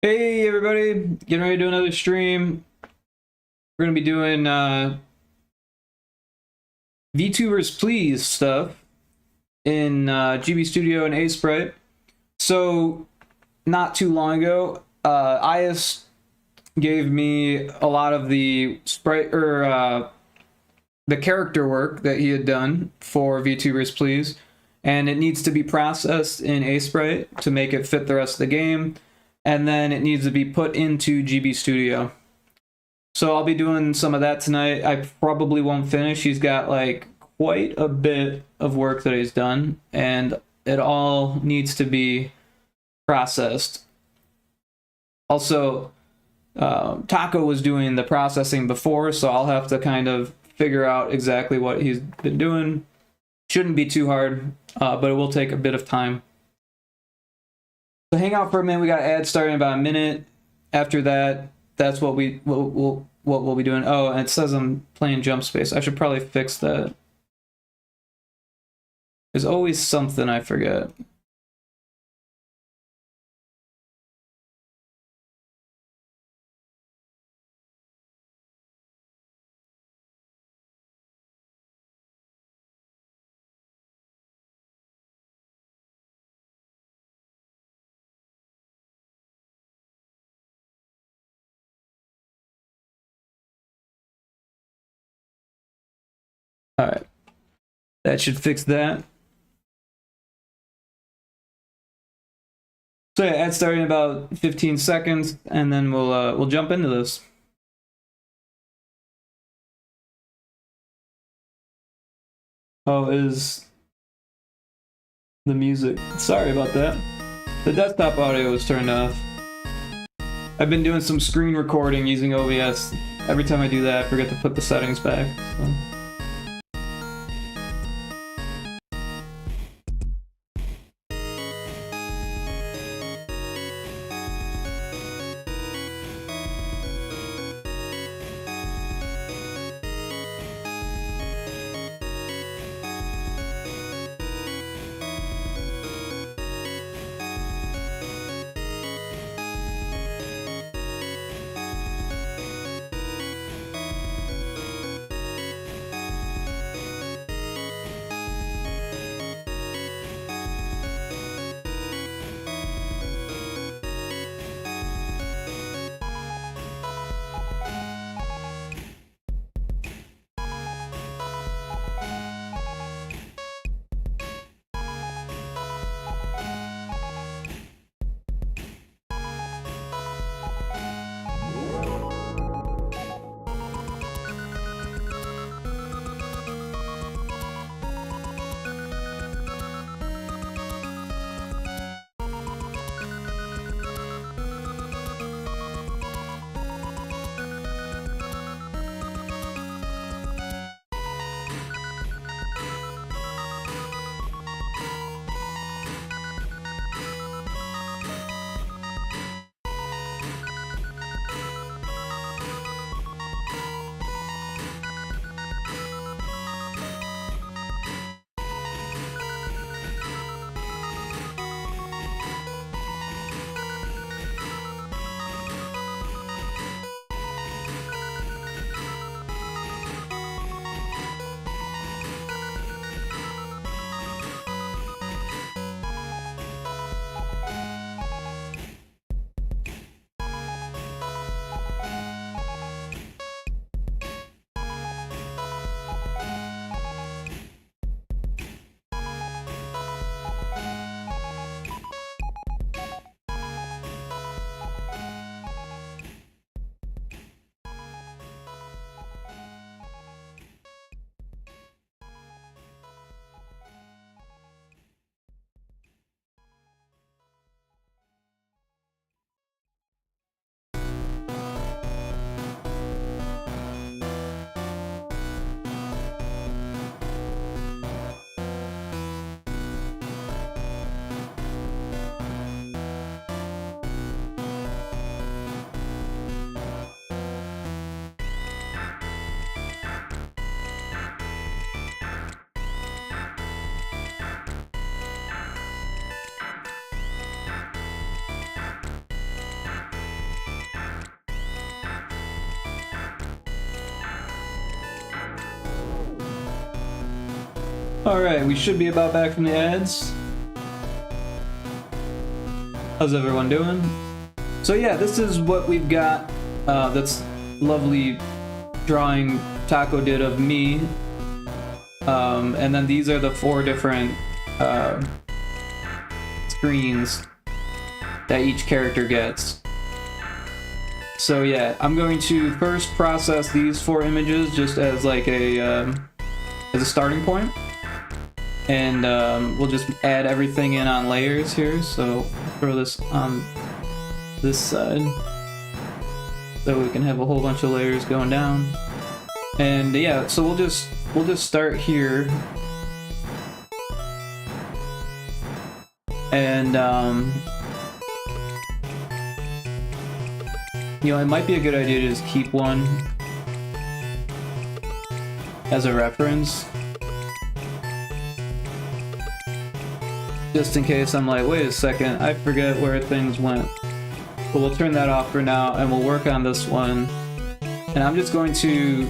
Hey everybody, getting ready to do another stream. We're gonna be doing VTubers Please stuff in GB Studio and Aseprite. So not too long ago, Ias gave me a lot of the sprite or the character work that he had done for VTubers Please, and it needs to be processed in Aseprite to make it fit the rest of the game, and then it needs to be put into GB Studio. So I'll be doing some of that tonight. I probably won't finish. He's got like quite a bit of work that he's done, and it all needs to be processed. Also, Taco was doing the processing before, so I'll have to kind of figure out exactly what he's been doing. Shouldn't be too hard, but it will take a bit of time. So hang out for a minute. We got ads starting in about a minute. After that, that's what we'll be doing. Oh, and it says I'm playing Jump Space. I should probably fix that. There's always something I forget. All right, that should fix that. So yeah, ad starting in about 15 seconds, and then we'll jump into this. Oh, is the music? Sorry about that. The desktop audio was turned off. I've been doing some screen recording using OBS. Every time I do that, I forget to put the settings back. So. Alright, we should be about back from the ads. How's everyone doing? So yeah, this is what we've got. That's lovely drawing Taco did of me. And then these are the 4 different screens that each character gets. So yeah, I'm going to first process these 4 images just as like a starting point. And we'll just add everything in on layers here. So throw this on this side so we can have a whole bunch of layers going down. And yeah, so we'll just start here. And you know, it might be a good idea to just keep one as a reference. Just in case I'm like, wait a second, I forget where things went. But we'll turn that off for now, and we'll work on this one. And I'm just going to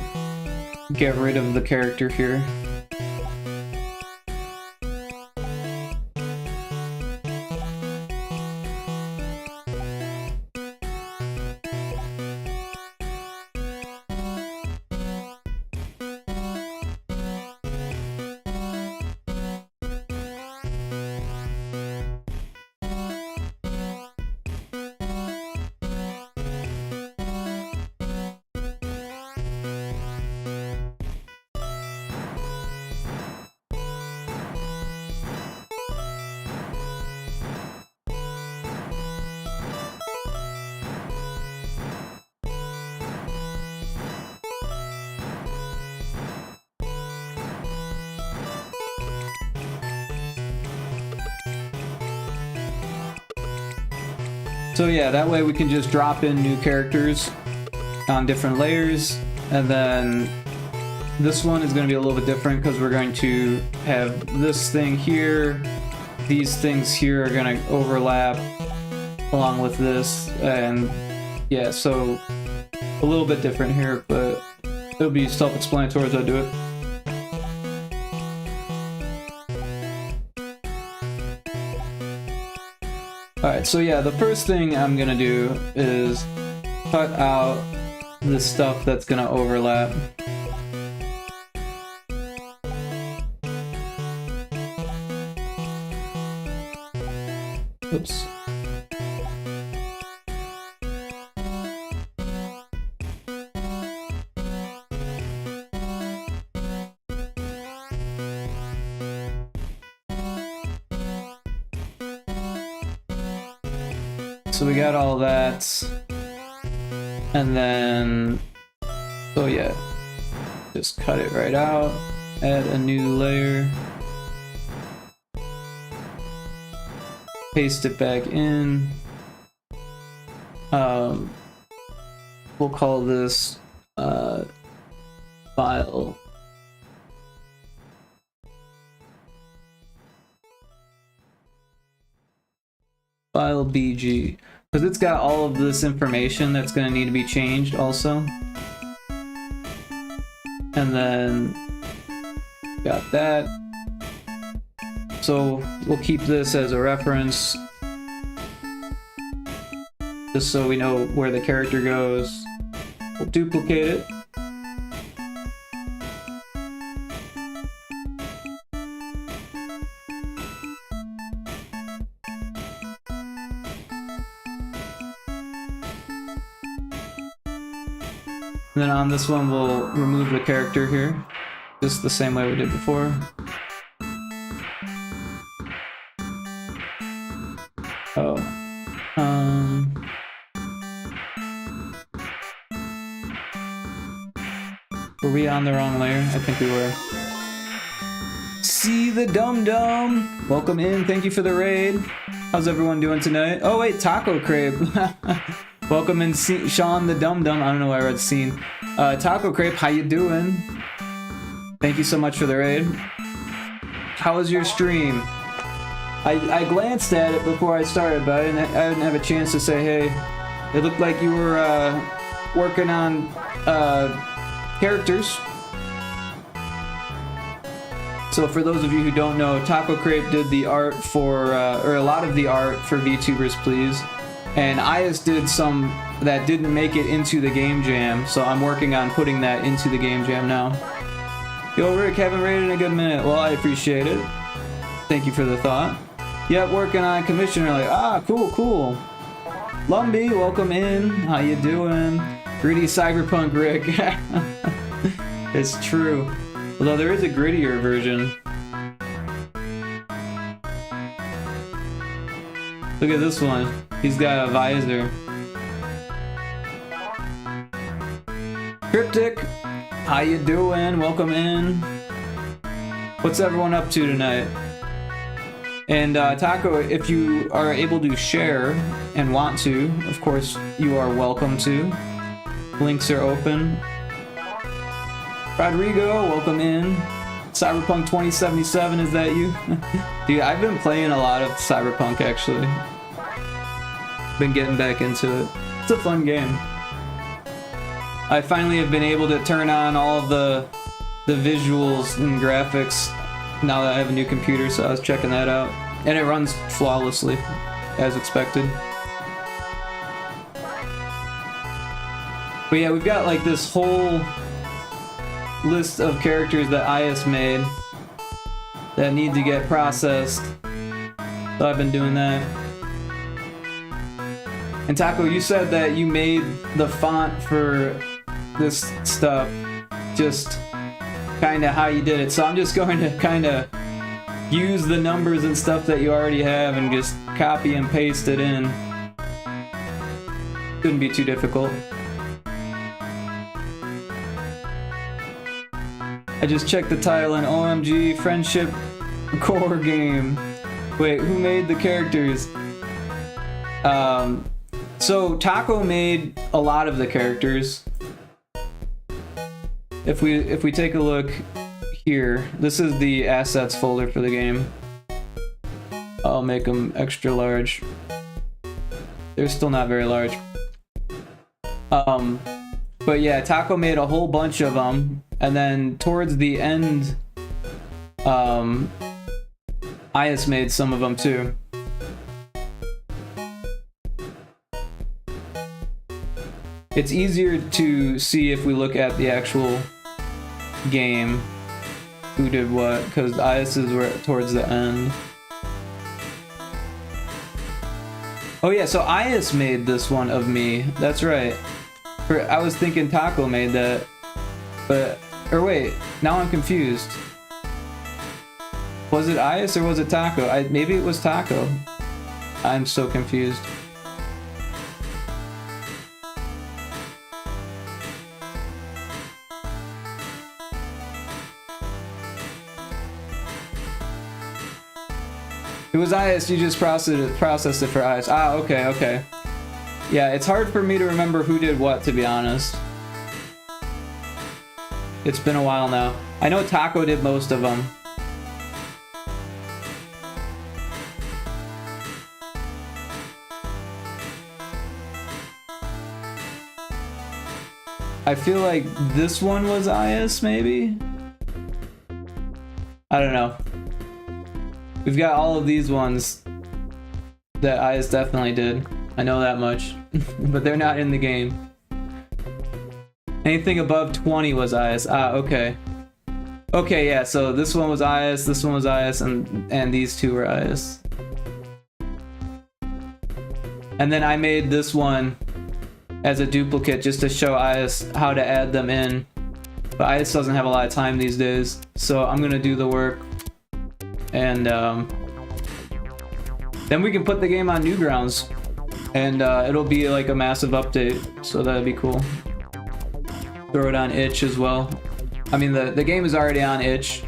get rid of the character here. So yeah, that way we can just drop in new characters on different layers, and then this one is going to be a little bit different because we're going to have this thing here, these things here are going to overlap along with this, and yeah, so a little bit different here, but it'll be self-explanatory as I do it. Alright, so yeah, the first thing I'm gonna do is cut out the stuff that's gonna overlap. Oops. So we got all that, and then, oh yeah, just cut it right out, add a new layer, paste it back in. We'll call this file. File BG, because it's got all of this information that's going to need to be changed also. And then got that. So we'll keep this as a reference, just so we know where the character goes. We'll duplicate it. And then on this one, we'll remove the character here, just the same way we did before. Oh. Were we on the wrong layer? I think we were. See the Dum Dum! Welcome in, thank you for the raid. How's everyone doing tonight? Oh wait, Taco Crepe! Welcome in, Sean the Dum Dum. I don't know why I read scene. Taco Crepe, how you doing? Thank you so much for the raid. How was your stream? I glanced at it before I started, but I didn't have a chance to say hey. It looked like you were working on characters. So for those of you who don't know, Taco Crepe did the art for, or a lot of the art for VTubers Please. And Ias did some that didn't make it into the game jam, so I'm working on putting that into the game jam now. Yo, Rick, haven't rated in a good minute. Well, I appreciate it. Thank you for the thought. Yep, working on commissioner. Like, ah, cool, cool. Lumby, welcome in. How you doing? Gritty Cyberpunk Rick. It's true. Although there is a grittier version. Look at this one. He's got a visor. Cryptic, how you doing? Welcome in. What's everyone up to tonight? And Taco, if you are able to share and want to, of course, you are welcome to. Links are open. Rodrigo, welcome in. Cyberpunk 2077, is that you? Dude, I've been playing a lot of Cyberpunk, actually. Been getting back into it. It's a fun game. I finally have been able to turn on all of the visuals and graphics now that I have a new computer, so I was checking that out. And it runs flawlessly, as expected. But yeah, we've got like this whole list of characters that Ias made that need to get processed. So I've been doing that. And Taco, you said that you made the font for this stuff just kind of how you did it. So I'm just going to kind of use the numbers and stuff that you already have and just copy and paste it in. Shouldn't be too difficult. I just checked the title and OMG Friendship Core Game. Wait, who made the characters? So Taco made a lot of the characters. If we take a look here, this is the assets folder for the game. I'll make them extra large. They're still not very large. But yeah, Taco made a whole bunch of them, and then towards the end, Ias made some of them too. It's easier to see if we look at the actual game who did what, because Ias's were towards the end. Oh yeah, so Ias made this one of me. That's right. I was thinking Taco made that, but or wait, now I'm confused. Was it Ias or was it Taco? Maybe it was Taco. I'm so confused. It was Ias, you just processed it for Ias. Ah, okay, okay. Yeah, it's hard for me to remember who did what, to be honest. It's been a while now. I know Taco did most of them. I feel like this one was Ias, maybe? I don't know. We've got all of these ones that Ias definitely did. I know that much. But they're not in the game. Anything above 20 was Ias. Ah, okay. Okay, yeah, so this one was Ias, this one was Ias, and these two were Ias. And then I made this one as a duplicate just to show Ias how to add them in. But Ias doesn't have a lot of time these days, so I'm gonna do the work. And then we can put the game on Newgrounds. And it'll be like a massive update, so that'd be cool. Throw it on itch as well. I mean, the game is already on itch.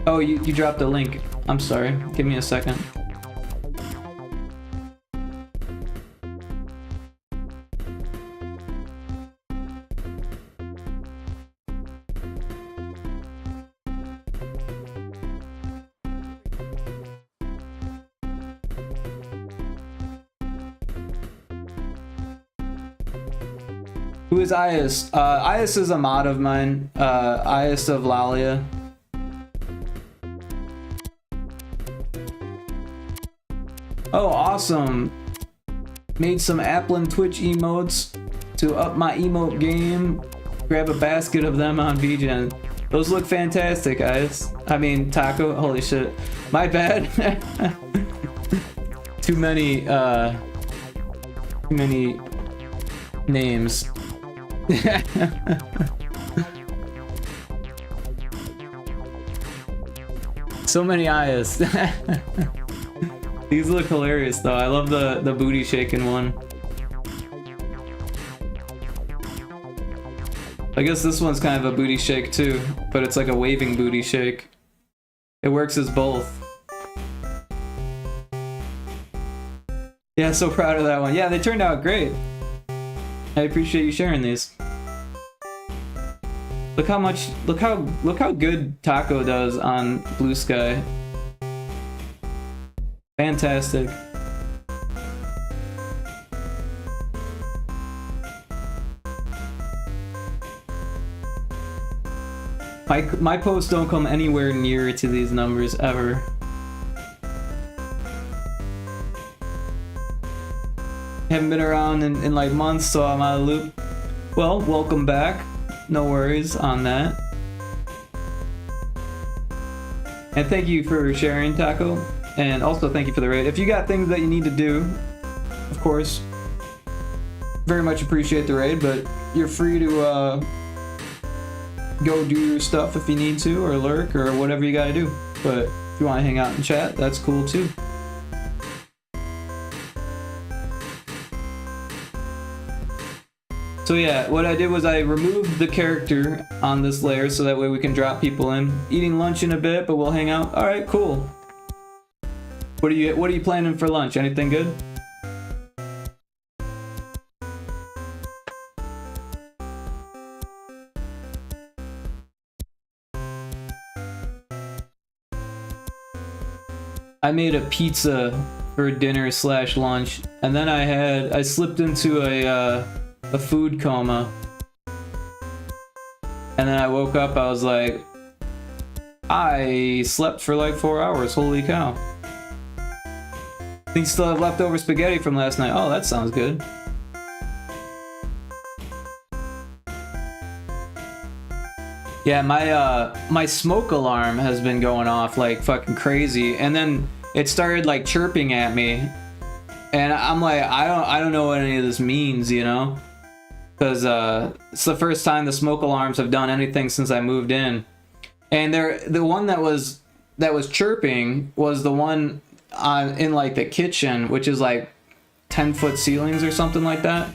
Oh, you dropped a link. I'm sorry. Give me a second. Who is Ias? Ias is a mod of mine. Ias of Lalia. Oh, awesome. Made some Applin Twitch emotes to up my emote game. Grab a basket of them on VGen. Those look fantastic, guys. I mean, Taco, holy shit. My bad. Too many names. So many eyes. These look hilarious though. I love the booty shaking one. I guess this one's kind of a booty shake too, but it's like a waving booty shake. It works as both. Yeah, so proud of that one. Yeah, they turned out great. I appreciate you sharing these. Look how good Taco does on Blue Sky. Fantastic. My posts don't come anywhere near to these numbers ever. Haven't been around in like months, so I'm out of the loop. Well, welcome back. No worries on that. And thank you for sharing, Taco. And also thank you for the raid. If you got things that you need to do, of course, very much appreciate the raid, but you're free to go do your stuff if you need to, or lurk, or whatever you gotta do. But if you want to hang out and chat, that's cool too. So yeah, what I did was I removed the character on this layer so that way we can drop people in. Eating lunch in a bit, but we'll hang out. All right, cool. What are you planning for lunch? Anything good? I made a pizza for dinner / lunch, and then I slipped into a food coma, and then I woke up. I was like, I slept for like 4 hours. Holy cow! I think you still have leftover spaghetti from last night. Oh, that sounds good. Yeah, my smoke alarm has been going off like fucking crazy, and then it started like chirping at me, and I'm like, I don't know what any of this means, you know, because it's the first time the smoke alarms have done anything since I moved in, and the one that was chirping was the one in like the kitchen, which is like 10-foot ceilings or something like that.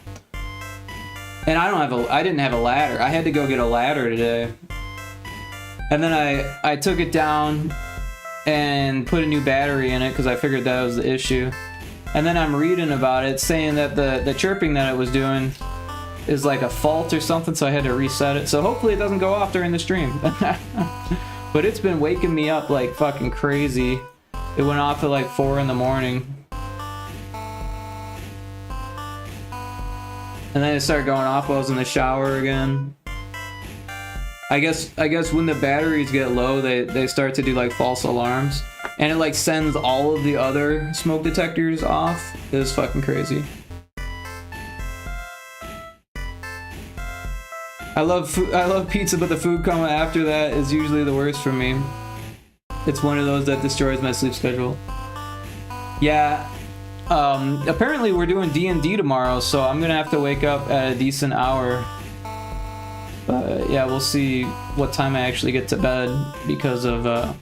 And I didn't have a ladder. I had to go get a ladder today. And then I took it down and put a new battery in it because I figured that was the issue. And then I'm reading about it saying that the chirping that it was doing is like a fault or something, so I had to reset it. So hopefully it doesn't go off during the stream. But it's been waking me up like fucking crazy. It went off at like 4 in the morning. And then it started going off while I was in the shower again. I guess when the batteries get low, they start to do like false alarms. And it like sends all of the other smoke detectors off. It was fucking crazy. I love pizza, but the food coma after that is usually the worst for me. It's one of those that destroys my sleep schedule. Yeah. Apparently we're doing D&D tomorrow, so I'm gonna have to wake up at a decent hour. But yeah, we'll see what time I actually get to bed because of the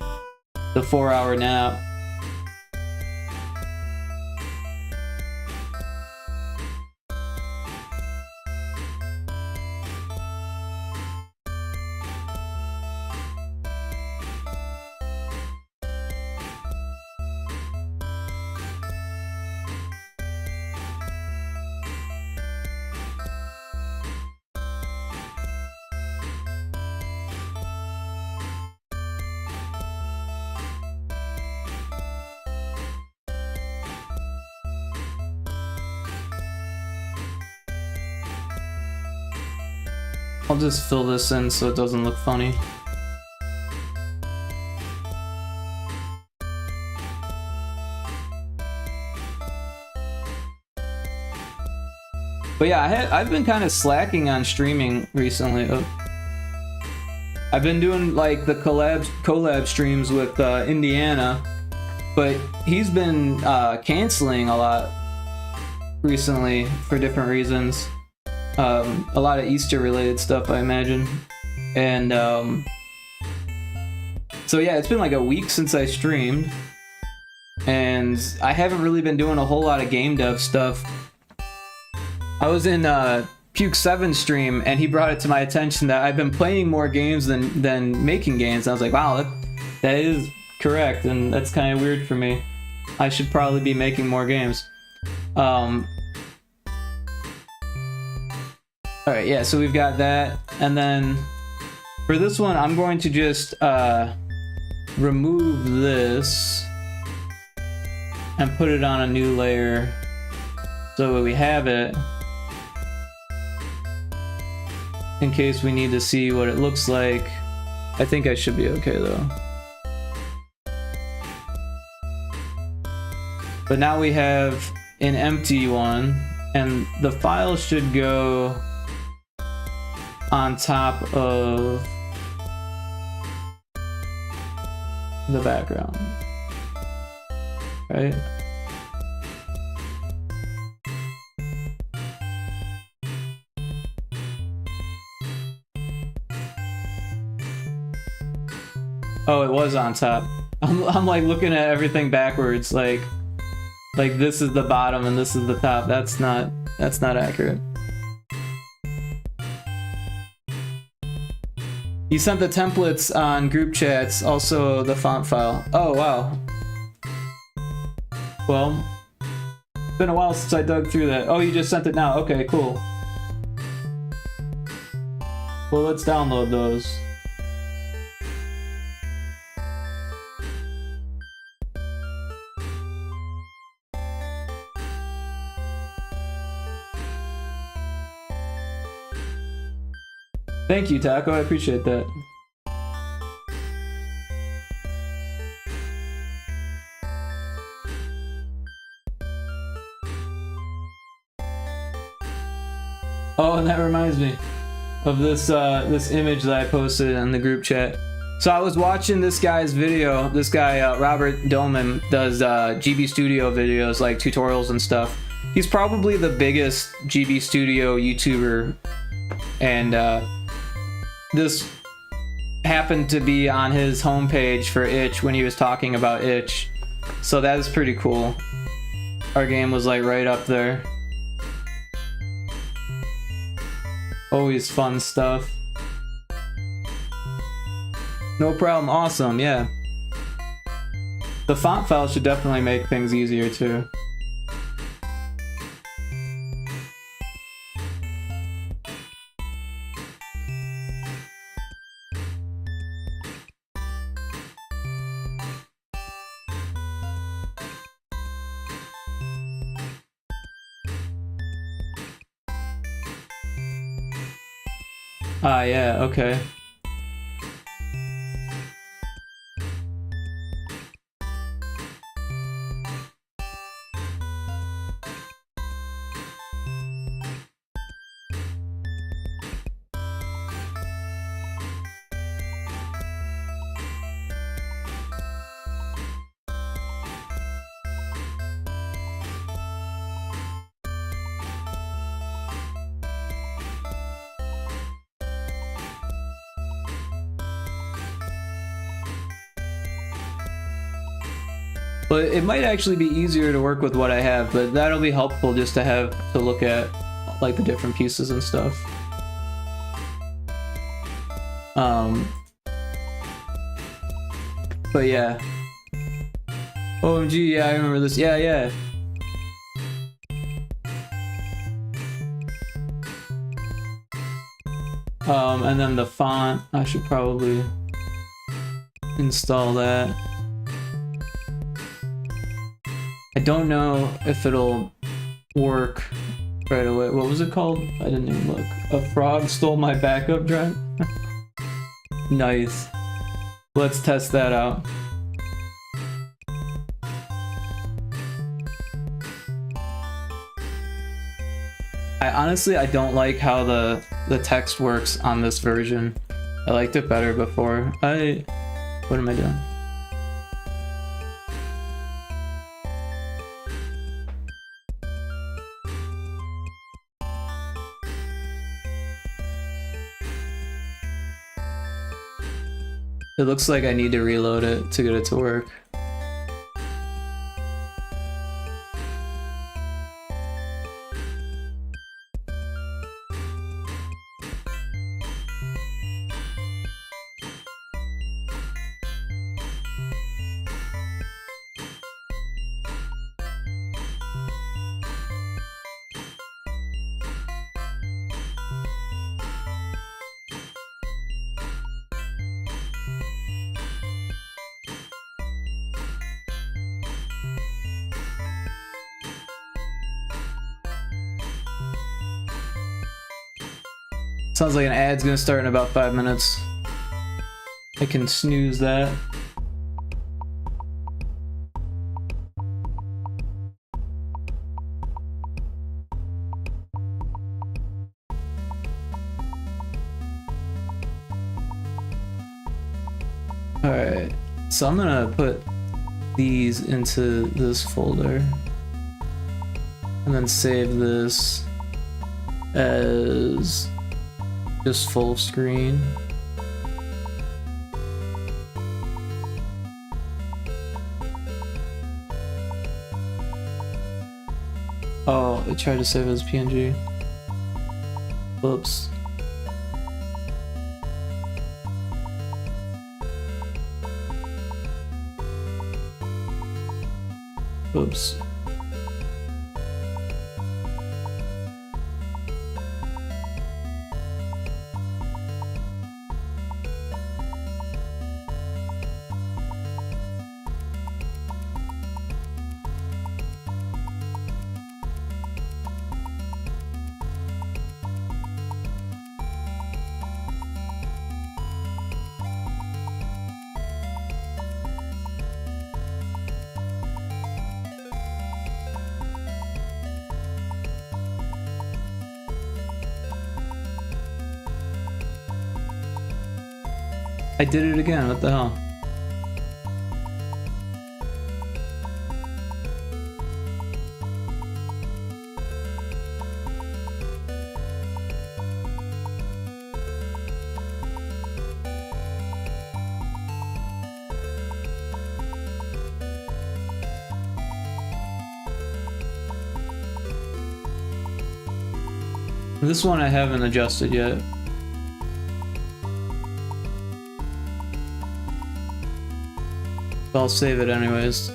4-hour nap. I'll just fill this in so it doesn't look funny. But yeah, I've been kind of slacking on streaming recently. Oh. I've been doing like the collab streams with Indiana, but he's been canceling a lot recently for different reasons. A lot of Easter related stuff, I imagine. And so yeah, it's been like a week since I streamed, and I haven't really been doing a whole lot of game dev stuff. I was in Puke 7's stream, and he brought it to my attention that I've been playing more games than making games. I was like, wow, that is correct, and that's kind of weird for me. I should probably be making more games. Alright, yeah, so we've got that, and then for this one, I'm going to just remove this and put it on a new layer so we have it in case we need to see what it looks like. I think I should be okay though. But now we have an empty one, and the file should go on top of the background, right? Oh, it was on top. I'm like looking at everything backwards, like this is the bottom and this is the top. That's not accurate. You sent the templates on group chats, also the font file. Oh, wow. Well, it's been a while since I dug through that. Oh, you just sent it now. Okay, cool. Well, let's download those. Thank you, Taco. I appreciate that. Oh, and that reminds me of this this image that I posted in the group chat. So I was watching this guy's video. This guy, Robert Doman, does GB Studio videos, like tutorials and stuff. He's probably the biggest GB Studio YouTuber, and this happened to be on his homepage for Itch when he was talking about Itch. So that is pretty cool. Our game was like right up there. Always fun stuff. No problem, awesome, yeah. The font file should definitely make things easier too. Ah, yeah, okay. But it might actually be easier to work with what I have, but that'll be helpful just to have to look at like the different pieces and stuff. But yeah. OMG, yeah, I remember this. Yeah, yeah. And then the font, I should probably install that. I don't know if it'll work right away. What was it called? I didn't even look. A frog stole my backup drive? Nice. Let's test that out. I Yeah, honestly, I don't like how the text works on this version. I liked it better before. What am I doing? It looks like I need to reload it to get it to work. Sounds like an ad's gonna start in about 5 minutes. I can snooze that. Alright, so I'm gonna put these into this folder and then save this as just full screen. Oh, I tried to save it as PNG. Whoops. Oops. I did it again, what the hell? This one I haven't adjusted yet. I'll save it anyways.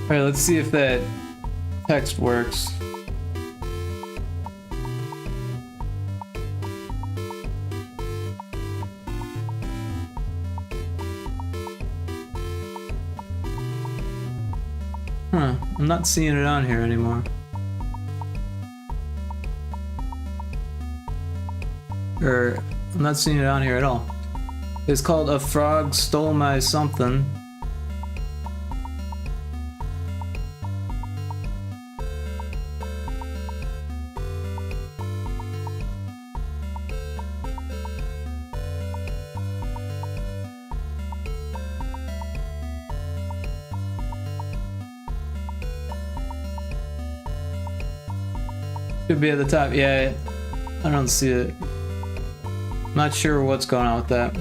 Alright, let's see if that text works. Huh, I'm not seeing it on here anymore. Or, I'm not seeing it on here at all. It's called A Frog Stole My Something. Should be at the top. Yeah, I don't see it. Not sure what's going on with that.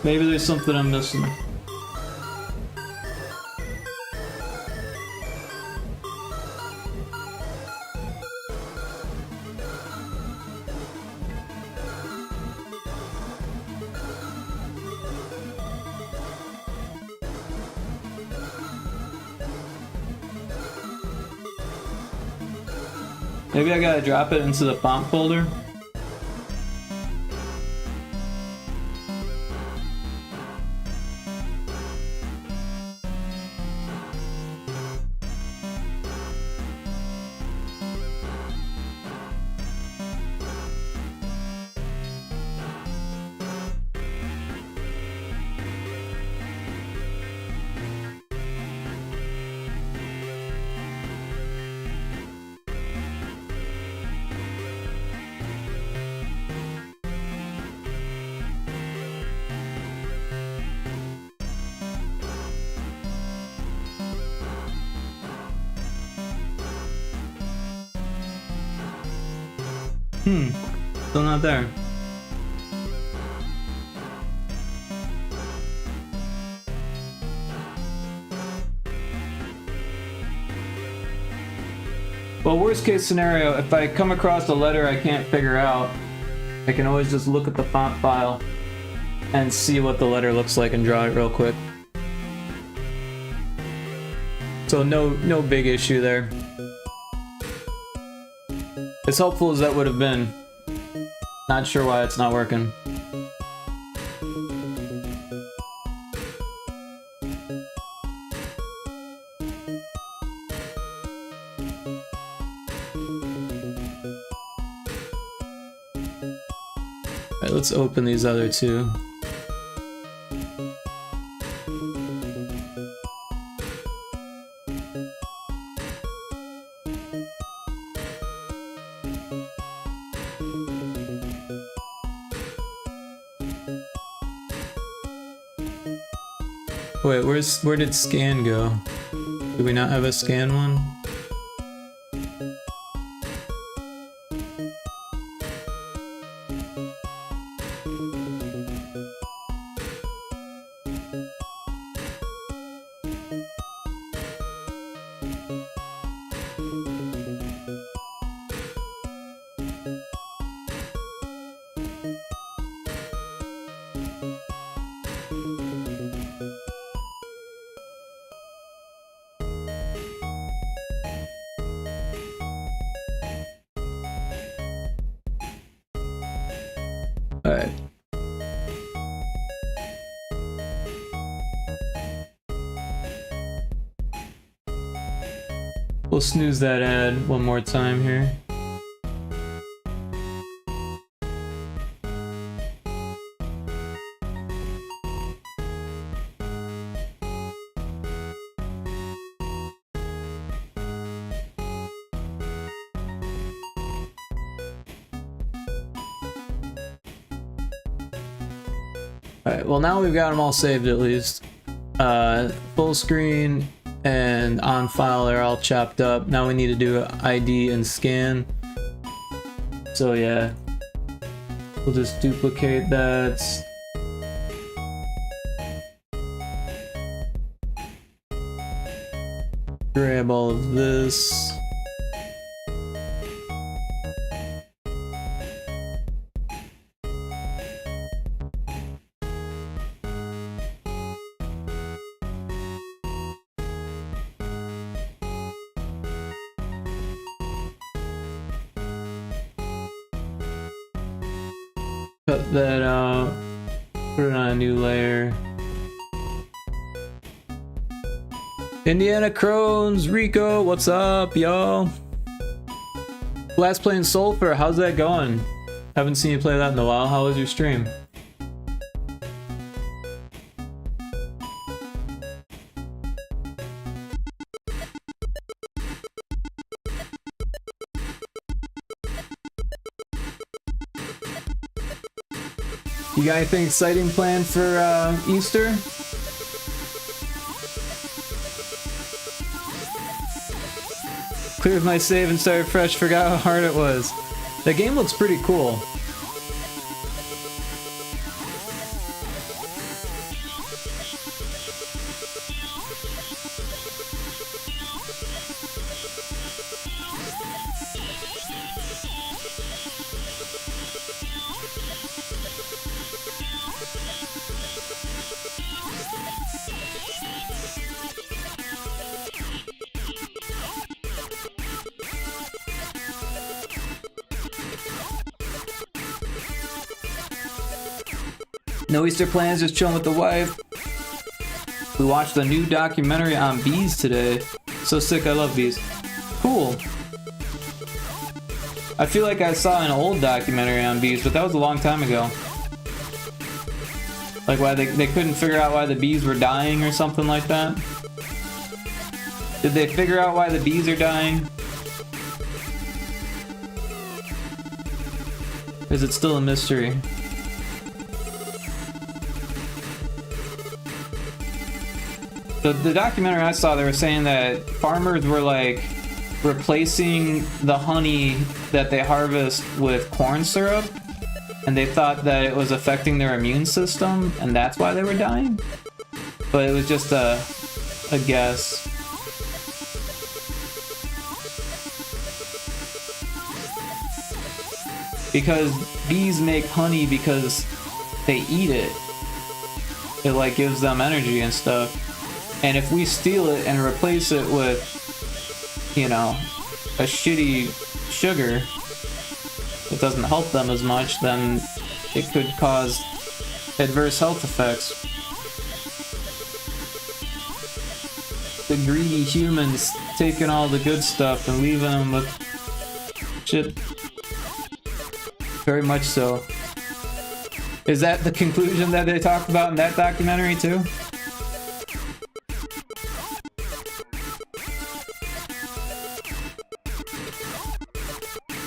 Maybe there's something I'm missing. Maybe I gotta drop it into the font folder. Still not there. Well, worst case scenario, if I come across a letter I can't figure out, I can always just look at the font file and see what the letter looks like and draw it real quick. So no big issue there. As helpful as that would have been, not sure why it's not working. Alright, let's open these other two. Wait, where did scan go? Do we not have a scan one? Alright. We'll snooze that ad one more time here. Alright, well now we've got them all saved at least. Full screen and on file are all chopped up. Now we need to do ID and scan. So yeah, we'll just duplicate that. Grab all of this. Cut that out, put it on a new layer. Indiana Crones, Rico, what's up, y'all? Last playing Sulfur, how's that going? Haven't seen you play that in a while. How was your stream? You got anything exciting planned for Easter? Cleared my save and started fresh, forgot how hard it was. The game looks pretty cool. No Easter plans, just chilling with the wife. We watched a new documentary on bees today. So sick, I love bees. Cool. I feel like I saw an old documentary on bees, but that was a long time ago. Like why they couldn't figure out why the bees were dying or something like that. Did they figure out why the bees are dying? Is it still a mystery? The documentary I saw, they were saying that farmers were like replacing the honey that they harvest with corn syrup, and they thought that it was affecting their immune system, and that's why they were dying. But it was just a guess. Because bees make honey because they eat it. It like gives them energy and stuff. And if we steal it and replace it with, you know, a shitty sugar that doesn't help them as much, then it could cause adverse health effects. The greedy humans taking all the good stuff and leaving them with shit. Very much so. Is that the conclusion that they talked about in that documentary too?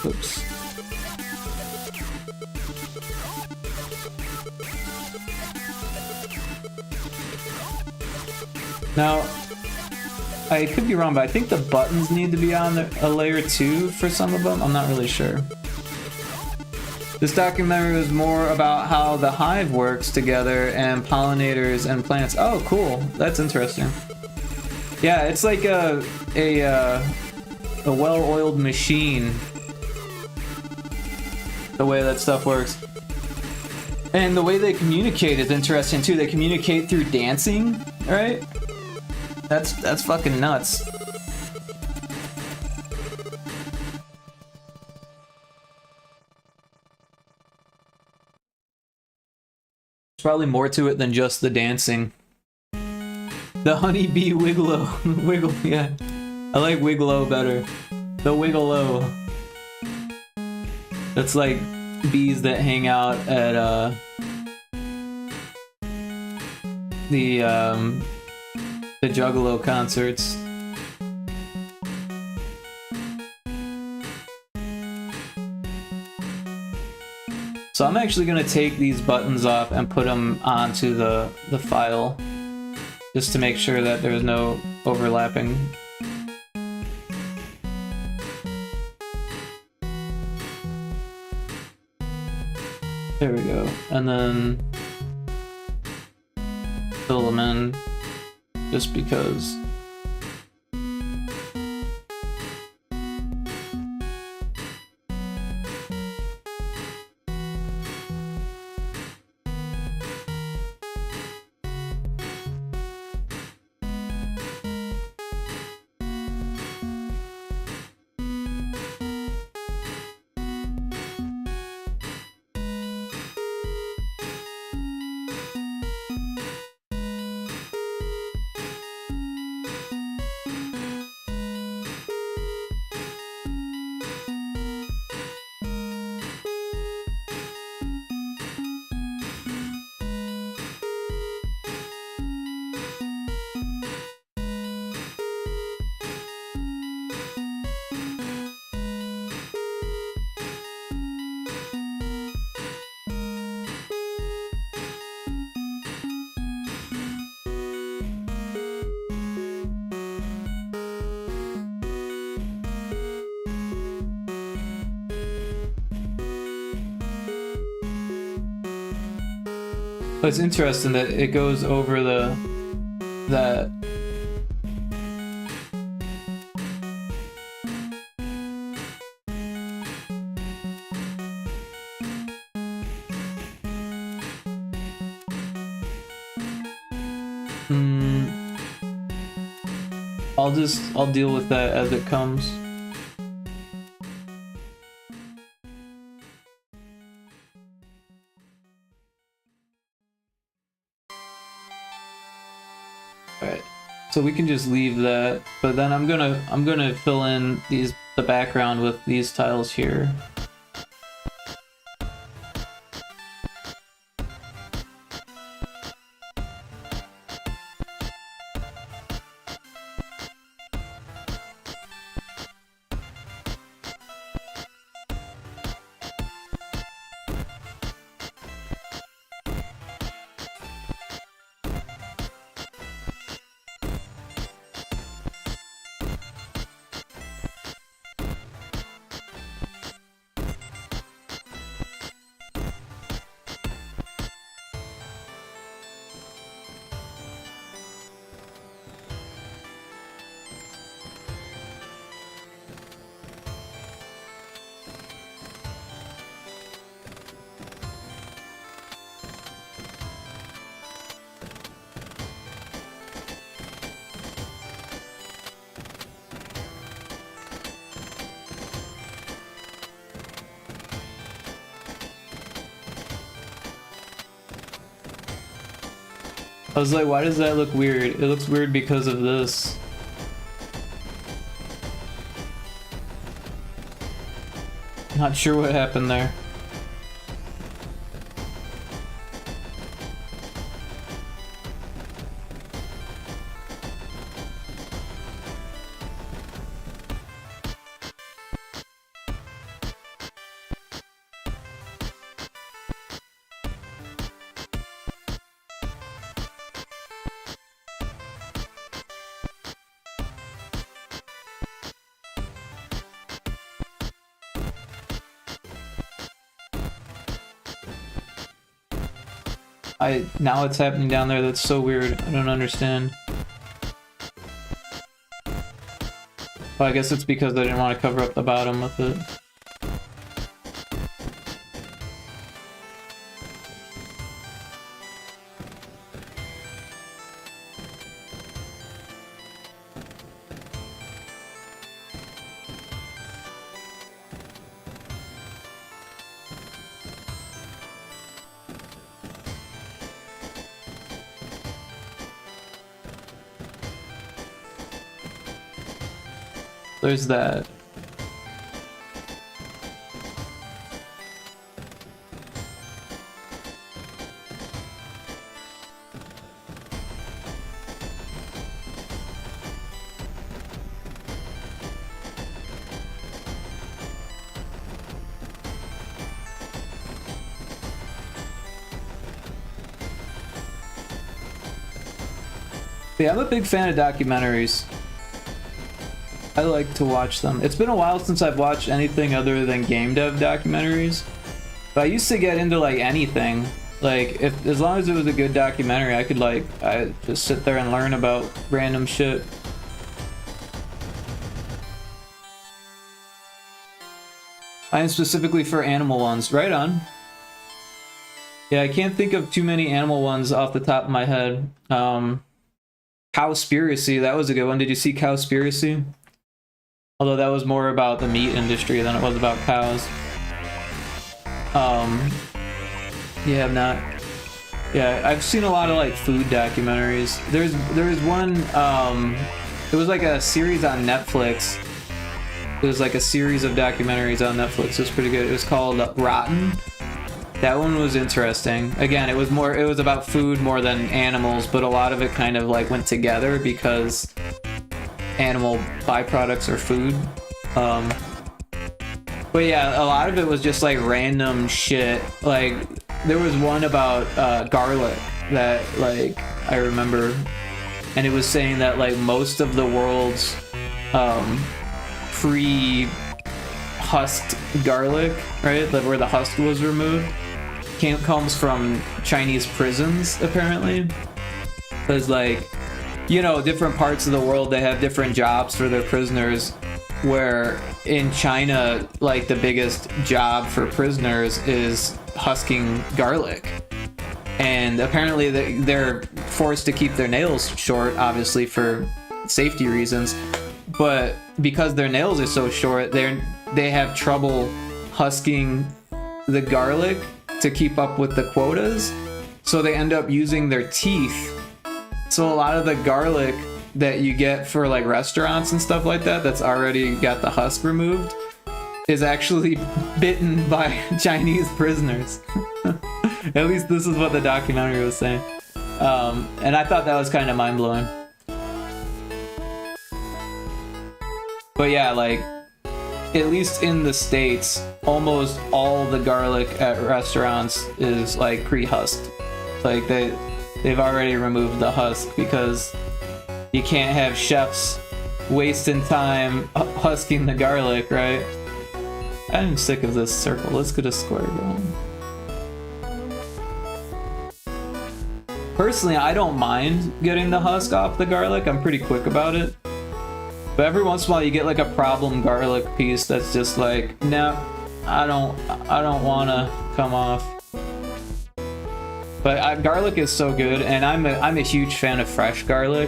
Oops. Now, I could be wrong, but I think the buttons need to be on a layer 2 for some of them. I'm not really sure. This documentary was more about how the hive works together and pollinators and plants. Oh, cool. That's interesting. Yeah, it's like a well-oiled machine. The way that stuff works. And the way they communicate is interesting too. They communicate through dancing, right? That's fucking nuts. Probably more to it than just the dancing. The honeybee Wigglo. Wiggle, yeah. I like Wigglo better. The Wigglo. That's like bees that hang out at the Juggalo concerts. So I'm actually gonna take these buttons off and put them onto the file, just to make sure that there's no overlapping. There we go. And then fill them in, just because. But it's interesting that it goes over that. I'll deal with that as it comes. Alright. So we can just leave that, but then I'm gonna fill in the background with these tiles here. I was like, why does that look weird? It looks weird because of this. Not sure what happened there. Now it's happening down there. That's so weird. I don't understand. Well, I guess it's because I didn't want to cover up the bottom with it. There's that. Yeah, I'm a big fan of documentaries. I like to watch them. It's been a while since I've watched anything other than game dev documentaries. But I used to get into like anything. Like as long as it was a good documentary, I could I just sit there and learn about random shit. I am specifically for animal ones. Right on. Yeah, I can't think of too many animal ones off the top of my head. Cowspiracy, that was a good one. Did you see Cowspiracy? Although that was more about the meat industry than it was about cows. Yeah, I've not. Yeah, I've seen a lot of like food documentaries. There's one, it was like a series on Netflix. It was like a series of documentaries on Netflix. It was pretty good. It was called Rotten. That one was interesting. Again, it was about food more than animals, but a lot of it kind of like went together because animal byproducts are food. But yeah, a lot of it was just like random shit. Like there was one about garlic that like I remember, and it was saying that like most of the world's pre-husked garlic, right, that where the husk was removed, comes from Chinese prisons apparently, because like, you know, different parts of the world, they have different jobs for their prisoners, where in China, like the biggest job for prisoners is husking garlic. And apparently they're forced to keep their nails short, obviously for safety reasons. But because their nails are so short, they have trouble husking the garlic to keep up with the quotas. So they end up using their teeth So a lot of the garlic that you get for like restaurants and stuff like that, that's already got the husk removed, is actually bitten by Chinese prisoners. At least this is what the documentary was saying. And I thought that was kind of mind-blowing. But yeah, like, at least in the States, almost all the garlic at restaurants is like pre-husked. Like they've already removed the husk because you can't have chefs wasting time husking the garlic, right? I'm sick of this circle. Let's get a square going. Personally, I don't mind getting the husk off the garlic. I'm pretty quick about it. But every once in a while you get like a problem garlic piece that's just like, no, I don't want to come off. But garlic is so good, and I'm a huge fan of fresh garlic.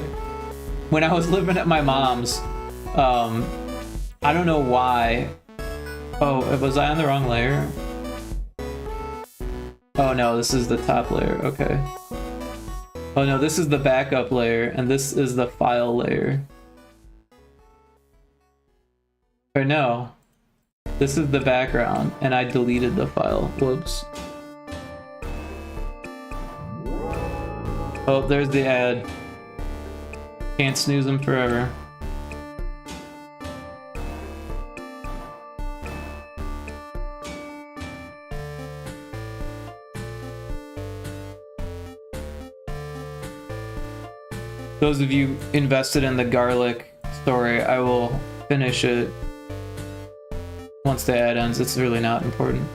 When I was living at my mom's, I don't know why. Oh, was I on the wrong layer? Oh no, this is the top layer, okay. Oh no, this is the backup layer, and this is the file layer. Or no, this is the background, and I deleted the file. Whoops. Oh, there's the ad. Can't snooze them forever. Those of you invested in the garlic story, I will finish it once the ad ends. It's really not important.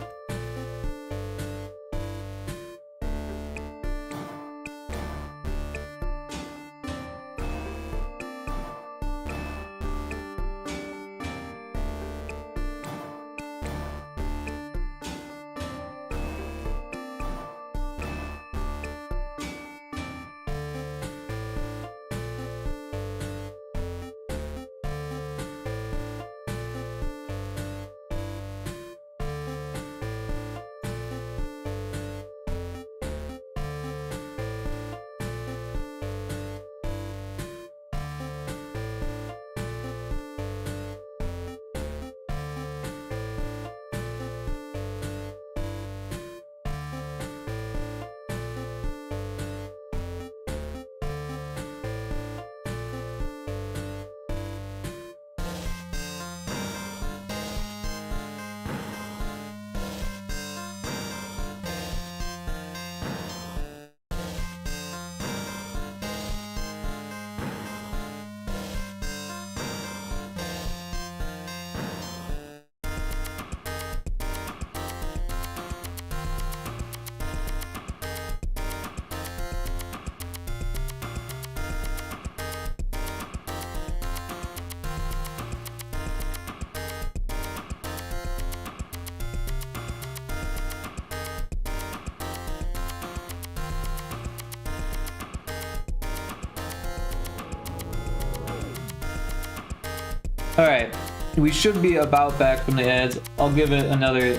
Alright, we should be about back from the ads. I'll give it another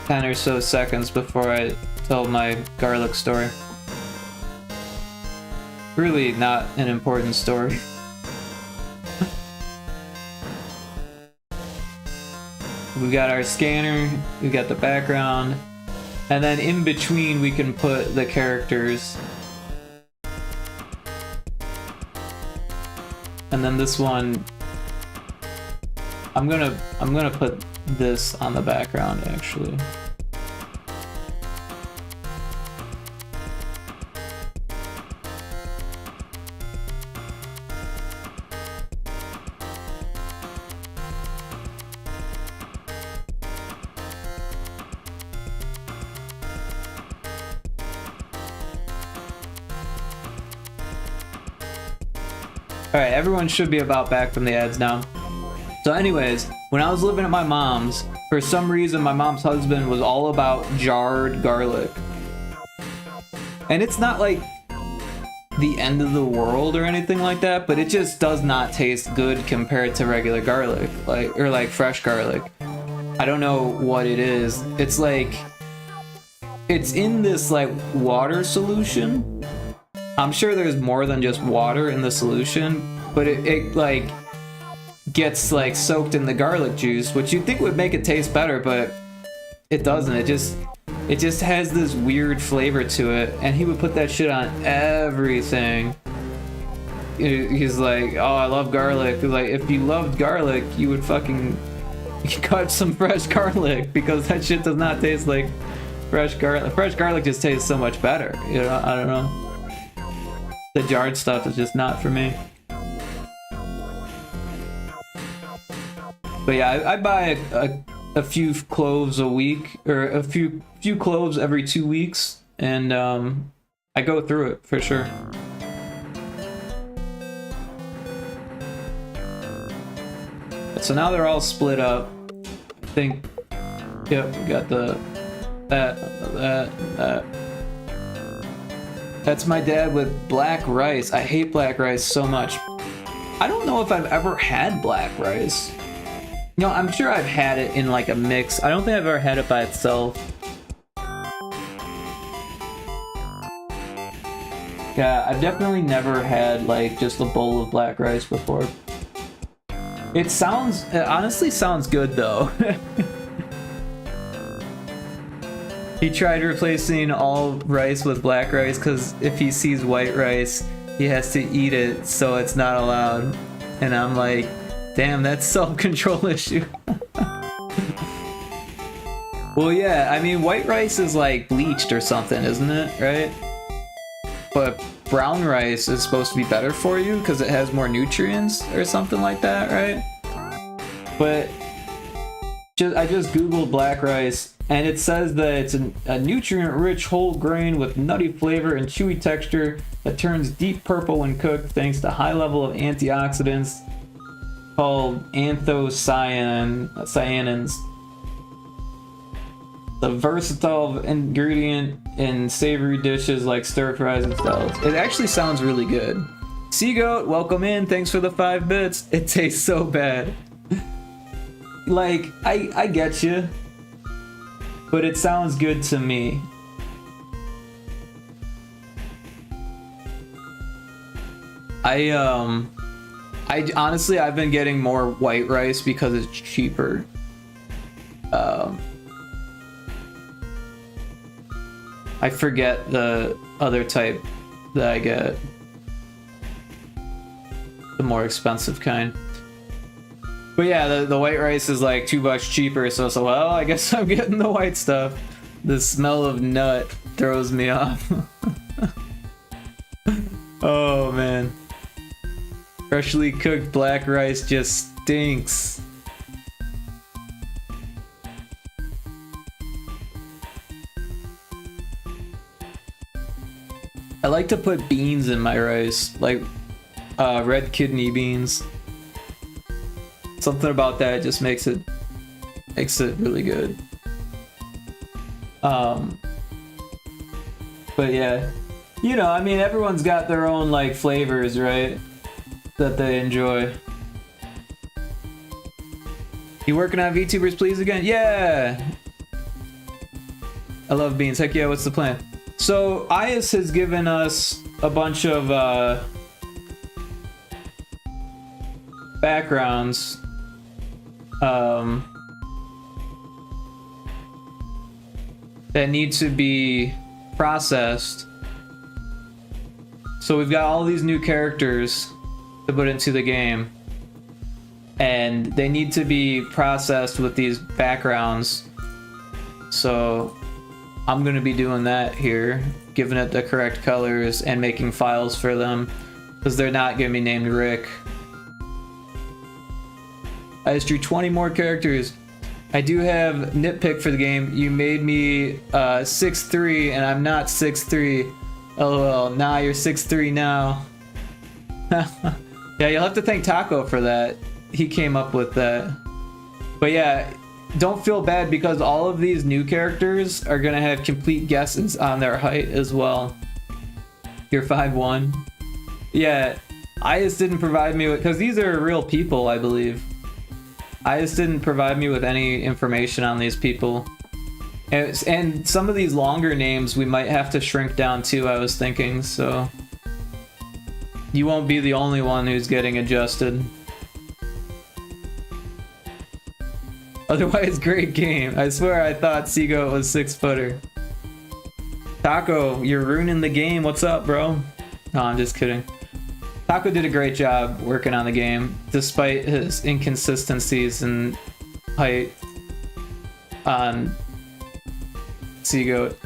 10 or so seconds before I tell my garlic story. Really not an important story. We got our scanner, we got the background, and then in between we can put the characters. And then this one, I'm gonna put this on the background actually. Alright, everyone should be about back from the ads now. So anyways, when I was living at my mom's, for some reason my mom's husband was all about jarred garlic. And it's not like the end of the world or anything like that, but it just does not taste good compared to regular garlic, or like fresh garlic. I don't know what it is. It's like, it's in this like water solution, I'm sure there's more than just water in the solution, but it like gets like soaked in the garlic juice, which you'd think would make it taste better, but it doesn't. It just has this weird flavor to it, and he would put that shit on everything. He's like, oh, I love garlic. Like, if you loved garlic, you would fucking cut some fresh garlic, because that shit does not taste like fresh garlic. Fresh garlic just tastes so much better. You know, I don't know. The jarred stuff is just not for me. But yeah, I buy a few cloves a week, or a few cloves every 2 weeks, and I go through it for sure. So now they're all split up. I think, yep, we got that. That's my dad with black rice. I hate black rice so much. I don't know if I've ever had black rice. You know, I'm sure I've had it in like a mix. I don't think I've ever had it by itself. Yeah, I've definitely never had like just a bowl of black rice before. It honestly sounds good though. He tried replacing all rice with black rice because if he sees white rice, he has to eat it, so it's not allowed. And I'm like, damn, that's self-control issue. Well, yeah, I mean, white rice is like bleached or something, isn't it? Right? But brown rice is supposed to be better for you because it has more nutrients or something like that, right? But I just googled black rice, and it says that it's a nutrient-rich whole grain with nutty flavor and chewy texture that turns deep purple when cooked thanks to high level of antioxidants called anthocyanins. The versatile ingredient in savory dishes like stir fries and salads. It actually sounds really good. Seagoat, welcome in. Thanks for the 5 bits. It tastes so bad. Like, I get you, but it sounds good to me. I honestly, I've been getting more white rice because it's cheaper. I forget the other type that I get. The more expensive kind. But yeah, the white rice is like $2 cheaper, so well, I guess I'm getting the white stuff. The smell of nut throws me off. Oh man. Freshly cooked black rice just stinks. I like to put beans in my rice, like red kidney beans. Something about that just makes it really good. But yeah, you know, I mean, everyone's got their own like flavors, right? That they enjoy. You working on VTubers please again? Yeah! I love beans. Heck yeah, what's the plan? So, Ias has given us a bunch of backgrounds. That need to be processed. So we've got all these new characters to put into the game, and they need to be processed with these backgrounds. So I'm gonna be doing that here, giving it the correct colors and making files for them, because they're not gonna be named Rick. I just drew 20 more characters. I do have nitpick for the game. You made me 6'3", and I'm not 6'3". LOL. Nah, you're 6'3" now. Yeah, you'll have to thank Taco for that. He came up with that. But yeah, don't feel bad because all of these new characters are gonna have complete guesses on their height as well. You're 5'1". Yeah, I just didn't provide me with, because these are real people, I believe. I just didn't provide me with any information on these people. And some of these longer names we might have to shrink down too, I was thinking, so you won't be the only one who's getting adjusted. Otherwise, great game. I swear I thought Seagoat was 6-footer. Taco, you're ruining the game. What's up, bro? No, I'm just kidding. Taco did a great job working on the game, despite his inconsistencies in height on Seagoat.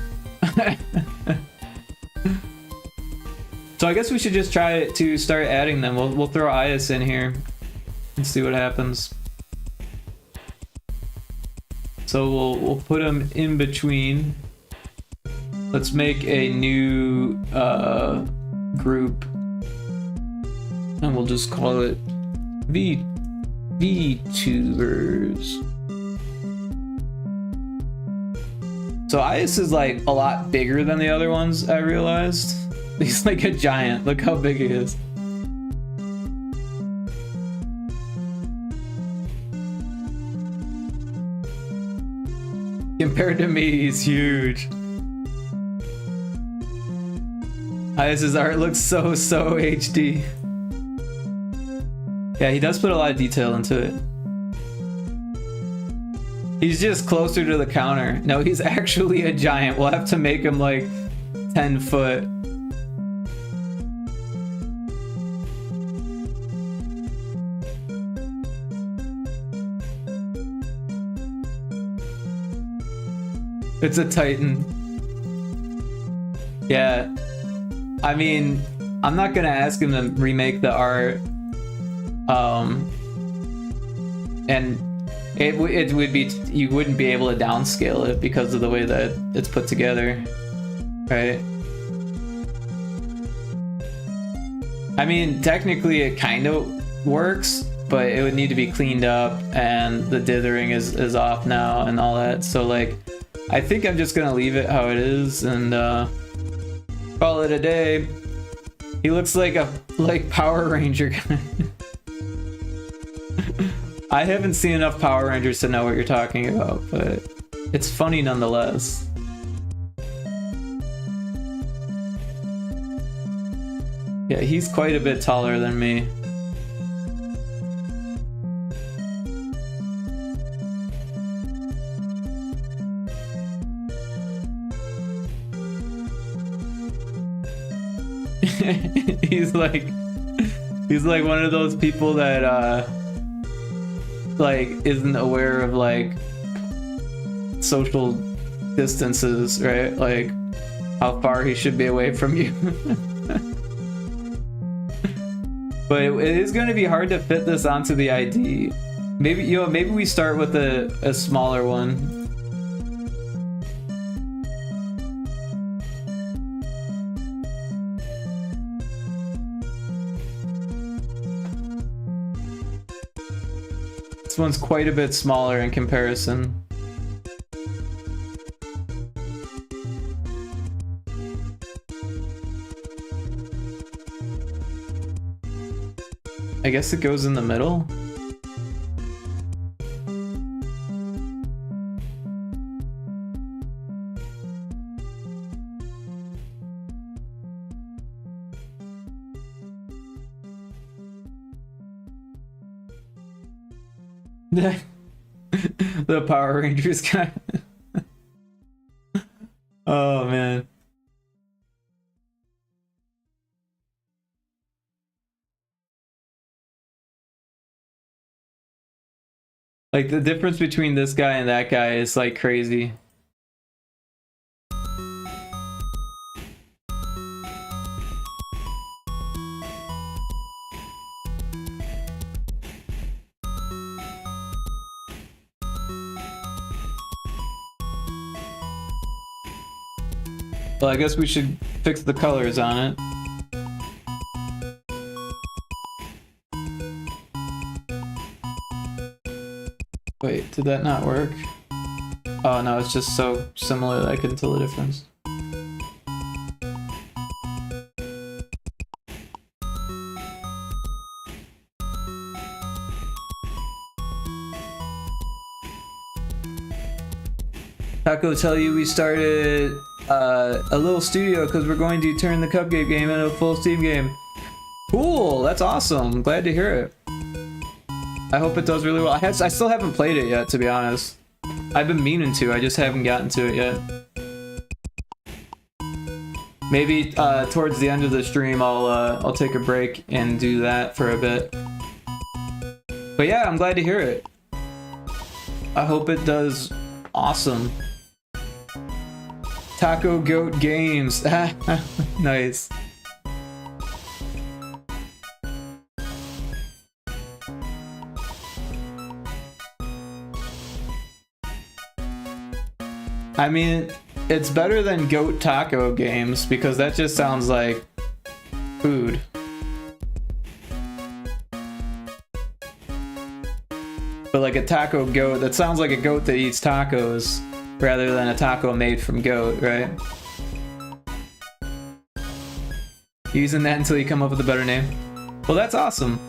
So I guess we should just try to start adding them. We'll throw Ias in here and see what happens. So we'll put them in between. Let's make a new group, and we'll just call it VTubers. So Ias is like a lot bigger than the other ones, I realized. He's like a giant. Look how big he is. Compared to me, he's huge. Ias's art looks so HD. Yeah, he does put a lot of detail into it. He's just closer to the counter. No, he's actually a giant. We'll have to make him like 10 foot. It's a Titan. Yeah. I mean, I'm not gonna ask him to remake the art. And it would be, you wouldn't be able to downscale it because of the way that it's put together, right? I mean, technically it kind of works, but it would need to be cleaned up, and the dithering is off now and all that. So like, I think I'm just gonna leave it how it is and call it a day. He looks like a Power Ranger guy. I haven't seen enough Power Rangers to know what you're talking about, but it's funny nonetheless. Yeah, he's quite a bit taller than me. he's like one of those people that like isn't aware of like social distances, right? Like how far he should be away from you. But it is going to be hard to fit this onto the ID. Maybe maybe we start with a smaller one. This one's quite a bit smaller in comparison. I guess it goes in the middle. The Power Rangers guy. Oh man. Like the difference between this guy and that guy is like crazy. Well, I guess we should fix the colors on it. Wait, did that not work? Oh no, it's just so similar that I couldn't tell the difference. Taco tell you we started a little studio because we're going to turn the Cupcake game into a full Steam game. Cool, that's awesome. Glad to hear it. I hope it does really well. I still haven't played it yet, to be honest. I've been meaning to, I just haven't gotten to it yet. Maybe towards the end of the stream, I'll take a break and do that for a bit. But yeah, I'm glad to hear it. I hope it does awesome. Taco Goat Games. Nice. I mean, it's better than Goat Taco Games because that just sounds like food. But like a taco goat, that sounds like a goat that eats tacos rather than a taco made from goat, right? Using that until you come up with a better name. Well, that's awesome.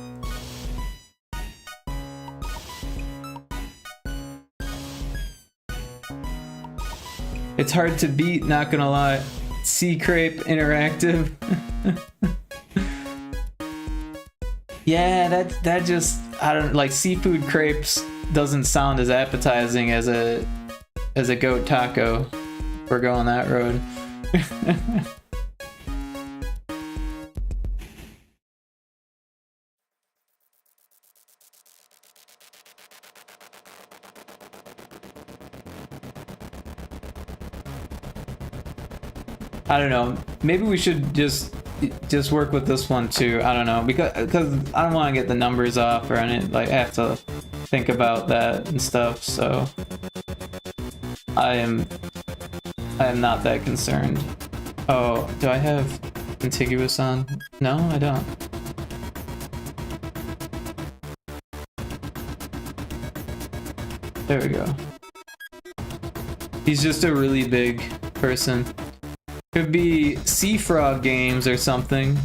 It's hard to beat, not gonna lie. Sea Crepe Interactive. Yeah, that just, I don't like, seafood crepes doesn't sound as appetizing as a goat taco. We're going that road. I don't know. Maybe we should just work with this one too. I don't know, because I don't want to get the numbers off or anything. Like I have to think about that and stuff. So I am not that concerned. Oh, do I have contiguous on? No, I don't. There we go. He's just a really big person. Could be Sea Frog Games or something.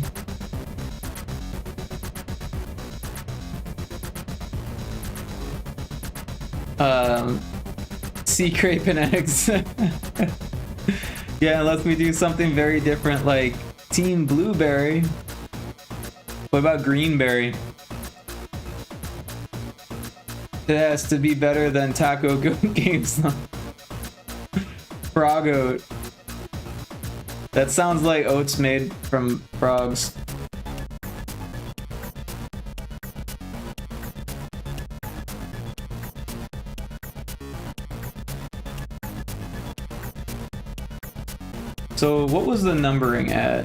Sea Crepe and Eggs. Yeah, unless we do something very different like Team Blueberry. What about Greenberry? It has to be better than Taco Goat Games. Frog Oat. That sounds like oats made from frogs. So what was the numbering at?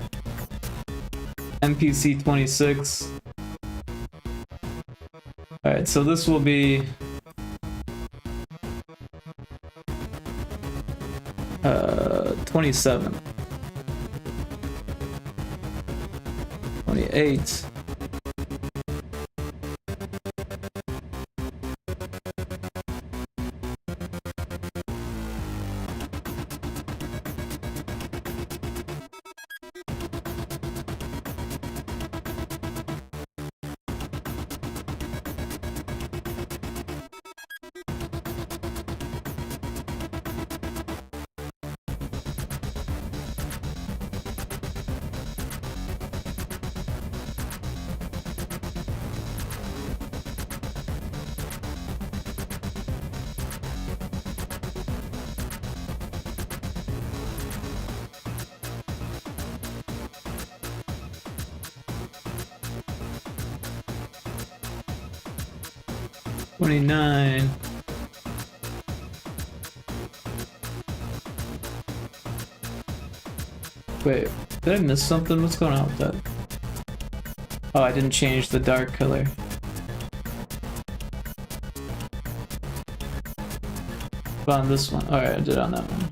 NPC 26. Alright, so this will be 27. 28. $29. Wait, did I miss something? What's going on with that? Oh, I didn't change the dark color. On this one. Alright, I did on that one.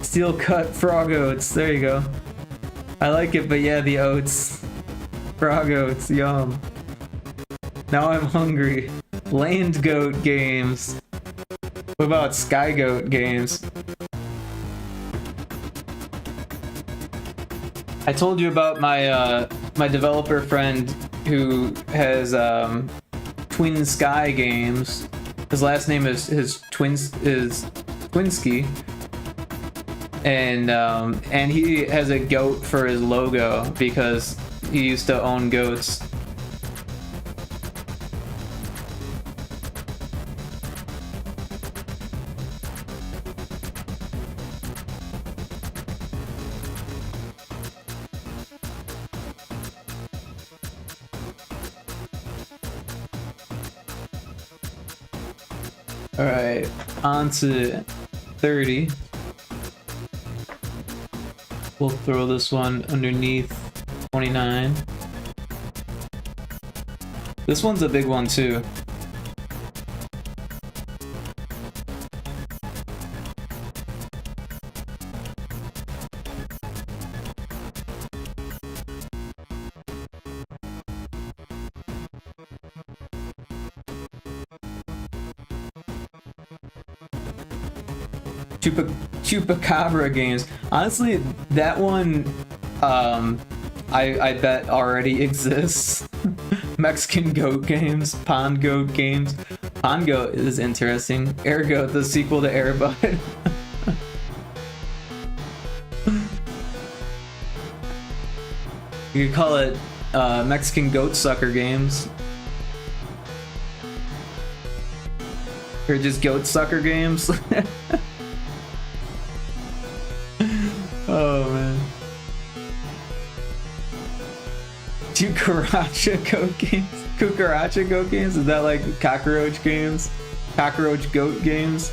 Steel cut frog oats. There you go. I like it, but yeah, the oats. Frog oats, yum. Now I'm hungry. Land goat games. What about sky goat games? I told you about my my developer friend who has Twin Sky Games. His last name is Twinsky. And he has a goat for his logo because he used to own goats. All right, on to 30. We'll throw this one underneath 29. This one's a big one too. Chupacabra games. Honestly, that one, I bet already exists. Mexican goat games, pond goat games. Pond goat is interesting. Airgoat, the sequel to Airbud. You could call it Mexican goat sucker games. Or just goat sucker games. Oh man. Cucaracha goat games? Cucaracha goat games? Is that like cockroach games? Cockroach goat games?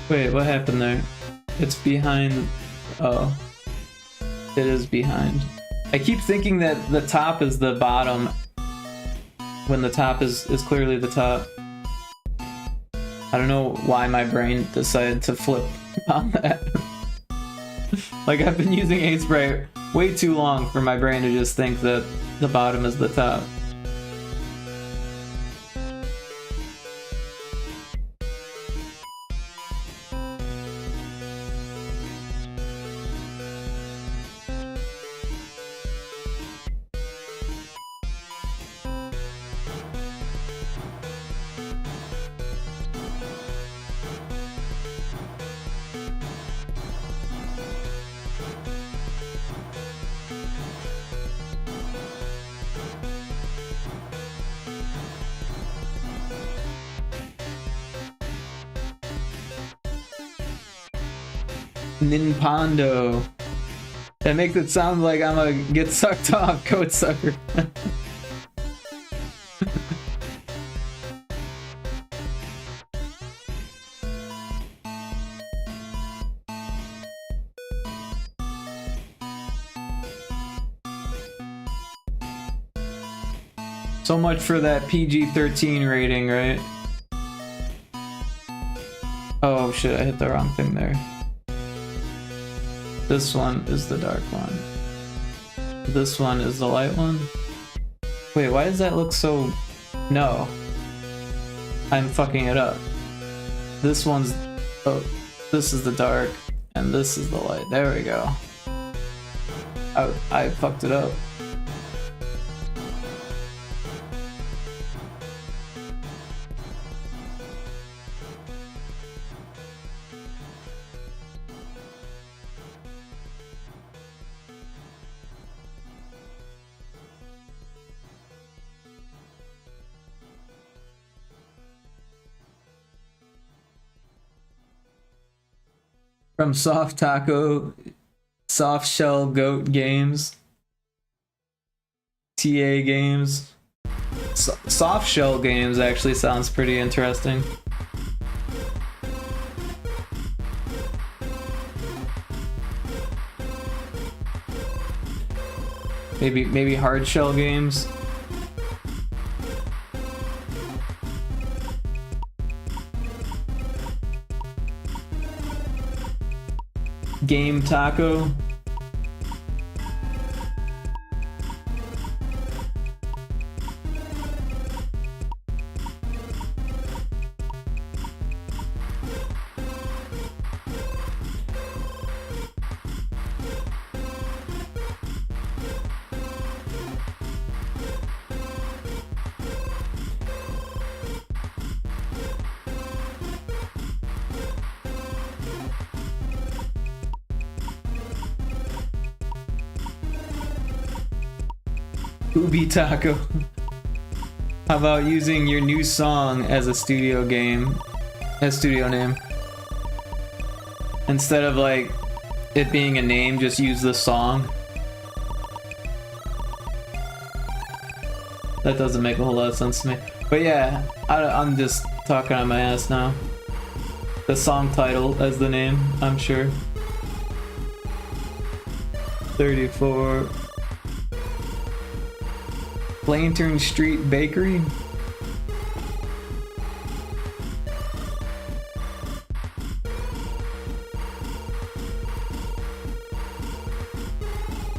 Wait, what happened there? It's behind... Oh. It is behind. I keep thinking that the top is the bottom when the top is clearly the top. I don't know why my brain decided to flip on that. Like, I've been using Aseprite way too long for my brain to just think that the bottom is the top. Ninpondo. That makes it sound like I'm a get sucked off goat sucker. So much for that PG-13 rating, right? Oh shit, I hit the wrong thing there. This one is the dark one. This one is the light one. Wait, why does that look so... No. I'm fucking it up. This one's... Oh, this is the dark, and this is the light. There we go. I fucked it up. From Soft Taco, Soft Shell Goat Games, TA Games. Soft Shell Games actually sounds pretty interesting. Maybe Hard Shell Games. Game Taco. Ubi Taco. How about using your new song as a studio game, as studio name? Instead of like it being a name, just use the song. That doesn't make a whole lot of sense to me. But yeah, I'm just talking on my ass now. The song title as the name, I'm sure. 34. Lantern Street Bakery.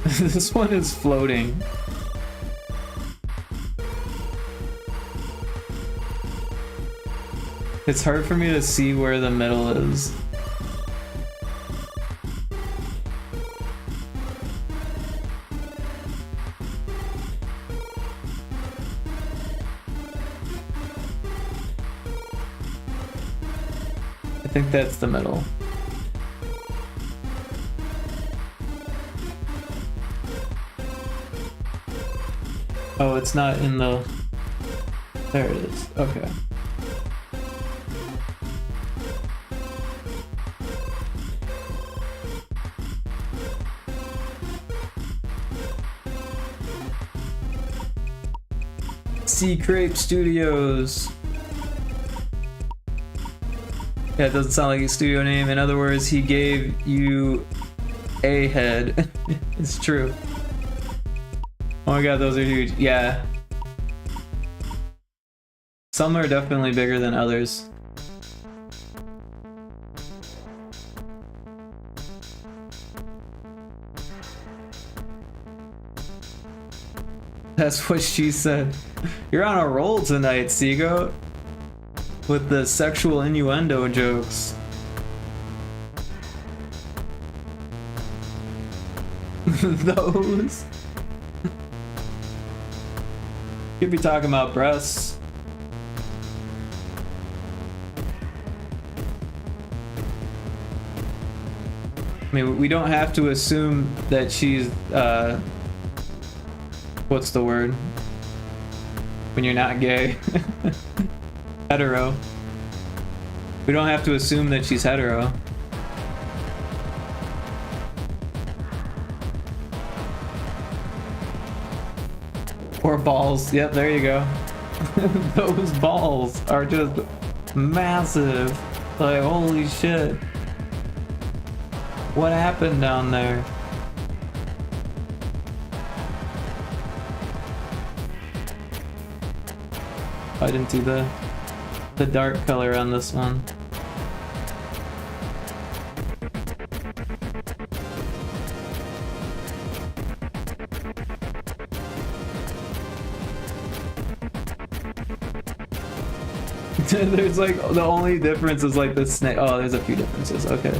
This one is floating. It's hard for me to see where the middle is. I think that's the middle. Oh, it's not in the... There it is. Okay. Sea Crepe Studios. Yeah, it doesn't sound like a studio name. In other words, he gave you a head. It's true. Oh my god, those are huge. Yeah. Some are definitely bigger than others. That's what she said. You're on a roll tonight, Seago. With the sexual innuendo jokes. Those. Could be talking about breasts. I mean, we don't have to assume that she's, what's the word? When you're not gay. Hetero. We don't have to assume that she's hetero. Or balls. Yep, there you go. Those balls are just massive. Like, holy shit. What happened down there? I didn't see the dark color on this one. There's like, the only difference is like the snake. Oh, there's a few differences. Okay.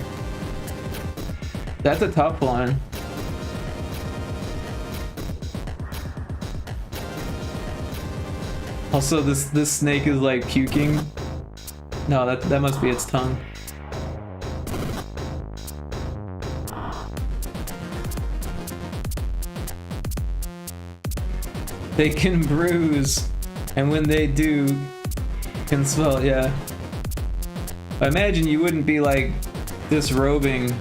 That's a tough one. Also, this snake is like puking. No, that must be its tongue. They can bruise, and when they do, can swell. Yeah. I imagine you wouldn't be like disrobing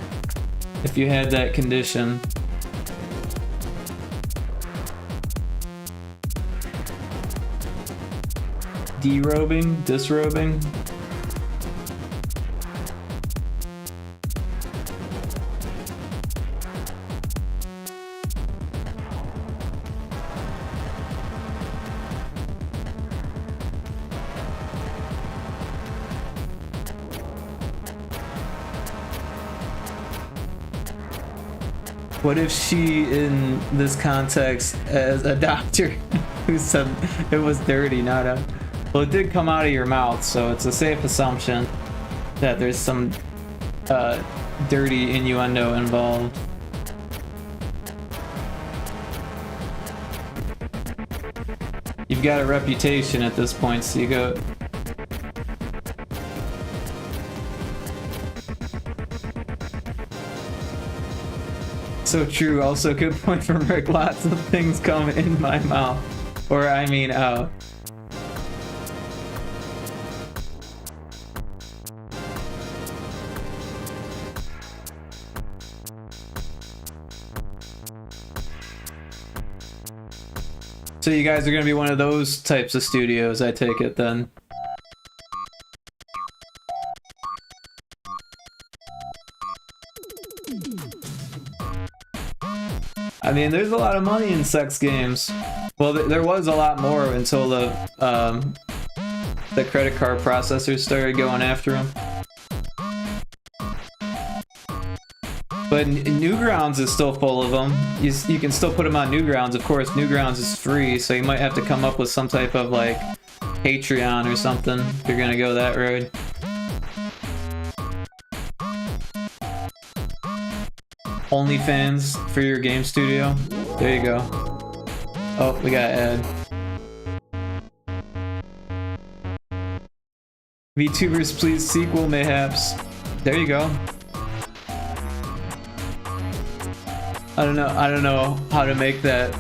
if you had that condition. Derobing? Disrobing? What if she, in this context, as a doctor who said it was dirty, not a... Well, it did come out of your mouth, so it's a safe assumption that there's some dirty innuendo involved. You've got a reputation at this point, so you go... So true. Also, good point from Rick. Lots of things come in my mouth. Or, I mean, out. So you guys are going to be one of those types of studios, I take it, then. I mean, there's a lot of money in sex games. Well, there was a lot more until the credit card processors started going after them. But Newgrounds is still full of them. You can still put them on Newgrounds. Of course, Newgrounds is free, so you might have to come up with some type of, like, Patreon or something if you're gonna go that road. OnlyFans for your game studio. There you go. Oh, we got ad. VTubers, please sequel mayhaps. There you go. I don't know how to make that.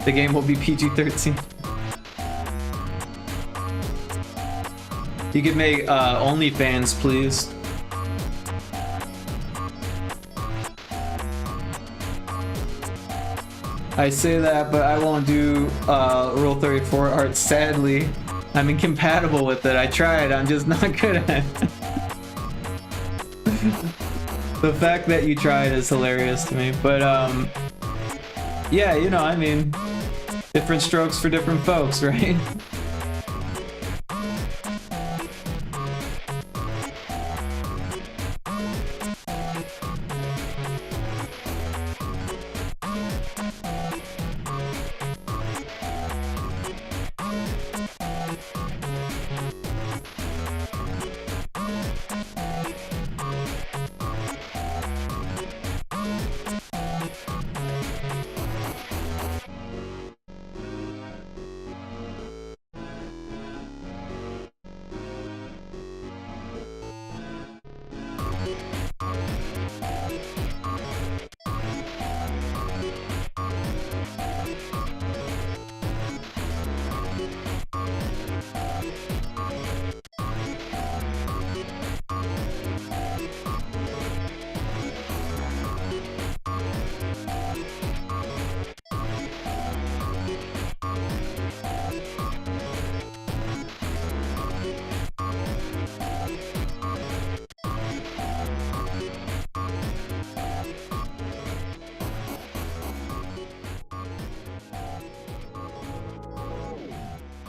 The game will be PG-13. You could make OnlyFans, please. I say that, but I won't do Rule 34 art, sadly. I'm incompatible with it. I tried, I'm just not good at it. The fact that you tried is hilarious to me. But, yeah, you know, I mean, different strokes for different folks, right?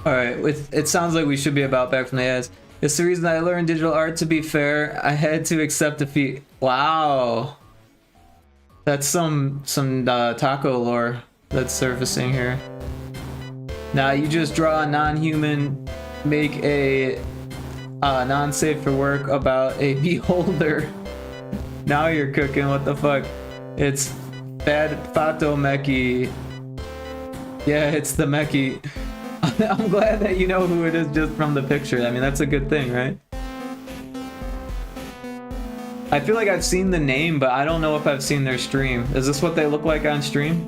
Alright, it sounds like we should be about back from the ads. It's the reason I learned digital art, to be fair. I had to accept defeat. Wow. That's some taco lore that's surfacing here. Now you just draw a non-human, make a non-safe for work about a beholder. Now you're cooking, what the fuck? It's Fato Meki. Yeah, it's the Meki. I'm glad that you know who it is just from the picture. I mean, that's a good thing, right? I feel like I've seen the name, but I don't know if I've seen their stream. Is this what they look like on stream?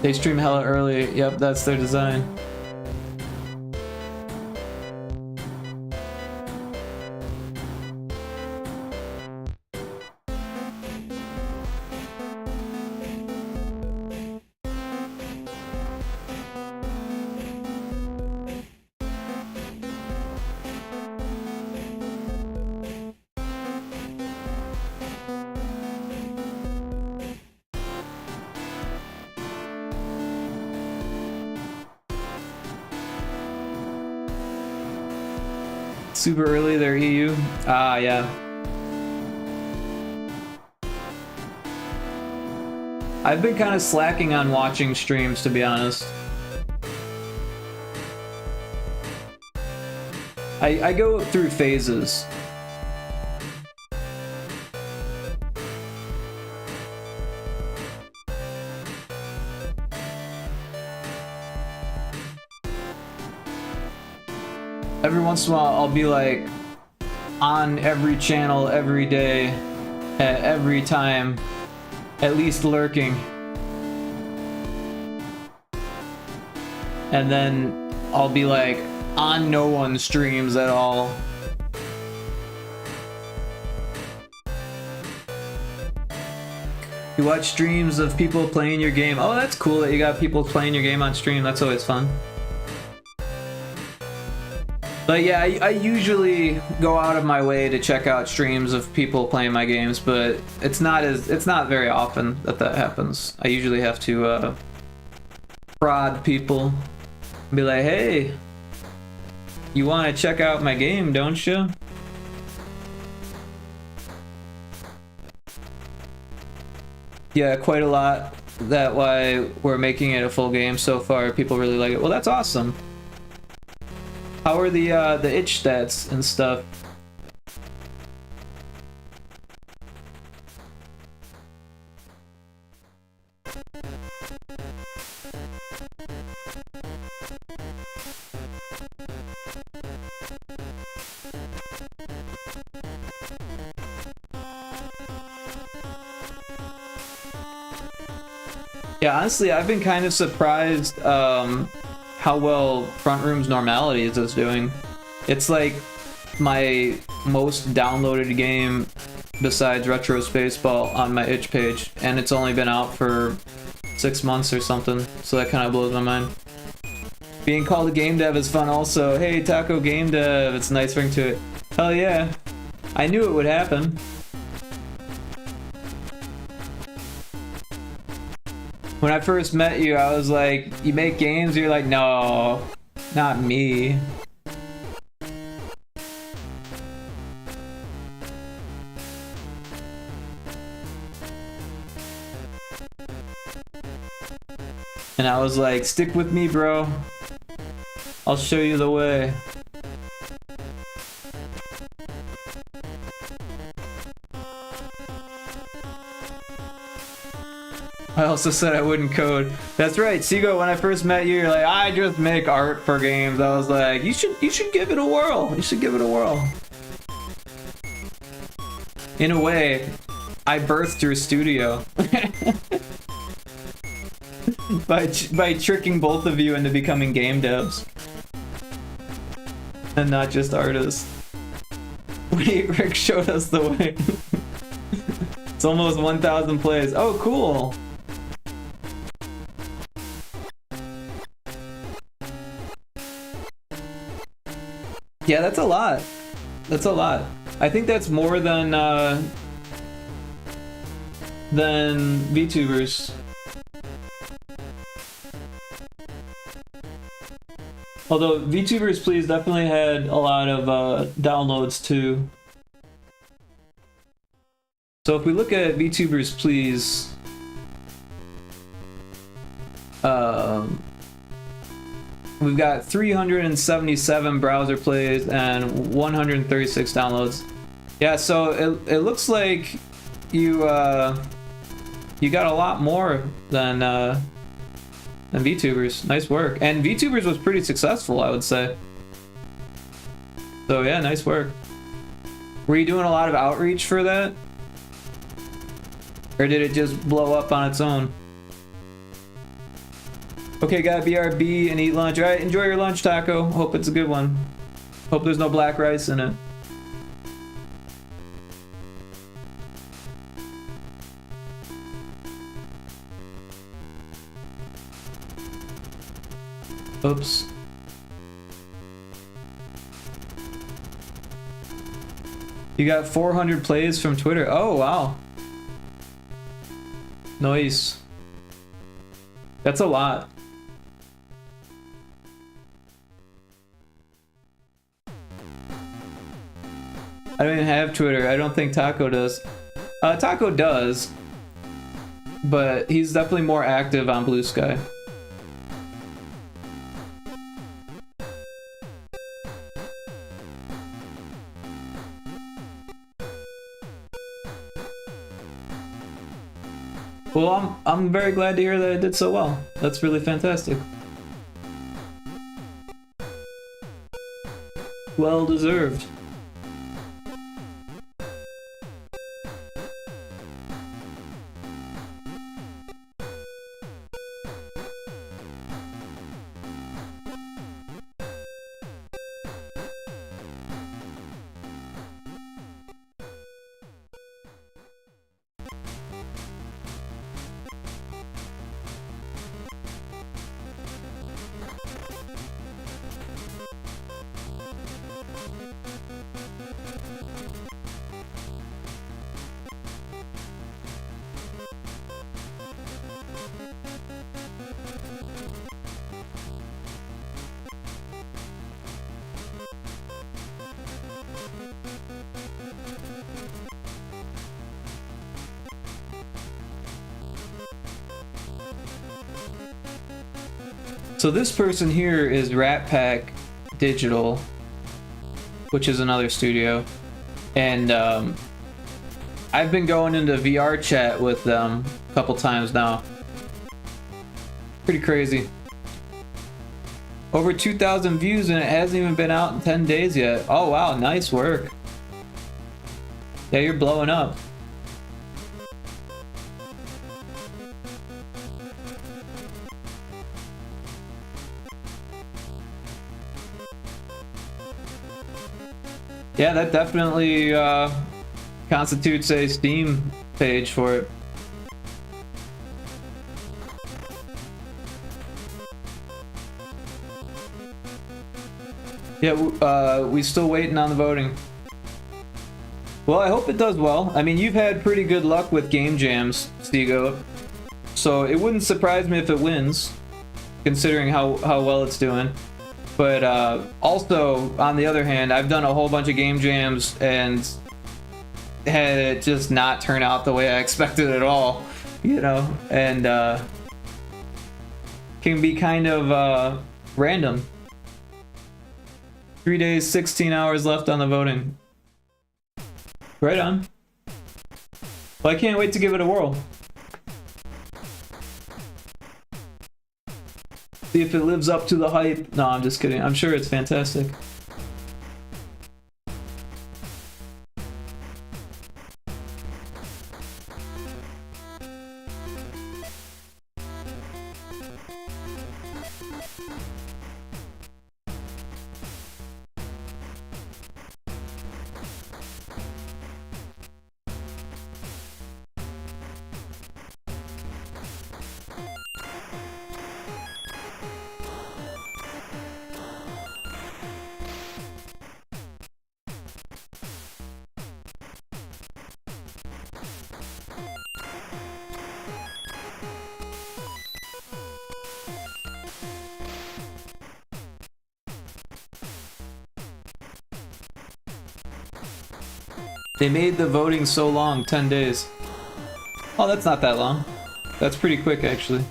They stream hella early. Yep, that's their design. Super early, they're EU. Ah, yeah. I've been kind of slacking on watching streams, to be honest. I go through phases. every once in a while I'll be like on every channel every day, at every time, at least lurking. And then I'll be like on no one's streams at all. You watch streams of people playing your game. Oh, that's cool that you got people playing your game on stream. That's always fun. But yeah, I usually go out of my way to check out streams of people playing my games, but it's not very often that happens. I usually have to prod people, be like, hey, you want to check out my game, don't you? Yeah, quite a lot. That's why we're making it a full game so far. People really like it. Well, that's awesome. How are the itch stats and stuff? Yeah, honestly, I've been kind of surprised how well Front Room's Normalities is doing. It's like my most downloaded game besides Retro Spaceball on my itch page, and it's only been out for 6 months or something, so that kind of blows my mind. Being called a game dev is fun also. Hey, Taco Game Dev, it's a nice ring to it. Hell yeah. I knew it would happen. When I first met you, I was like, you make games? You're like, no, not me. And I was like, stick with me, bro. I'll show you the way. I also said I wouldn't code. That's right, Seago, when I first met you, you're like, I just make art for games. I was like, you should give it a whirl. You should give it a whirl. In a way, I birthed your studio. by tricking both of you into becoming game devs. And not just artists. Wait, Rick showed us the way. It's almost 1,000 plays. Oh, cool. Yeah, that's a lot. That's a lot. I think that's more than VTubers. Although VTubers Please definitely had a lot of downloads too. So if we look at VTubers Please, we've got 377 browser plays and 136 downloads. Yeah, so it looks like you got a lot more than VTubers. Nice work. And VTubers was pretty successful, I would say. So yeah, nice work. Were you doing a lot of outreach for that? Or did it just blow up on its own? Okay, gotta BRB and eat lunch. Alright, enjoy your lunch, Taco. Hope it's a good one. Hope there's no black rice in it. Oops. You got 400 plays from Twitter. Oh, wow. Nice. That's a lot. I don't even have Twitter. I don't think Taco does. Taco does, but he's definitely more active on Blue Sky. Well, I'm very glad to hear that it did so well. That's really fantastic. Well deserved. So this person here is Rat Pack Digital, which is another studio, and I've been going into VR chat with them a couple times now. Pretty crazy. Over 2,000 views and it hasn't even been out in 10 days yet. Oh wow, nice work. Yeah, you're blowing up. Yeah, that definitely constitutes a Steam page for it. Yeah, we still waiting on the voting. Well, I hope it does well. I mean, you've had pretty good luck with game jams, Stego. So it wouldn't surprise me if it wins, considering how well it's doing. But also, on the other hand, I've done a whole bunch of game jams and had it just not turn out the way I expected at all, you know, and can be kind of random. 3 days, 16 hours left on the voting. Right on. Well, I can't wait to give it a whirl. See if it lives up to the hype. No, I'm just kidding. I'm sure it's fantastic. They made the voting so long, 10 days. Oh, that's not that long. That's pretty quick, actually.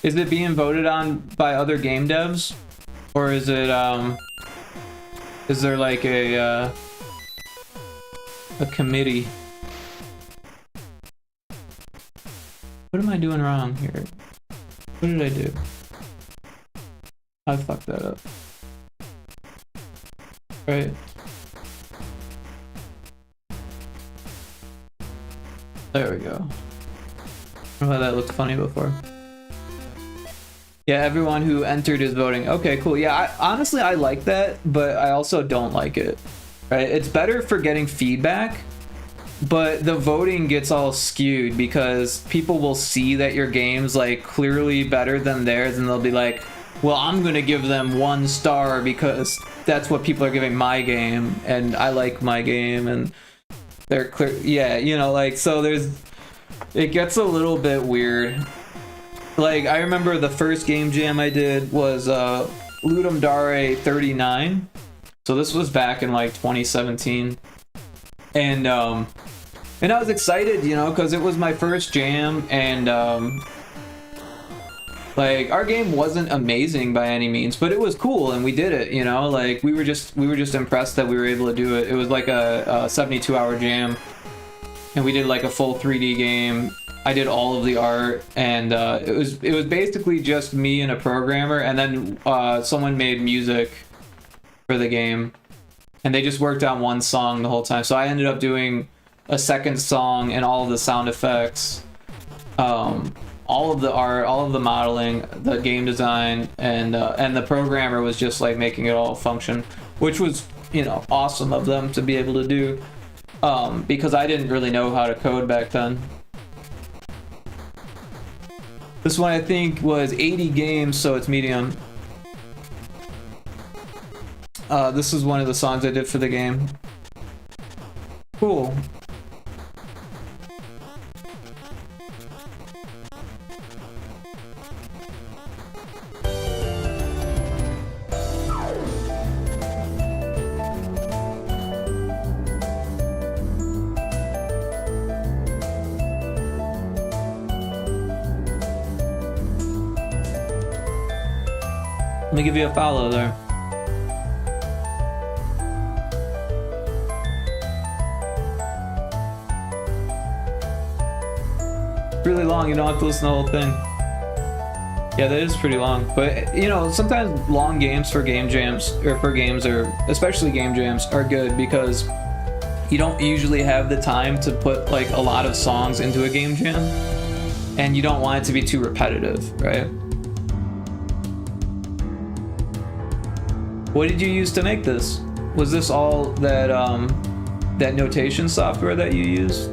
Is it being voted on by other game devs? Or is it, is there like a committee? What am I doing wrong here? What did I do? I fucked that up. Right. There we go. I don't know why that looked funny before. Yeah, everyone who entered is voting. Okay, cool. Yeah, honestly, I like that, but I also don't like it. Right? It's better for getting feedback, but the voting gets all skewed because people will see that your game's like clearly better than theirs, and they'll be like, well, I'm gonna give them 1 star because that's what people are giving my game, and I like my game, and they're clear. Yeah, you know, like, so it gets a little bit weird. Like, I remember the first game jam I did was Ludum Dare 39. So this was back in like 2017. And I was excited, you know, because it was my first jam, and like, our game wasn't amazing by any means, but it was cool, and we did it, you know, like, we were just impressed that we were able to do it. It was like a 72-hour jam, and we did like a full 3D game. I did all of the art, and it was basically just me and a programmer, and then someone made music for the game, and they just worked on one song the whole time. So I ended up doing a second song and all of the sound effects, all of the art, all of the modeling, the game design, and the programmer was just like making it all function, which was, you know, awesome of them to be able to do, because I didn't really know how to code back then. This one I think was 80 games, so it's medium. This is one of the songs I did for the game. Cool. Let me give you a follow there. Really long, you don't have to listen to the whole thing. Yeah, that is pretty long. But, you know, sometimes long games for game jams, or for games, or especially game jams, are good because you don't usually have the time to put like a lot of songs into a game jam, and you don't want it to be too repetitive, right? What did you use to make this? Was this all that that notation software that you used?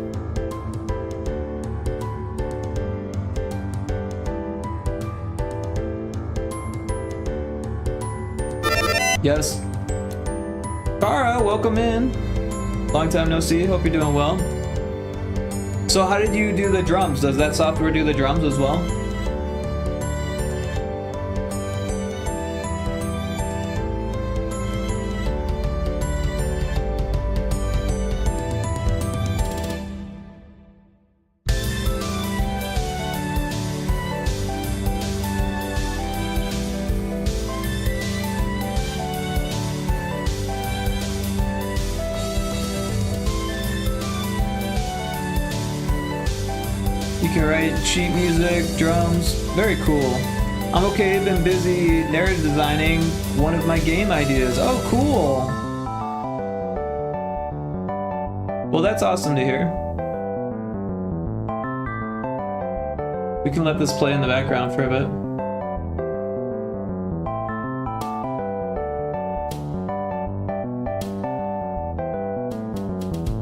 Yes. Kara, welcome in. Long time no see. Hope you're doing well. So how did you do the drums? Does that software do the drums as well? You can write sheet music, drums. Very cool. I'm okay, I've been busy narrative designing one of my game ideas. Oh, cool. Well, that's awesome to hear. We can let this play in the background for a bit.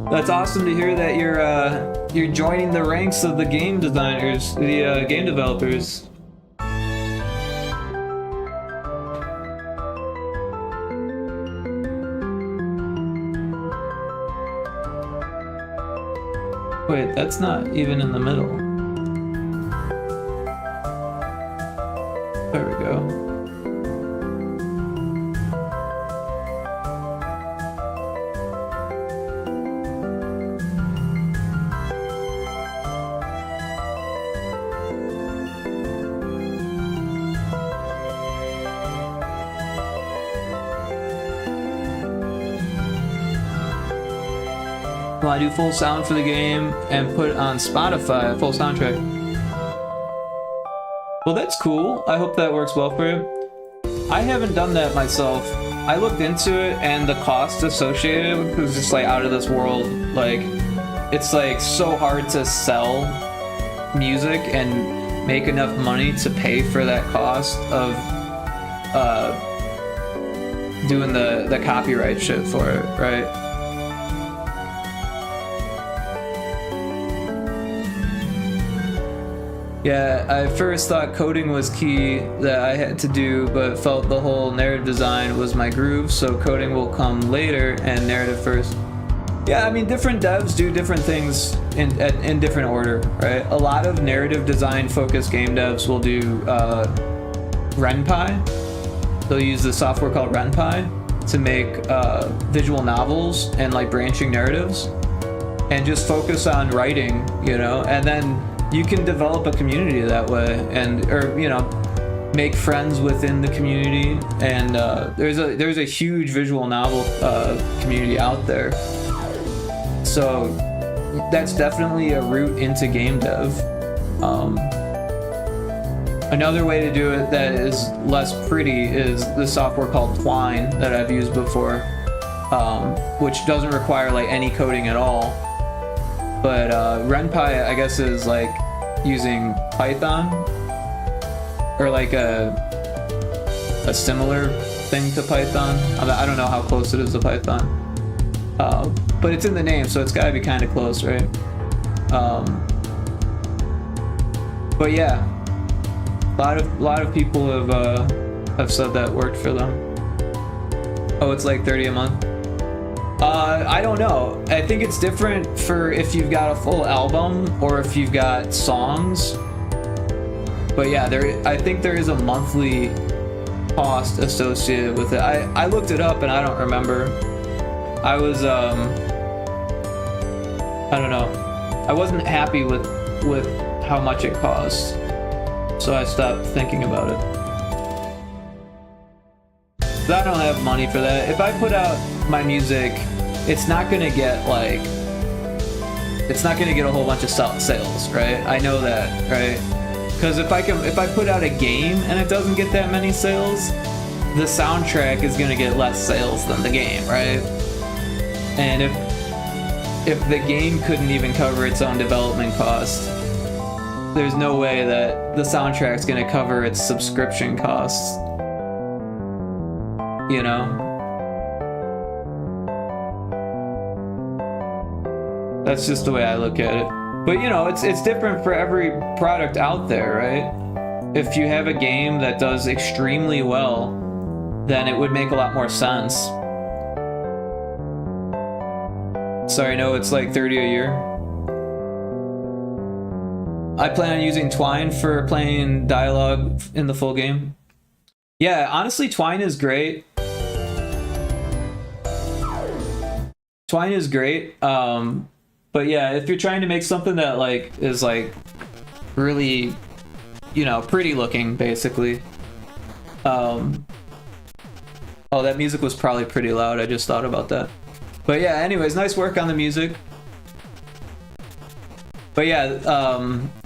That's awesome to hear that you're joining the ranks of the game designers, the game developers. Wait, that's not even in the middle. There we go. Well, I do full sound for the game and put it on Spotify, full soundtrack. Well, that's cool. I hope that works well for you. I haven't done that myself. I looked into it, and the cost associated was just like out of this world. Like, it's like so hard to sell music and make enough money to pay for that cost of doing the copyright shit for it, right? Yeah, I first thought coding was key that I had to do, but felt the whole narrative design was my groove, so coding will come later and narrative first. Yeah, I mean, different devs do different things in different order, right? A lot of narrative design focused game devs will do RenPy. They'll use the software called RenPy to make visual novels and like branching narratives, and just focus on writing, you know, and then you can develop a community that way, and or you know, make friends within the community. And there's a huge visual novel community out there, so that's definitely a route into game dev. Another way to do it that is less pretty is the software called Twine that is less pretty is the software called Twine that I've used before, which doesn't require like any coding at all. But RenPy, I guess, is like using Python or like a similar thing to Python. I don't know how close it is to Python, but it's in the name, so it's got to be kind of close, right? But yeah, a lot of people have said that worked for them. Oh, it's like 30 a month. I don't know. I think it's different for if you've got a full album or if you've got songs. But yeah, I think there is a monthly cost associated with it. I looked it up and I don't remember. I was I don't know. I wasn't happy with how much it cost, so I stopped thinking about it. But I don't have money for that. If I put out my music, it's not gonna get a whole bunch of sales, right? I know that, right? Because if I put out a game and it doesn't get that many sales, the soundtrack is gonna get less sales than the game, right? And if the game couldn't even cover its own development costs, there's no way that the soundtrack's gonna cover its subscription costs. You know? That's just the way I look at it. But you know, it's different for every product out there, right? If you have a game that does extremely well, then it would make a lot more sense. Sorry, no, it's like 30 a year. I plan on using Twine for playing dialogue in the full game. Yeah, honestly, Twine is great. Twine is great. But yeah, if you're trying to make something that like is like really, you know, pretty looking, basically. Oh, that music was probably pretty loud. I just thought about that. But yeah, anyways, nice work on the music. But yeah,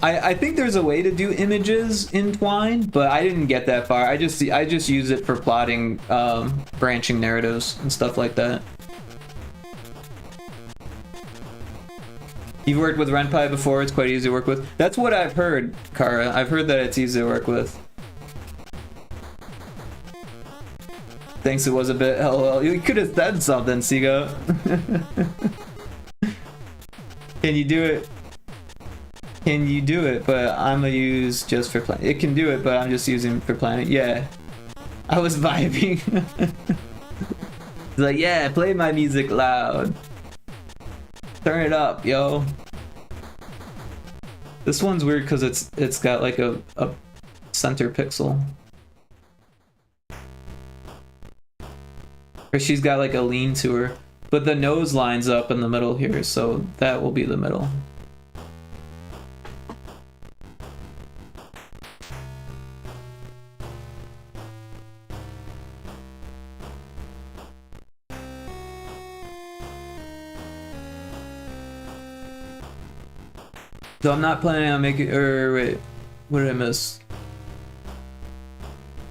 I think there's a way to do images in Twine, but I didn't get that far. I just use it for plotting, branching narratives and stuff like that. You've worked with RenPy before, it's quite easy to work with. That's what I've heard, Kara. I've heard that it's easy to work with. Thinks it was a bit LOL. You could have said something, Siga. Can you do it? Can you do it? But I'm gonna use just for planning. It can do it, but I'm just using for planning. Yeah. I was vibing. It's like, yeah, play my music loud. Turn it up, yo. This one's weird because it's got like a center pixel. Or she's got like a lean to her. But the nose lines up in the middle here, so that will be the middle. So I'm not planning on making, or wait, what did I miss?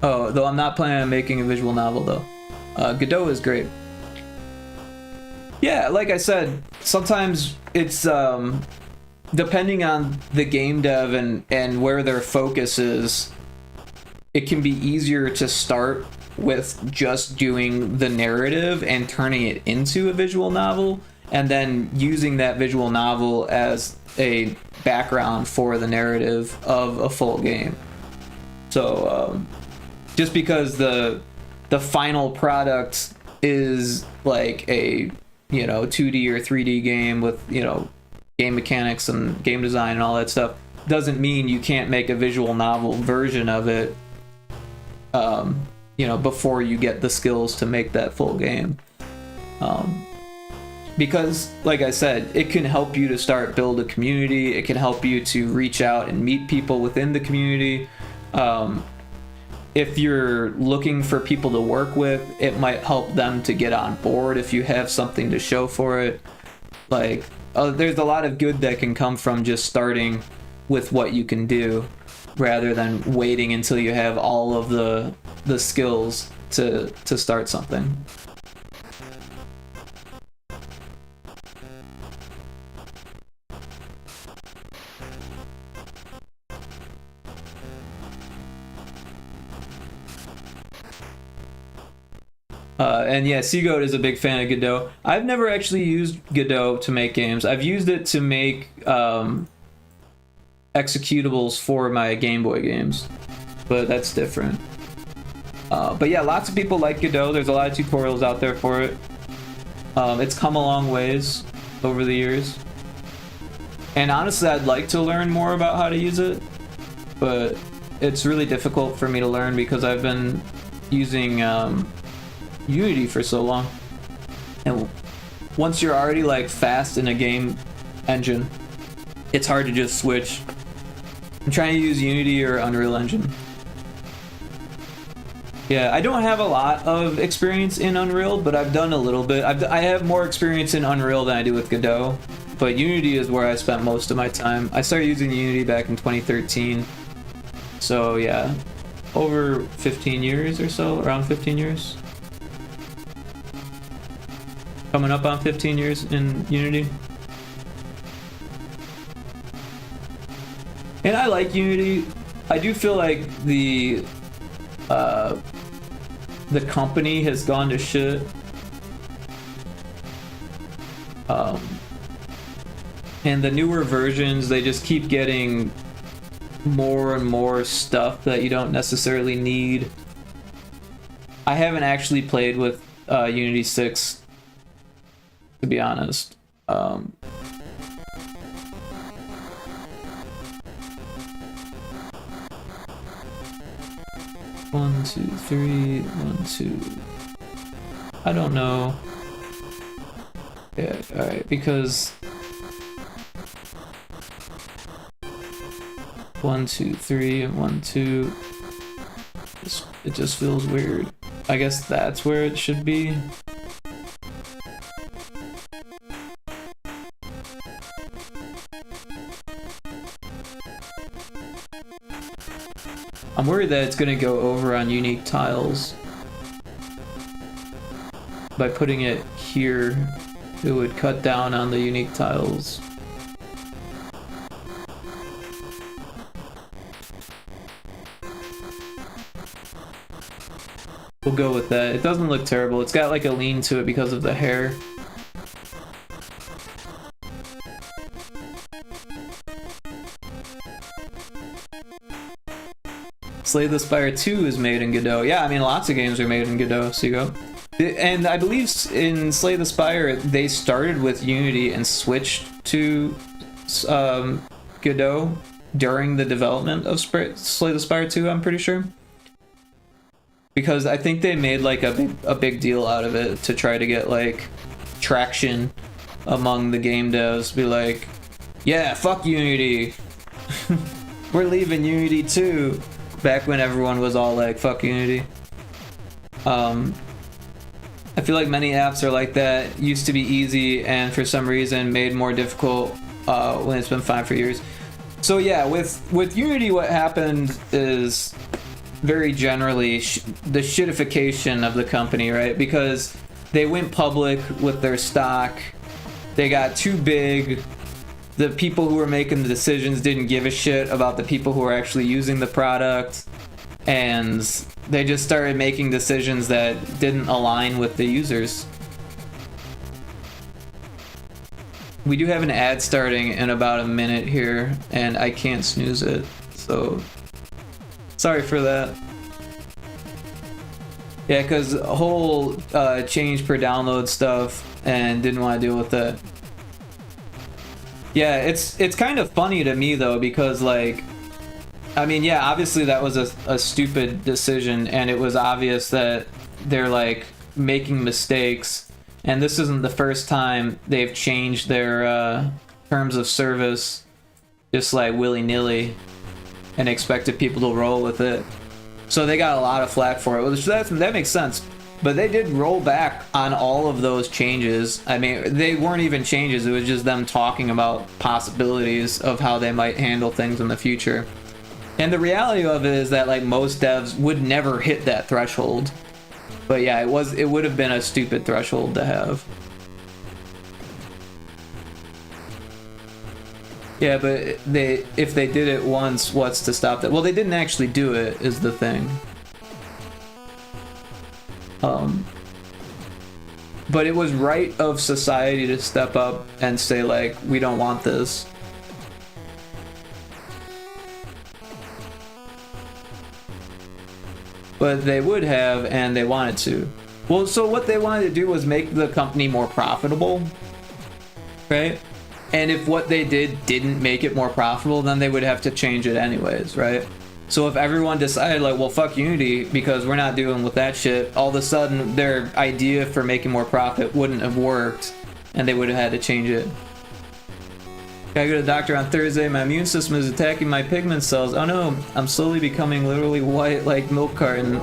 Oh, though I'm not planning on making a visual novel though. Godot is great. Yeah, like I said, sometimes it's depending on the game dev and where their focus is, it can be easier to start with just doing the narrative and turning it into a visual novel, and then using that visual novel as a background for the narrative of a full game. So just because the final product is like a, you know, 2D or 3D game with, you know, game mechanics and game design and all that stuff, doesn't mean you can't make a visual novel version of it, you know, before you get the skills to make that full game. Because, like I said, it can help you to build a community. It can help you to reach out and meet people within the community. If you're looking for people to work with, it might help them to get on board if you have something to show for it. Like, there's a lot of good that can come from just starting with what you can do. rather than waiting until you have all of the skills to start something. And yeah, Seagoat is a big fan of Godot. I've never actually used Godot to make games. I've used it to make executables for my Game Boy games, but that's different. But yeah, lots of people like Godot. There's a lot of tutorials out there for it. It's come a long ways over the years. And honestly, I'd like to learn more about how to use it, but it's really difficult for me to learn because I've been using Unity for so long. And once you're already like fast in a game engine, it's hard to just switch. I'm trying to use Unity or Unreal Engine. Yeah, I don't have a lot of experience in Unreal, but I've done a little bit. I have more experience in Unreal than I do with Godot, but Unity is where I spent most of my time. I started using Unity back in 2013. So yeah, over 15 years or so, around 15 years. Coming up on 15 years in Unity. And I like Unity. I do feel like the company has gone to shit. And the newer versions, they just keep getting more and more stuff that you don't necessarily need. I haven't actually played with Unity 6, to be honest. 1, 2, 3, 1, 2. I don't know. Yeah, alright, because 1, 2, 3, and 1, 2. It just feels weird. I guess that's where it should be. I'm worried that it's gonna go over on unique tiles. By putting it here, it would cut down on the unique tiles. We'll go with that. It doesn't look terrible. It's got like a lean to it because of the hair. Slay the Spire 2 is made in Godot. Yeah, I mean, lots of games are made in Godot, Seago. And I believe in Slay the Spire, they started with Unity and switched to Godot during the development of Slay the Spire 2, I'm pretty sure. Because I think they made like a big deal out of it to try to get like traction among the game devs. Be like, yeah, fuck Unity. We're leaving Unity too. Back when everyone was all like, fuck Unity. I feel like many apps are like that. Used to be easy and for some reason made more difficult when it's been fine for years. So yeah, with Unity, what happened is very generally the shitification of the company, right? Because they went public with their stock. They got too big. The people who were making the decisions didn't give a shit about the people who were actually using the product, and they just started making decisions that didn't align with the users. We do have an ad starting in about a minute here, and I can't snooze it, so sorry for that. Yeah, because whole change per download stuff, and didn't want to deal with that. Yeah, it's kind of funny to me though, because like, I mean, yeah, obviously that was a stupid decision, and it was obvious that they're like making mistakes, and this isn't the first time they've changed their terms of service just like willy-nilly and expected people to roll with it. So they got a lot of flack for it, which that makes sense. But they did roll back on all of those changes. I mean, they weren't even changes. It was just them talking about possibilities of how they might handle things in the future. And the reality of it is that like most devs would never hit that threshold. But yeah, it would have been a stupid threshold to have. Yeah, but if they did it once, what's to stop that? Well, they didn't actually do it, is the thing. But it was right of society to step up and say like, we don't want this. But they would have, and they wanted to. Well, so what they wanted to do was make the company more profitable, right? And if what they didn't make it more profitable, then they would have to change it anyways, right? So if everyone decided like, well, fuck Unity because we're not dealing with that shit, all of a sudden their idea for making more profit wouldn't have worked, and they would have had to change it. Gotta go to the doctor on Thursday. My immune system is attacking my pigment cells. Oh no, I'm slowly becoming literally white like milk carton.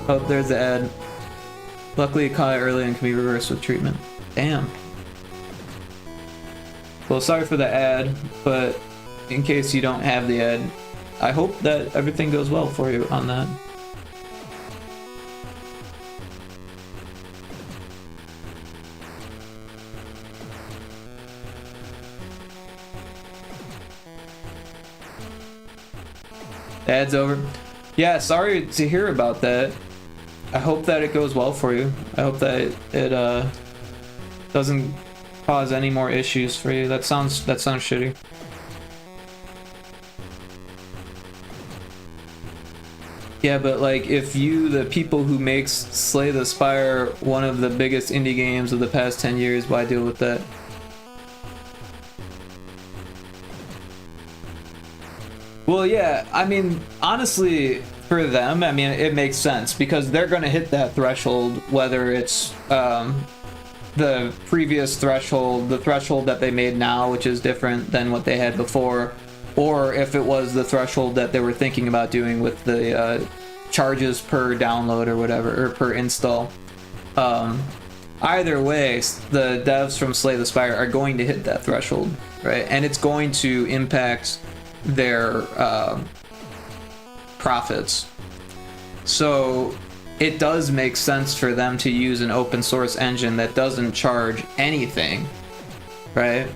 Oh, there's the ad. Luckily it caught it early and can be reversed with treatment. Damn. Well, sorry for the ad, but in case you don't have the ad, I hope that everything goes well for you on that. The ad's over. Yeah, sorry to hear about that. I hope that it goes well for you. I hope that it doesn't cause any more issues for you. That sounds shitty. Yeah, but like if you, the people who makes Slay the Spire one of the biggest indie games of the past 10 years, why deal with that? Well, yeah, I mean, honestly, for them, I mean, it makes sense because they're going to hit that threshold, whether it's the previous threshold, the threshold that they made now, which is different than what they had before, or if it was the threshold that they were thinking about doing with the charges per download or whatever, or per install. Either way, the devs from Slay the Spire are going to hit that threshold, right? And it's going to impact their profits. So it does make sense for them to use an open source engine that doesn't charge anything, right?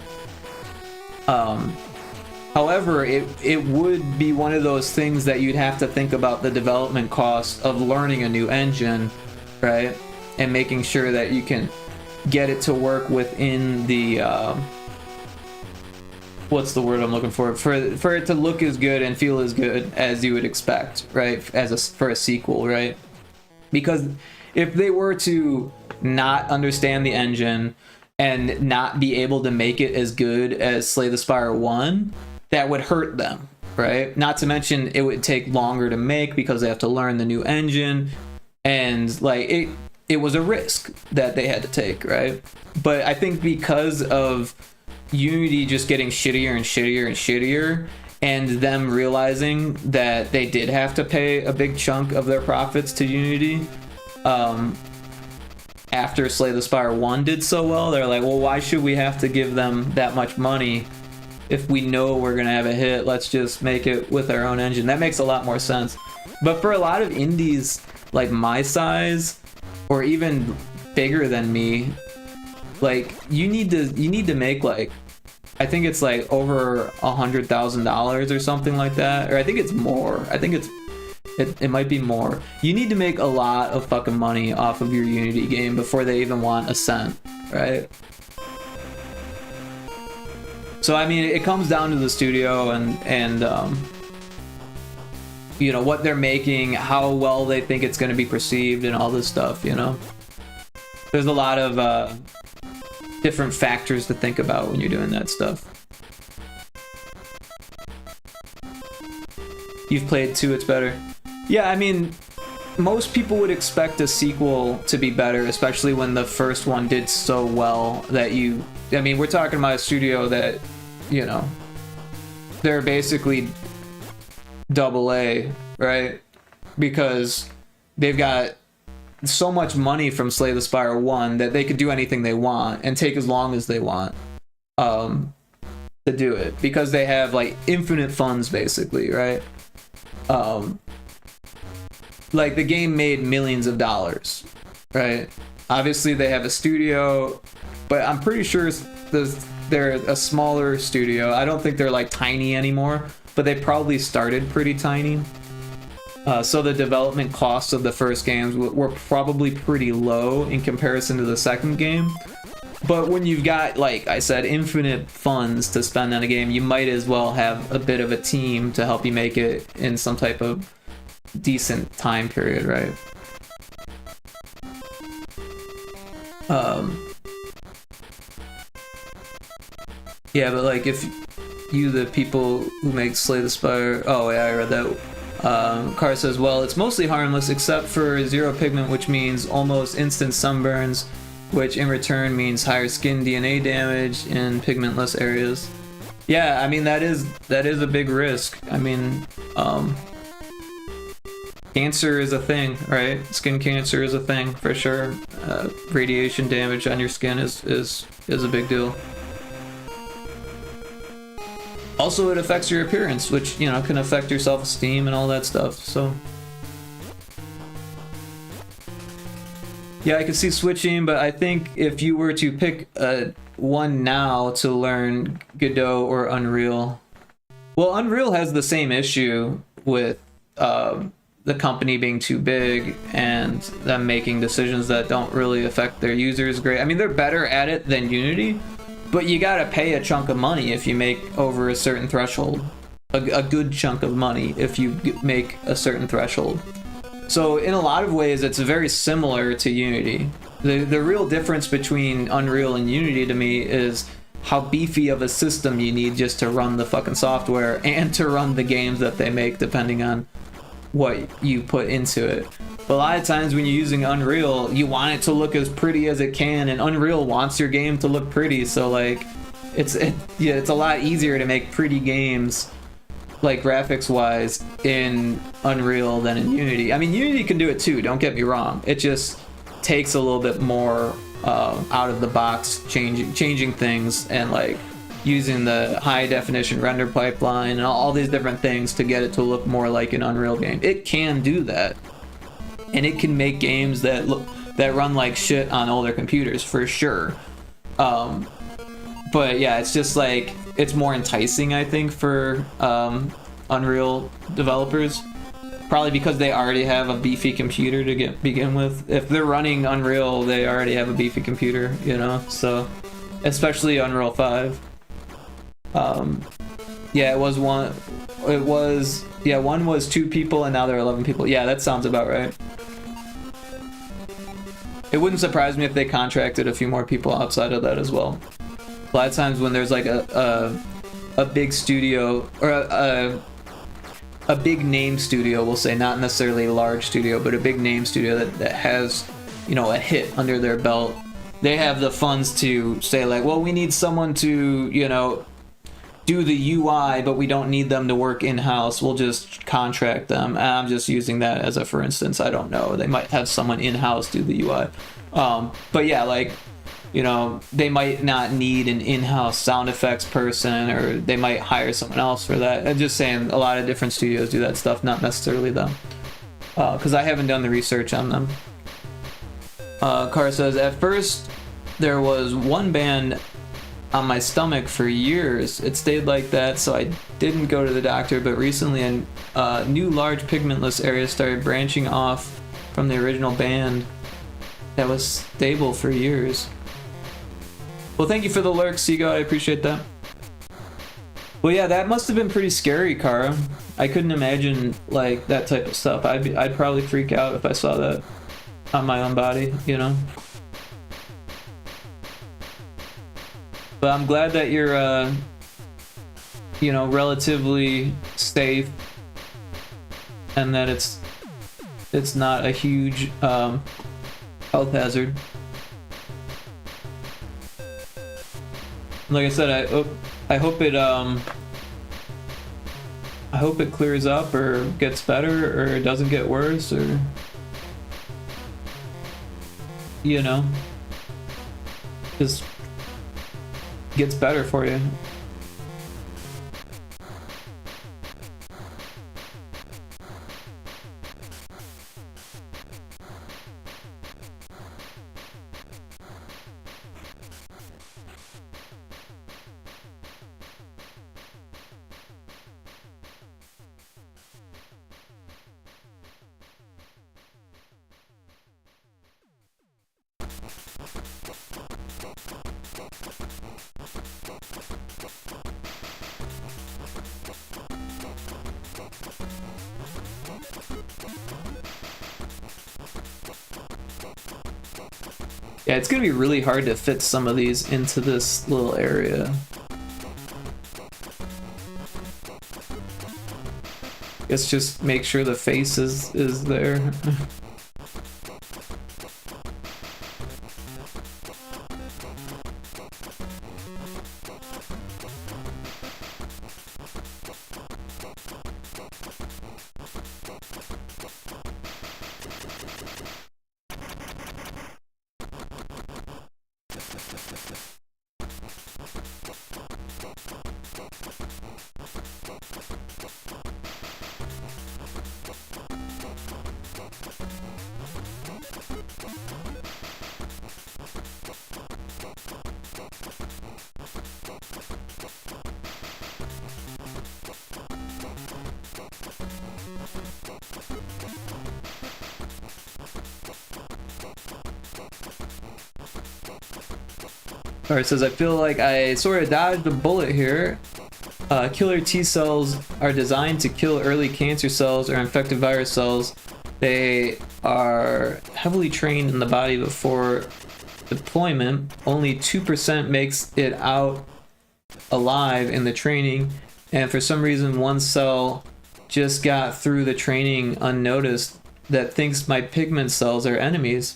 However, it would be one of those things that you'd have to think about the development cost of learning a new engine, right? And making sure that you can get it to work within the what's the word I'm looking for it to look as good and feel as good as you would expect, right? For a sequel, right? Because if they were to not understand the engine and not be able to make it as good as Slay the Spire 1, that would hurt them, right? Not to mention it would take longer to make because they have to learn the new engine, and like it was a risk that they had to take, right? But I think because of Unity just getting shittier and shittier and shittier, and them realizing that they did have to pay a big chunk of their profits to Unity after Slay the Spire 1 did so well, they're like, well, why should we have to give them that much money if we know we're gonna have a hit? Let's just make it with our own engine. That makes a lot more sense. But for a lot of indies like my size, or even bigger than me, like you need to make like, I think it's like over $100,000 or something like that, or I think it's more. I think it might be more. You need to make a lot of fucking money off of your Unity game before they even want a cent, right? So I mean, it comes down to the studio and you know, what they're making, how well they think it's going to be perceived, and all this stuff, you know. There's a lot of different factors to think about when you're doing that stuff. You've played 2, it's better. Yeah, I mean, most people would expect a sequel to be better, especially when the first one did so well that you... I mean, we're talking about a studio that, you know, they're basically AA, right? Because they've got so much money from Slay the Spire 1 that they could do anything they want and take as long as they want to do it, because they have like infinite funds basically, right? like the game made millions of dollars, right? Obviously they have a studio, but I'm pretty sure they're a smaller studio. I don't think they're like tiny anymore, but they probably started pretty tiny. So the development costs of the first games were probably pretty low in comparison to the second game. But when you've got, like I said, infinite funds to spend on a game, you might as well have a bit of a team to help you make it in some type of decent time period, right? Yeah, but like if you, the people who make Slay the Spire, oh yeah, I read that. Car says, well, it's mostly harmless except for zero pigment, which means almost instant sunburns, which in return means higher skin DNA damage in pigmentless areas. Yeah, I mean that is a big risk. I mean, cancer is a thing, right? Skin cancer is a thing for sure. Radiation damage on your skin is a big deal. Also, it affects your appearance, which, you know, can affect your self-esteem and all that stuff, so. Yeah, I could see switching, but I think if you were to pick one now to learn Godot or Unreal, well, Unreal has the same issue with the company being too big and them making decisions that don't really affect their users great. I mean, they're better at it than Unity, but you gotta pay a chunk of money if you make over a certain threshold. A good chunk of money if you make a certain threshold. So in a lot of ways, it's very similar to Unity. The real difference between Unreal and Unity to me is how beefy of a system you need just to run the fucking software and to run the games that they make, depending on what you put into it. But a lot of times when you're using Unreal, you want it to look as pretty as it can, and Unreal wants your game to look pretty, so like it's a lot easier to make pretty games, like graphics wise, in Unreal than in Unity. I mean, Unity can do it too, don't get me wrong. It just takes a little bit more out of the box, changing things and like using the high definition render pipeline and all these different things to get it to look more like an Unreal game. It can do that, and it can make games that run like shit on older computers for sure. But yeah, it's just like, it's more enticing, I think, for Unreal developers, probably because they already have a beefy computer to begin with. If they're running Unreal, they already have a beefy computer, you know. So especially Unreal 5. Yeah, one was 2 people and now they're 11 people. Yeah, that sounds about right. It wouldn't surprise me if they contracted a few more people outside of that as well. A lot of times when there's like a big studio, or a big name studio, we'll say, not necessarily a large studio, but a big name studio that has, you know, a hit under their belt, they have the funds to say like, well, we need someone to, you know, do the UI, but we don't need them to work in-house. We'll just contract them. I'm just using that as a for instance. I don't know. They might have someone in-house do the UI. But yeah, like, you know, they might not need an in-house sound effects person, or they might hire someone else for that. I'm just saying a lot of different studios do that stuff, not necessarily them. Because I haven't done the research on them. Car says, at first there was one band on my stomach for years. It stayed like that, so I didn't go to the doctor, but recently a new large pigmentless area started branching off from the original band that was stable for years. Well, thank you for the lurk, Seago. I appreciate that. Well, yeah, that must have been pretty scary, Kara. I couldn't imagine like that type of stuff. I'd probably freak out if I saw that on my own body, you know. But I'm glad that you're, you know, relatively safe, and that it's not a huge health hazard. Like I said, I hope it clears up or gets better or doesn't get worse, or, you know, just gets better for you. Yeah, it's gonna be really hard to fit some of these into this little area. Let's just make sure the face is there. Alright, says I feel like I sort of dodged a bullet here. Killer T cells are designed to kill early cancer cells or infected virus cells. They are heavily trained in the body before deployment. Only 2% makes it out alive in the training, and for some reason one cell just got through the training unnoticed that thinks my pigment cells are enemies,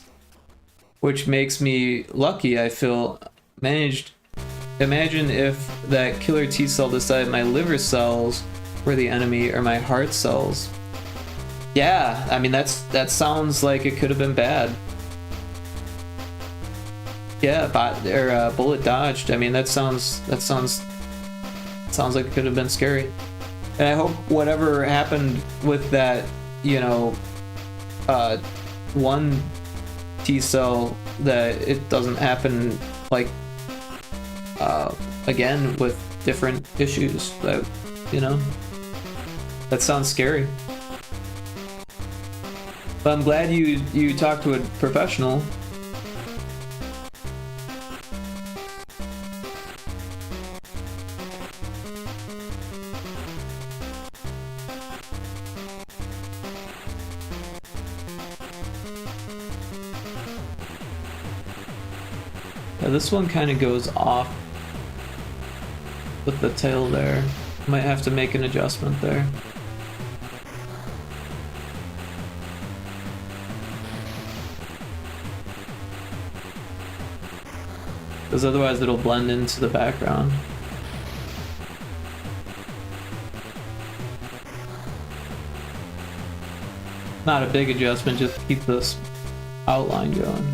which makes me lucky. I feel managed. Imagine if that killer T cell decided my liver cells were the enemy or my heart cells. Yeah, I mean that sounds like it could have been bad. Yeah, bullet dodged. I mean that sounds like it could have been scary. And I hope whatever happened with that, you know, one T cell, that it doesn't happen like again with different issues. That, you know, that sounds scary. But I'm glad you talked to a professional. Yeah, this one kind of goes off with the tail there. Might have to make an adjustment there. Because otherwise it'll blend into the background. Not a big adjustment, just keep this outline going.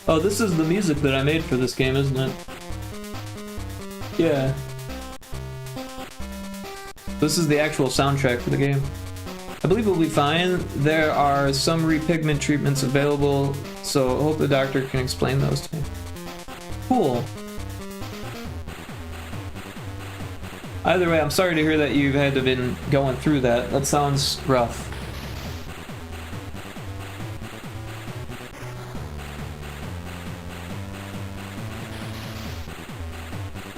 Oh, this is the music that I made for this game, isn't it? Yeah. This is the actual soundtrack for the game. I believe we'll be fine. There are some repigment treatments available, so I hope the doctor can explain those to me. Cool. Either way, I'm sorry to hear that you've had to been going through that. That sounds rough.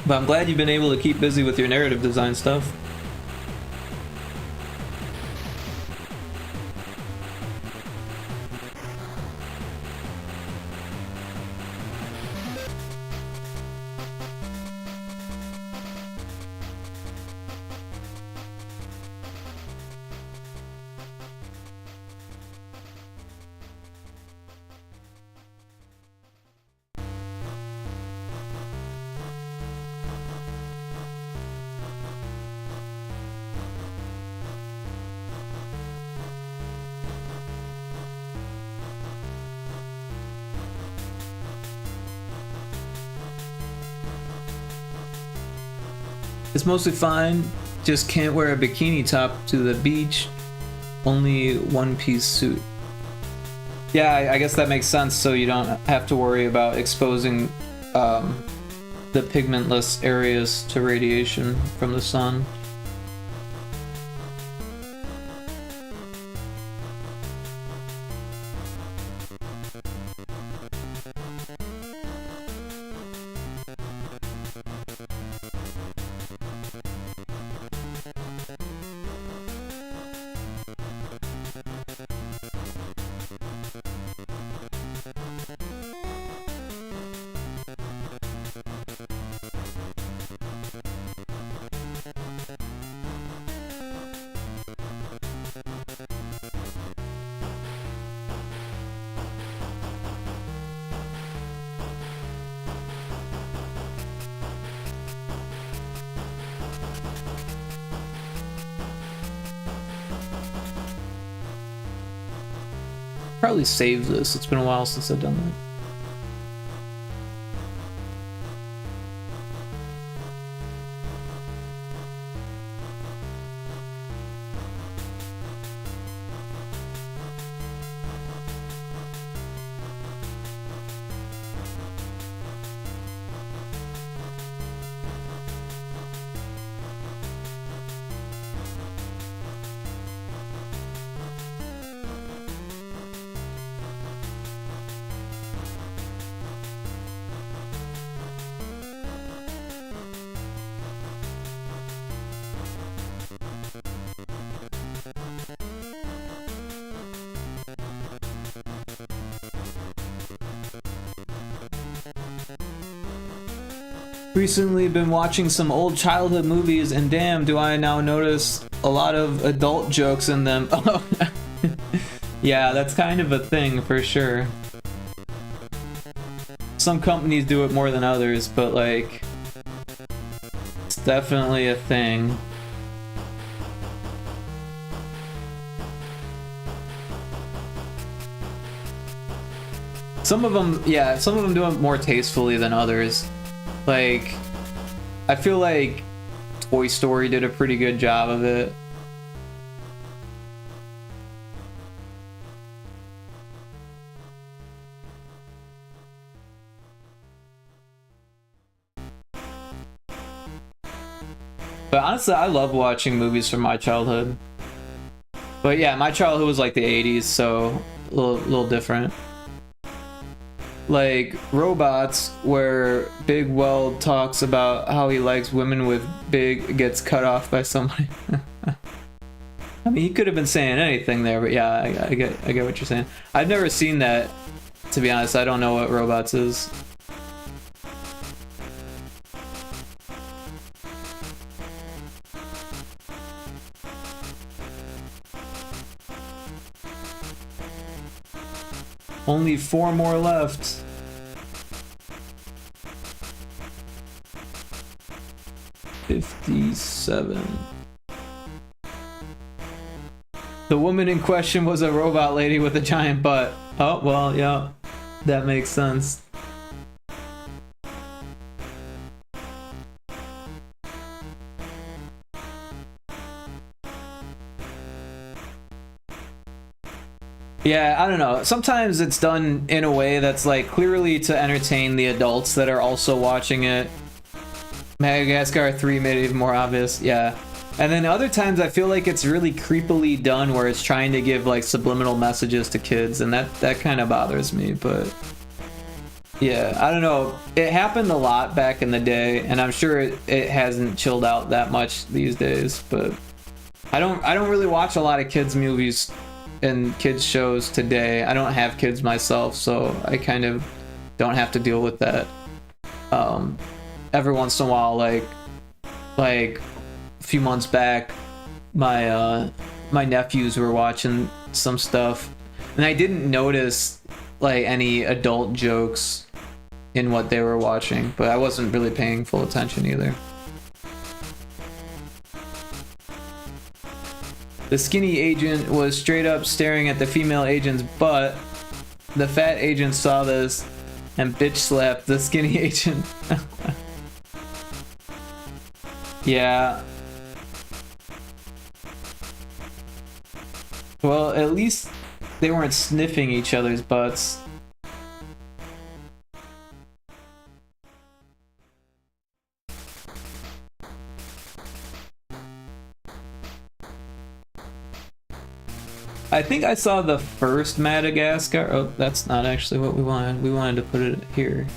But I'm glad you've been able to keep busy with your narrative design stuff. It's mostly fine, just can't wear a bikini top to the beach. Only one-piece suit. Yeah, I guess that makes sense, so you don't have to worry about exposing the pigmentless areas to radiation from the sun. Probably save this. It's been a while since I've done that. Recently been watching some old childhood movies, and damn, do I now notice a lot of adult jokes in them. Yeah, that's kind of a thing for sure. Some companies do it more than others, but like, it's definitely a thing. Some of them, yeah, some of them do it more tastefully than others. Like, I feel like Toy Story did a pretty good job of it. But honestly, I love watching movies from my childhood. But yeah, my childhood was like the 80s, so a little different. Like Robots, where Big Weld talks about how he likes women with big, gets cut off by somebody. I mean, he could have been saying anything there, but yeah, I get what you're saying. I've never seen that, to be honest. I don't know what Robots is. Only 4 more left. $57. The woman in question was a robot lady with a giant butt. Oh, well, yeah, that makes sense. Yeah, I don't know. Sometimes it's done in a way that's like clearly to entertain the adults that are also watching it. Madagascar 3 made it even more obvious, yeah. And then other times I feel like it's really creepily done where it's trying to give like subliminal messages to kids, and that kind of bothers me, but yeah, I don't know. It happened a lot back in the day, and I'm sure it hasn't chilled out that much these days, but I don't really watch a lot of kids movies and kids shows today. I don't have kids myself, so I kind of don't have to deal with that. Every once in a while, like a few months back, my nephews were watching some stuff, and I didn't notice like any adult jokes in what they were watching, but I wasn't really paying full attention either. The skinny agent was straight up staring at the female agent's butt. The fat agent saw this and bitch slapped the skinny agent. Yeah. Well, at least they weren't sniffing each other's butts. I think I saw the first Madagascar. Oh, that's not actually what we wanted. We wanted to put it here.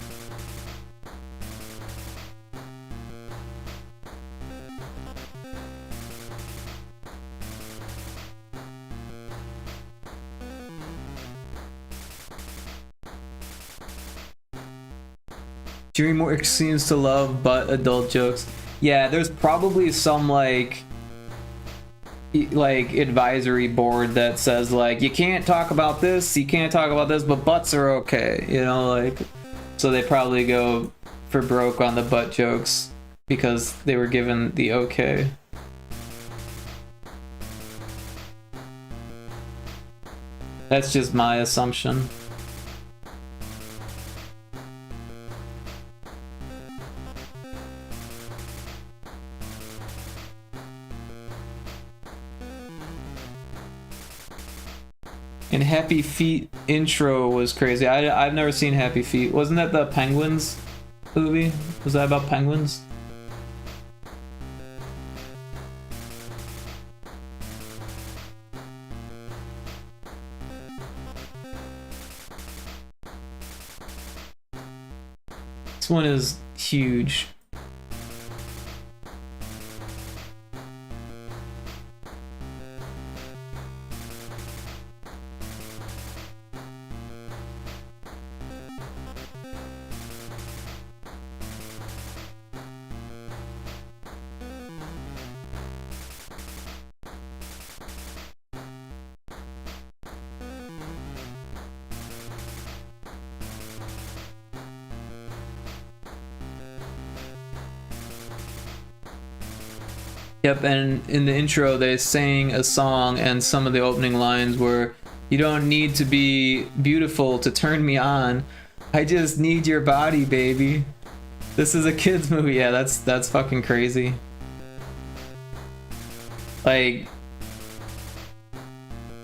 DreamWorks seems to love but adult jokes. Yeah, there's probably some like advisory board that says like you can't talk about this, you can't talk about this, but butts are okay, you know, like, so they probably go for broke on the butt jokes because they were given the okay. That's just my assumption. And Happy Feet intro was crazy. I've never seen Happy Feet. Wasn't that the Penguins movie? Was that about penguins? This one is huge. Yep, and in the intro they sang a song, and some of the opening lines were, "You don't need to be beautiful to turn me on. I just need your body, baby." This is a kids movie. Yeah, that's fucking crazy. Like,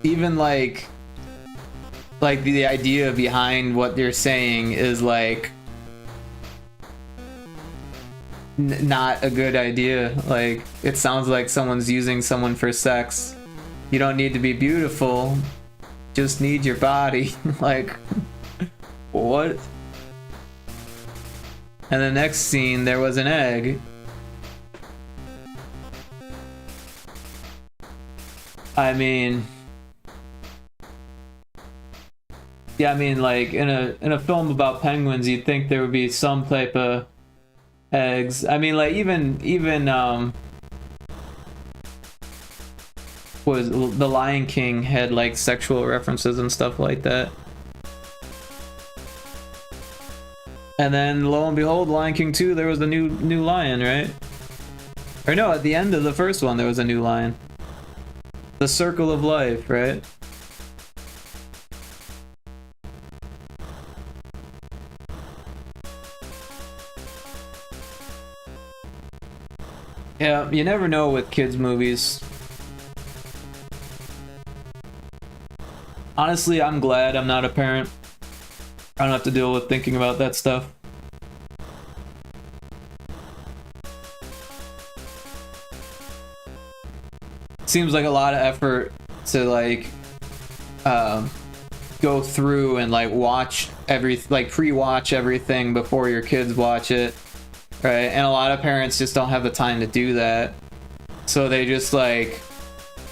even like the idea behind what they're saying is like not a good idea. Like, it sounds like someone's using someone for sex. You don't need to be beautiful, just need your body. Like, what? And the next scene, there was an egg. I mean, yeah, I mean, like in a film about penguins, you'd think there would be some type of eggs. I mean, like even was the Lion King had like sexual references and stuff like that. And then lo and behold, Lion King 2, there was a new lion, right? Or no, at the end of the first one there was a new lion. The Circle of Life, right? Yeah, you never know with kids' movies. Honestly, I'm glad I'm not a parent. I don't have to deal with thinking about that stuff. Seems like a lot of effort to like go through and like watch pre-watch everything before your kids watch it. Right, and a lot of parents just don't have the time to do that, so they just like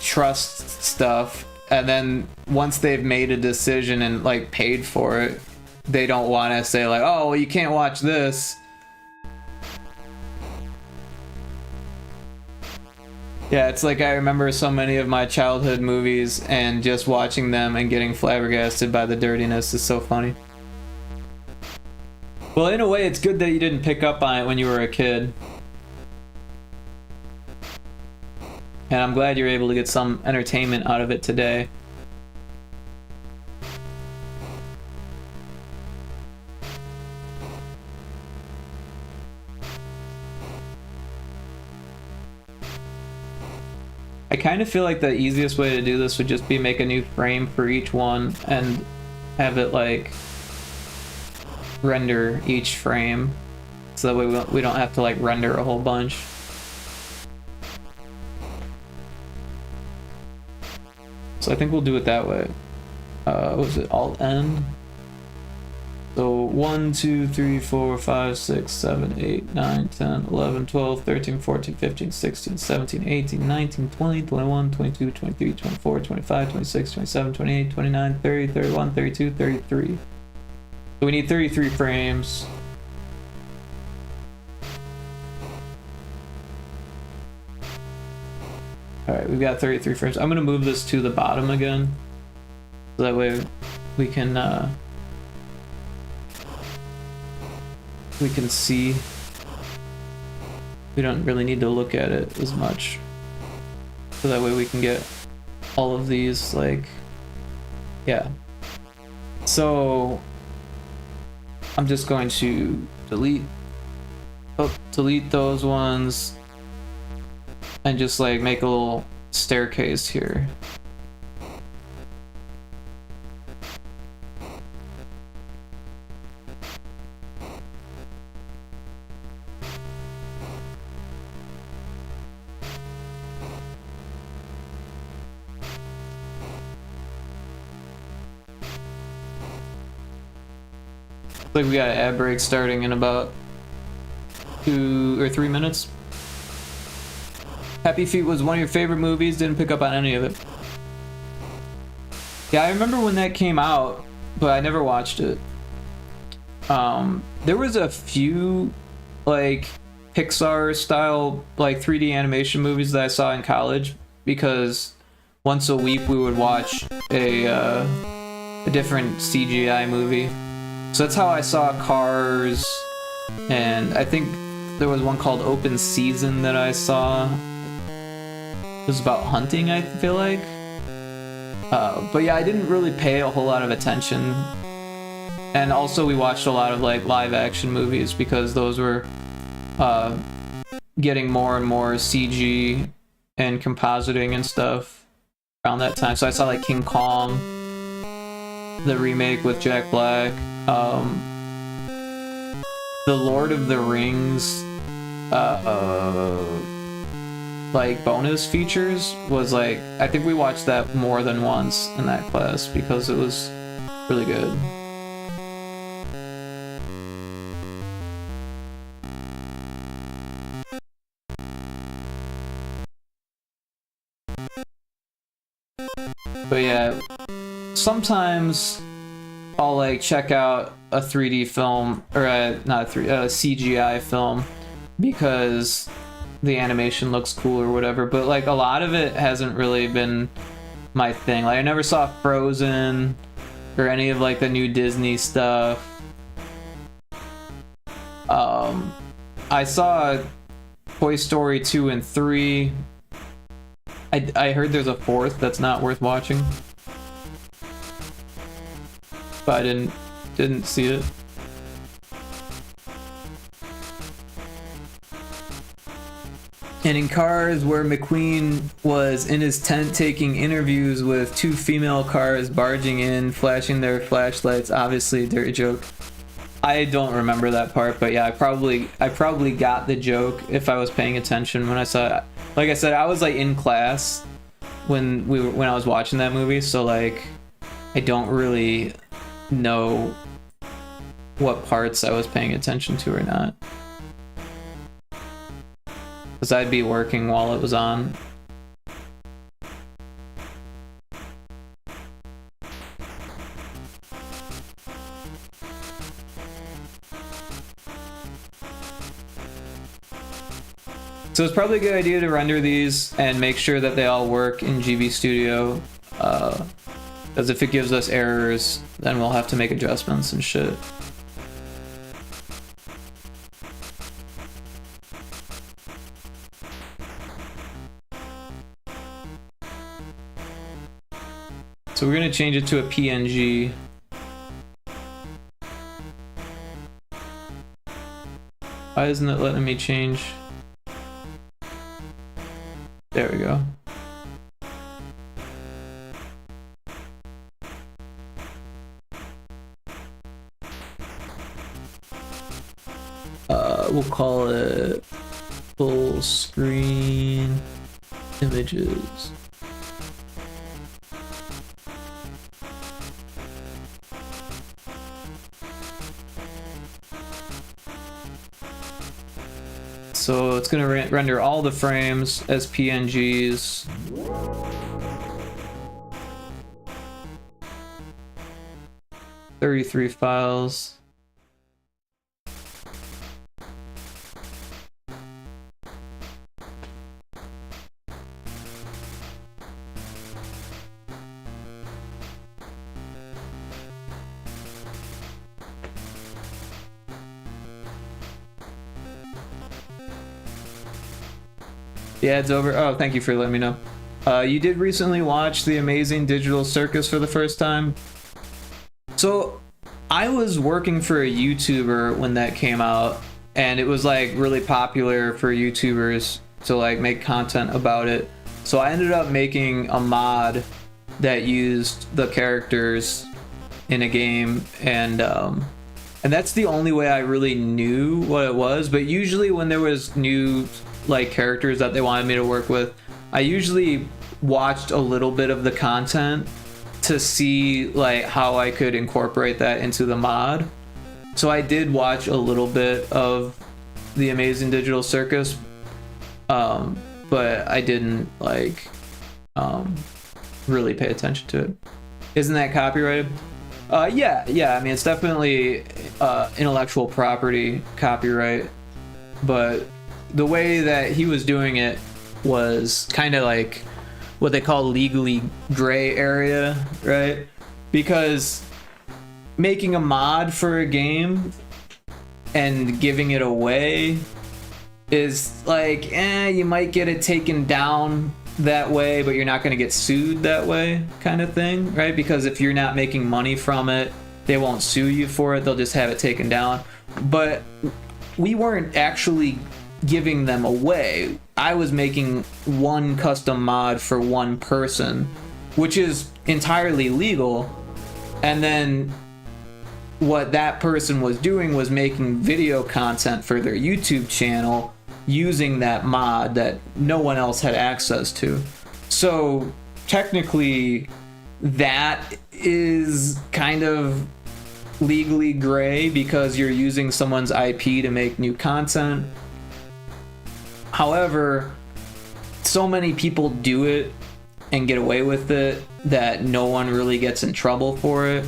trust stuff, and then once they've made a decision and like paid for it, they don't want to say like, oh, well, you can't watch this. Yeah, it's like I remember so many of my childhood movies, and just watching them and getting flabbergasted by the dirtiness is so funny. Well, in a way, it's good that you didn't pick up on it when you were a kid. And I'm glad you're able to get some entertainment out of it today. I kind of feel like the easiest way to do this would just be make a new frame for each one and have it like render each frame, so that way we don't have to like render a whole bunch. So I think we'll do it that way. What was it? Alt N. So 1, 2, 3, 4, 5, 6, 7, 8, 9, 10, 11, 12, 13, 14, 15, 16, 17, 18, 19, 20, 21, 22, 23, 24, 25, 26, 27, 28, 29, 30, 31, 32, 33. So we need 33 frames. Alright, we've got 33 frames. I'm gonna move this to the bottom again, so that way we can see. We don't really need to look at it as much, so that way we can get all of these, like, yeah. So I'm just going to delete those ones and just like make a little staircase here. Like we got an ad break starting in about 2 or 3 minutes. Happy Feet was one of your favorite movies, didn't pick up on any of it. Yeah, I remember when that came out, but I never watched it. There was a few like Pixar style like 3D animation movies that I saw in college, because once a week we would watch a different CGI movie. So that's how I saw Cars, and I think there was one called Open Season that I saw. It was about hunting, I feel like. But yeah, I didn't really pay a whole lot of attention. And also we watched a lot of like live action movies, because those were getting more and more CG and compositing and stuff around that time. So I saw like King Kong, the remake with Jack Black. The Lord of the Rings like bonus features was like, I think we watched that more than once in that class because it was really good. But yeah, sometimes I'll like check out a 3D film, or a CGI film, because the animation looks cool or whatever, but like a lot of it hasn't really been my thing. Like I never saw Frozen or any of like the new Disney stuff. I saw Toy Story 2 and 3. I heard there's a 4th that's not worth watching, but I didn't see it. And in Cars, where McQueen was in his tent taking interviews with 2 female cars barging in, flashing their flashlights, obviously a dirty joke. I don't remember that part, but yeah, I probably got the joke if I was paying attention when I saw it. Like I said, I was like in class when I was watching that movie, so like I don't really know what parts I was paying attention to or not, because I'd be working while it was on. So it's probably a good idea to render these and make sure that they all work in GB Studio, because if it gives us errors, then we'll have to make adjustments and shit. So we're gonna change it to a PNG. Why isn't it letting me change? There we go. we'll call it full screen images. So it's gonna render all the frames as PNGs. .33 files. The ad's over. Oh, thank you for letting me know. You did recently watch The Amazing Digital Circus for the first time? So, I was working for a YouTuber when that came out, and it was like really popular for YouTubers to like make content about it. So I ended up making a mod that used the characters in a game, and that's the only way I really knew what it was. But usually when there was new like characters that they wanted me to work with, I usually watched a little bit of the content to see like how I could incorporate that into the mod. So I did watch a little bit of The Amazing Digital Circus, but I didn't like really pay attention to it. Isn't that copyrighted? Yeah, I mean, it's definitely intellectual property copyright, but the way that he was doing it was kind of like what they call legally gray area, right? Because making a mod for a game and giving it away is like, you might get it taken down that way, but you're not going to get sued that way, kind of thing, right? Because if you're not making money from it, they won't sue you for it, they'll just have it taken down. But we weren't actually giving them away. I was making one custom mod for one person, which is entirely legal, and then what that person was doing was making video content for their YouTube channel using that mod that no one else had access to. So technically that is kind of legally gray because you're using someone's IP to make new content. However, so many people do it and get away with it that no one really gets in trouble for it.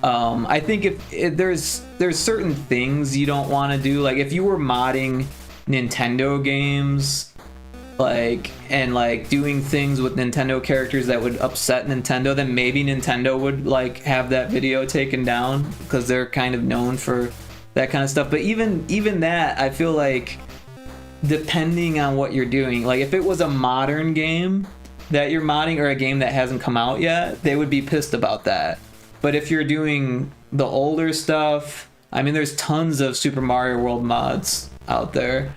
I think if there's certain things you don't want to do, like if you were modding Nintendo games, and doing things with Nintendo characters that would upset Nintendo, then maybe Nintendo would like have that video taken down because they're kind of known for that kind of stuff. But even that, I feel like, depending on what you're doing, like if it was a modern game that you're modding or a game that hasn't come out yet, they would be pissed about that. But if you're doing the older stuff, I mean, there's tons of Super Mario World mods out there,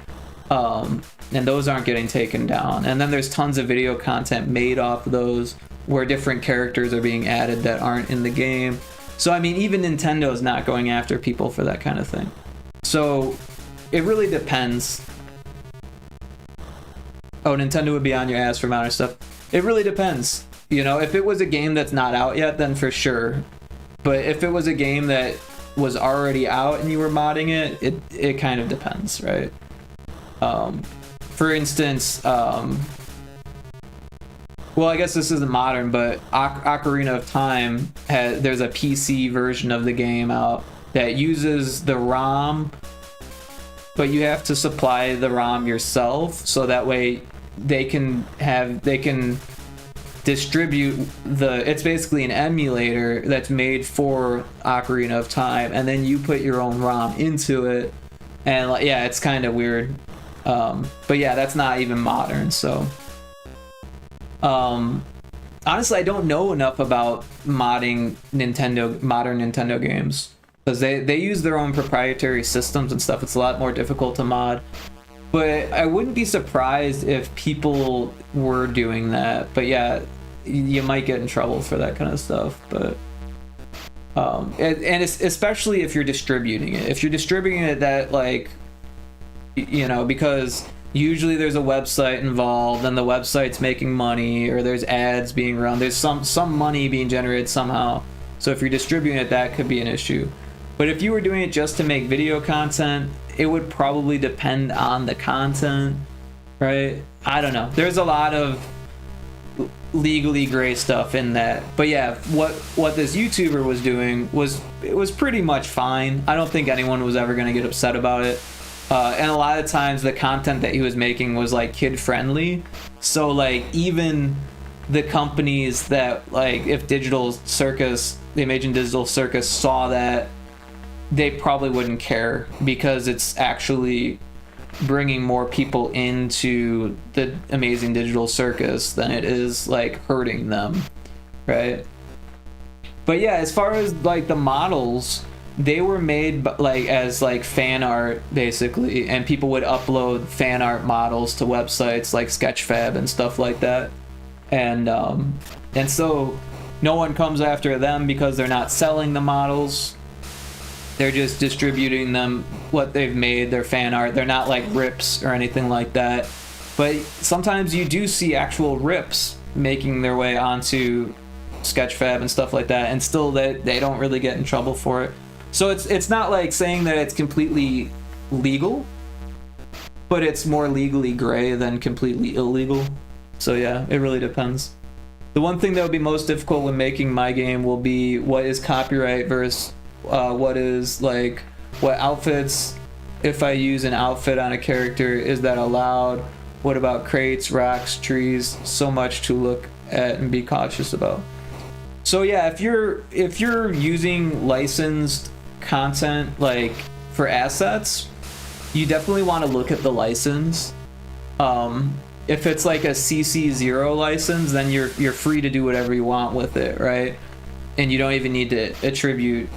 and those aren't getting taken down. And then there's tons of video content made off of those where different characters are being added that aren't in the game. So I mean, even Nintendo's not going after people for that kind of thing. So it really depends. Oh, Nintendo would be on your ass for modern stuff. It really depends. You know, if it was a game that's not out yet, then for sure. But if it was a game that was already out and you were modding it, it kind of depends, right? For instance, well, I guess this isn't modern, but Ocarina of Time there's a PC version of the game out that uses the ROM, but you have to supply the ROM yourself, so that way they can distribute it's basically an emulator that's made for Ocarina of Time, and then you put your own ROM into it, and yeah, it's kind of weird. But yeah, that's not even modern. So honestly, I don't know enough about modding modern Nintendo games, because they use their own proprietary systems and stuff. It's a lot more difficult to mod. But I wouldn't be surprised if people were doing that. But yeah, you might get in trouble for that kind of stuff. But and it's, especially if you're distributing it. If you're distributing it that you know, because usually there's a website involved and the website's making money, or there's ads being run, there's some money being generated somehow. So if you're distributing it, that could be an issue. But if you were doing it just to make video content, it would probably depend on the content, right? I don't know. There's a lot of legally gray stuff in that. But yeah, what this YouTuber was doing was pretty much fine. I don't think anyone was ever going to get upset about it. And a lot of times the content that he was making was like kid friendly. So like even the companies that, like, if Digital Circus, the Amazing Digital Circus saw that, they probably wouldn't care, because it's actually bringing more people into the Amazing Digital Circus than it is like hurting them, right? But yeah, as far as like the models, they were made like as like fan art basically, and people would upload fan art models to websites like Sketchfab and stuff like that, and so no one comes after them because they're not selling the models. They're just distributing them, what they've made, their fan art. They're not like rips or anything like that. But sometimes you do see actual rips making their way onto Sketchfab and stuff like that, and still they don't really get in trouble for it. So it's not like saying that it's completely legal, but it's more legally gray than completely illegal. So yeah, it really depends. The one thing that would be most difficult when making my game will be what is copyright versus what is like, what outfits, if I use an outfit on a character, is that allowed? What about crates, rocks, trees? So much to look at and be cautious about. So yeah, if you're using licensed content like for assets, you definitely want to look at the license. If it's like a CC0 license, then you're free to do whatever you want with it, right? And you don't even need to attribute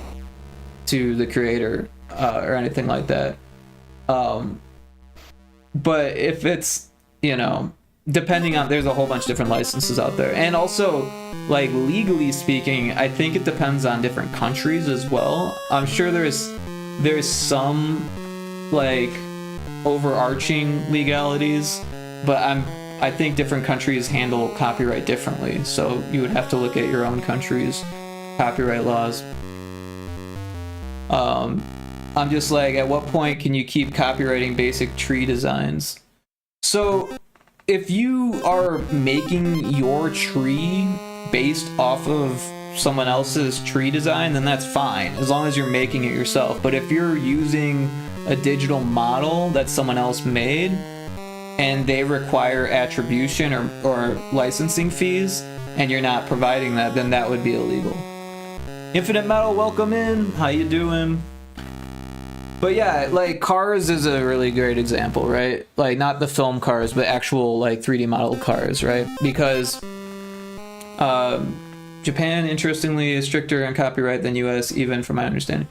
to the creator or anything like that. But if it's, you know, depending on, there's a whole bunch of different licenses out there, and also like legally speaking, I think it depends on different countries as well. I'm sure there's some like overarching legalities, but I think different countries handle copyright differently, so you would have to look at your own country's copyright laws. I'm just like, at what point can you keep copywriting basic tree designs? So if you are making your tree based off of someone else's tree design, then that's fine, as long as you're making it yourself. But if you're using a digital model that someone else made and they require attribution or licensing fees, and you're not providing that, then that would be illegal. Infinite Metal, welcome in. How you doing? But yeah, like Cars is a really great example, right? Like not the film Cars, but actual like 3D model cars, right? Because Japan, interestingly, is stricter on copyright than US, even from my understanding.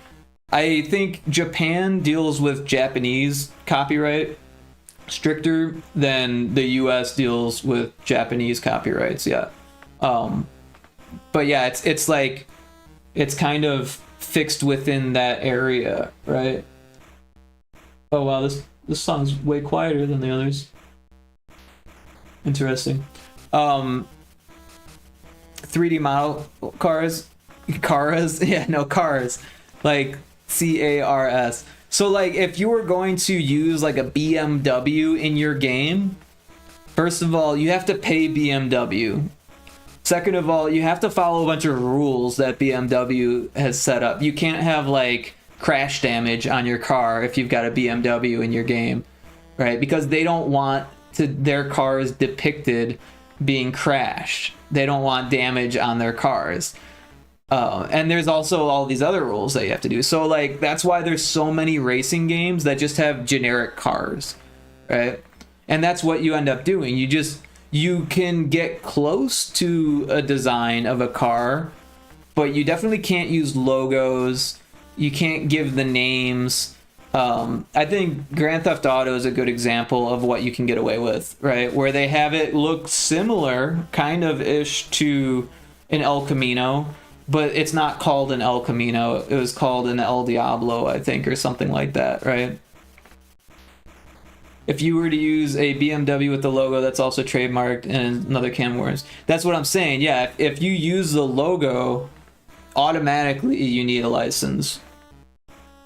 I think Japan deals with Japanese copyright stricter than the US deals with Japanese copyrights, yeah. But yeah, it's like, it's kind of fixed within that area, right? Oh wow, this song's way quieter than the others. Interesting. 3D model cars, yeah, no, cars, like CARS. So like, if you were going to use like a BMW in your game, first of all, you have to pay BMW. Second of all, you have to follow a bunch of rules that BMW has set up. You can't have like crash damage on your car if you've got a BMW in your game, right? Because they don't want their cars depicted being crashed. They don't want damage on their cars. And there's also all these other rules that you have to do. So like, that's why there's so many racing games that just have generic cars, right? And that's what you end up doing. You can get close to a design of a car, but you definitely can't use logos. You can't give the names. I think Grand Theft Auto is a good example of what you can get away with, right? Where they have it look similar, kind of ish, to an El Camino, but it's not called an El Camino. It was called an El Diablo, I think, or something like that, right? if you were to use a BMW with the logo that's also trademarked and another can of worms. That's what I'm saying. Yeah, if you use the logo, automatically you need a license.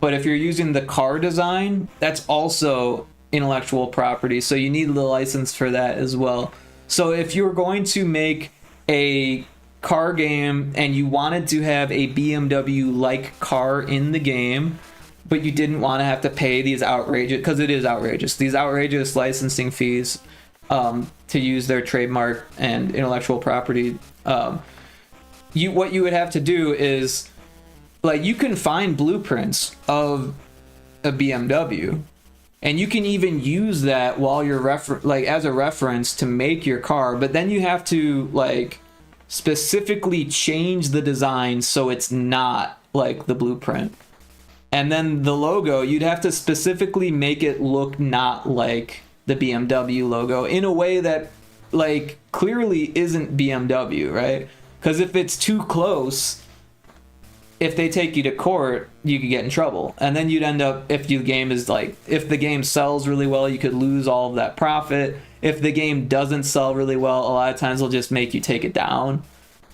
But if you're using the car design, that's also intellectual property, so you need the license for that as well. So if you're going to make a car game and you wanted to have a BMW-like car in the game, but you didn't want to have to pay these outrageous, because it is outrageous, these outrageous licensing fees to use their trademark and intellectual property, what you would have to do is, like, you can find blueprints of a BMW, and you can even use that while you're as a reference to make your car, but then you have to like specifically change the design so it's not like the blueprint. And then the logo, you'd have to specifically make it look not like the BMW logo in a way that like clearly isn't BMW, right? Because if it's too close, if they take you to court, you could get in trouble. And then you'd end up, if the game sells really well, you could lose all of that profit. If the game doesn't sell really well, a lot of times they'll just make you take it down.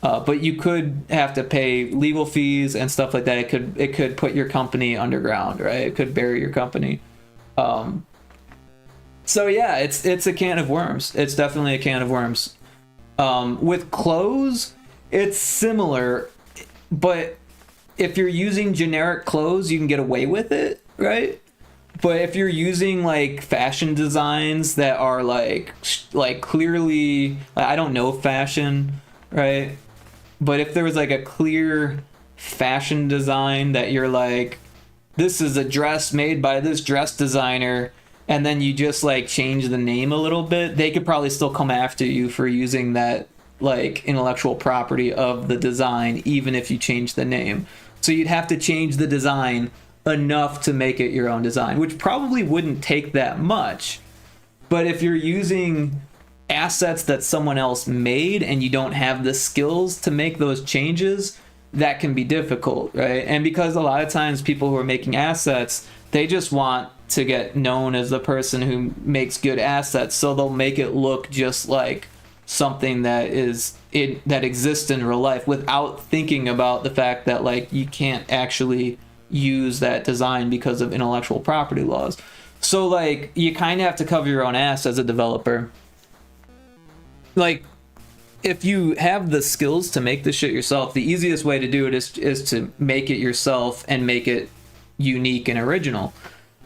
But you could have to pay legal fees and stuff like that. It could put your company underground, right? It could bury your company. So yeah, it's a can of worms. It's definitely a can of worms. With clothes, it's similar, but if you're using generic clothes, you can get away with it, right? But if you're using like fashion designs that are like clearly, I don't know fashion, right? But if there was like a clear fashion design that you're like, this is a dress made by this dress designer, and then you just like change the name a little bit, they could probably still come after you for using that like intellectual property of the design, even if you change the name. So you'd have to change the design enough to make it your own design, which probably wouldn't take that much. But if you're using assets that someone else made and you don't have the skills to make those changes, that can be difficult, right? And because a lot of times people who are making assets, they just want to get known as the person who makes good assets, so they'll make it look just like something that exists in real life without thinking about the fact that like you can't actually use that design because of intellectual property laws. So like you kind of have to cover your own ass as a developer. Like if you have the skills to make this shit yourself, the easiest way to do it is to make it yourself and make it unique and original.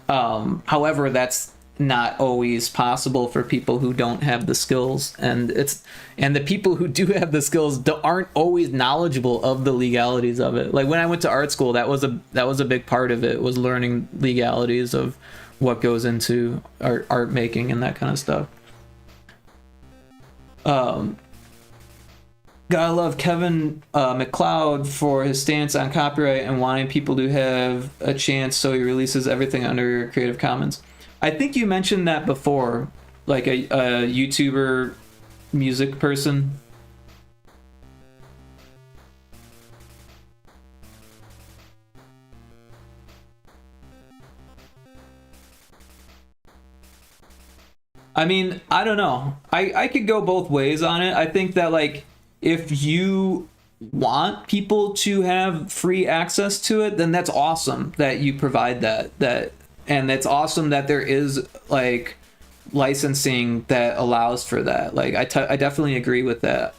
However, that's not always possible for people who don't have the skills, and the people who do have the skills aren't always knowledgeable of the legalities of it. Like when I went to art school, that was a big part of it, was learning legalities of what goes into art making and that kind of stuff. Gotta love Kevin McLeod for his stance on copyright and wanting people to have a chance, so he releases everything under Creative Commons. I think you mentioned that before, like a YouTuber music person. I mean, I don't know. I could go both ways on it. I think that like if you want people to have free access to it, then that's awesome that you provide that. And it's awesome that there is like licensing that allows for that. Like I definitely agree with that.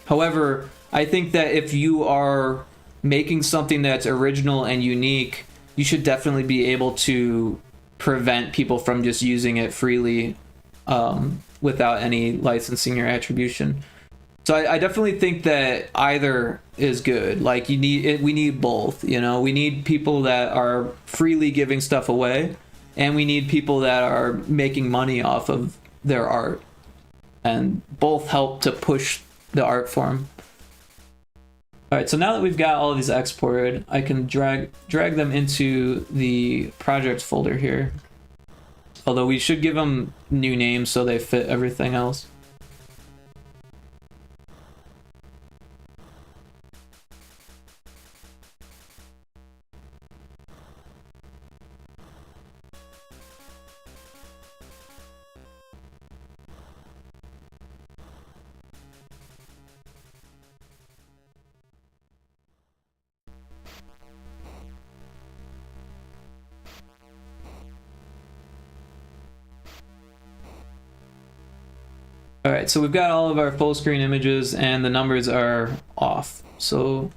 However, I think that if you are making something that's original and unique, you should definitely be able to prevent people from just using it freely without any licensing or attribution. So I definitely think that either is good. Like we need both, you know. We need people that are freely giving stuff away, and we need people that are making money off of their art, and both help to push the art form. All right, so now that we've got all of these exported, I can drag them into the project folder here. Although we should give them new names so they fit everything else. All right, so we've got all of our full screen images and the numbers are off. So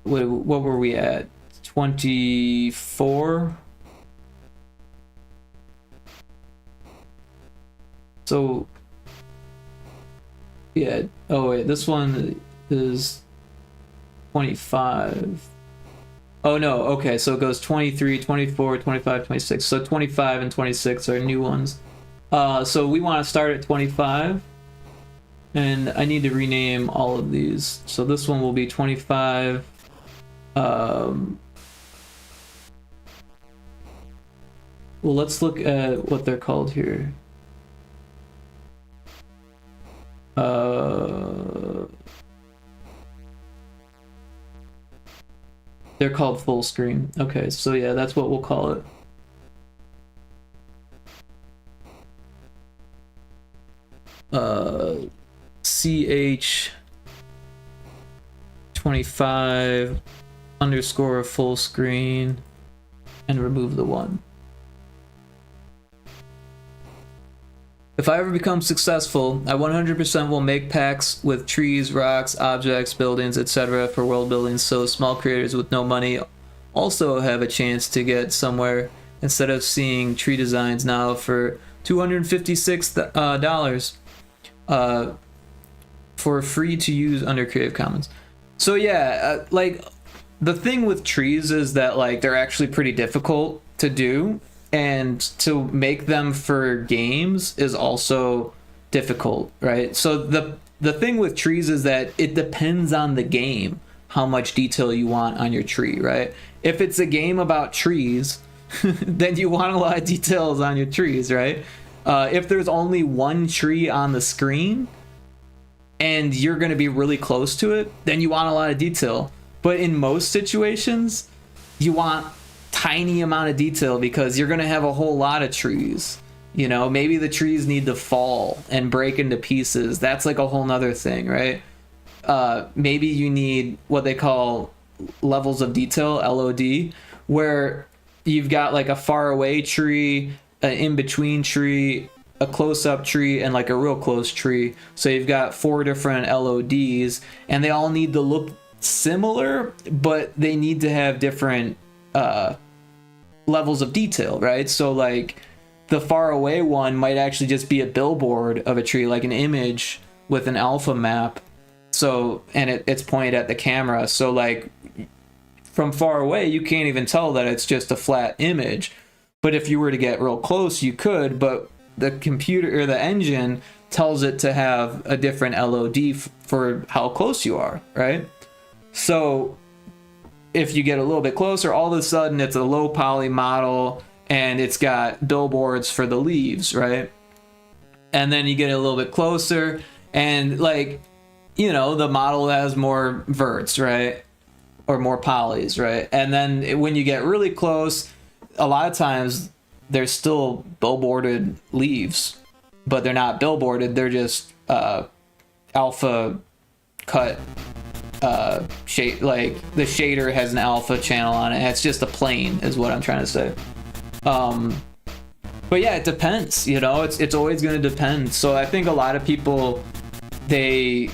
what were we at? 24. So yeah, oh wait, this one is 25. Oh no, okay, so it goes 23, 24, 25, 26. So 25 and 26 are new ones. So we want to start at 25, and I need to rename all of these. So this one will be 25. Well, let's look at what they're called here. They're called full screen. Okay, so yeah, that's what we'll call it. CH25 underscore full screen and remove the 1. If I ever become successful, I 100% will make packs with trees, rocks, objects, buildings, etc. for world building, so small creators with no money also have a chance to get somewhere instead of seeing tree designs now for $256 for free to use under Creative Commons. So yeah, like the thing with trees is that like they're actually pretty difficult to do, and to make them for games is also difficult, right? So the thing with trees is that it depends on the game how much detail you want on your tree, right? If it's a game about trees, then you want a lot of details on your trees, right? If there's only one tree on the screen and you're going to be really close to it, then you want a lot of detail. But in most situations, you want tiny amount of detail because you're going to have a whole lot of trees. You know, maybe the trees need to fall and break into pieces. That's like a whole nother thing, right? Maybe you need what they call levels of detail, LOD, where you've got like a far away tree, an in-between tree, a close-up tree, and like a real close tree. So you've got 4 different LODs, and they all need to look similar, but they need to have different levels of detail, right? So like the far away one might actually just be a billboard of a tree, like an image with an alpha map. So, and it's pointed at the camera. So like from far away, you can't even tell that it's just a flat image. But if you were to get real close, you could, but the computer or the engine tells it to have a different LOD for how close you are, right? So if you get a little bit closer, all of a sudden it's a low poly model and it's got billboards for the leaves, right? And then you get a little bit closer and like, you know, the model has more verts, right? Or more polys, right? And then when you get really close, a lot of times there's still billboarded leaves, but they're not billboarded, they're just alpha cut shade, like the shader has an alpha channel on it. It's just a plane is what I'm trying to say. But yeah, it depends, you know, it's always going to depend. So I think a lot of people, they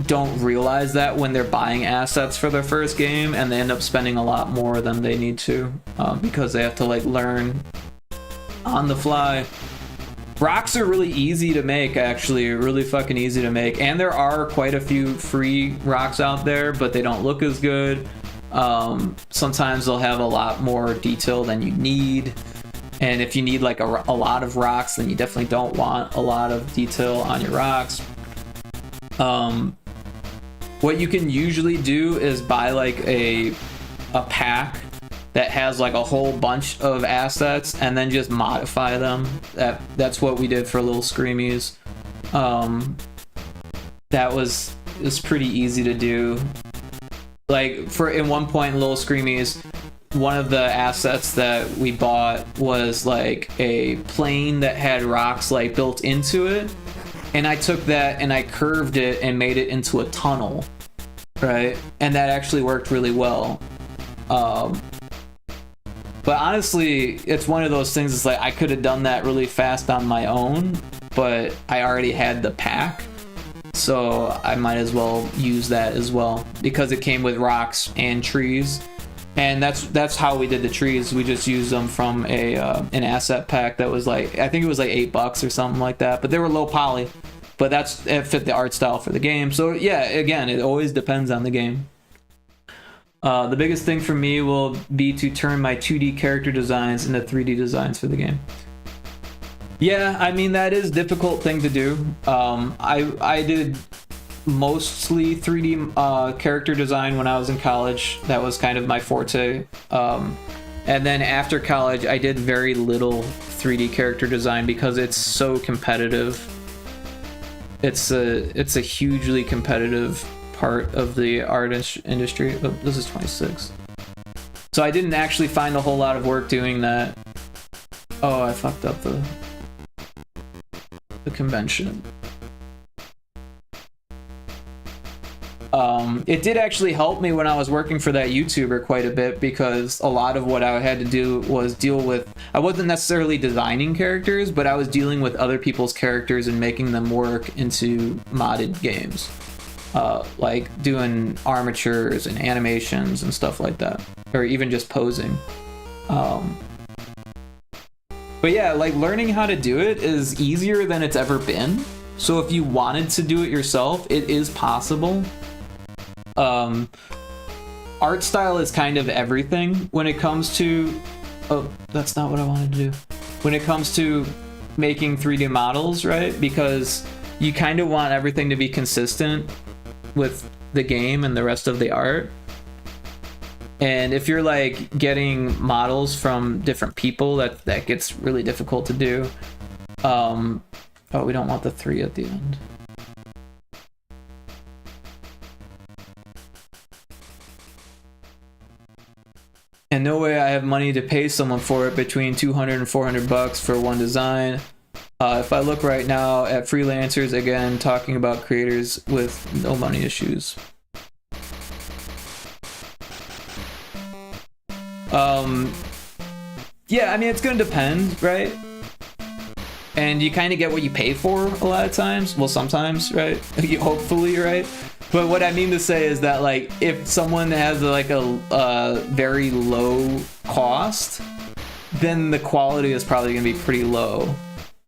don't realize that when they're buying assets for their first game, and they end up spending a lot more than they need to because they have to like learn on the fly. Rocks are really easy to make, actually, really fucking easy to make, and there are quite a few free rocks out there, but they don't look as good. Sometimes they'll have a lot more detail than you need, and if you need like a lot of rocks, then you definitely don't want a lot of detail on your rocks. What you can usually do is buy like a pack that has like a whole bunch of assets and then just modify them. That's what we did for Little Screamies. That was pretty easy to do. Like in one point in Little Screamies, one of the assets that we bought was like a plane that had rocks like built into it, and I took that and I curved it and made it into a tunnel, right? And that actually worked really well. But honestly, it's one of those things, it's like I could have done that really fast on my own, but I already had the pack, so I might as well use that as well because it came with rocks and trees. And that's how we did the trees. We just used them from an asset pack that was like, I think it was like $8 or something like that, but they were low poly, but it fit the art style for the game. So yeah, again, it always depends on the game. The biggest thing for me will be to turn my 2D character designs into 3D designs for the game. Yeah, I mean, that is a difficult thing to do. I did mostly 3D character design when I was in college. That was kind of my forte. And then after college, I did very little 3D character design because it's so competitive. It's a hugely competitive part of the art industry. Oh, this is 26. So I didn't actually find a whole lot of work doing that. Oh, I fucked up the convention. It did actually help me when I was working for that YouTuber quite a bit, because a lot of what I had to do was deal with, I wasn't necessarily designing characters, but I was dealing with other people's characters and making them work into modded games. Like doing armatures and animations and stuff like that, or even just posing. But yeah, like learning how to do it is easier than it's ever been. So if you wanted to do it yourself, it is possible. Art style is kind of everything when it comes to, oh, that's not what I wanted to do. When it comes to making 3D models, right? Because you kind of want everything to be consistent with the game and the rest of the art. And if you're like getting models from different people, that gets really difficult to do. Oh, we don't want the 3 at the end. And no way I have money to pay someone for it between $200 and $400 for one design. If I look right now at freelancers, again, talking about creators with no money issues. Yeah, I mean, it's gonna depend, right? And you kind of get what you pay for a lot of times. Well, sometimes, right? Hopefully, right? But what I mean to say is that, like, if someone has like a very low cost, then the quality is probably gonna be pretty low.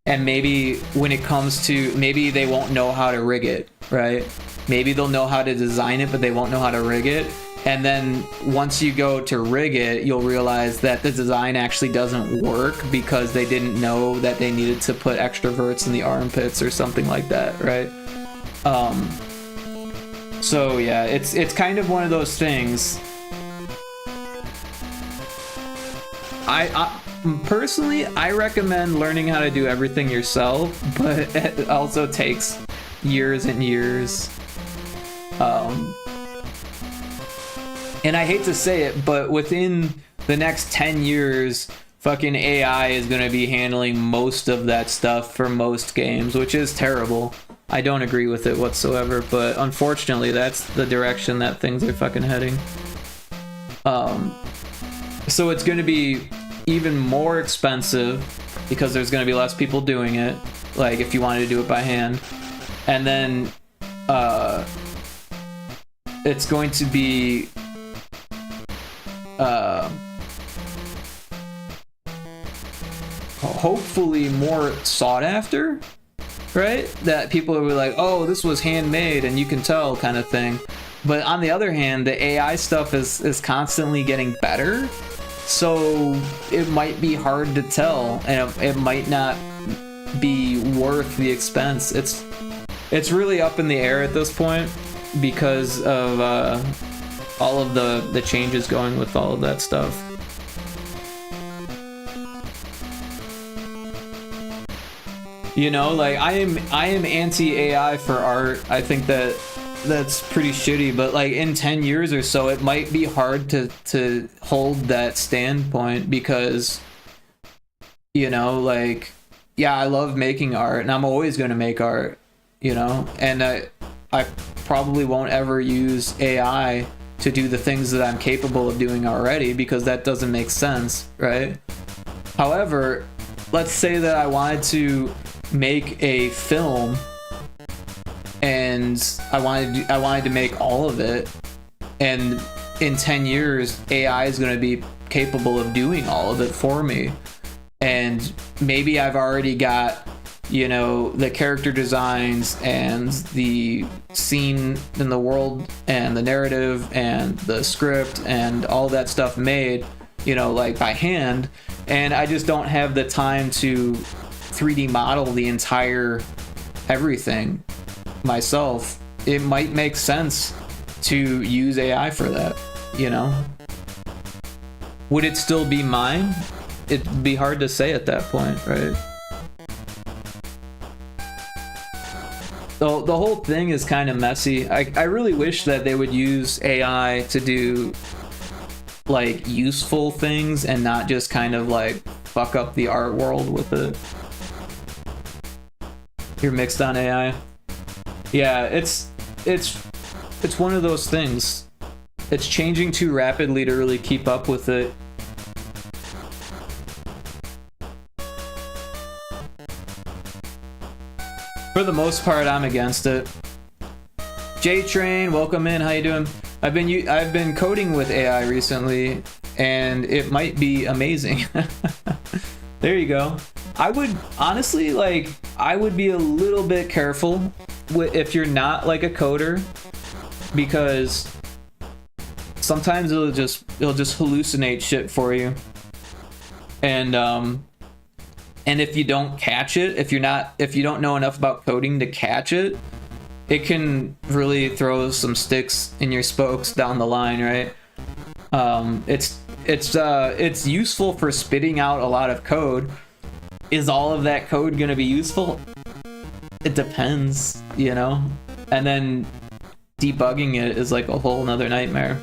And maybe when it comes to, maybe they won't know how to rig it, right? Maybe they'll know how to design it, but they won't know how to rig it. And then once you go to rig it, you'll realize that the design actually doesn't work because they didn't know that they needed to put extra verts in the armpits or something like that, right? So yeah, it's kind of one of those things. I personally, I recommend learning how to do everything yourself, but it also takes years and years. And I hate to say it, but within the next 10 years, fucking AI is going to be handling most of that stuff for most games, which is terrible. I don't agree with it whatsoever, but unfortunately, that's the direction that things are fucking heading. So it's going to be even more expensive because there's going to be less people doing it, like if you wanted to do it by hand. And then it's going to be hopefully more sought after, right? That people are like, oh, this was handmade and you can tell, kind of thing. But on the other hand, the AI stuff is constantly getting better, so it might be hard to tell, and it might not be worth the expense. It's really up in the air at this point because of all of the changes going with all of that stuff. You know, like I am anti-AI for art. I think that's pretty shitty, but like in 10 years or so, it might be hard to hold that standpoint because, you know, like, yeah, I love making art and I'm always going to make art, you know, and I probably won't ever use AI to do the things that I'm capable of doing already because that doesn't make sense, right? However, let's say that I wanted to make a film, and I wanted to make all of it, and in 10 years AI is going to be capable of doing all of it for me, and maybe I've already got, you know, the character designs and the scene in the world and the narrative and the script and all that stuff made, you know, like by hand, and I just don't have the time to 3D model the entire everything myself. It might make sense to use AI for that, you know? Would it still be mine? It'd be hard to say at that point, right? The whole thing is kind of messy. I really wish that they would use AI to do like useful things and not just kind of like fuck up the art world with it. You're mixed on AI. Yeah, it's one of those things. It's changing too rapidly to really keep up with it. For the most part, I'm against it. J-Train, welcome in. How you doing? I've been coding with AI recently, and it might be amazing. There you go. I would honestly I would be a little bit careful if you're not like a coder, because sometimes it'll just hallucinate shit for you, and if you don't catch it, if you don't know enough about coding to catch it, it can really throw some sticks in your spokes down the line, right? It's useful for spitting out a lot of code. Is all of that code gonna be useful? It depends, you know? And then debugging it is like a whole nother nightmare.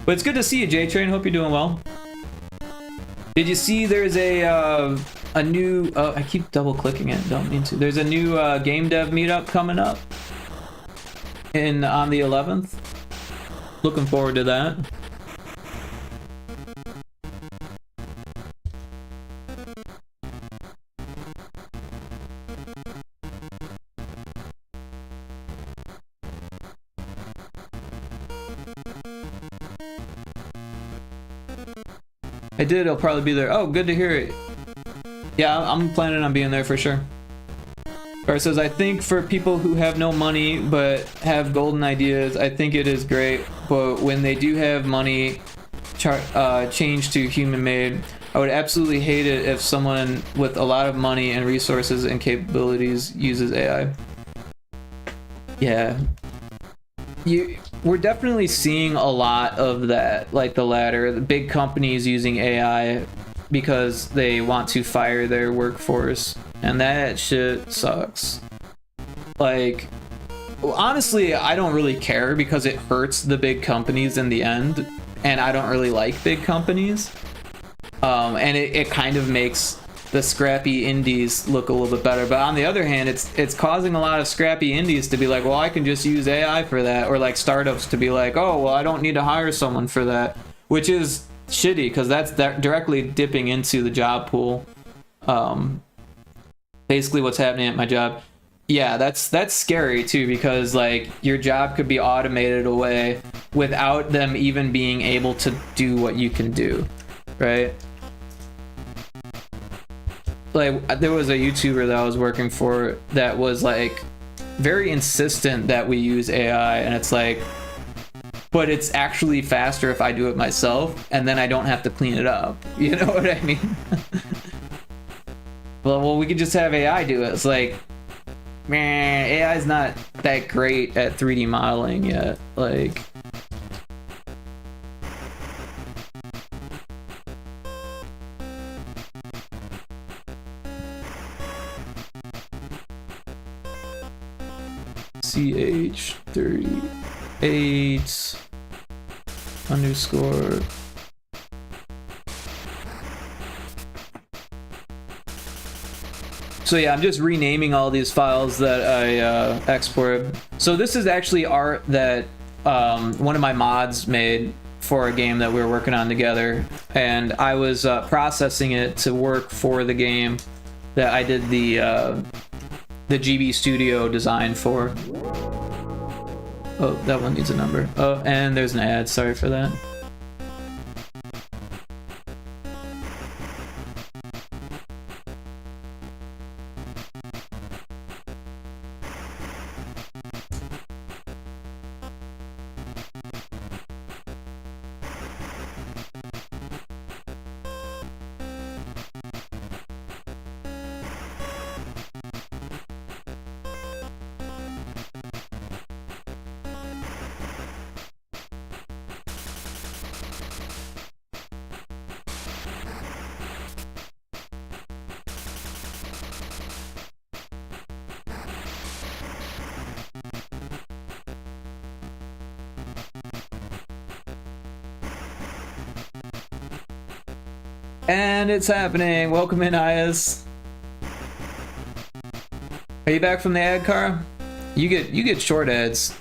But it's good to see you, J-Train. Hope you're doing well. Did you see there's a new... I keep double clicking it, don't mean to. There's a new game dev meetup coming up on the 11th. Looking forward to that. I did, I'll probably be there. Oh, good to hear it. Yeah, I'm planning on being there for sure. Or says, I think for people who have no money but have golden ideas, I think it is great. But when they do have money changed to human made, I would absolutely hate it if someone with a lot of money and resources and capabilities uses AI. Yeah. We're definitely seeing a lot of that, like the latter, the big companies using AI because they want to fire their workforce, and that shit sucks. Like, honestly, I don't really care because it hurts the big companies in the end, and I don't really like big companies. And it kind of makes the scrappy indies look a little bit better, but on the other hand, it's causing a lot of scrappy indies to be like, well, I can just use AI for that, or like startups to be like, oh, well, I don't need to hire someone for that, which is shitty because that's directly dipping into the job pool. Basically what's happening at my job. Yeah, that's scary too, because like your job could be automated away without them even being able to do what you can do, right? Like, there was a YouTuber that I was working for that was like very insistent that we use AI, and it's like, but it's actually faster if I do it myself, and then I don't have to clean it up. You know what I mean? Well, we could just have AI do it. It's like, man, AI is not that great at 3D modeling yet. Like, CH38 underscore. So yeah, I'm just renaming all these files that I exported. So this is actually art that one of my mods made for a game that we were working on together, and I was processing it to work for the game, that I did the GB Studio design for. Oh, that one needs a number. Oh, and there's an ad. Sorry for that. And it's happening. Welcome in, Is. Are you back from the ad car? You get short ads.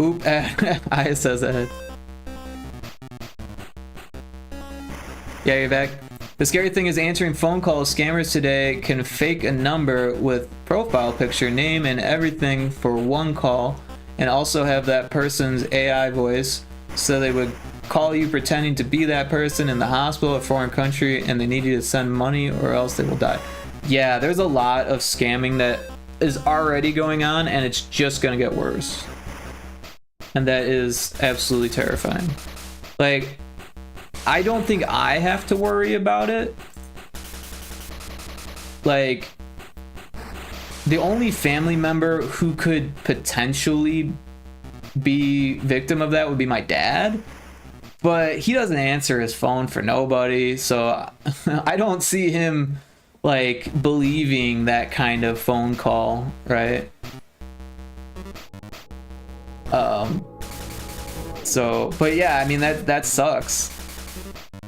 Oop, Is says ad. Yeah, you're back. The scary thing is answering phone calls. Scammers today can fake a number with profile picture, name, and everything for one call, and also have that person's AI voice, so they would call you pretending to be that person in the hospital or foreign country, and they need you to send money or else they will die. Yeah, there's a lot of scamming that is already going on, and it's just gonna get worse. And that is absolutely terrifying. Like, I don't think I have to worry about it. Like, the only family member who could potentially be victim of that would be my dad. But he doesn't answer his phone for nobody, so I don't see him, like, believing that kind of phone call, right? So, but yeah, I mean, that sucks.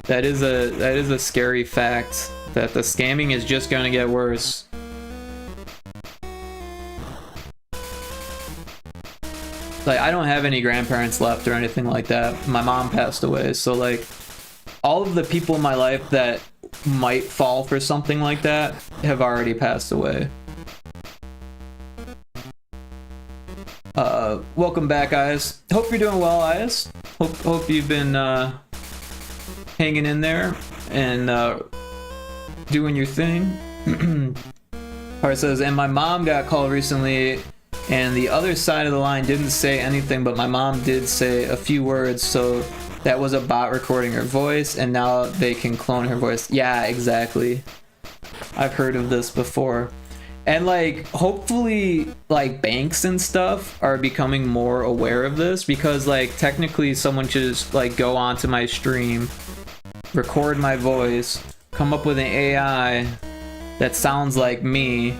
That is a scary fact that the scamming is just gonna get worse. Like, I don't have any grandparents left or anything like that. My mom passed away, so like all of the people in my life that might fall for something like that have already passed away. Welcome back, Is. Hope you're doing well, Is. Hope you've been hanging in there and doing your thing. Heart says, and my mom got called recently, and the other side of the line didn't say anything, but my mom did say a few words, so that was a bot recording her voice, and now they can clone her voice. Yeah, exactly. I've heard of this before. And like, hopefully, like, banks and stuff are becoming more aware of this, because like, technically someone should just like go onto my stream, record my voice, come up with an AI that sounds like me,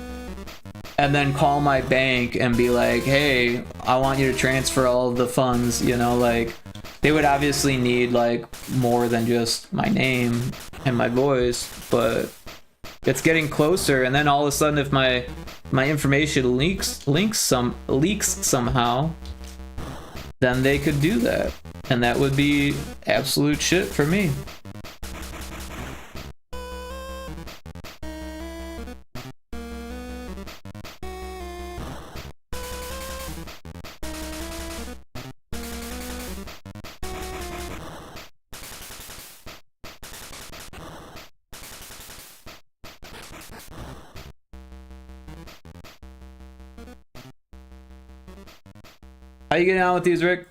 and then call my bank and be like, hey, I want you to transfer all of the funds, you know, like, they would obviously need like more than just my name and my voice, but it's getting closer. And then all of a sudden, if my information leaks somehow, then they could do that, and that would be absolute shit for me. How you getting on with these, Rick?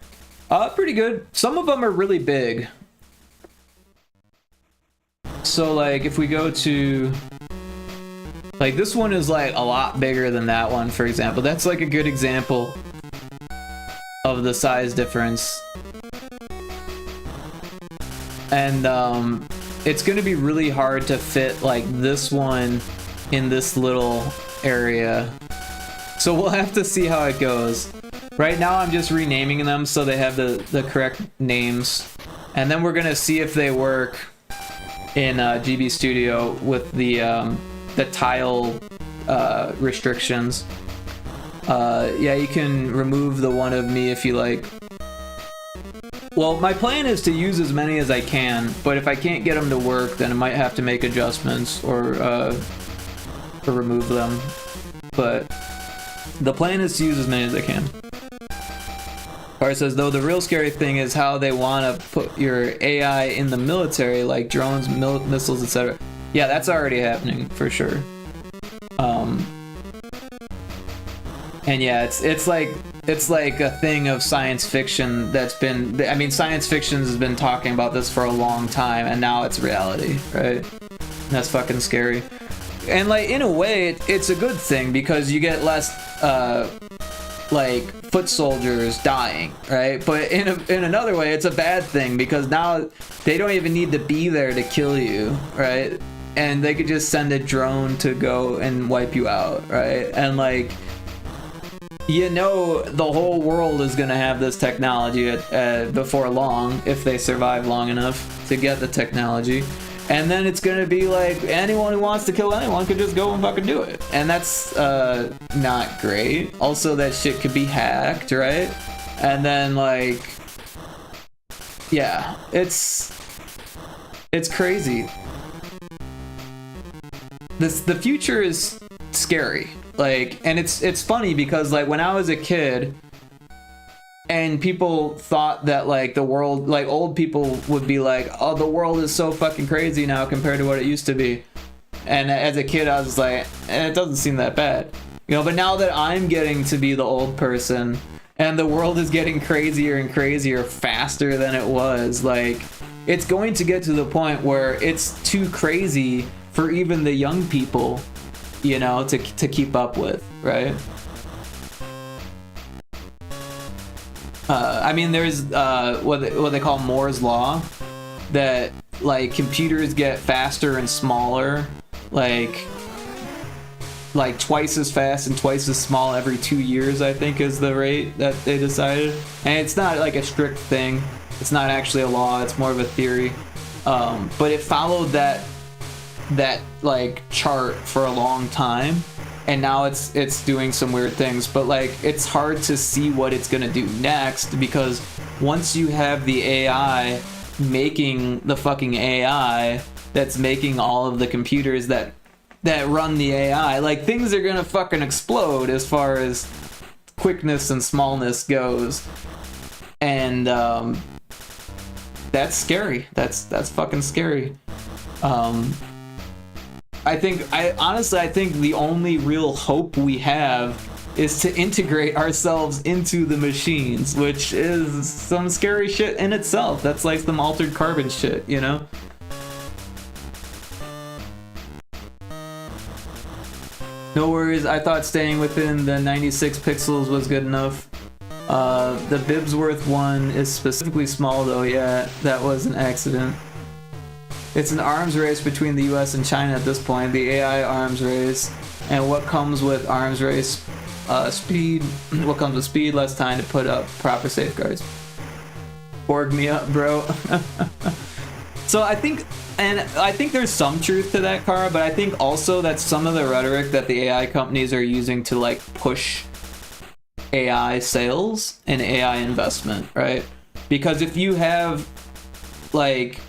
Pretty good. Some of them are really big. So like, if we go to, like, this one is like a lot bigger than that one, for example. That's like a good example of the size difference. And it's gonna be really hard to fit like this one in this little area. So we'll have to see how it goes. Right now I'm just renaming them so they have the correct names. And then we're gonna see if they work in GB Studio with the tile restrictions. Yeah, you can remove the one of me if you like. Well, my plan is to use as many as I can, but if I can't get them to work, then I might have to make adjustments or remove them. But the plan is to use as many as I can. Part says, though the real scary thing is how they want to put your AI in the military, like drones, missiles, etc. Yeah, that's already happening for sure. And yeah, it's like a thing of science fiction that's been. I mean, science fiction has been talking about this for a long time, and now it's reality, right? And that's fucking scary. And like in a way, it's a good thing because you get less like foot soldiers dying, right? But in another way, it's a bad thing because now they don't even need to be there to kill you, right? And they could just send a drone to go and wipe you out, right? And like, you know, the whole world is gonna have this technology before long if they survive long enough to get the technology. And then it's gonna be like anyone who wants to kill anyone could just go and fucking do it. And that's not great. Also, that shit could be hacked, right? And then like, yeah, it's crazy. The future is scary. Like, and it's funny because like when I was a kid, and people thought that like the world, like old people would be like, oh, the world is so fucking crazy now compared to what it used to be. And as a kid, I was like, it doesn't seem that bad, you know. But now that I'm getting to be the old person, and the world is getting crazier and crazier faster than it was, like it's going to get to the point where it's too crazy for even the young people, you know, to keep up with, right? I mean, there's what they call Moore's law, that like computers get faster and smaller, like twice as fast and twice as small every 2 years, I think is the rate that they decided. And it's not like a strict thing. It's not actually a law. It's more of a theory. But it followed that like chart for a long time, and now it's doing some weird things. But like it's hard to see what it's gonna do next, because once you have the AI making the fucking AI that's making all of the computers that run the AI, like things are gonna fucking explode as far as quickness and smallness goes. And that's scary. That's fucking scary. I think the only real hope we have is to integrate ourselves into the machines, which is some scary shit in itself. That's like some altered carbon shit, you know? No worries, I thought staying within the 96 pixels was good enough. The Bibsworth one is specifically small though, yeah, that was an accident. It's an arms race between the US and China at this point, the AI arms race. And what comes with arms race? Speed. What comes with speed? Less time to put up proper safeguards. Borg me up, bro. So I think there's some truth to that, Kara, but I think also that's some of the rhetoric that the AI companies are using to like push AI sales and AI investment, right? Because if you have like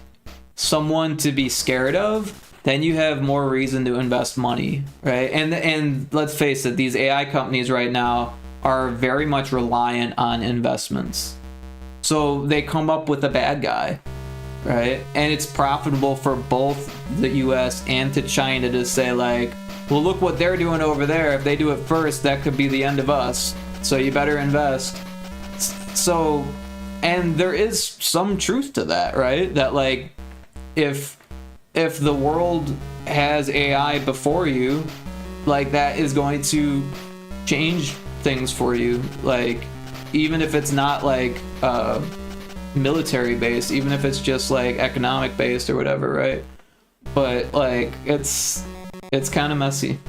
someone to be scared of, then you have more reason to invest money, right? And let's face it, these AI companies right now are very much reliant on investments. So they come up with a bad guy, right? And it's profitable for both the US and to China to say like, well, look what they're doing over there. If they do it first, that could be the end of us. So you better invest. So, and there is some truth to that, right? That like, if the world has AI before you, like that is going to change things for you. Like, even if it's not like military based, even if it's just like economic based or whatever, right? But like it's kind of messy.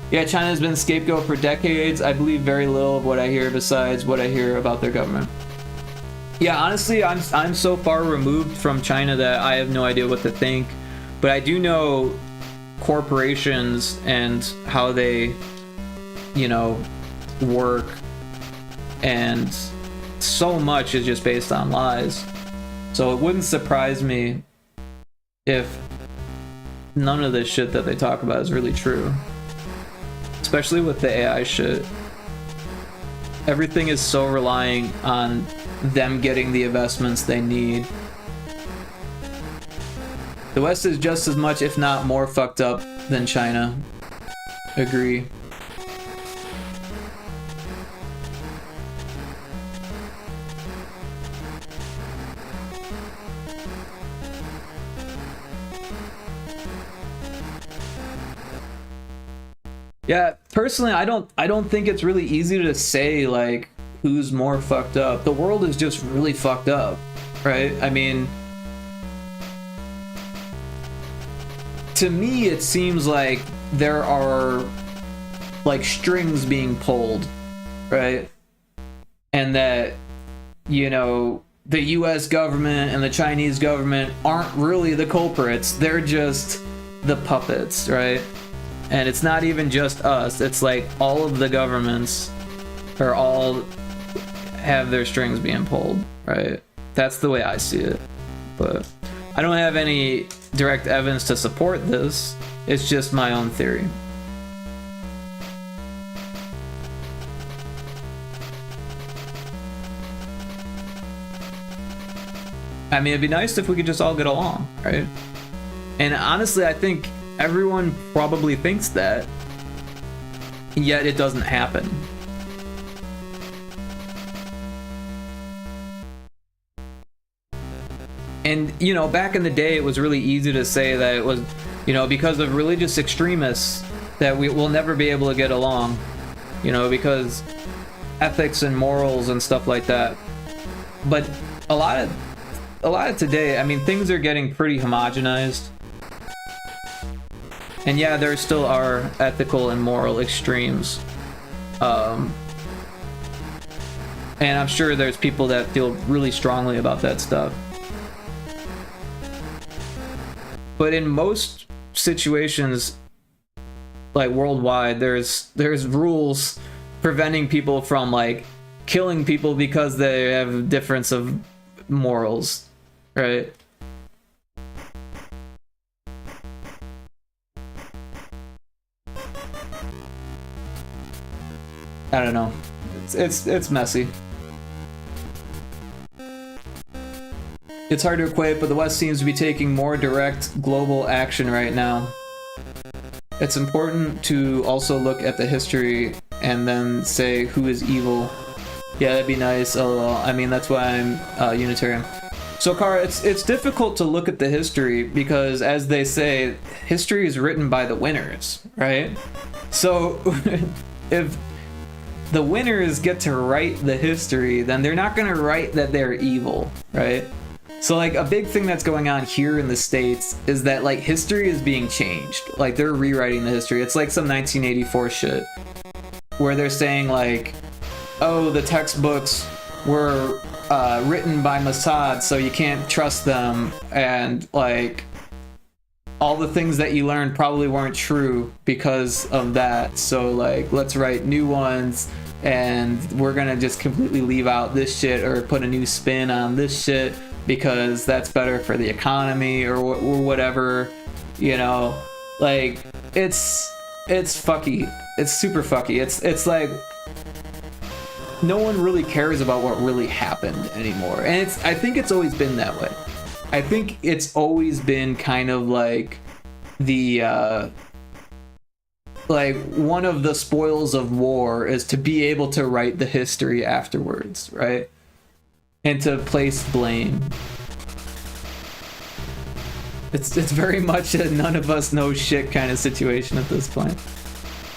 Yeah, China's been scapegoat for decades. I believe very little of what I hear besides what I hear about their government. Yeah, honestly, I'm so far removed from China that I have no idea what to think. But I do know corporations and how they, you know, work. And so much is just based on lies. So it wouldn't surprise me if none of this shit that they talk about is really true. Especially with the AI shit. Everything is so relying on them getting the investments they need. The West is just as much, if not more, fucked up than China. Agree. Yeah, personally, I don't think it's really easy to say like who's more fucked up. The world is just really fucked up, right? I mean, to me, it seems like there are like strings being pulled, right? And that, you know, the US government and the Chinese government aren't really the culprits. They're just the puppets, right? And it's not even just us. It's like all of the governments are all have their strings being pulled, right? That's the way I see it. But I don't have any direct evidence to support this. It's just my own theory. I mean, it'd be nice if we could just all get along, right? And honestly, I think everyone probably thinks that, yet it doesn't happen. And, you know, back in the day, it was really easy to say that it was, you know, because of religious extremists that we will never be able to get along, you know, because ethics and morals and stuff like that. But a lot of today, I mean, things are getting pretty homogenized. And yeah, there still are ethical and moral extremes. And I'm sure there's people that feel really strongly about that stuff. But in most situations, like worldwide, there's rules preventing people from like killing people because they have a difference of morals, right? I don't know. It's messy. It's hard to equate, but the West seems to be taking more direct global action right now. It's important to also look at the history and then say who is evil. Yeah, that'd be nice. LOL. I mean, that's why I'm Unitarian. So, Kara, it's difficult to look at the history because, as they say, history is written by the winners, right? So, if the winners get to write the history, then they're not going to write that they're evil, right? So like a big thing that's going on here in the States is that like history is being changed. Like they're rewriting the history. It's like some 1984 shit where they're saying like, oh, the textbooks were written by Mossad, so you can't trust them, and like all the things that you learned probably weren't true because of that. So like, let's write new ones, and we're gonna just completely leave out this shit or put a new spin on this shit because that's better for the economy or whatever, you know. Like it's fucky. It's super fucky. It's like no one really cares about what really happened anymore, and I think it's always been that way. I think it's always been kind of like the like one of the spoils of war is to be able to write the history afterwards, right? And to place blame. It's very much a none of us know shit kind of situation at this point.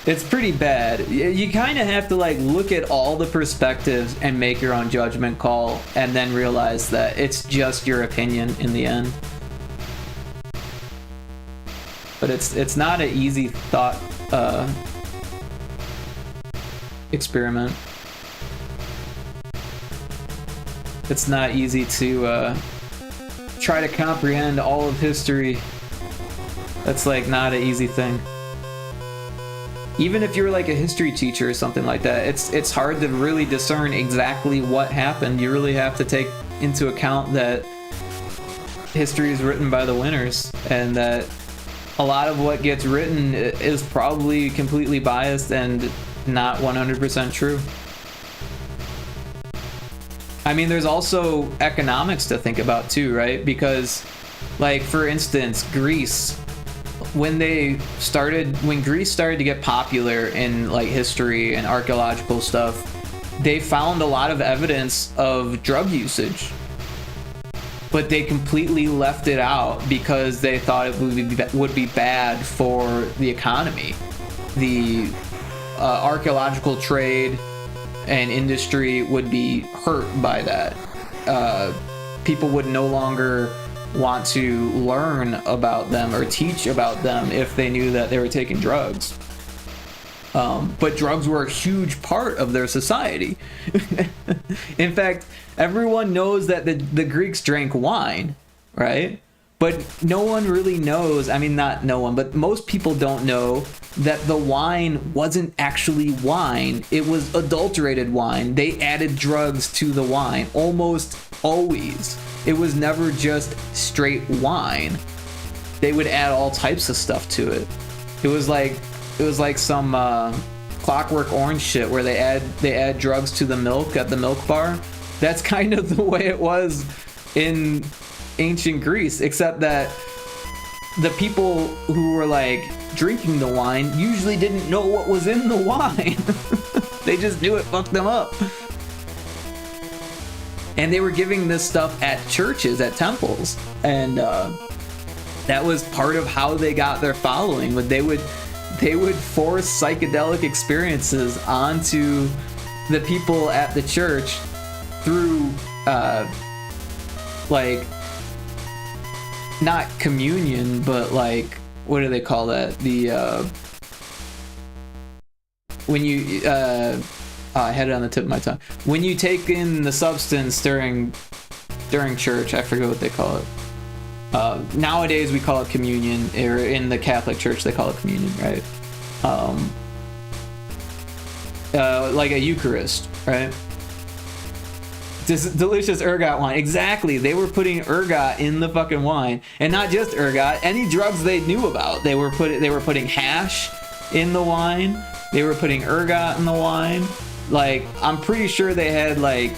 It's pretty bad. You kind of have to like look at all the perspectives and make your own judgment call, and then realize that it's just your opinion in the end. But it's not an easy thought experiment. It's not easy to try to comprehend all of history. That's like not an easy thing. even if you're like a history teacher or something like that, it's hard to really discern exactly what happened. You really have to take into account that history is written by the winners, and that a lot of what gets written is probably completely biased and not 100% true. I mean, there's also economics to think about too, right? Because, like, for instance, Greece, when Greece started to get popular in like history and archaeological stuff, they found a lot of evidence of drug usage, but they completely left it out because they thought it would be bad for the economy. The archaeological trade and industry would be hurt by that. People would no longer want to learn about them or teach about them if they knew that they were taking drugs. But drugs were a huge part of their society. In fact, everyone knows that the Greeks drank wine, right? But no one really knows, I mean, not no one, but most people don't know that the wine wasn't actually wine. It was adulterated wine. They added drugs to the wine, almost always. It was never just straight wine. They would add all types of stuff to it. It was like some Clockwork Orange shit where they add drugs to the milk at the milk bar. That's kind of the way it was in ancient Greece, except that the people who were like drinking the wine usually didn't know what was in the wine. They just knew it fucked them up. And they were giving this stuff at churches, at temples, and that was part of how they got their following. But they would force psychedelic experiences onto the people at the church through like, not communion, but like, what do they call that? The when you I had it on the tip of my tongue. When you take in the substance during church, I forget what they call it. Nowadays we call it communion, or in the Catholic Church they call it communion, right? Like a Eucharist, right? Delicious ergot wine. Exactly. They were putting ergot in the fucking wine, and not just ergot. Any drugs they knew about. They were putting hash in the wine. They were putting ergot in the wine. Like, I'm pretty sure they had like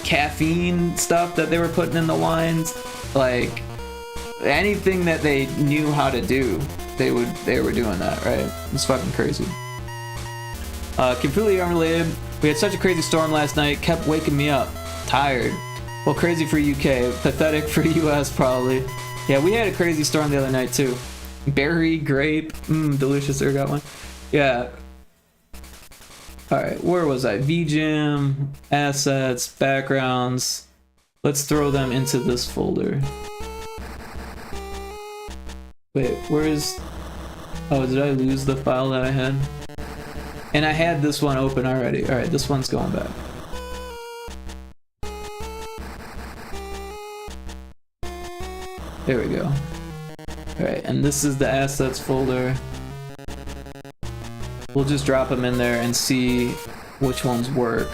caffeine stuff that they were putting in the wines. Like, anything that they knew how to do, they were doing that, right? It's fucking crazy. Completely unrelated. We had such a crazy storm last night. Kept waking me up. Tired. Well, crazy for UK, pathetic for US probably. Yeah, we had a crazy storm the other night too. Berry, grape, delicious ergot one. Yeah. All right, where was I? VGym, assets, backgrounds. Let's throw them into this folder. Wait, where's? Oh, did I lose the file that I had? And I had this one open already. All right, this one's going back. There we go. Alright, and this is the assets folder. We'll just drop them in there and see which ones work.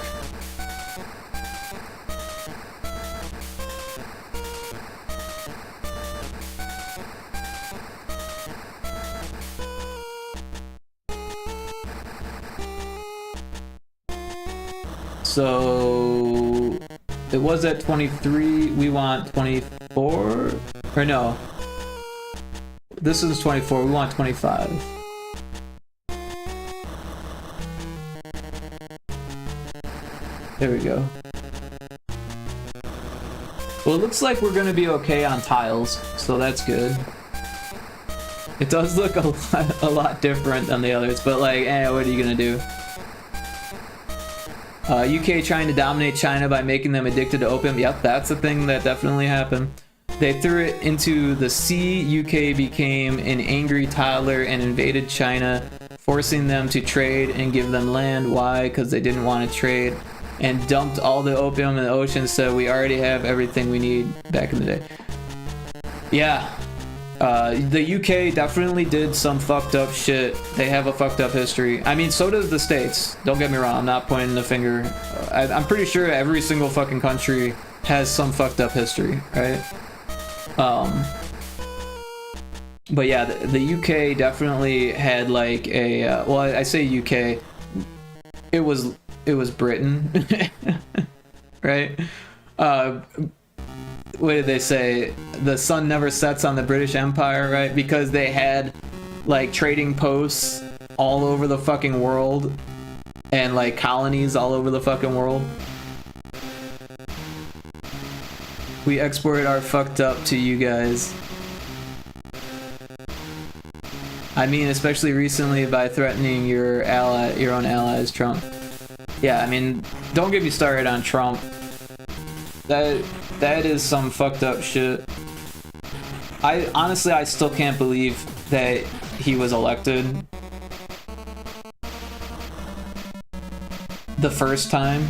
So it was at 23, we want 24? Or no. This is 24, we want 25. There we go. Well, it looks like we're gonna be okay on tiles, so that's good. It does look a lot different than the others, but like, what are you gonna do? UK trying to dominate China by making them addicted to opium. Yep, that's a thing that definitely happened. They threw it into the sea. UK became an angry toddler and invaded China, forcing them to trade and give them land. Why? Because they didn't want to trade, and dumped all the opium in the ocean, so we already have everything we need back in the day. Yeah. The UK definitely did some fucked up shit. They have a fucked up history. I mean, so does the States. Don't get me wrong, I'm not pointing the finger. I'm pretty sure every single fucking country has some fucked up history, right? But yeah, the UK definitely had like a well, I say UK, it was Britain, right? What did they say? The sun never sets on the British Empire, right? Because they had like trading posts all over the fucking world and like colonies all over the fucking world. We exported our fucked up to you guys. I mean, especially recently by threatening your own allies, Trump. Yeah, I mean, don't get me started on Trump. That is some fucked up shit. I honestly still can't believe that he was elected the first time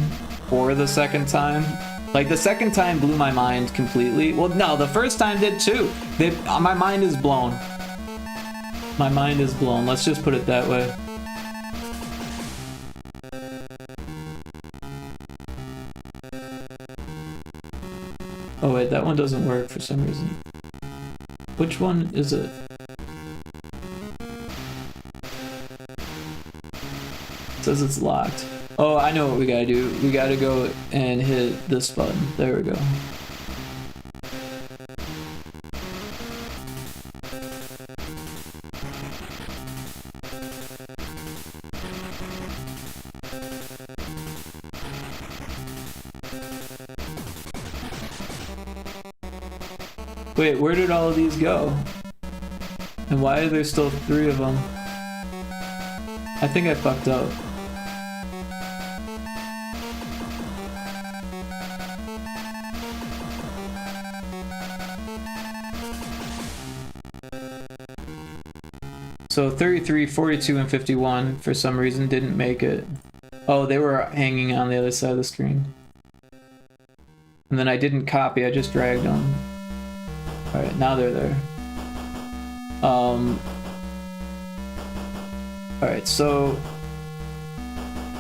or the second time. Like, the second time blew my mind completely. Well, no, the first time did too. My mind is blown. My mind is blown. Let's just put it that way. Oh wait, that one doesn't work for some reason. Which one is it? It says it's locked. Oh, I know what we gotta do. We gotta go and hit this button. There we go. Wait, where did all of these go? And why are there still 3 of them? I think I fucked up. So 33, 42, and 51 for some reason didn't make it. Oh, they were hanging on the other side of the screen. And then I didn't copy, I just dragged them. Alright, now they're there. Alright, so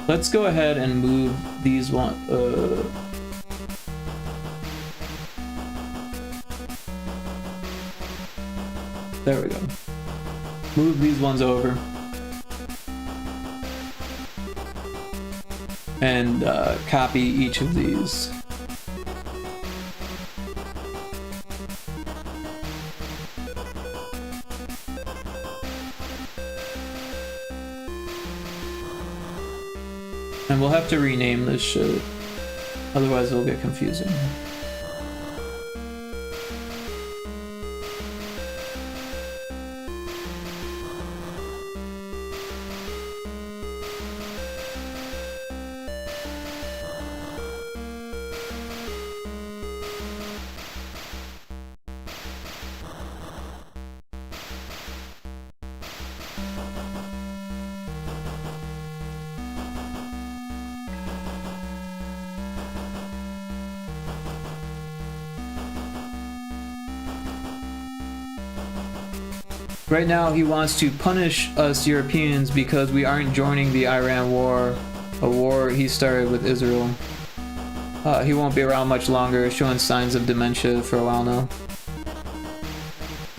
let's go ahead and move these one. There we go. Move these ones over. And copy each of these. And we'll have to rename this shit, otherwise it'll get confusing. Right now, he wants to punish us Europeans because we aren't joining the Iran war, a war he started with Israel. He won't be around much longer, showing signs of dementia for a while now.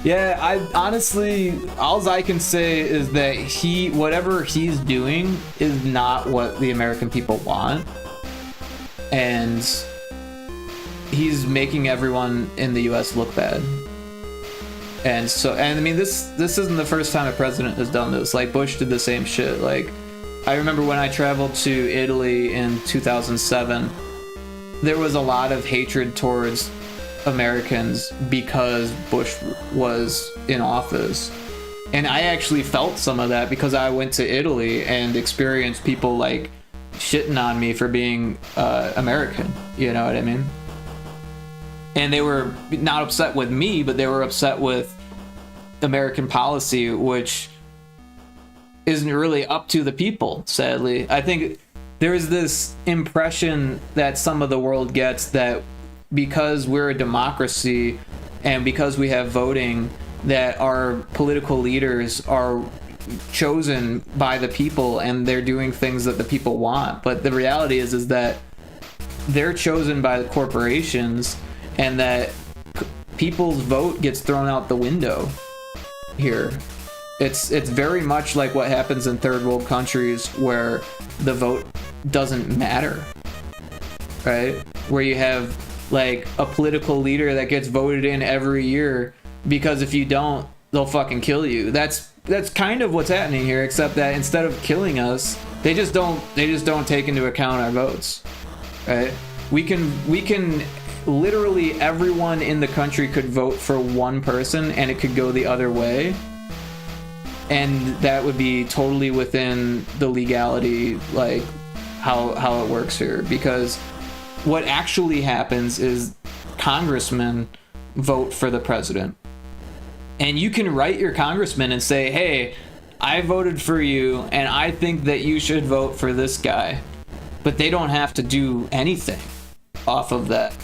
Yeah, I honestly, all I can say is that whatever he's doing is not what the American people want. And he's making everyone in the US look bad. And I mean, this isn't the first time a president has done this. Like, Bush did the same shit. Like, I remember when I traveled to Italy in 2007, there was a lot of hatred towards Americans because Bush was in office. And I actually felt some of that because I went to Italy and experienced people like shitting on me for being American. You know what I mean? And they were not upset with me, but they were upset with American policy, which isn't really up to the people, sadly. I think there's this impression that some of the world gets that because we're a democracy and because we have voting, that our political leaders are chosen by the people and they're doing things that the people want. But the reality is that they're chosen by the corporations, and that people's vote gets thrown out the window here. It's very much like what happens in third world countries where the vote doesn't matter, right? Where you have like a political leader that gets voted in every year, because if you don't, they'll fucking kill you. That's kind of what's happening here, except that instead of killing us, they just don't take into account our votes, right? We can literally, everyone in the country could vote for one person and it could go the other way, and that would be totally within the legality, like how it works here. Because what actually happens is congressmen vote for the president, and you can write your congressman and say, hey, I voted for you and I think that you should vote for this guy, but they don't have to do anything off of that.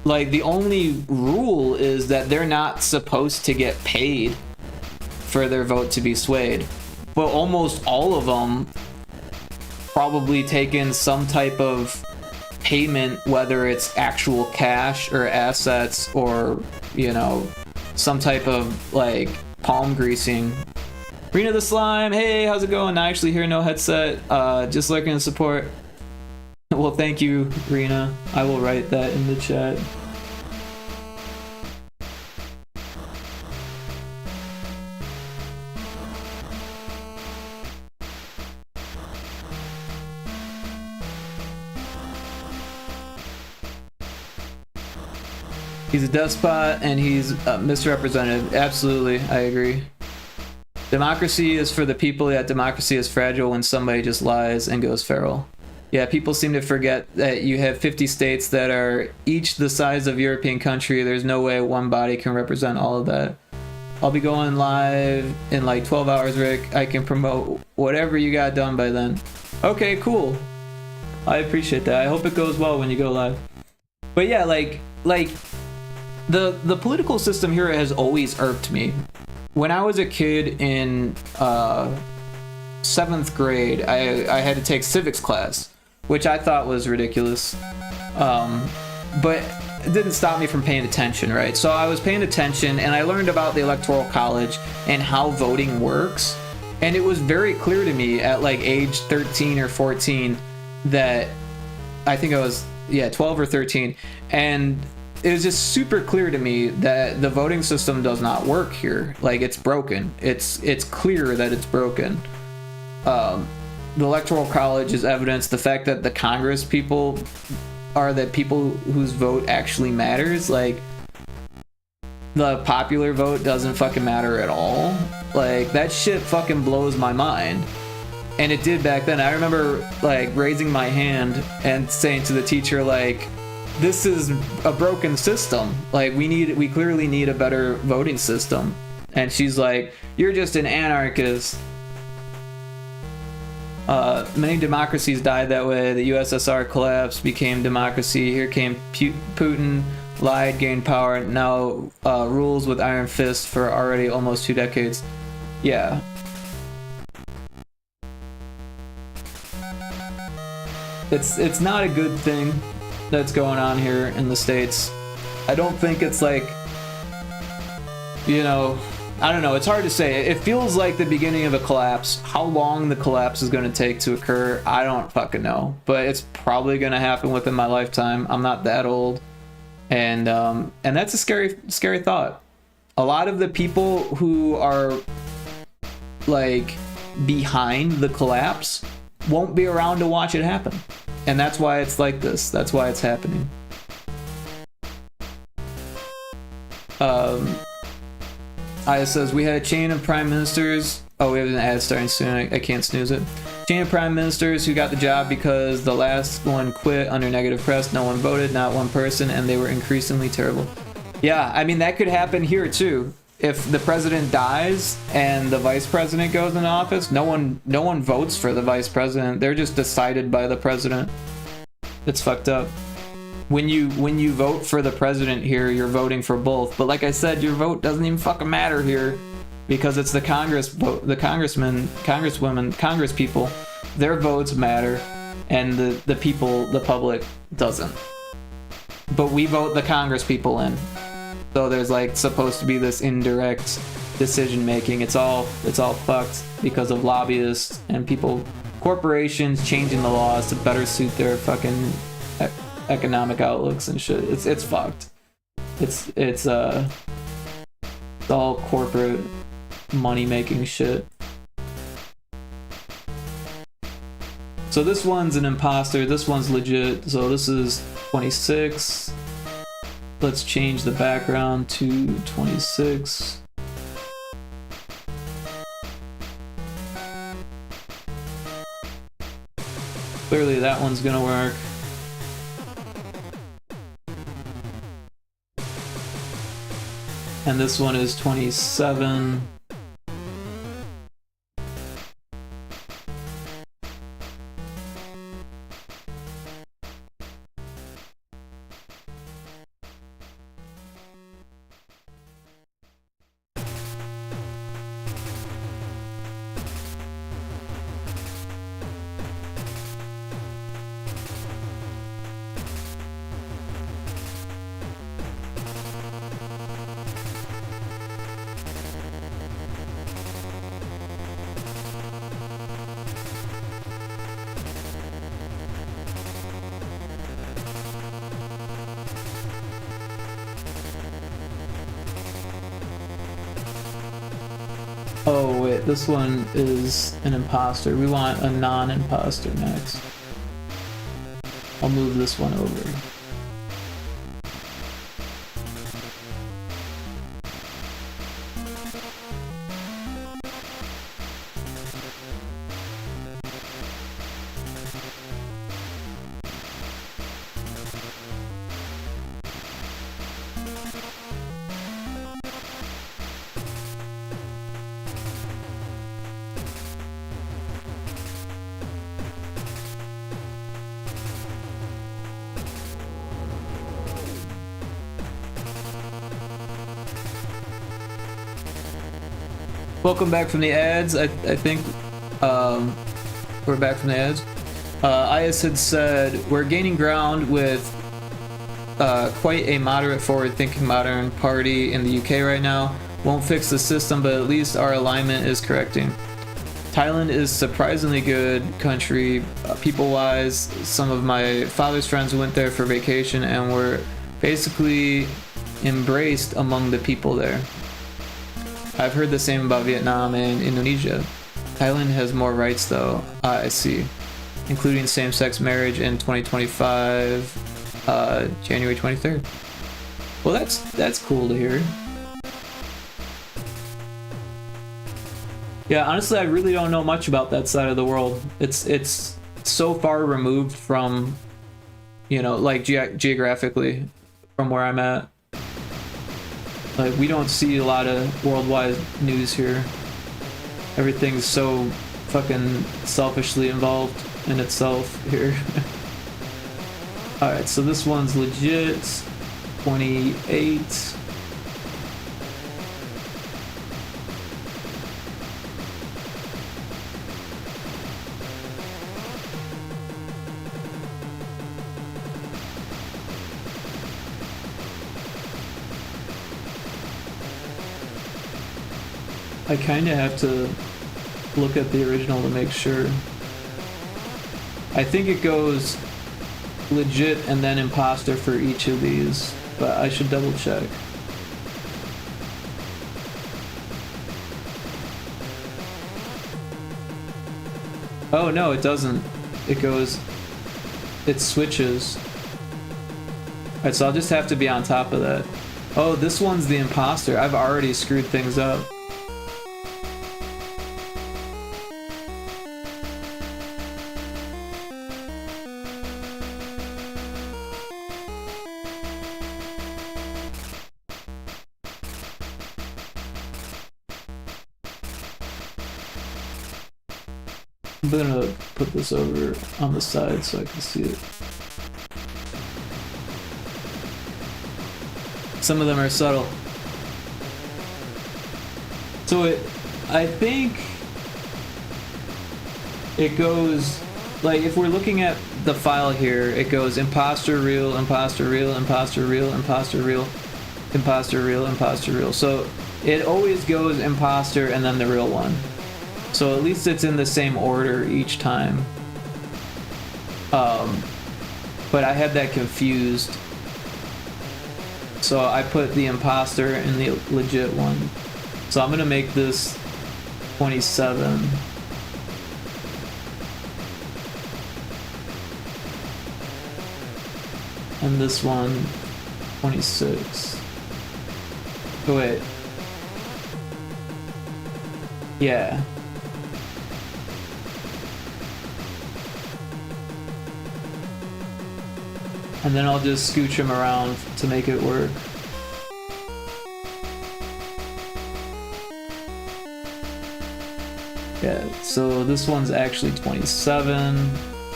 Like, the only rule is that they're not supposed to get paid for their vote to be swayed. But almost all of them probably take in some type of payment, whether it's actual cash or assets, or, you know, some type of like palm greasing. Rena the Slime, hey, how's it going? Not actually here, no headset, just looking to support. Well, thank you, Rena. I will write that in the chat. He's a despot and he's misrepresented. Absolutely, I agree. Democracy is for the people, yet democracy is fragile when somebody just lies and goes feral. Yeah, people seem to forget that you have 50 states that are each the size of European country. There's no way one body can represent all of that. I'll be going live in like 12 hours, Rick. I can promote whatever you got done by then. Okay, cool. I appreciate that. I hope it goes well when you go live. But yeah, like the political system here has always irked me. When I was a kid in 7th grade, I had to take civics class, which I thought was ridiculous. But it didn't stop me from paying attention, right? So I was paying attention and I learned about the Electoral College and how voting works. And it was very clear to me at like age 13 or 14 that, I think I was, 12 or 13. And it was just super clear to me that the voting system does not work here. Like, it's broken. It's clear that it's broken. The Electoral College is evidence. The fact that the Congress people are the people whose vote actually matters. Like, the popular vote doesn't fucking matter at all. Like, that shit fucking blows my mind. And it did back then. I remember like raising my hand and saying to the teacher, like, this is a broken system. Like, we clearly need a better voting system. And she's like, you're just an anarchist. Many democracies died that way. The USSR collapsed, became democracy. Here came Putin, lied, gained power, now rules with iron fist for already almost 2 decades. Yeah. It's not a good thing that's going on here in the States. I don't think it's like, you know, I don't know, it's hard to say. It feels like the beginning of a collapse. How long the collapse is going to take to occur, I don't fucking know. But it's probably going to happen within my lifetime. I'm not that old. And that's a scary thought. A lot of the people who are like behind the collapse won't be around to watch it happen. And that's why it's like this. That's why it's happening. Aya says, we had a chain of prime ministers. Oh, we have an ad starting soon. I can't snooze it. Chain of prime ministers who got the job because the last one quit under negative press. No one voted, not one person, and they were increasingly terrible. Yeah, I mean, that could happen here too. If the president dies and the vice president goes into office, no one votes for the vice president. They're just decided by the president. It's fucked up. when you vote for the president here, you're voting for both. But like I said, your vote doesn't even fucking matter here, because it's the Congress vote, the congressmen, congresswomen, Congress people, their votes matter, and the people, the public doesn't. But we vote the Congress people in, so there's like supposed to be this indirect decision making. It's all fucked because of lobbyists and people, corporations changing the laws to better suit their fucking economic outlooks and shit. It's fucked. It's all corporate money making shit. So this one's an imposter, this one's legit. So this is 26. Let's change the background to 26. Clearly that one's gonna work. And this one is 27. Oh wait, this one is an imposter. We want a non-imposter next. I'll move this one over. Welcome back from the ads. I think we're back from the ads. Ias had said, we're gaining ground with quite a moderate forward-thinking modern party in the UK right now. Won't fix the system, but at least our alignment is correcting. Thailand is surprisingly good country, people-wise. Some of my father's friends went there for vacation and were basically embraced among the people there. I've heard the same about Vietnam and Indonesia. Thailand has more rights though, I see, including same-sex marriage in 2025, January 23rd. Well, that's cool to hear. Yeah, honestly, I really don't know much about that side of the world. It's so far removed from, you know, like geographically from where I'm at. Like, we don't see a lot of worldwide news here. Everything's so fucking selfishly involved in itself here. Alright, so this one's legit. 28. I kind of have to look at the original to make sure. I think it goes legit and then imposter for each of these, but I should double check. Oh no, it doesn't. It switches. Alright, so I'll just have to be on top of that. Oh, this one's the imposter. I've already screwed things up. I'm gonna put this over on the side so I can see it. Some of them are subtle. So I think it goes, like, if we're looking at the file here, it goes imposter real, imposter real, imposter real, imposter real, imposter real, imposter real. So it always goes imposter and then the real one. So at least it's in the same order each time. But I had that confused. So I put the imposter in the legit one. So I'm gonna make this 27. And this one 26. Oh wait. Yeah. And then I'll just scooch him around to make it work. Yeah, so this one's actually 27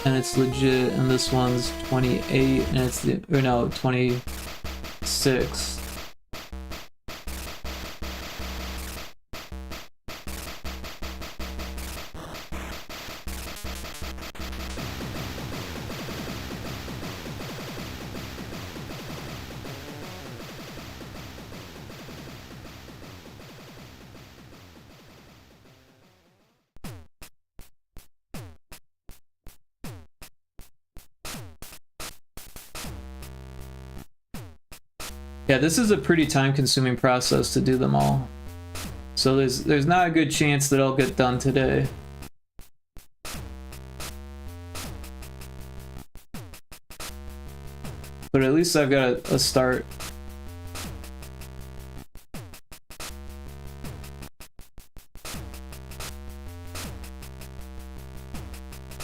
and it's legit, and this one's 28 and it's the, or no, 26. Yeah, this is a pretty time-consuming process to do them all. So there's not a good chance that I'll get done today. But at least I've got a start.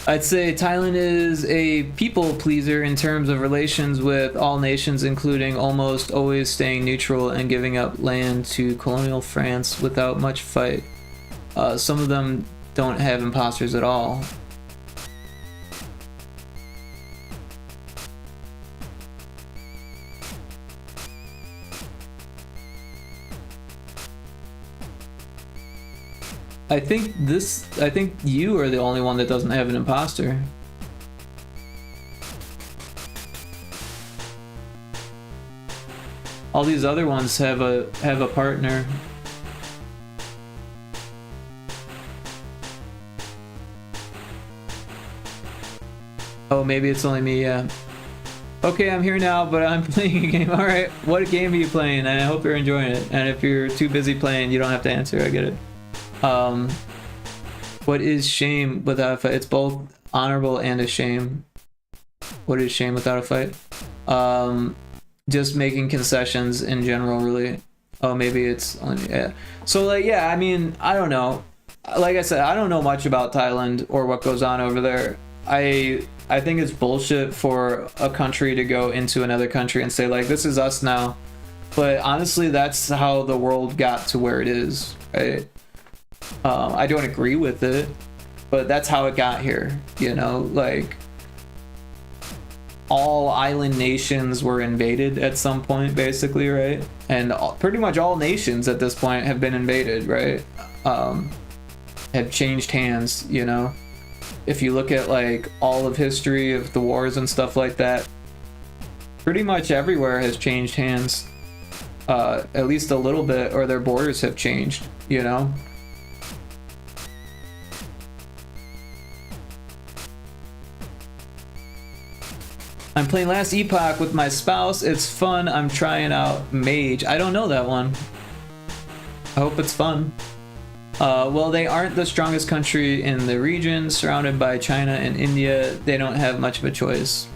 I'd say Thailand is a people pleaser in terms of relations with all nations, including almost always staying neutral and giving up land to colonial France without much fight. Some of them don't have imposters at all. I think you are the only one that doesn't have an imposter. All these other ones have a partner. Oh, maybe it's only me, yeah. Okay, I'm here now, but I'm playing a game. Alright, what game are you playing? And I hope you're enjoying it. And if you're too busy playing, you don't have to answer, I get it. What is shame without a fight? It's both honorable and a shame. What is shame without a fight? Just making concessions in general, really. Oh, maybe it's only, yeah. So, like, yeah, I mean, I don't know. Like I said, I don't know much about Thailand or what goes on over there. I think it's bullshit for a country to go into another country and say, like, this is us now. But honestly, that's how the world got to where it is, right? I don't agree with it, but that's how it got here, you know? Like, all island nations were invaded at some point, basically, right? And pretty much all nations at this point have been invaded, right? Have changed hands, you know? If you look at, like, all of history of the wars and stuff like that, pretty much everywhere has changed hands. At least a little bit, or their borders have changed, you know? I'm playing Last Epoch with my spouse. It's fun. I'm trying out Mage. I don't know that one. I hope it's fun. Well, they aren't the strongest country in the region, surrounded by China and India. They don't have much of a choice.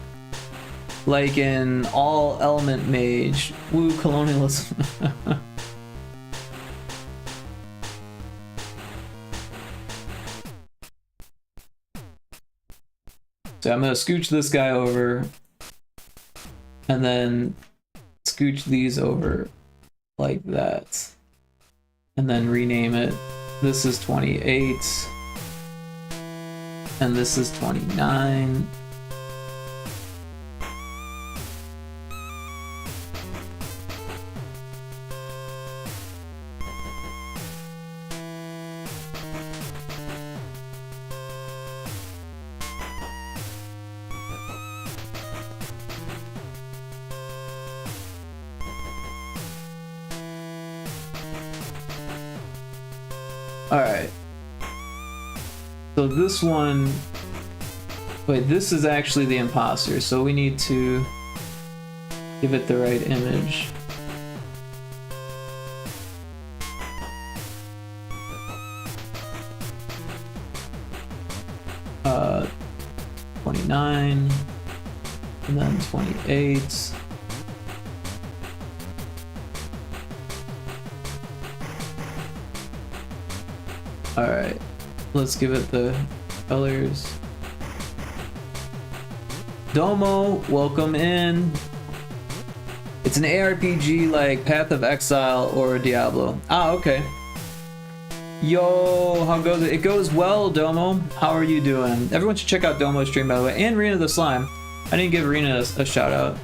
Like in All Element Mage. Woo, colonialism. So I'm gonna scooch this guy over. And then scooch these over like that. And then rename it. This is 28. And this is 29. Alright. So this one... Wait, this is actually the imposter, so we need to give it the right image. Uh, 29, and then 28. Alright, let's give it the colors. Domo, welcome in. It's an ARPG like Path of Exile or Diablo. Ah, okay. Yo, how goes it? It goes well, Domo. How are you doing? Everyone should check out Domo's stream, by the way. And Rena the Slime. I didn't give Rena a shout out.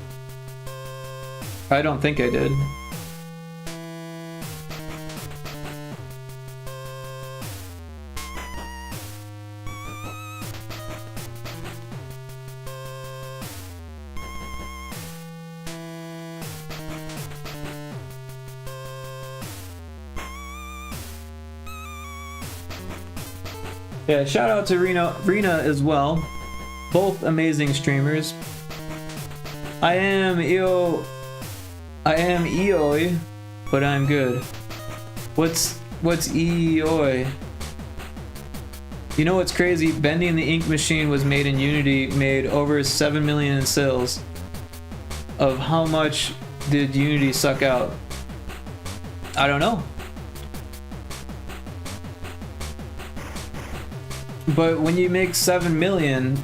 I don't think I did. Yeah, shout out to Rena as well. Both amazing streamers. I am Eoi, but I'm good. What's Eoi? You know what's crazy? Bendy and the Ink Machine was made in Unity, made over 7 million in sales. Of how much did Unity suck out? I don't know. But when you make 7 million,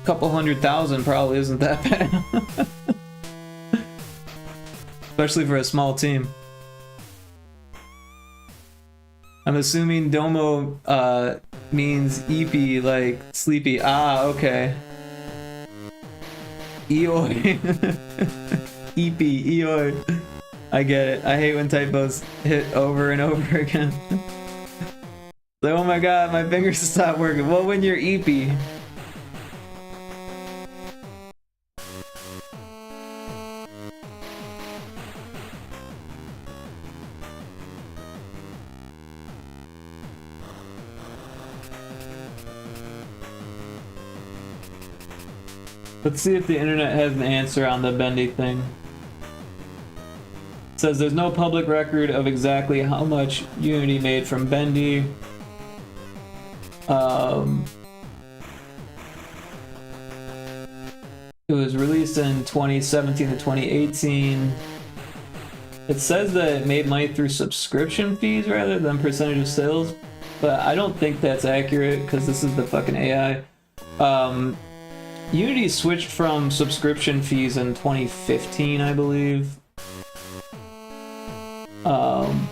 a couple 100,000 probably isn't that bad. Especially for a small team. I'm assuming Domo means EP, like sleepy. Ah, okay. Eoi. EP, Eoi. I get it. I hate when typos hit over and over again. Like, oh my god, my fingers stopped working. Well, when you're EP. Let's see if the internet has an answer on the Bendy thing. It says there's no public record of exactly how much Unity made from Bendy. It was released in 2017 to 2018. It says that it made money through subscription fees rather than percentage of sales, but I don't think that's accurate because this is the fucking AI. Unity switched from subscription fees in 2015, I believe.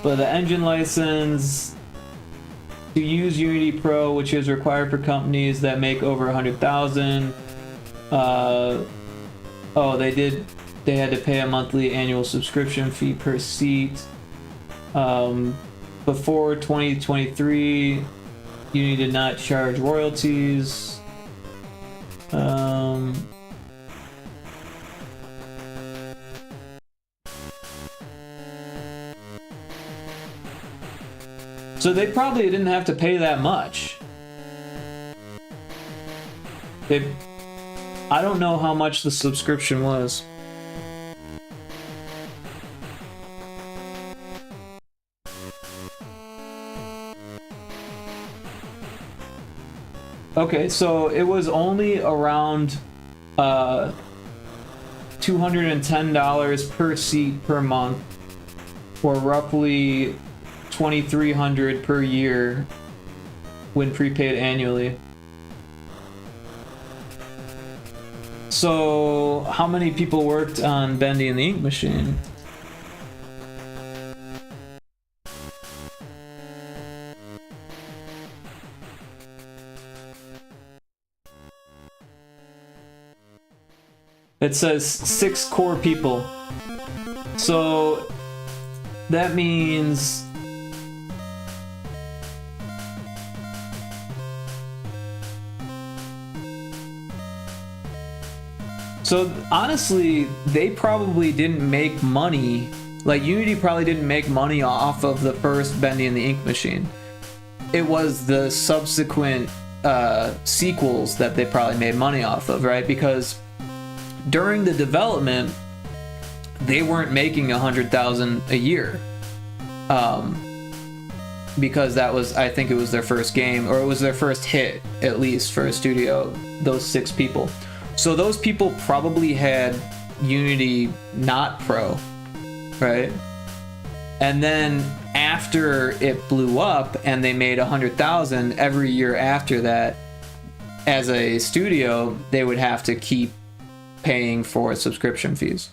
But the engine license to use Unity Pro, which is required for companies that make over 100,000. Oh, they had to pay a monthly annual subscription fee per seat. Before 2023, Unity did not charge royalties. So they probably didn't have to pay that much. I don't know how much the subscription was. Okay, so it was only around $210 per seat per month, or roughly $2,300 per year when prepaid annually. So how many people worked on Bendy and the Ink Machine? It says 6 core people. So that means honestly, they probably didn't make money Like, Unity probably didn't make money off of the first Bendy and the Ink Machine. It was the subsequent sequels that they probably made money off of, right? Because during the development, they weren't making $100,000 a year. Because that was, I think it was their first game, or it was their first hit, at least for a studio, those 6 people. So those people probably had Unity not pro, right? And then after it blew up and they made 100,000 every year after that, as a studio, they would have to keep paying for subscription fees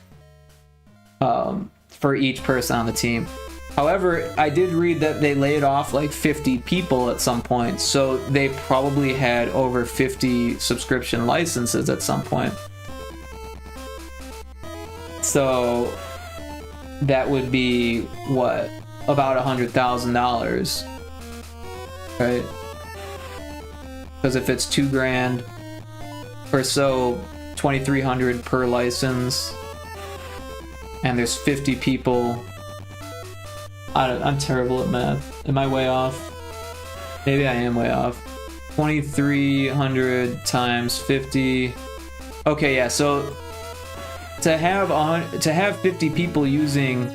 for each person on the team. However, I did read that they laid off like 50 people at some point, so they probably had over 50 subscription licenses at some point. So that would be what? About $100,000, right? Because if it's $2,000 or so, $2,300 per license, and there's 50 people. I'm terrible at math. Am I way off? Maybe I am way off. 2,300 times 50. Okay, yeah. So to have 50 people using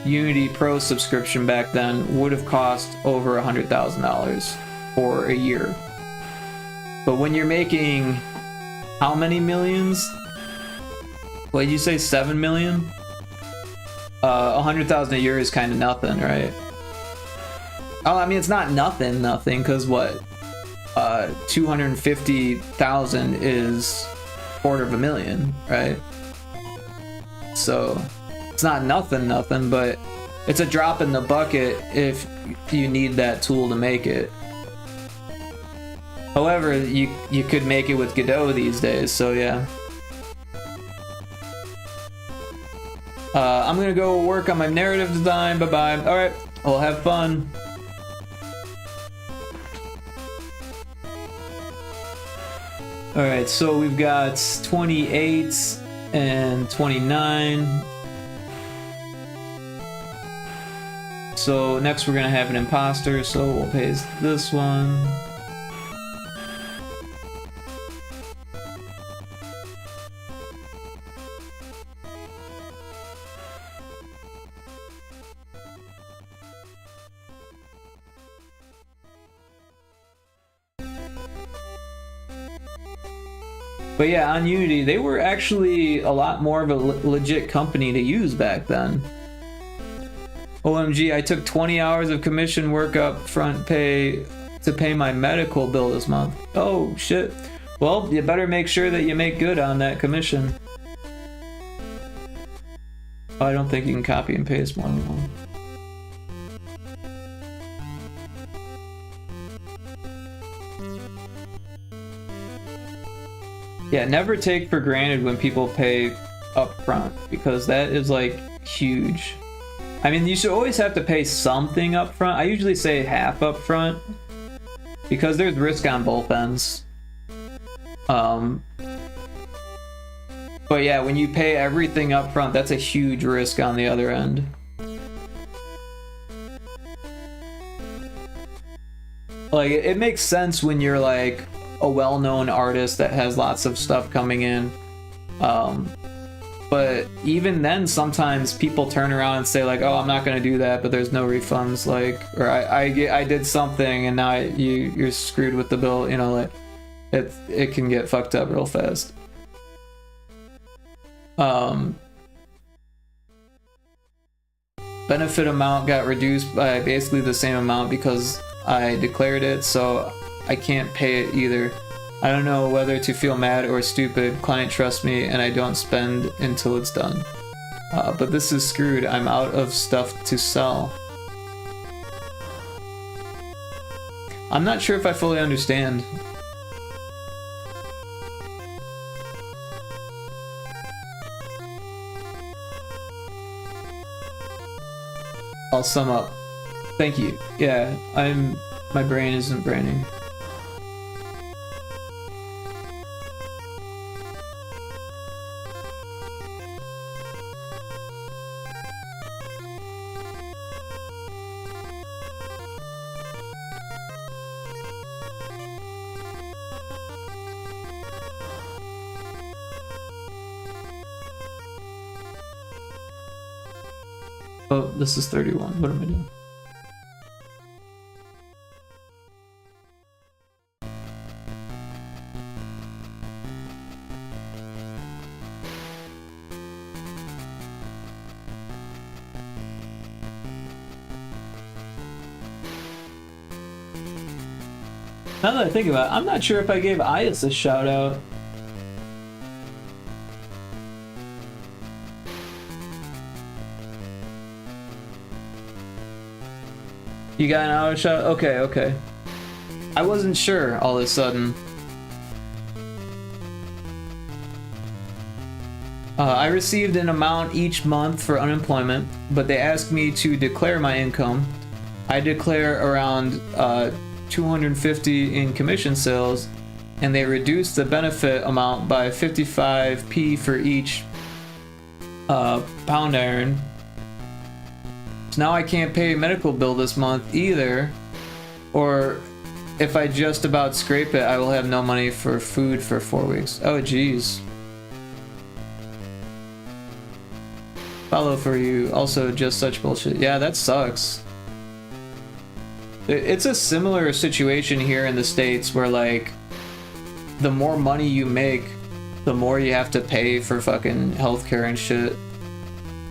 Unity Pro subscription back then would have cost over $100,000 for a year. But when you're making how many millions? What did you say? 7 million? 100,000 a year is kind of nothing, right? Oh, I mean, it's not nothing, because what? 250,000 is $250,000, right? So it's not nothing, but it's a drop in the bucket if you need that tool to make it. However, you could make it with Godot these days, so yeah. I'm gonna go work on my narrative design. Bye-bye. Alright, we'll have fun. Alright, so we've got 28 and 29. So next we're gonna have an imposter, so we'll paste this one. But yeah, on Unity, they were actually a lot more of a legit company to use back then. OMG, I took 20 hours of commission work up front pay to pay my medical bill this month. Oh, shit. Well, you better make sure that you make good on that commission. Oh, I don't think you can copy and paste one of them. Yeah, never take for granted when people pay up front, because that is like huge. I mean, you should always have to pay something up front. I usually say half up front because there's risk on both ends. But yeah, when you pay everything up front, that's a huge risk on the other end. Like, it makes sense when you're like a well-known artist that has lots of stuff coming in, but even then sometimes people turn around and say like, oh, I'm not gonna do that, but there's no refunds, like, or I did something and now you're screwed with the bill, you know, like it can get fucked up real fast. Benefit amount got reduced by basically the same amount because I declared it, so I can't pay it either. I don't know whether to feel mad or stupid. Client trusts me and I don't spend until it's done. But this is screwed. I'm out of stuff to sell. I'm not sure if I fully understand. I'll sum up. Thank you. Yeah, my brain isn't braining. Oh, this is 31. What am I doing? Now that I think about it, I'm not sure if I gave Ias a shout out. You got an auto shout? Okay, okay. I wasn't sure all of a sudden. I received an amount each month for unemployment, but they asked me to declare my income. I declare around 250 in commission sales, and they reduced the benefit amount by 55p for each pound iron. So now I can't pay a medical bill this month either, or if I just about scrape it, I will have no money for food for 4 weeks. Oh geez. Follow for you, also just such bullshit. Yeah, that sucks. It's a similar situation here in the States where, like, the more money you make, the more you have to pay for fucking healthcare and shit.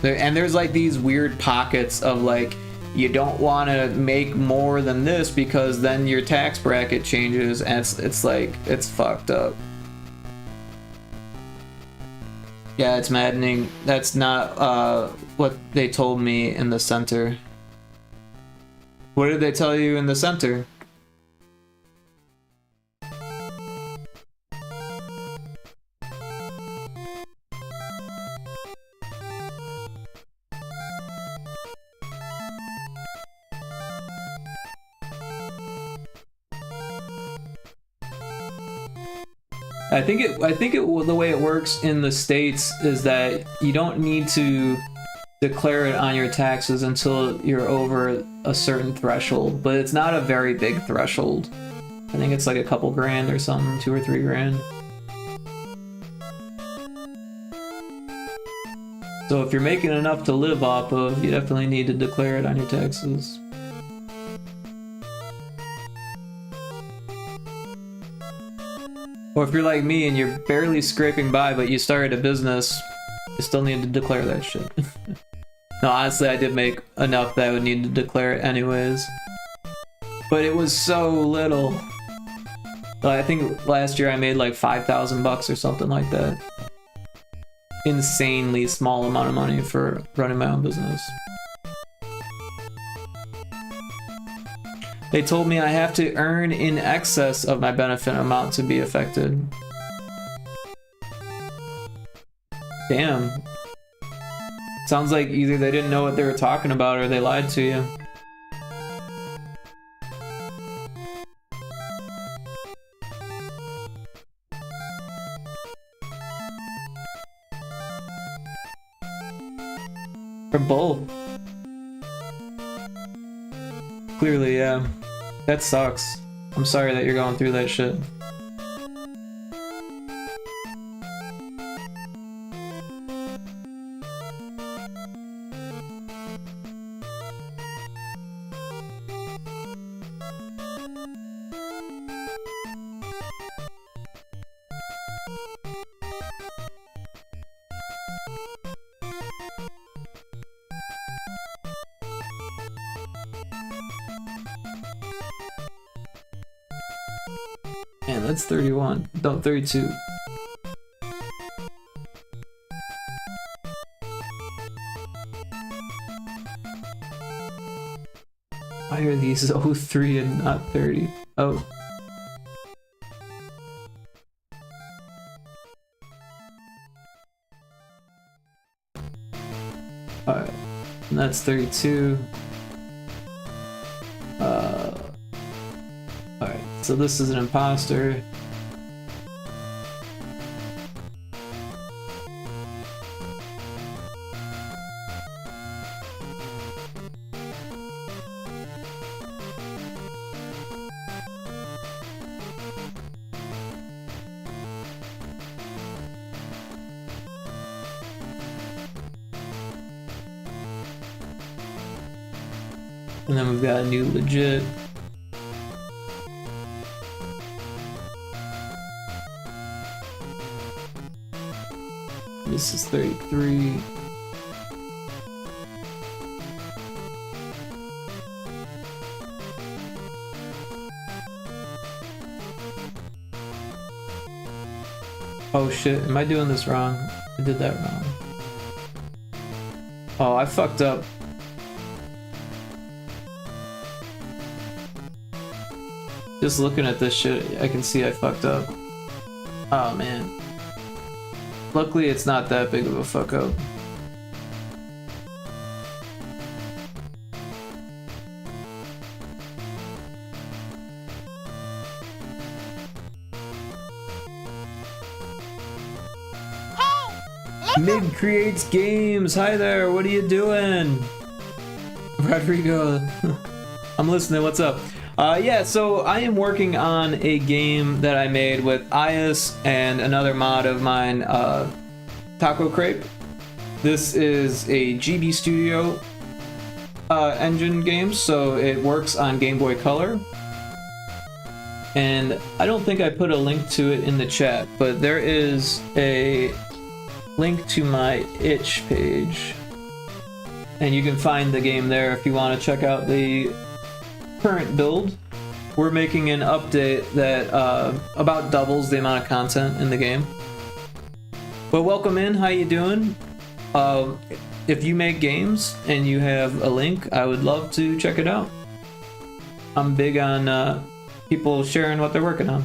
And there's like these weird pockets of like, you don't want to make more than this because then your tax bracket changes, and it's like, it's fucked up. Yeah, it's maddening. That's not what they told me in the center. What did they tell you in the center? I think the way it works in the States is that you don't need to declare it on your taxes until you're over a certain threshold, but it's not a very big threshold. I think it's like a couple grand or something, 2 or 3 grand. So if you're making enough to live off of, you definitely need to declare it on your taxes. Or if you're like me and you're barely scraping by but you started a business, you still need to declare that shit. No, honestly, I did make enough that I would need to declare it anyways. But it was so little. I think last year I made like 5,000 bucks or something like that. Insanely small amount of money for running my own business. They told me I have to earn in excess of my benefit amount to be affected. Damn. Sounds like either they didn't know what they were talking about or they lied to you. Or both. Clearly, yeah. That sucks. I'm sorry that you're going through that shit. Man, that's 31. No, 32. Why are these 03 and not 30? Oh. Alright. And that's 32. Alright, so this is an imposter. And then we've got a new legit. This is 33. Oh shit, am I doing this wrong? I did that wrong. Oh, I fucked up. Just looking at this shit, I can see I fucked up. Oh man. Luckily it's not that big of a fuck up. Mig creates games. Hi there. What are you doing? Rodrigo. I'm listening. What's up? Yeah, so I am working on a game that I made with Ias and another mod of mine, Taco Crepe. This is a GB Studio engine game, so it works on Game Boy Color. And I don't think I put a link to it in the chat, but there is a link to my itch page, and you can find the game there if you want to check out the current build. We're making an update that about doubles the amount of content in the game. But welcome in, how you doing? If you make games and you have a link, I would love to check it out. I'm big on people sharing what they're working on.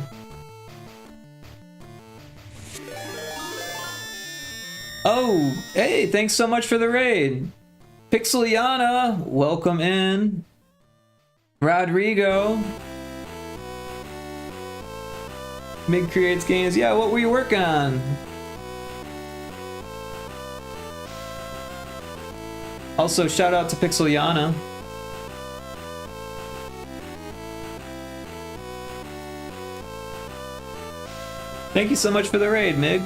Oh, hey, thanks so much for the raid. Pixeliana, welcome in. Rodrigo. Mig creates games. Yeah, what were you working on? Also, shout out to Pixeliana. Thank you so much for the raid, Mig.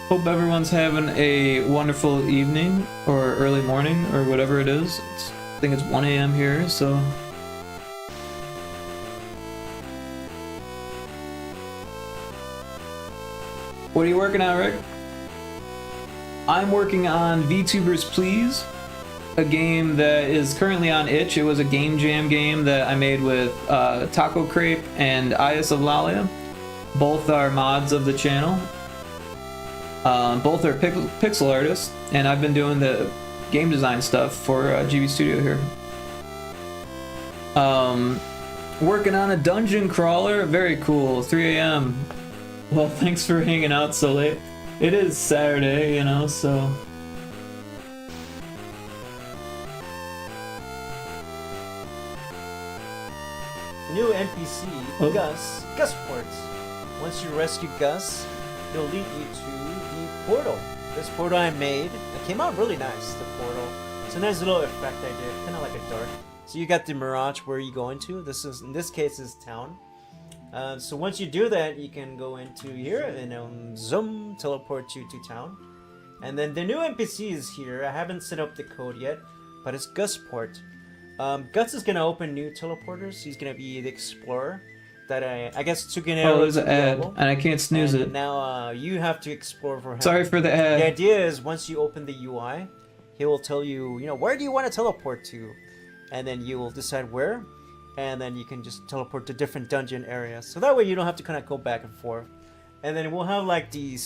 Hope everyone's having a wonderful evening or early morning or whatever it is. I think it's 1 a.m. here, so. What are you working on, Rick? I'm working on VTubers Please, a game that is currently on itch. It was a game jam game that I made with Taco Crepe and Ias of Lalia. Both are mods of the channel. Both are pixel artists, and I've been doing the game design stuff for GB Studio here. Working on a dungeon crawler, very cool, 3 a.m. Well, thanks for hanging out so late. It is Saturday, you know, so... New NPC, oh. Gus Ports. Once you rescue Gus, he'll lead you to the portal. This portal I made, it came out really nice, the portal. It's a nice little effect I did, kind of like a dark. So you got the mirage where you go into. This is, in this case, is town. So once you do that, you can go into here and zoom, teleport you to town. And then the new NPC is here. I haven't set up the code yet, but it's Gusport. Gus is gonna open new teleporters. He's gonna be the explorer that I guess took an arrow. Oh, there's an ad, and I can't snooze it. Now you have to explore for him. Sorry for the ad. The idea is once you open the UI, he will tell you, where do you want to teleport to, and then you will decide where, and then you can just teleport to different dungeon areas. So that way you don't have to kind of go back and forth. And then we'll have like the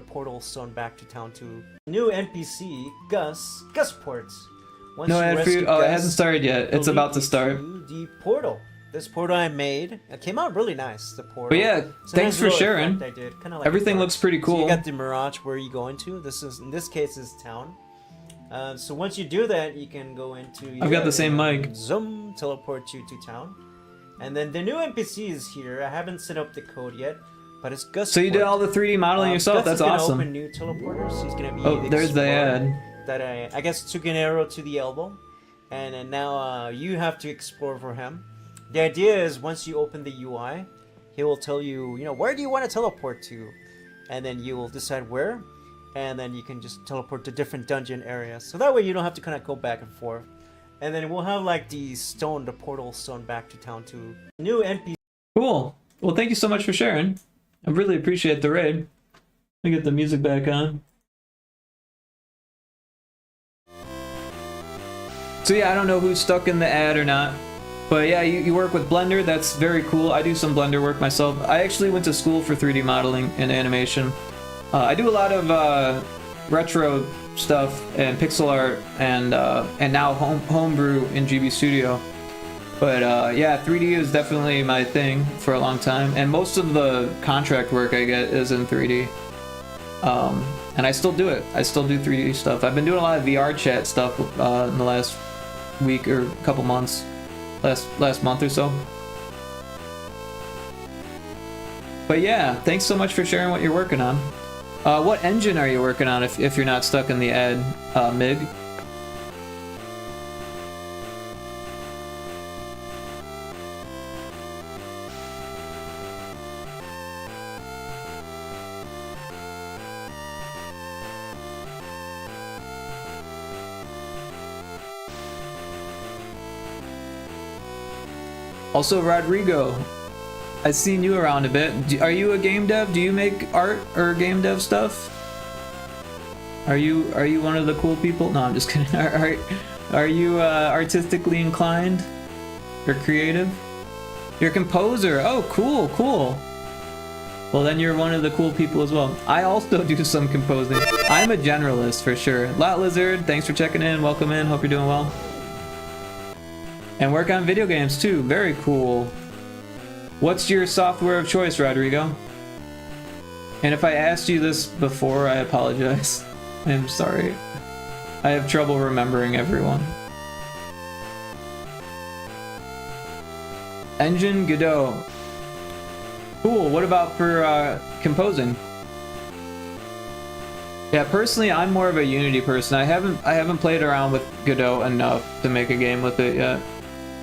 portal stone back to town too. New NPC, Gusport. Once no ad for you. Oh, it hasn't started yet. It's about to start. The portal. This portal I made, it came out really nice. The portal. But yeah, thanks for sharing. I did. Kind of like everything looks pretty cool. So you got the mirage where you go into. This is, in this case, is town. So once you do that, you can go into. I've got the same mic. Zoom, teleport you to town, and then the new NPC is here. I haven't set up the code yet, but it's Gus. So you did all the 3D modeling yourself. Gus That's awesome. Open new teleporters. He's gonna be. Oh, there's the ad. That I guess took an arrow to the elbow, and then now you have to explore for him. The idea is once you open the UI, he will tell you, you know, where do you want to teleport to, and then you will decide where, and then you can just teleport to different dungeon areas. So that way you don't have to kind of go back and forth. And then we'll have like the portal stone back to town too. New NPC. Cool. Well, thank you so much for sharing. I really appreciate the raid. Let me get the music back on. So yeah, I don't know who's stuck in the ad or not. But yeah, you work with Blender. That's very cool. I do some Blender work myself. I actually went to school for 3D modeling and animation. I do a lot of retro stuff and pixel art and now homebrew in GB Studio. But yeah, 3D is definitely my thing for a long time, and most of the contract work I get is in 3D. And I still do it. I still do 3D stuff. I've been doing a lot of VR chat stuff in the last week or couple months, last month or so. But yeah, thanks so much for sharing what you're working on. What engine are you working on if you're not stuck in the ad, Mig? Also, Rodrigo, I've seen you around a bit. Are you a game dev? Do you make art or game dev stuff? Are you one of the cool people? No, I'm just kidding. Are you artistically inclined or creative? You're a composer. Oh, cool, cool. Well, then you're one of the cool people as well. I also do some composing. I'm a generalist for sure. Lot Lizard, thanks for checking in. Welcome in. Hope you're doing well. And work on video games too. Very cool. What's your software of choice, Rodrigo? And if I asked you this before, I apologize. I'm sorry. I have trouble remembering everyone. Engine Godot. Cool. What about for composing? Yeah, personally, I'm more of a Unity person. I haven't played around with Godot enough to make a game with it yet.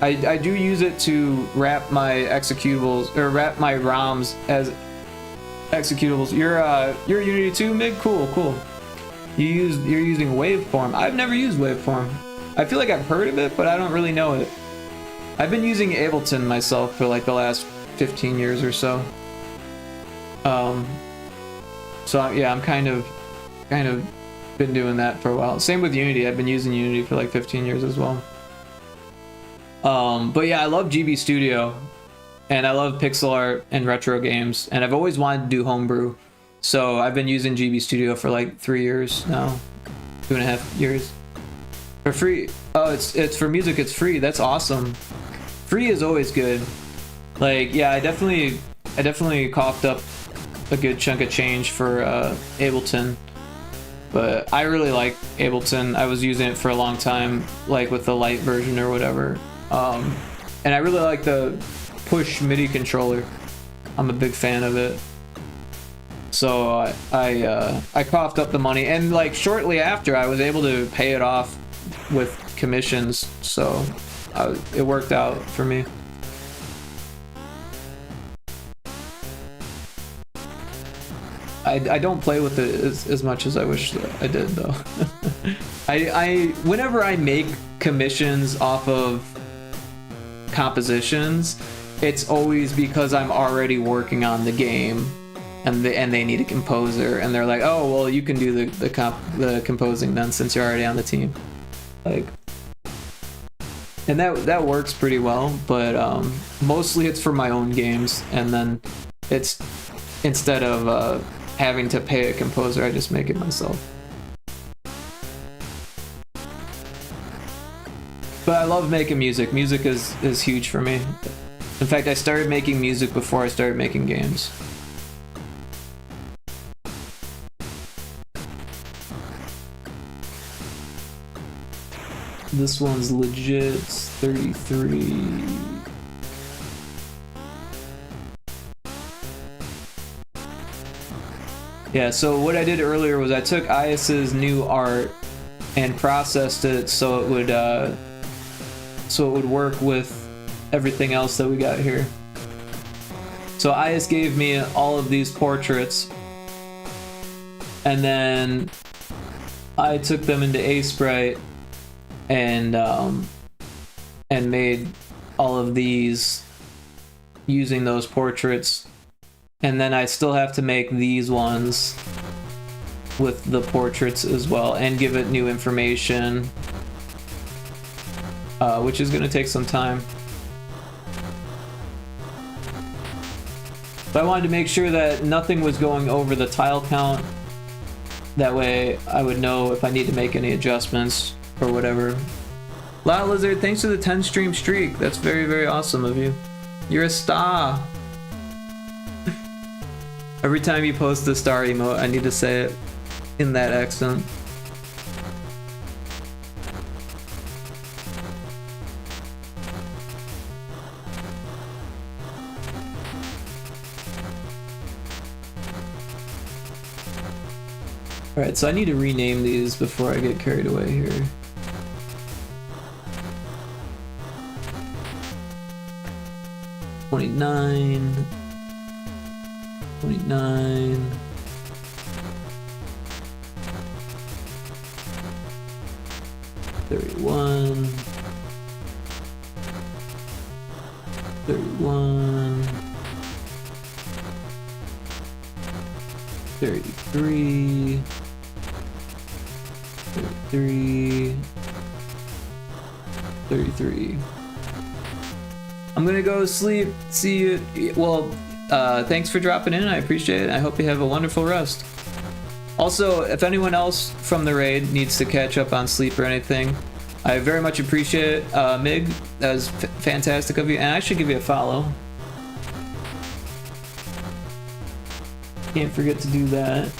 I do use it to wrap my executables, or wrap my ROMs as executables. You're Unity too, Mig? Cool, cool. You're using Waveform. I've never used Waveform. I feel like I've heard of it, but I don't really know it. I've been using Ableton myself for like the last 15 years or so. So yeah, I'm kind of been doing that for a while. Same with Unity. I've been using Unity for like 15 years as well. But yeah, I love GB Studio, and I love pixel art and retro games, and I've always wanted to do homebrew. So I've been using GB Studio for like 3 years now, 2.5 years. For free. Oh, it's for music, it's free. That's awesome. Free is always good. Like, yeah, I definitely coughed up a good chunk of change for Ableton. But I really like Ableton. I was using it for a long time, like with the light version or whatever. And I really like the push MIDI controller. I'm a big fan of it. So I coughed up the money, and like shortly after, I was able to pay it off with commissions. So it worked out for me. I don't play with it as much as I wish I did though. Whenever I make commissions off of compositions, it's always because I'm already working on the game, and they need a composer, and they're like, oh well, you can do the composing then, since you're already on the team. Like, and that works pretty well, but mostly it's for my own games, and then it's instead of having to pay a composer, I just make it myself. But I love making music. Music is huge for me. In fact, I started making music before I started making games. This one's legit. It's 33. Yeah, so what I did earlier was I took Ias's new art and processed it so it would work with everything else that we got here. So Is gave me all of these portraits, and then I took them into Aseprite and made all of these using those portraits. And then I still have to make these ones with the portraits as well and give it new information, which is going to take some time. But I wanted to make sure that nothing was going over the tile count. That way I would know if I need to make any adjustments or whatever. Lot Lizard, thanks for the 10 stream streak. That's very, very awesome of you. You're a star. Every time you post the star emote, I need to say it in that accent. Alright, so I need to rename these before I get carried away here. $29, 29, 31, 31, 33, 33, 33. I'm gonna go sleep. See you. Well, thanks for dropping in. I appreciate it. I hope you have a wonderful rest. Also, if anyone else from the raid needs to catch up on sleep or anything, I very much appreciate it. Mig, that was fantastic of you, and I should give you a follow. Can't forget to do that.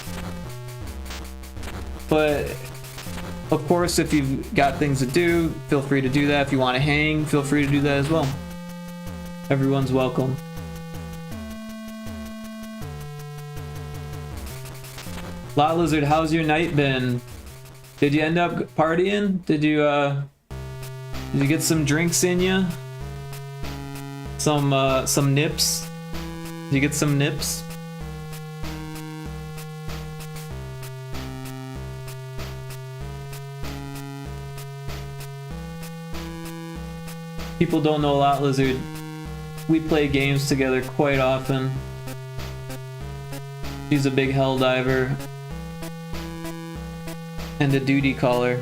But of course, if you've got things to do, feel free to do that. If you want to hang, feel free to do that as well. Everyone's welcome. Lot Lizard, how's your night been? Did you end up partying? Did you get some drinks in you? Some nips? Did you get some nips? People don't know Lot Lizard. We play games together quite often. She's a big hell diver. And a duty caller.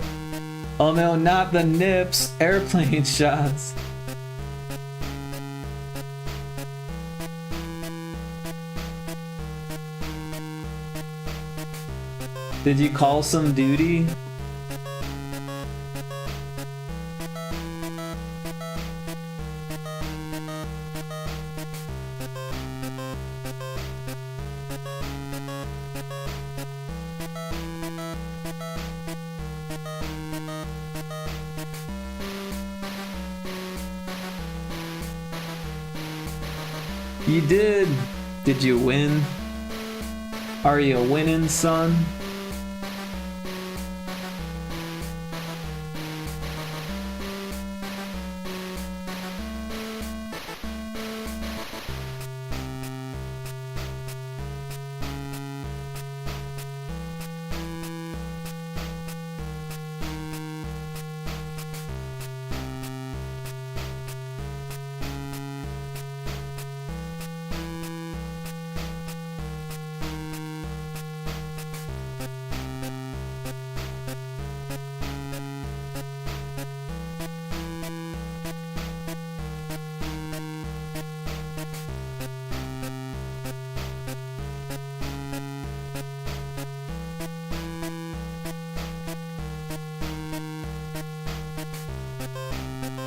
Oh no, not the nips! Airplane shots! Did you call some duty? You did. Did you win? Are you winning, son?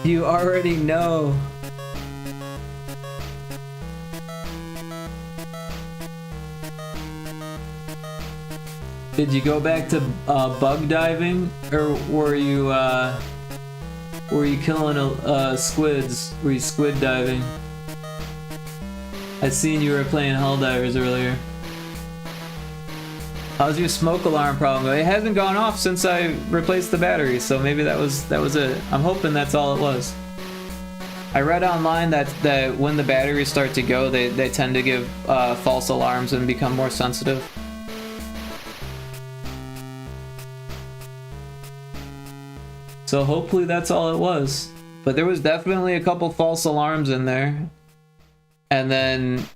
You already know. Did you go back to bug diving, or were you killing squids? Were you squid diving? I seen you were playing Helldivers earlier. How's your smoke alarm problem? It hasn't gone off since I replaced the battery, so maybe that was it. I'm hoping that's all it was. I read online that when the batteries start to go, they tend to give false alarms and become more sensitive. So hopefully that's all it was. But there was definitely a couple false alarms in there. And then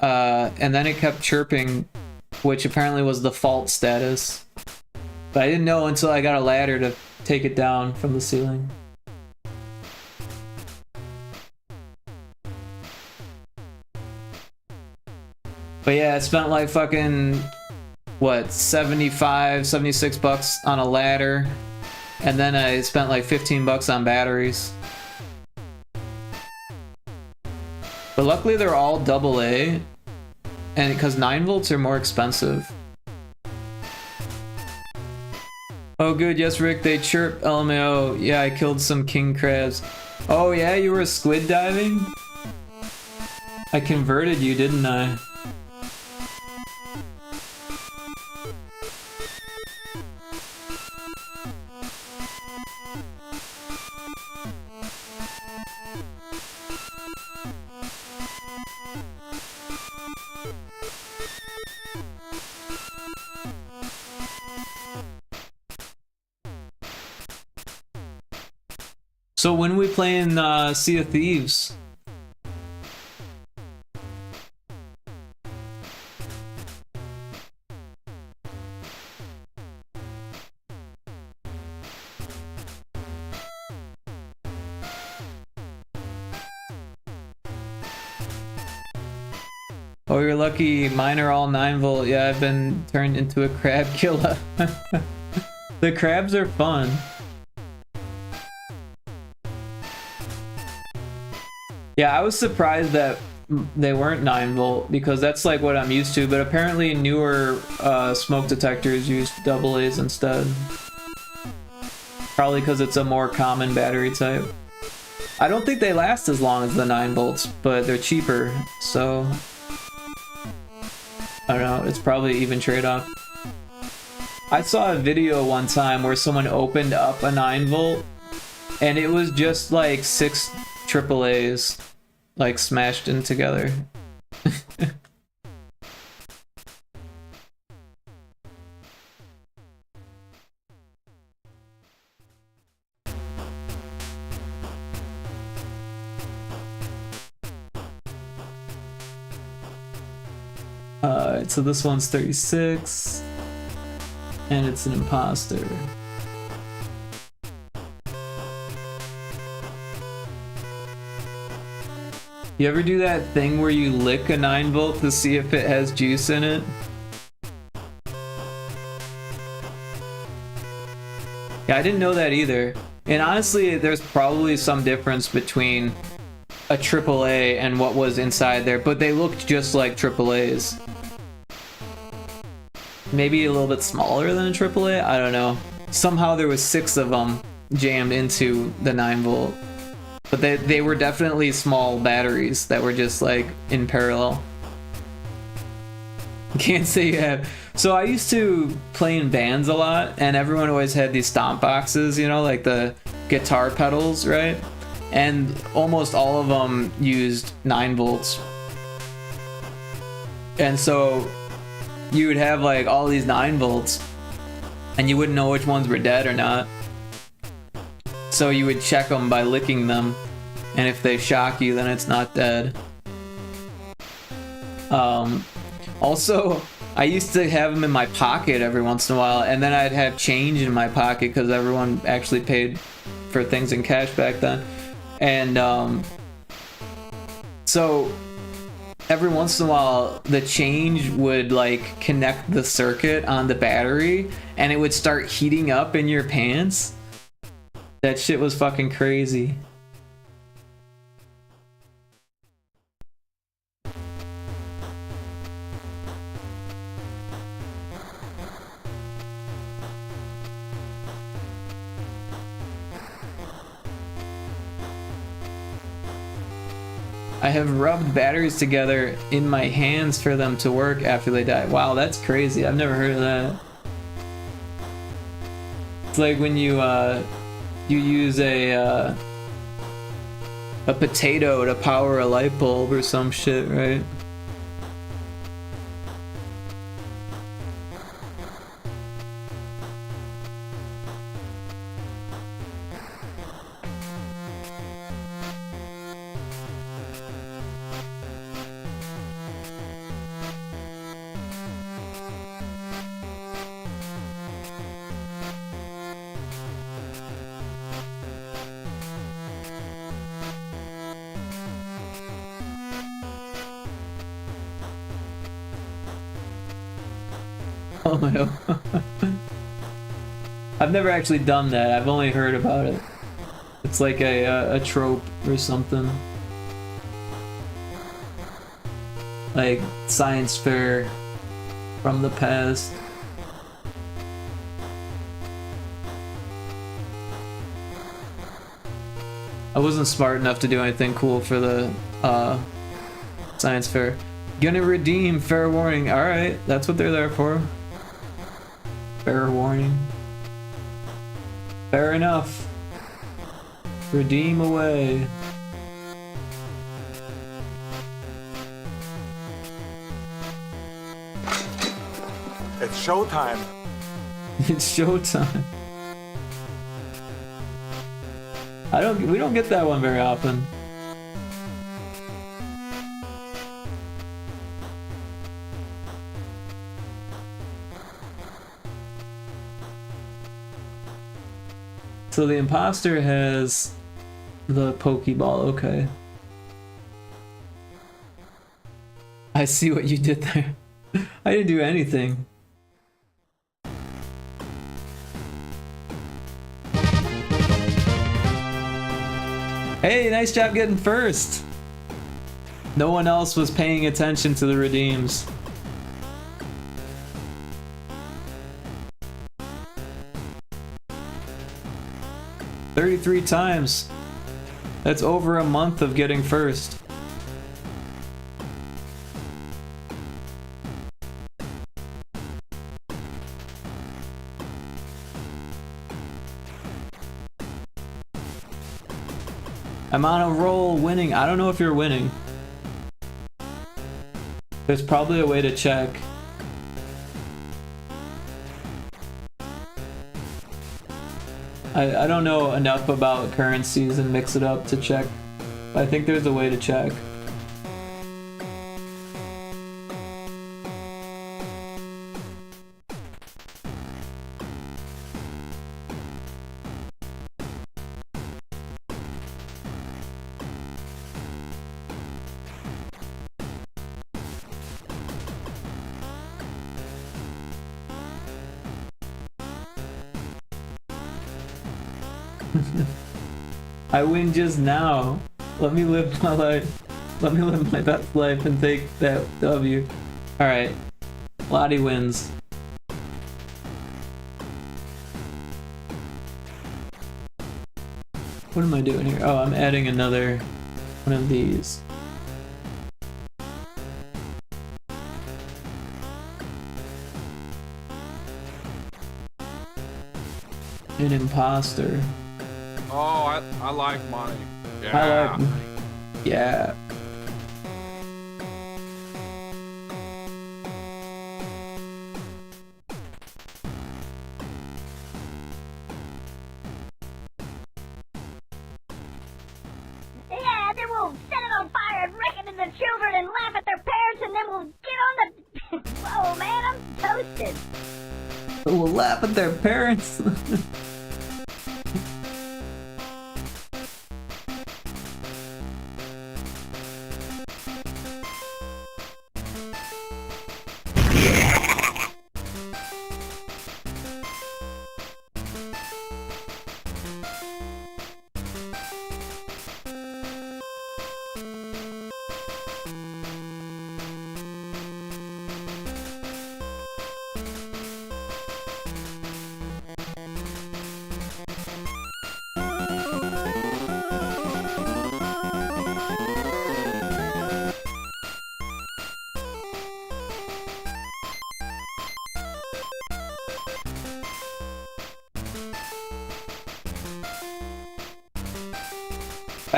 it kept chirping, which apparently was the fault status. But I didn't know until I got a ladder to take it down from the ceiling. But yeah, I spent like fucking, what, 75, 76 bucks on a ladder. And then I spent like 15 bucks on batteries. But luckily they're all AA. And because 9 volts are more expensive. Oh good, yes Rick, they chirp. LMAO, yeah, I killed some king crabs. Oh yeah, you were squid diving? I converted you, didn't I? So when we play in Sea of Thieves? Oh, you're lucky. Mine are all 9 volt. Yeah, I've been turned into a crab killer. The crabs are fun. Yeah, I was surprised that they weren't 9 volt because that's like what I'm used to, but apparently newer smoke detectors use AA's instead. Probably because it's a more common battery type. I don't think they last as long as the 9 volts, but they're cheaper, so I don't know, it's probably even trade-off. I saw a video one time where someone opened up a 9 volt and it was just like 6 AA's like smashed in together. Alright, so this one's 36 and it's an imposter. You ever do that thing where you lick a 9 volt to see if it has juice in it? Yeah, I didn't know that either. And honestly, there's probably some difference between a AAA and what was inside there, but they looked just like AAA's. Maybe a little bit smaller than a AAA? I don't know. Somehow there was 6 of them jammed into the 9 volt. But they were definitely small batteries that were just like in parallel. Can't say you have. So I used to play in bands a lot, and everyone always had these stomp boxes, you know, like the guitar pedals, right? And almost all of them used 9 volts. And so you would have like all these 9 volts, and you wouldn't know which ones were dead or not. So you would check them by licking them, and if they shock you, then it's not dead. Also, I used to have them in my pocket every once in a while, and then I'd have change in my pocket because everyone actually paid for things in cash back then. And so every once in a while, the change would like connect the circuit on the battery, and it would start heating up in your pants. That shit was fucking crazy. I have rubbed batteries together in my hands for them to work after they die. Wow, that's crazy. I've never heard of that. It's like when you use a a potato to power a light bulb or some shit, right? Oh no. I've never actually done that. I've only heard about it. It's like a trope or something. Like science fair from the past. I wasn't smart enough to do anything cool for the science fair. Gonna redeem, fair warning. Alright, that's what they're there for. Fair warning. Fair enough. Redeem away. It's showtime. It's showtime. We don't get that one very often. So the imposter has the Pokeball, okay. I see what you did there. I didn't do anything. Hey, nice job getting first. No one else was paying attention to the redeems. $33 times. That's over a month of getting first. I'm on a roll winning. I don't know if you're winning. There's probably a way to check. I don't know enough about currencies and mix it up to check. But I think there's a way to check. I win just now. Let me live my life. Let me live my best life and take that W. Alright. Lottie wins. What am I doing here? Oh, I'm adding another one of these. An imposter. Oh, I like money. Yeah. I like money. Yeah. Yeah, then we'll set it on fire and wreck it in the children and laugh at their parents and then we'll get on the... Whoa, man, I'm toasted. We'll laugh at their parents.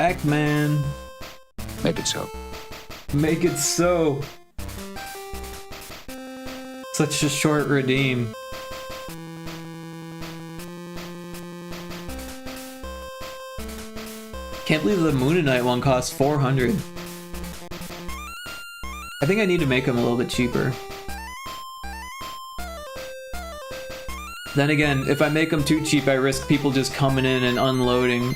Pac-Man. Make it so. Make it so. Such a short redeem. Can't believe the Moon Knight one costs 400. I think I need to make them a little bit cheaper. Then again, if I make them too cheap, I risk people just coming in and unloading.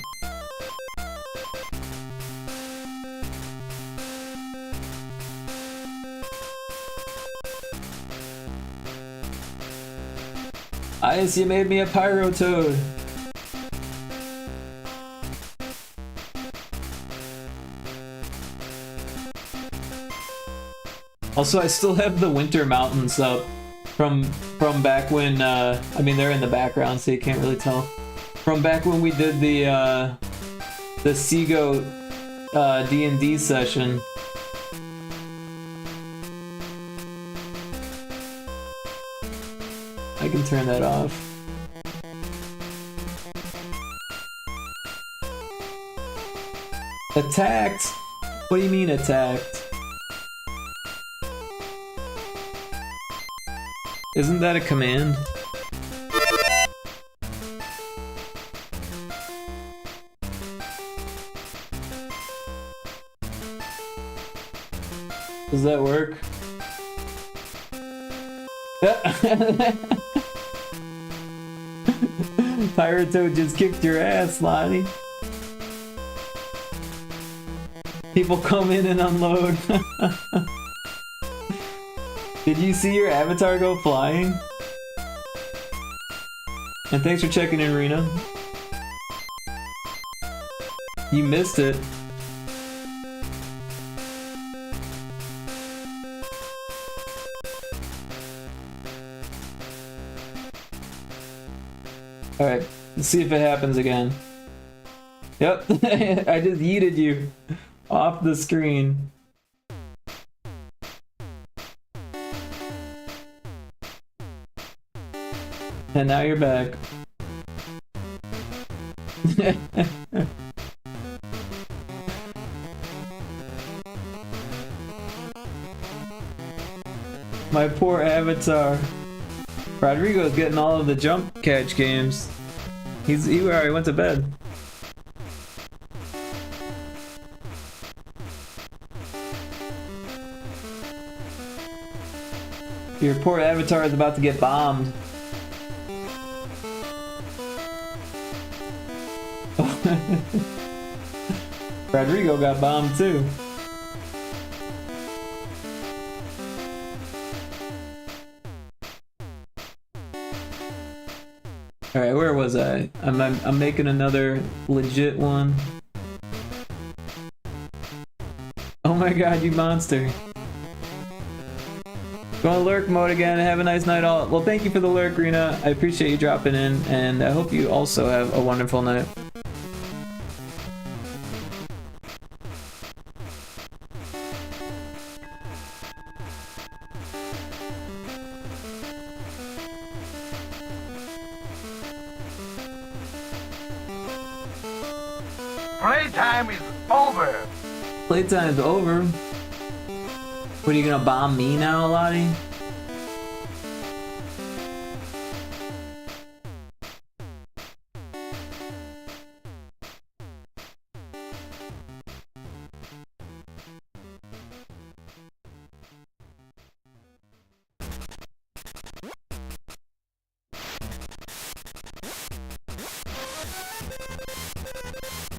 Ice, you made me a pyro toad. Also, I still have the winter mountains up from back when, I mean, they're in the background, so you can't really tell. From back when we did the Seagoat D&D session. I can turn that off. Attacked? What do you mean attacked? Isn't that a command? Does that work? Pirate Toad just kicked your ass, Lonnie. People come in and unload. Did you see your avatar go flying? And thanks for checking in, Rena. You missed it. Alright, let's see if it happens again. Yep, I just yeeted you off the screen. And now you're back. My poor avatar. Rodrigo's getting all of the jump catch games. He already went to bed. Your poor avatar is about to get bombed. Rodrigo got bombed too. Alright, where was I? I'm making another legit one. Oh my god, you monster. Going to lurk mode again. Have a nice night all. Well, thank you for the lurk, Rena. I appreciate you dropping in, and I hope you also have a wonderful night. Playtime is over. Playtime's over. What, are you gonna bomb me now, Lottie?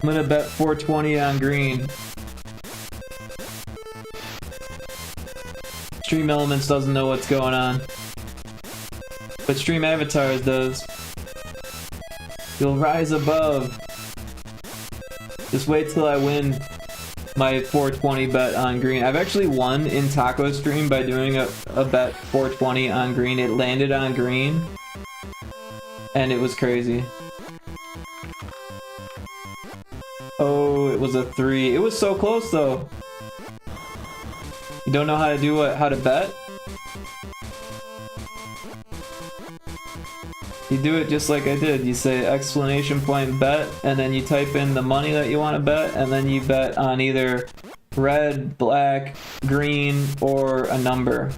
I'm gonna bet 420 on green. Stream Elements doesn't know what's going on, but Stream Avatars does. You'll rise above. Just wait till I win my 420 bet on green. I've actually won in Taco Stream by doing a bet 420 on green. It landed on green, and it was crazy. Oh, it was a 3. It was so close though. You don't know how to do what? How to bet? You do it just like I did. You say exclamation point bet, and then you type in the money that you want to bet, and then you bet on either red, black, green, or a number.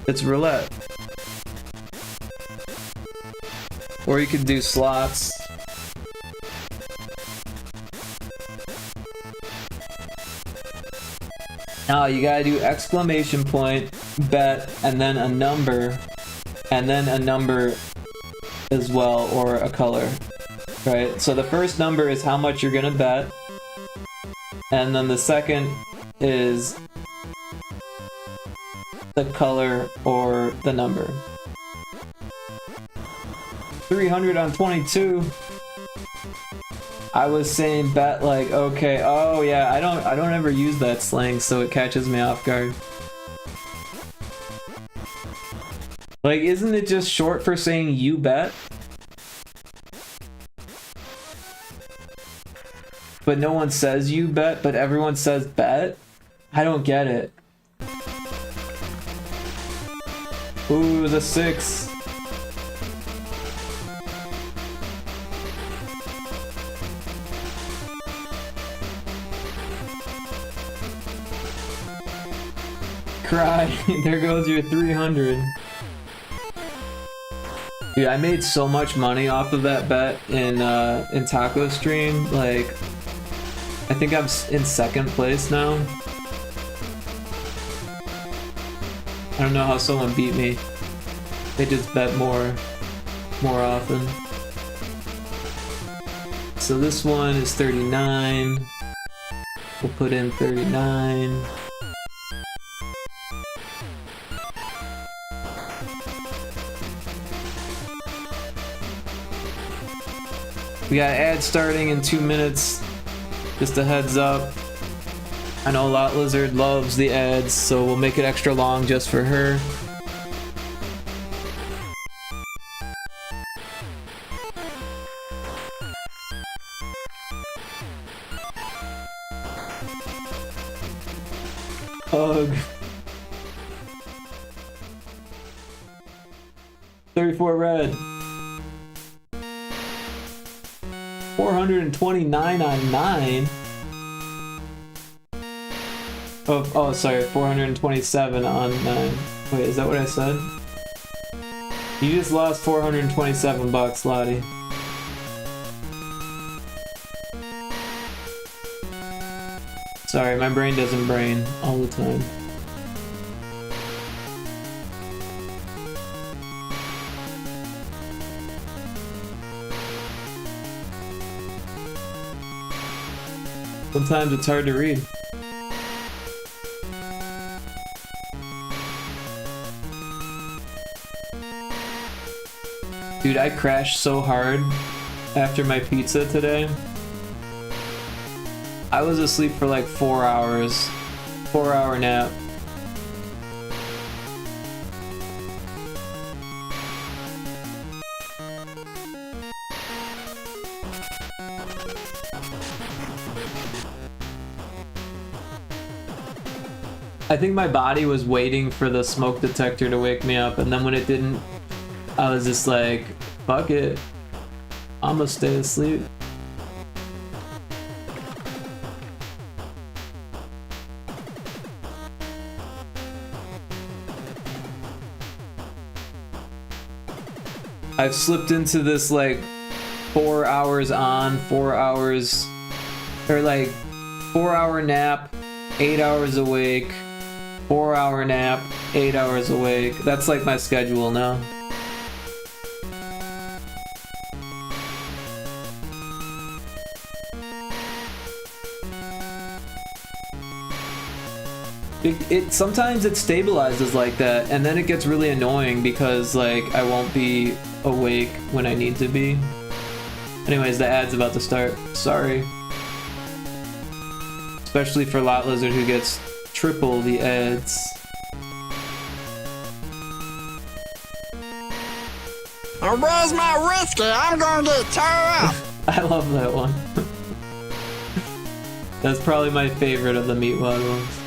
It's roulette. Or you could do slots. Now you gotta do exclamation point, bet, and then a number as well, or a color, right? So the first number is how much you're gonna bet, and then the second is the color or the number. 300 on 22. I was saying bet like, okay, oh yeah, I don't ever use that slang, so it catches me off guard. Like, isn't it just short for saying you bet? But no one says you bet, but everyone says bet? I don't get it. Ooh, the 6. Cry. There goes your 300. Dude, I made so much money off of that bet in Taco Stream. Like, I think I'm in second place now. I don't know how someone beat me. They just bet more often. So this one is 39. We'll put in 39. We got ads starting in 2 minutes. Just a heads up. I know Lot Lizard loves the ads, so we'll make it extra long just for her. Ugh. 34 red. 429 on 9. Oh, sorry, 427 on 9. Wait, is that what I said? You just lost 427 bucks, Lottie. Sorry, my brain doesn't brain all the time. Sometimes it's hard to read. Dude, I crashed so hard after my pizza today. I was asleep for like 4 hours. 4-hour nap. I think my body was waiting for the smoke detector to wake me up, and then when it didn't, I was just like, fuck it. I'ma stay asleep. I've slipped into this like 4 hours on, 4 hours, or like 4-hour nap, 8 hours awake, 4-hour nap, 8 hours awake. That's like my schedule now. It sometimes it stabilizes like that, and then it gets really annoying because like I won't be awake when I need to be. Anyways, the ad's about to start. Sorry. Especially for Lot Lizard, who gets triple the ads. Where's my whiskey? I'm gonna get tore up. I love that one. That's probably my favorite of the Meatwad ones.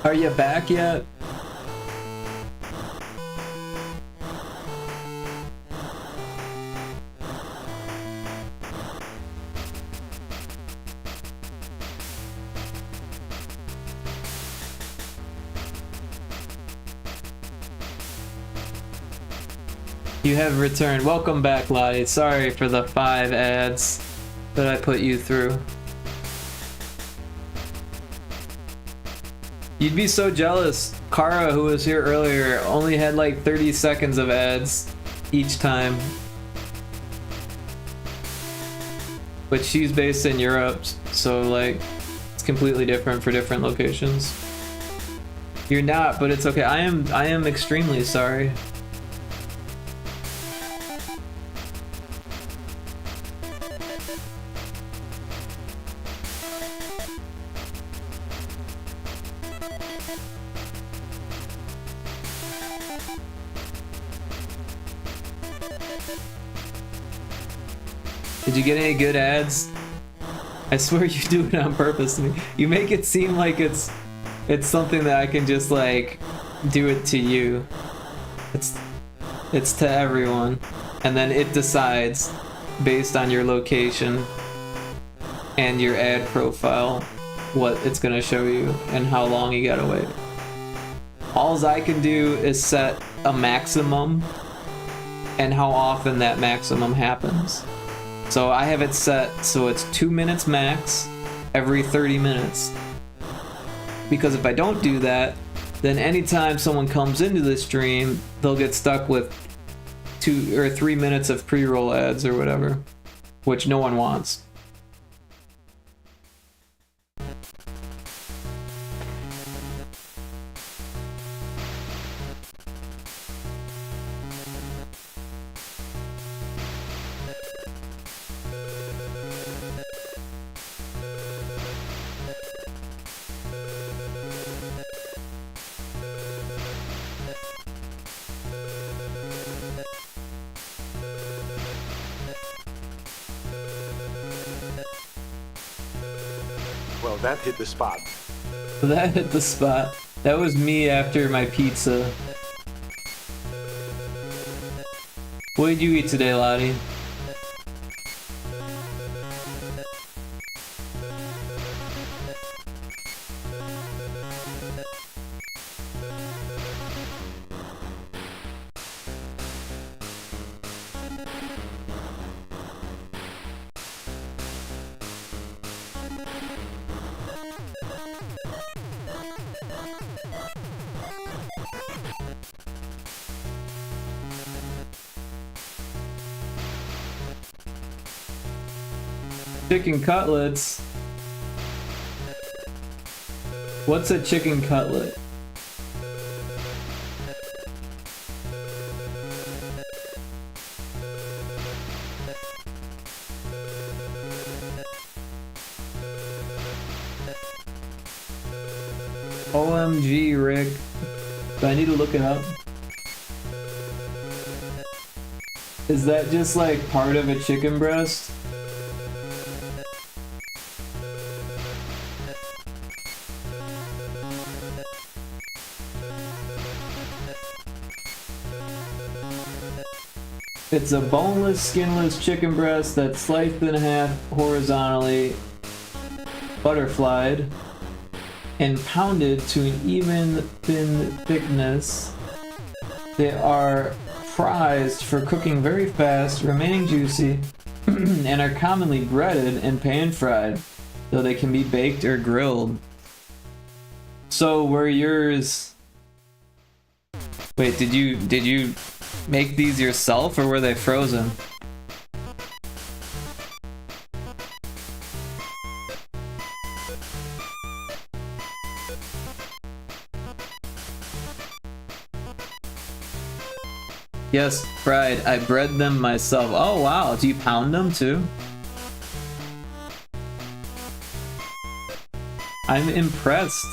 Are you back yet? You have returned. Welcome back, Lottie. Sorry for the 5 ads that I put you through. You'd be so jealous. Kara, who was here earlier, only had like 30 seconds of ads each time. But she's based in Europe, so like it's completely different for different locations. You're not, but it's okay. I am extremely sorry. Did you get any good ads? I swear you do it on purpose to me. You make it seem like it's something that I can just like do it to you. It's to everyone. And then it decides based on your location and your ad profile what it's gonna show you and how long you gotta wait. Alls I can do is set a maximum and how often that maximum happens. So I have it set so it's 2 minutes max every 30 minutes. Because if I don't do that, then anytime someone comes into the stream, they'll get stuck with 2 or 3 minutes of pre-roll ads or whatever, which no one wants. Well, that hit the spot. That hit the spot. That was me after my pizza. What did you eat today, Lottie? Chicken cutlets? What's a chicken cutlet? OMG, Rick. Do I need to look it up? Is that just like part of a chicken breast? It's a boneless, skinless chicken breast that's sliced in half horizontally, butterflied, and pounded to an even thin thickness. They are prized for cooking very fast, remaining juicy, and are commonly breaded and pan-fried. so they can be baked or grilled. So were yours... Wait, did you make these yourself or were they frozen? Yes, fried. I bred them myself. Oh wow, do you pound them too? I'm impressed.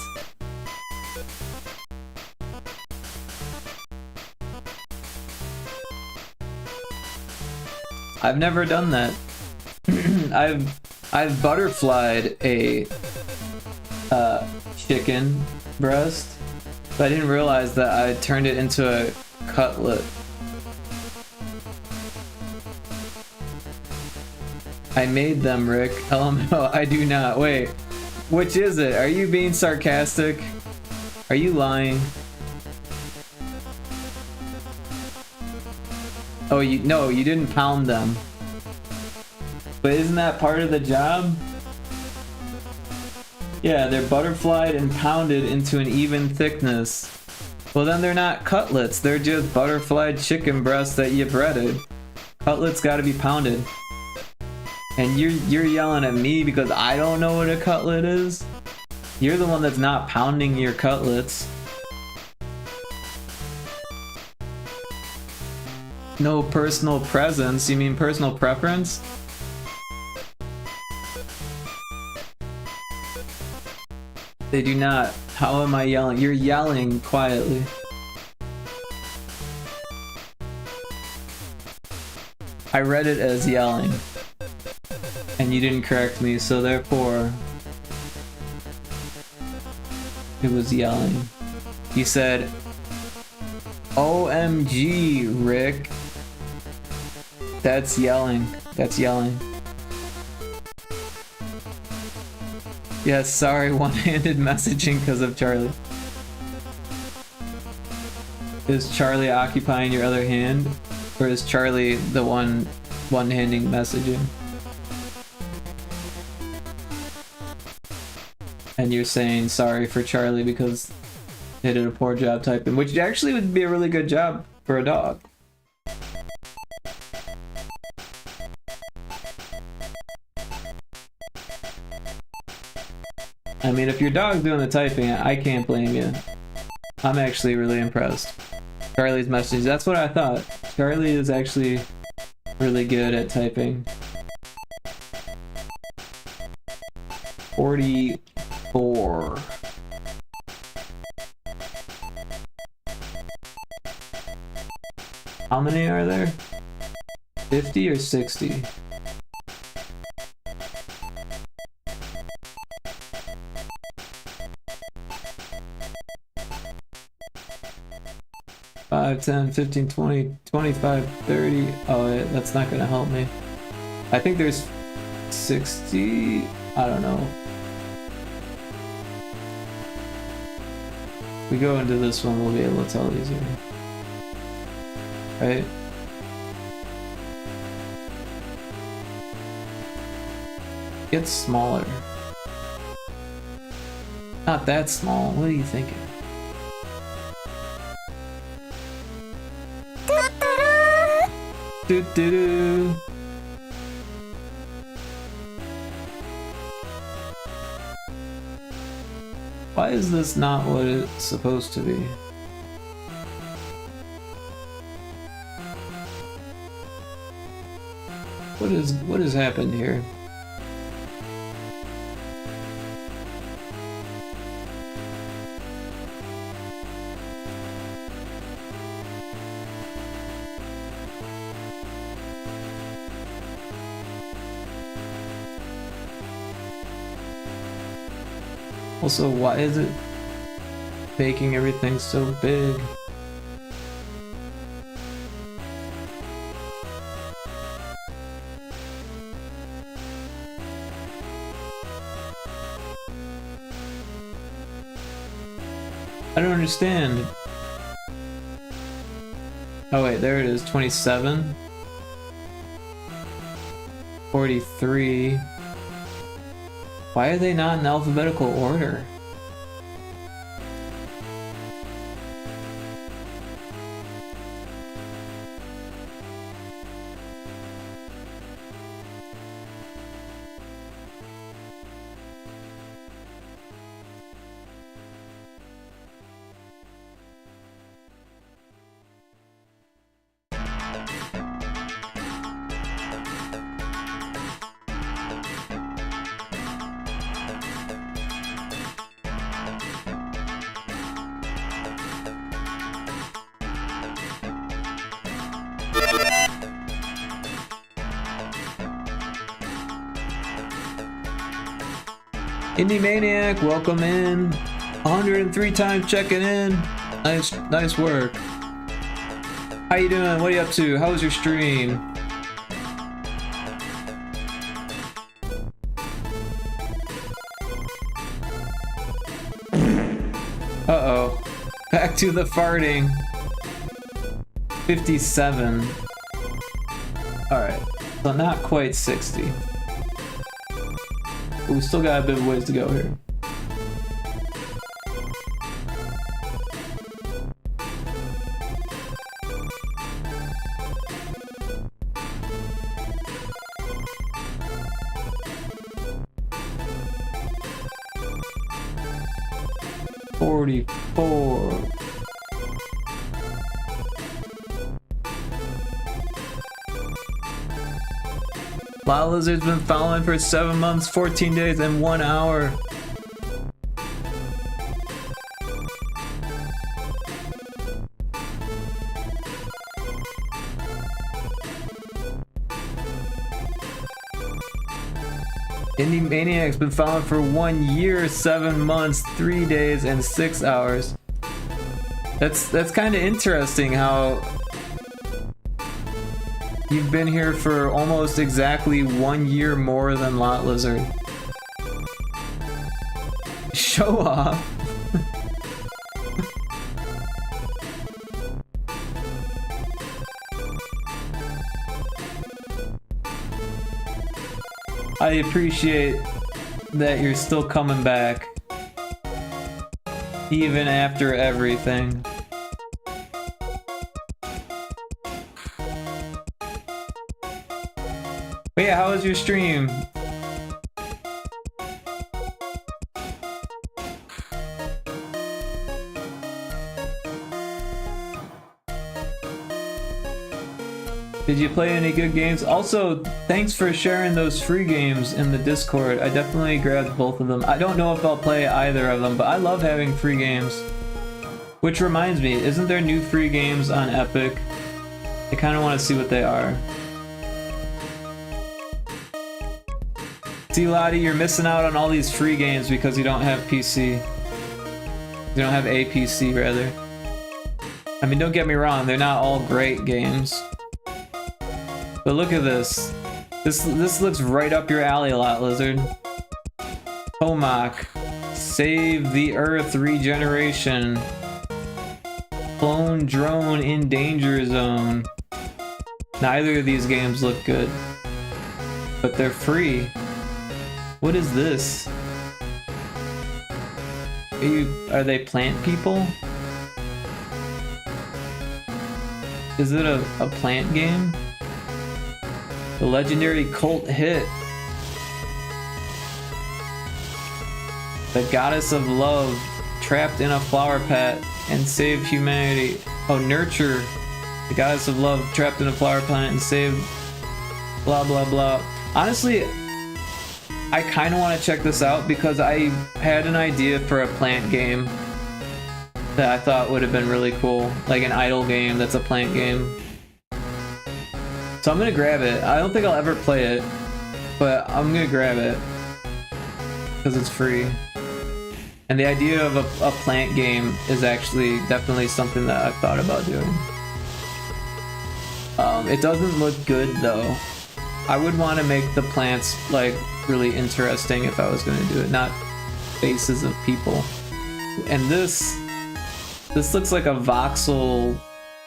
I've never done that. I've butterflied a chicken breast, but I didn't realize that I turned it into a cutlet. I made them, Rick. LMAO, I do not. Wait, which is it? Are you being sarcastic? Are you lying? Oh, no, you didn't pound them. But isn't that part of the job? Yeah, they're butterflied and pounded into an even thickness. Well, then they're not cutlets. They're just butterflied chicken breasts that you breaded. Cutlets gotta be pounded. And you're yelling at me because I don't know what a cutlet is? You're the one that's not pounding your cutlets. No personal presence? You mean personal preference? They do not. How am I yelling? You're yelling quietly. I read it as yelling. And you didn't correct me, so therefore... it was yelling. You said... OMG, Rick. That's yelling. That's yelling. Yes, sorry, one-handed messaging because of Charlie. Is Charlie occupying your other hand? Or is Charlie the one-handing messaging? And you're saying sorry for Charlie because they did a poor job typing, which actually would be a really good job for a dog. I mean, if your dog's doing the typing, I can't blame you. I'm actually really impressed. Charlie's message, that's what I thought. Charlie is actually really good at typing. 44. How many are there? 50 or 60? Five, 10, 15, 20, 25, 30. Oh, that's not gonna help me. I think there's 60. I don't know. If we go into this one, we'll be able to tell easier. Right? Get smaller. Not that small. What are you thinking? Do do do. Why is this not what it's supposed to be? What has happened here? Also, why is it making everything so big? I don't understand. Oh wait, there it is, 27. 43. Why are they not in alphabetical order? Indie Maniac, welcome in. 103 times checking in. Nice work. How you doing? What are you up to? How was your stream? Uh-oh. Back to the farting. 57. Alright. So not quite 60. But we still got a bit of ways to go here. $44. Lot Lizard's been following for 7 months, 14 days, and 1 hour. Indie Maniac's been following for 1 year, 7 months, 3 days, and 6 hours. That's kind of interesting how you've been here for almost exactly 1 year more than Lot Lizard. Show off. I appreciate that you're still coming back. Even after everything. But yeah, how was your stream? Did you play any good games? Also, thanks for sharing those free games in the Discord. I definitely grabbed both of them. I don't know if I'll play either of them, but I love having free games. Which reminds me, isn't there new free games on Epic? I kind of want to see what they are. See, Lottie, you're missing out on all these free games because you don't have PC. You don't have a PC, rather. I mean, don't get me wrong, they're not all great games. But look at this. This looks right up your alley, Lot Lizard. Tomac. Save the Earth Regeneration. Clone Drone in Danger Zone. Neither of these games look good. But they're free. What is this? Are they plant people? Is it a plant game? The legendary cult hit. The goddess of love trapped in a flower pot and save humanity. Oh, nurture. The goddess of love trapped in a flower pot and save blah blah blah. Honestly, I kind of want to check this out because I had an idea for a plant game that I thought would have been really cool. Like an idle game that's a plant game. So I'm gonna grab it. I don't think I'll ever play it, but I'm gonna grab it because it's free. And the idea of a plant game is actually definitely something that I've thought about doing. It doesn't look good though. I would want to make the plants like really interesting if I was gonna do it, not faces of people. And this looks like a voxel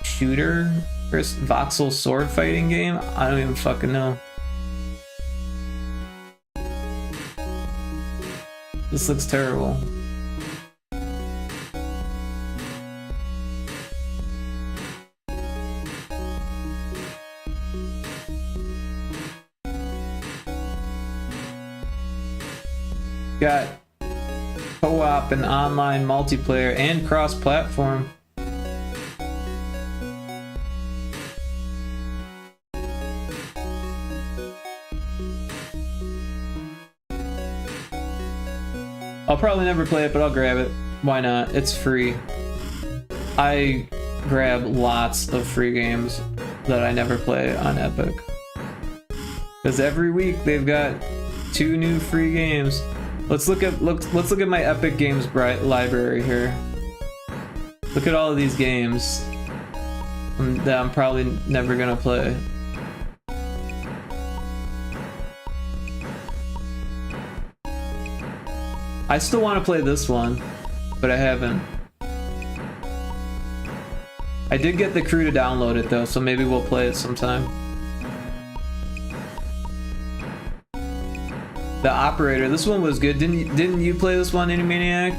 shooter. First voxel sword fighting game? I don't even fucking know. This looks terrible. Got co-op and online multiplayer and cross-platform. I'll probably never play it, but I'll grab it. Why not? It's free. I grab lots of free games that I never play on Epic. Because every week they've got 2 new free games. Let's look at my Epic Games library here. Look at all of these games that I'm probably never gonna play. I still want to play this one, but I haven't. I did get the crew to download it though, so maybe we'll play it sometime. The Operator, this one was good. Didn't you play this one, Animaniac?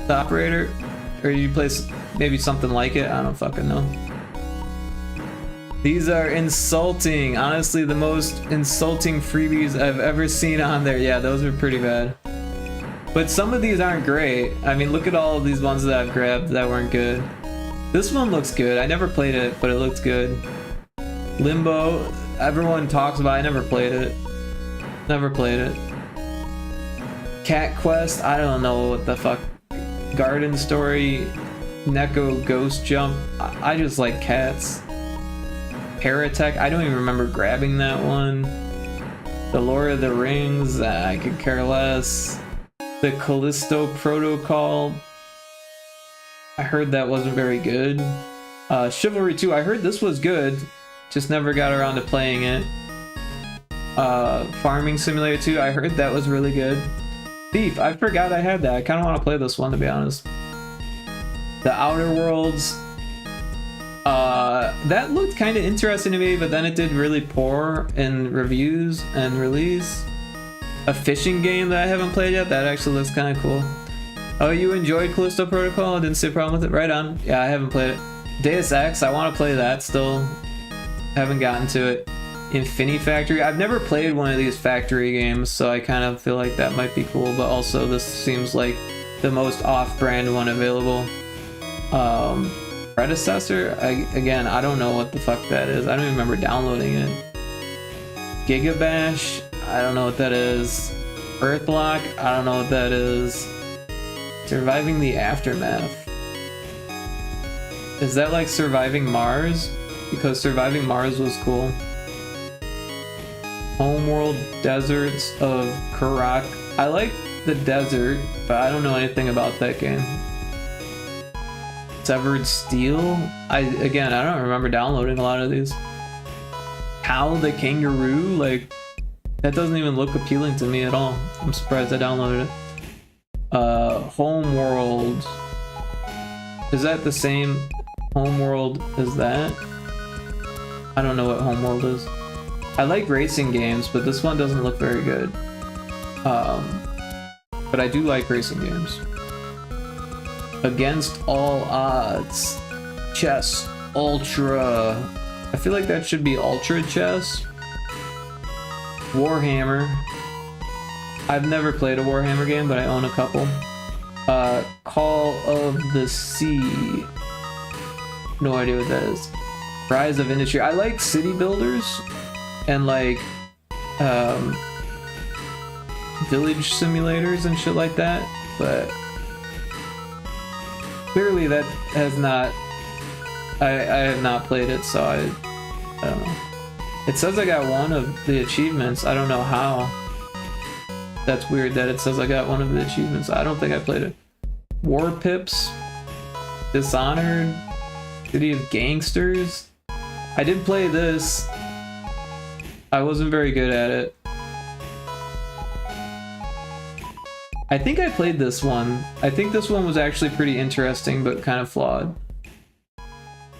The Operator? Or did you play maybe something like it? I don't fucking know. These are insulting. Honestly, the most insulting freebies I've ever seen on there. Yeah, those are pretty bad. But some of these aren't great. I mean, look at all of these ones that I've grabbed that weren't good. This one looks good. I never played it, but it looks good. Limbo, everyone talks about it. I never played it. Never played it. Cat Quest, I don't know what the fuck. Garden Story, Neko Ghost Jump. I just like cats. Paratech, I don't even remember grabbing that one. The Lord of the Rings, I could care less. The Callisto Protocol, I heard that wasn't very good. Chivalry 2, I heard this was good, just never got around to playing it. Farming Simulator 2, I heard that was really good. Thief, I forgot I had that. I kind of want to play this one, to be honest. The Outer Worlds, that looked kind of interesting to me, but then it did really poor in reviews and release. A fishing game that I haven't played yet, that actually looks kind of cool. Oh, you enjoyed Callisto Protocol? I didn't see a problem with it. Right on. Yeah, I haven't played it. Deus Ex, I want to play that still. Haven't gotten to it. Infinity Factory, I've never played one of these factory games, so I kind of feel like that might be cool, but also this seems like the most off-brand one available. Predecessor, again, I don't know what the fuck that is. I don't even remember downloading it. Gigabash, I don't know what that is. Earthlock, I don't know what that is. Surviving the Aftermath. Is that like Surviving Mars? Because Surviving Mars was cool. Homeworld Deserts of Karak. I like the desert, but I don't know anything about that game. Severed Steel? Again, I don't remember downloading a lot of these. Cow the Kangaroo? Like, that doesn't even look appealing to me at all. I'm surprised I downloaded it. Homeworld. Is that the same Homeworld as that? I don't know what Homeworld is. I like racing games, but this one doesn't look very good. But I do like racing games. Against All Odds. Chess Ultra. I feel like that should be Ultra Chess. Warhammer. I've never played a Warhammer game, but I own a couple. Call of the Sea. No idea what that is. Rise of Industry. I like city builders and like village simulators and shit like that, but clearly that has not, I have not played it, so I don't know. It says I got one of the achievements. I don't know how. That's weird that it says I got one of the achievements. I don't think I played it. War Pips, Dishonored, City of Gangsters. I did play this. I wasn't very good at it. I think I played this one. I think this one was actually pretty interesting, but kind of flawed.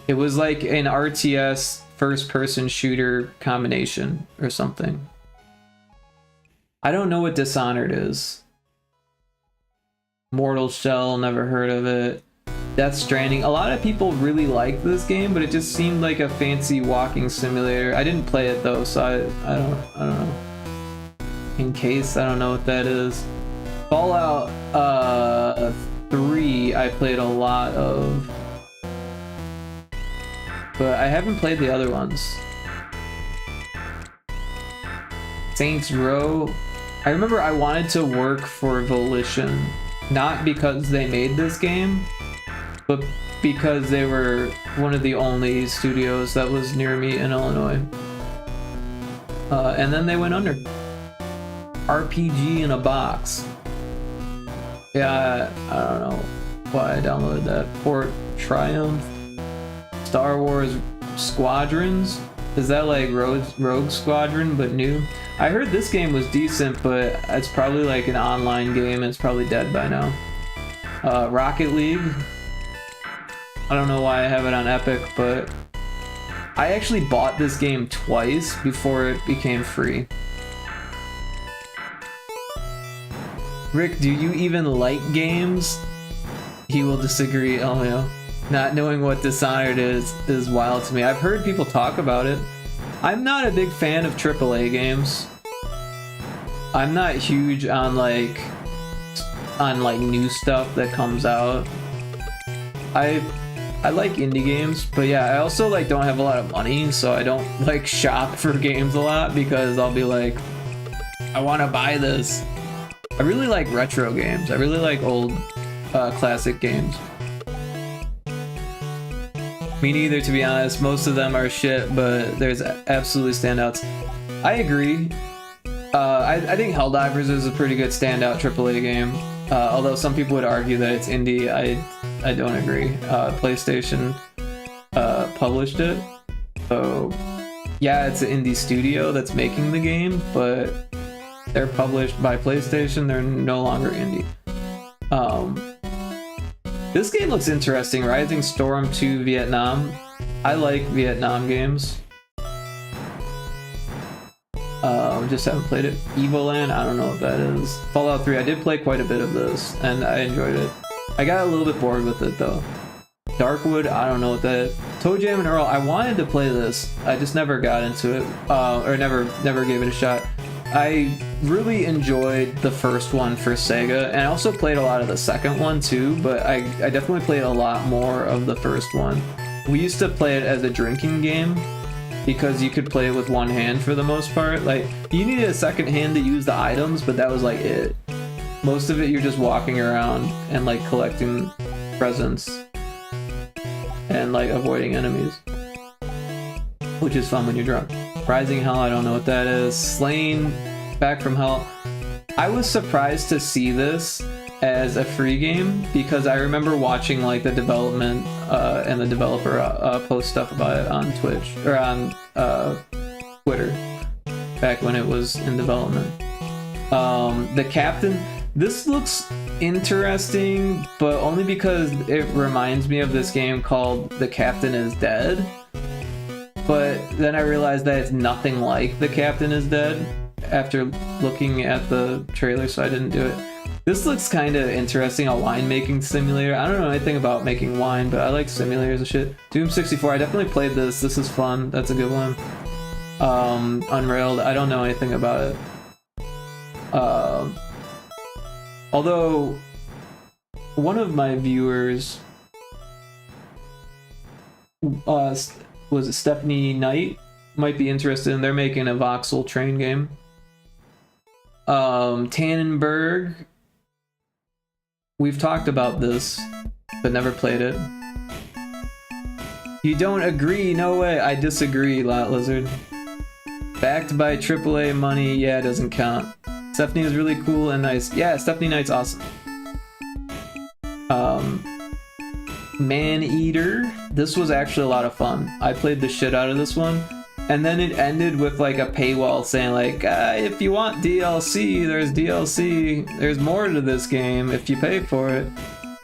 It was like an RTS first-person shooter combination or something. I don't know what Dishonored is. Mortal Shell, never heard of it. Death Stranding. A lot of people really liked this game, but it just seemed like a fancy walking simulator. I didn't play it though, so I don't know. In case, I don't know what that is. Fallout 3 I played a lot of, but I haven't played the other ones. Saints Row. I remember I wanted to work for Volition, not because they made this game, but because they were one of the only studios that was near me in Illinois. And then they went under. RPG in a box. Yeah, I don't know why I downloaded that. Port Triumph. Star Wars Squadrons. Is that like Rogue Squadron but new? I heard this game was decent, but it's probably like an online game. It's probably dead by now. Rocket League. I don't know why I have it on Epic, but I actually bought this game twice before it became free. Rick, do you even like games? He will disagree. Oh no. Not knowing what Dishonored is wild to me. I've heard people talk about it. I'm not a big fan of AAA games. I'm not huge on like new stuff that comes out. I like indie games, but yeah, I also like don't have a lot of money, so I don't like shop for games a lot because I'll be like, I want to buy this. I really like retro games. I really like old classic games. Me neither, to be honest. Most of them are shit, but there's absolutely standouts. I agree. I think Helldivers is a pretty good standout AAA game. Although some people would argue that it's indie, I don't agree. PlayStation published it, so yeah, it's an indie studio that's making the game, but they're published by PlayStation. They're no longer indie. This game looks interesting. Rising Storm 2 Vietnam. I like Vietnam games. Just haven't played it. Evoland, I don't know what that is. Fallout 3, I did play quite a bit of this, and I enjoyed it. I got a little bit bored with it though. Darkwood, I don't know what that is. Toe Jam and Earl, I wanted to play this. I just never got into it, or never gave it a shot. I really enjoyed the first one for Sega, and I also played a lot of the second one too, but I definitely played a lot more of the first one. We used to play it as a drinking game, because you could play it with one hand for the most part. Like, you needed a second hand to use the items, but that was like it. Most of it you're just walking around and like collecting presents and like avoiding enemies, which is fun when you're drunk. Rising Hell, I don't know what that is. Slain, Back from Hell. I was surprised to see this as a free game because I remember watching like the development and the developer post stuff about it on Twitch or on Twitter back when it was in development. The Captain, this looks interesting, but only because it reminds me of this game called The Captain is Dead. But then I realized that it's nothing like The Captain is Dead after looking at the trailer, so I didn't do it. This looks kind of interesting, a winemaking simulator. I don't know anything about making wine, but I like simulators and shit. Doom 64, I definitely played this. This is fun. That's a good one. Unrailed, I don't know anything about it. Although, one of my viewers was it Stephanie Knight? Might be interested in. They're making a voxel train game. Tannenberg. We've talked about this, but never played it. You don't agree? No way. I disagree, Lot Lizard. Backed by AAA money, yeah, it doesn't count. Stephanie is really cool and nice. Yeah, Stephanie Knight's awesome. Man-Eater. This was actually a lot of fun. I played the shit out of this one. And then it ended with like a paywall saying like, if you want DLC, there's DLC. There's more to this game if you pay for it.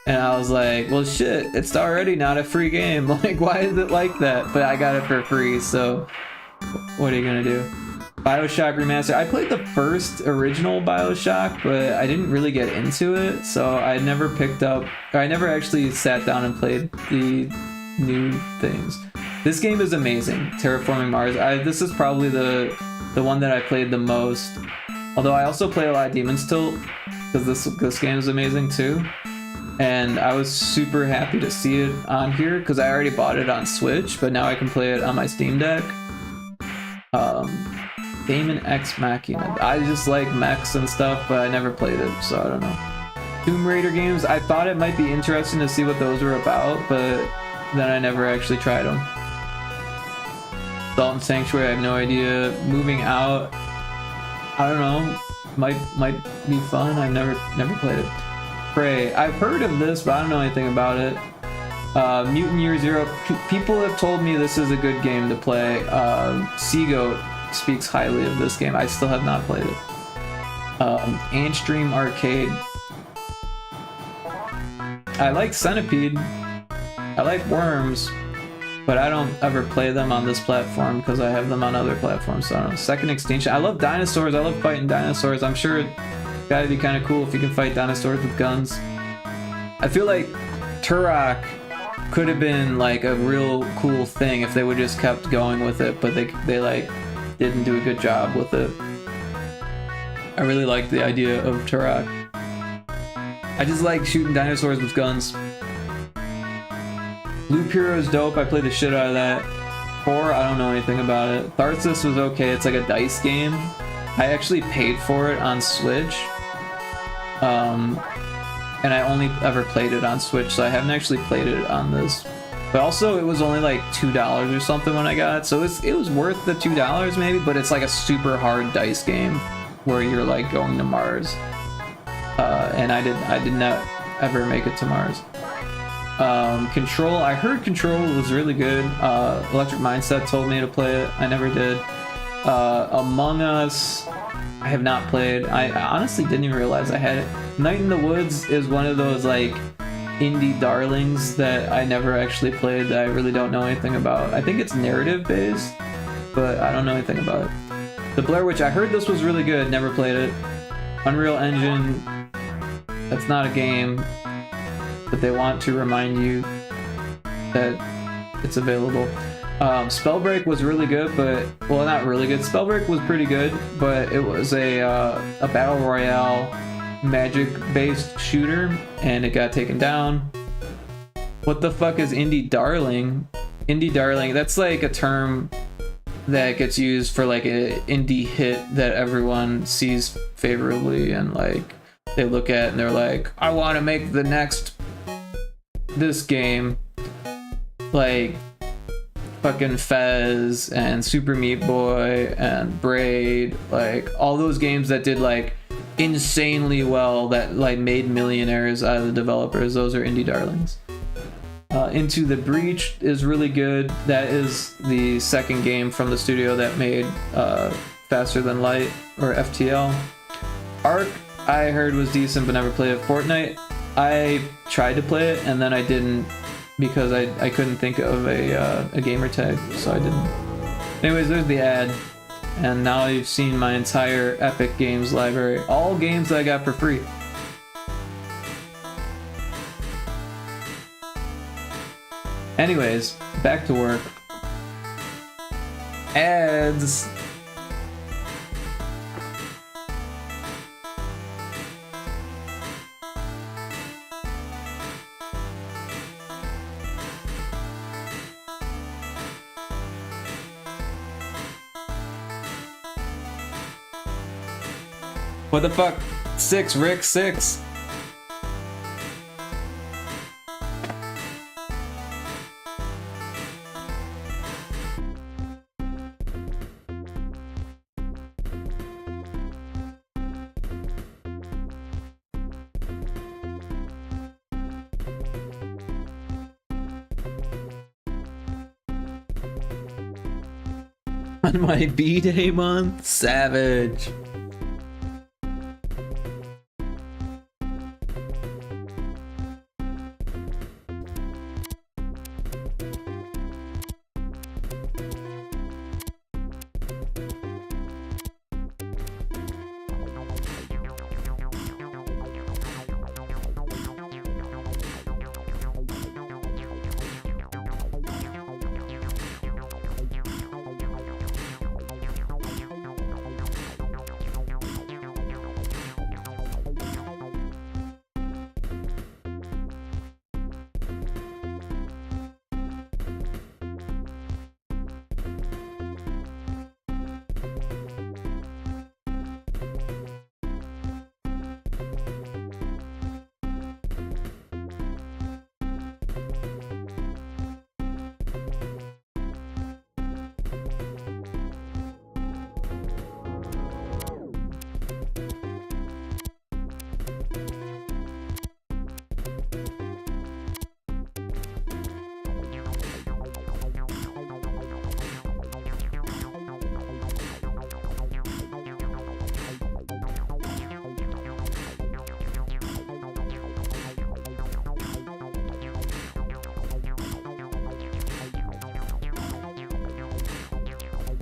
And I was like, well shit, it's already not a free game. Like, why is it like that? But I got it for free, so what are you gonna do? BioShock Remastered. I played the first original BioShock, but I didn't really get into it, so I never picked up, or I never actually sat down and played the new things. This game is amazing, Terraforming Mars. This is probably the one that I played the most. Although I also play a lot of Demon's Tilt, because this game is amazing too. And I was super happy to see it on here, because I already bought it on Switch, but now I can play it on my Steam Deck. Daemon X Machina. I just like mechs and stuff, but I never played it, so I don't know. Tomb Raider games, I thought it might be interesting to see what those were about, but then I never actually tried them. Dalton Sanctuary, I have no idea. Moving Out, I don't know. Might be fun. I've never played it. Prey, I've heard of this, but I don't know anything about it. Mutant Year Zero, people have told me this is a good game to play. Seagoat speaks highly of this game. I still have not played it. Antstream Arcade. I like Centipede. I like Worms, but I don't ever play them on this platform because I have them on other platforms. So I don't know. Second Extinction. I love dinosaurs. I love fighting dinosaurs. I'm sure it's gotta be kind of cool if you can fight dinosaurs with guns. I feel like Turok could have been like a real cool thing if they would just kept going with it, but they like didn't do a good job with it. I really like the idea of Turok. I just like shooting dinosaurs with guns. Loop Hero is dope. I played the shit out of that. 4, I don't know anything about it. Tharsis was okay. It's like a dice game. I actually paid for it on Switch. And I only ever played it on Switch, so I haven't actually played it on this. But also, it was only like $2 or something when I got it, so it was worth the $2 maybe, but it's like a super hard dice game where you're like going to Mars. And I did not ever make it to Mars. Control, I heard Control was really good. Electric Mindset told me to play it. I never did. Among Us, I have not played. I honestly didn't even realize I had it. Night in the Woods is one of those like indie darlings that I never actually played, that I really don't know anything about. I think it's narrative based, but I don't know anything about it. The Blair Witch, I heard this was really good, never played it. Unreal Engine, that's not a game, but they want to remind you that it's available. Spellbreak was really good, but, well, not really good. Spellbreak was pretty good, but it was a battle royale magic-based shooter, and it got taken down. What the fuck is indie darling? Indie darling, that's like a term that gets used for like an indie hit that everyone sees favorably, and like they look at and they're like, I want to make the next this game, like fucking Fez and Super Meat Boy and Braid, like all those games that did like insanely well, that like made millionaires out of the developers. Those are indie darlings. Into the Breach is really good. That is the second game from the studio that made Faster Than Light, or FTL. Ark, I heard was decent but never played it. Fortnite, I tried to play it and then I didn't, because I couldn't think of a gamer tag, so I didn't. Anyways, there's the ad. And now you've seen my entire Epic Games library. All games that I got for free. Anyways, back to work. Ads. What the fuck? 6, Rick, 6. On my B-Day month? Savage.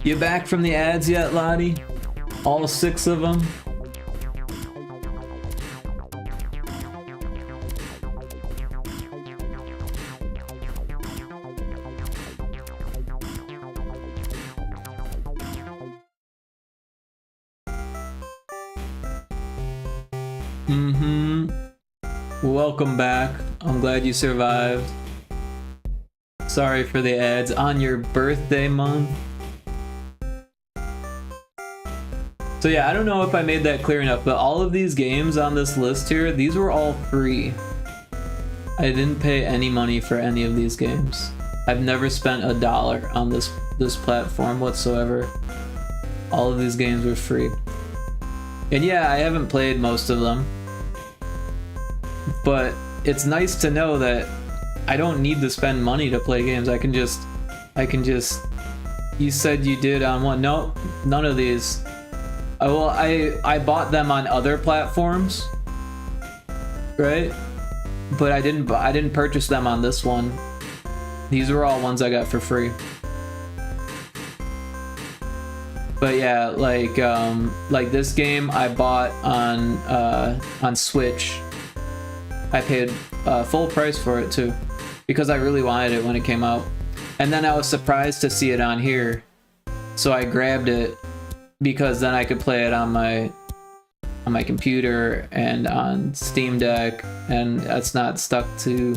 You back from the ads yet, Lottie? All 6 of them? Welcome back. I'm glad you survived. Sorry for the ads on your birthday month. So yeah, I don't know if I made that clear enough, but all of these games on this list here, these were all free. I didn't pay any money for any of these games. I've never spent $1 on this platform whatsoever. All of these games were free. And yeah, I haven't played most of them. But it's nice to know that I don't need to spend money to play games. I can just you said you did on one. No, none of these. Well, I bought them on other platforms, right? But I didn't purchase them on this one. These were all ones I got for free. But yeah, like this game I bought on Switch. I paid full price for it too, because I really wanted it when it came out. And then I was surprised to see it on here, so I grabbed it because then I could play it on my computer and on Steam Deck, and that's not stuck to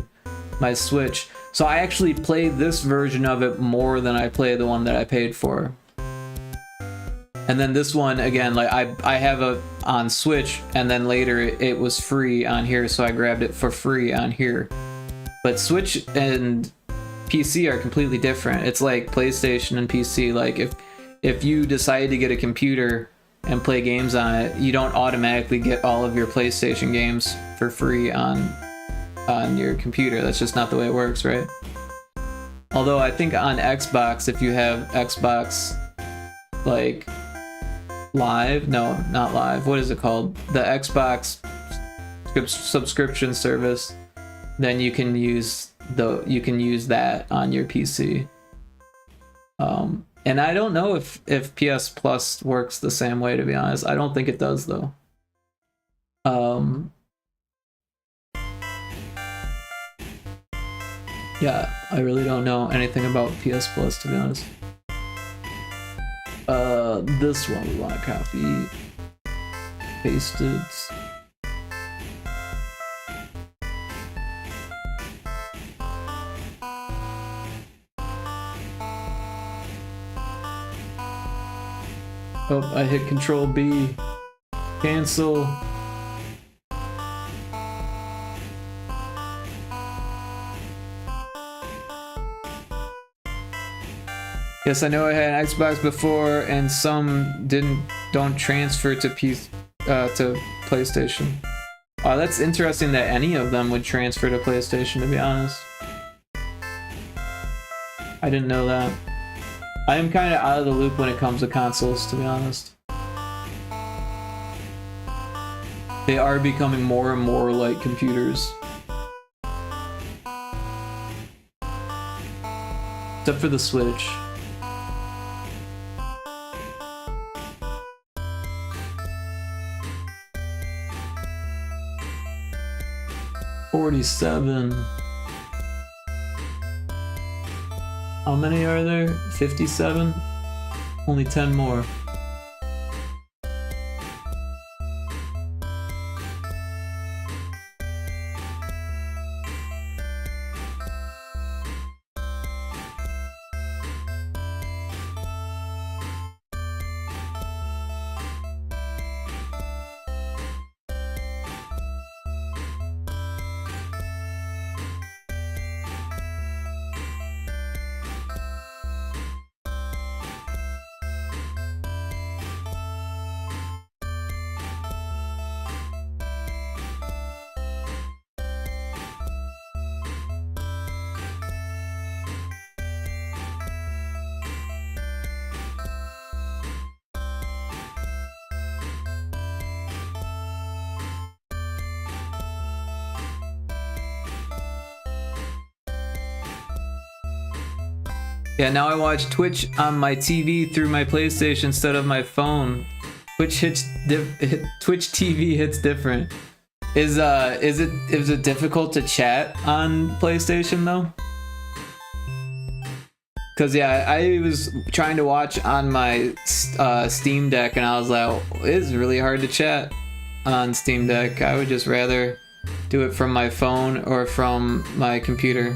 my Switch. So I actually played this version of it more than I played the one that I paid for. And then this one, again, like I have it on Switch, and then later it was free on here, so I grabbed it for free on here. But Switch and PC are completely different. It's like PlayStation and PC. Like if you decide to get a computer and play games on it, you don't automatically get all of your PlayStation games for free on your computer. That's just not the way it works, right? Although I think on Xbox, if you have Xbox like Live, no, not Live, what is it called? The Xbox subscription service, then you can use that on your PC. And I don't know if PS Plus works the same way, to be honest. I don't think it does though. Yeah, I really don't know anything about PS Plus, to be honest. This one we want to copy, pasted. Oh, I hit Control B. Cancel. Yes, I know I had an Xbox before, and some don't transfer to PlayStation. Oh, that's interesting that any of them would transfer to PlayStation, to be honest. I didn't know that. I am kind of out of the loop when it comes to consoles, to be honest. They are becoming more and more like computers. Except for the Switch. $47. How many are there? 57? Only 10 more. Yeah, now I watch Twitch on my TV through my PlayStation instead of my phone. Twitch TV hits different. Is it difficult to chat on PlayStation though? Cause yeah, I was trying to watch on my Steam Deck and I was like, it's really hard to chat on Steam Deck. I would just rather do it from my phone or from my computer.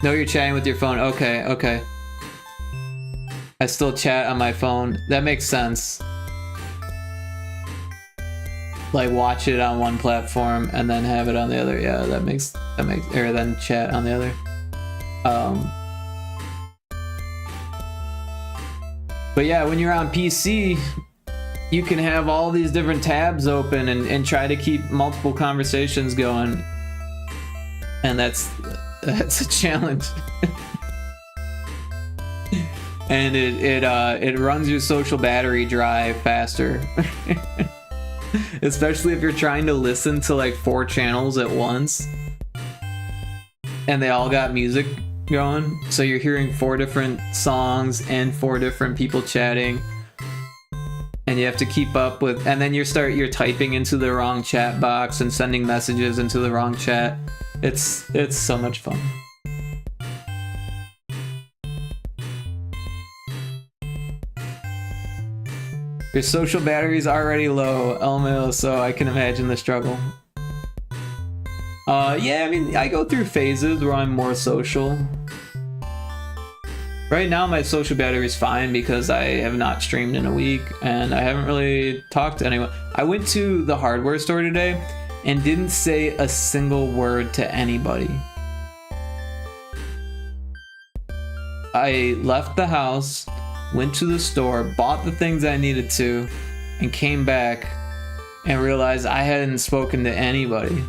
No, you're chatting with your phone. Okay. I still chat on my phone. That makes sense. Like watch it on one platform and then have it on the other. Yeah, that makes or then chat on the other. But yeah, when you're on PC, you can have all these different tabs open and try to keep multiple conversations going. And that's a challenge. And it runs your social battery dry faster. Especially if you're trying to listen to like 4 channels at once. And they all got music going. So you're hearing 4 different songs and 4 different people chatting. And you have to keep up with, and then you're typing into the wrong chat box and sending messages into the wrong chat. It's so much fun. Your social battery's already low, Elmo, so I can imagine the struggle. Yeah, I mean, I go through phases where I'm more social. Right now, my social battery's fine because I have not streamed in a week, and I haven't really talked to anyone. I went to the hardware store today and didn't say a single word to anybody. I left the house, went to the store, bought the things I needed to, and came back and realized I hadn't spoken to anybody.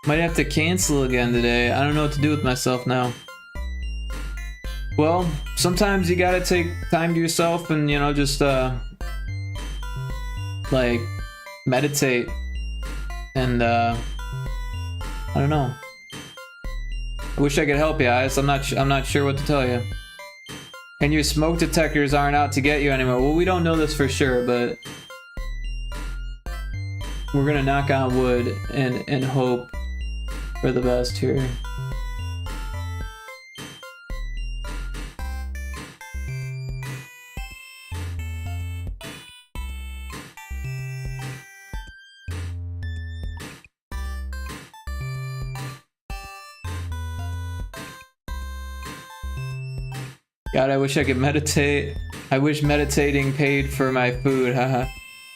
Might have to cancel again today. I don't know what to do with myself now. Well, sometimes you gotta take time to yourself and, you know, just, like, meditate. And, I don't know. I wish I could help you, guys. I'm not sure what to tell you. And your smoke detectors aren't out to get you anymore. Well, we don't know this for sure, but we're gonna knock on wood and hope for the best here. God, I wish I could meditate. I wish meditating paid for my food, haha.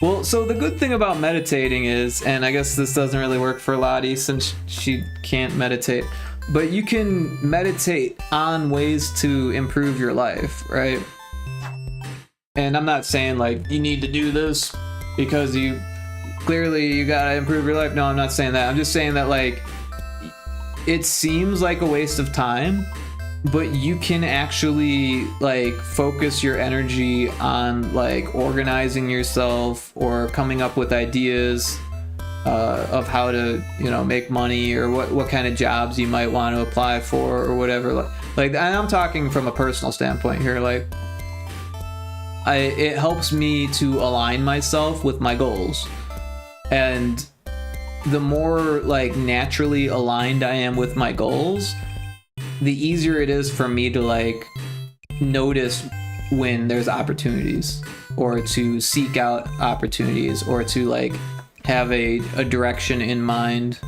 Well, so the good thing about meditating is, and I guess this doesn't really work for Lottie since she can't meditate, but you can meditate on ways to improve your life, right? And I'm not saying like you need to do this because you gotta improve your life. No, I'm not saying that. I'm just saying that like it seems like a waste of time, but you can actually like focus your energy on like organizing yourself or coming up with ideas of how to, you know, make money or what kind of jobs you might want to apply for or whatever. Like I'm talking from a personal standpoint here. Like it helps me to align myself with my goals, and the more like naturally aligned I am with my goals, the easier it is for me to like notice when there's opportunities or to seek out opportunities or to like have a direction in mind,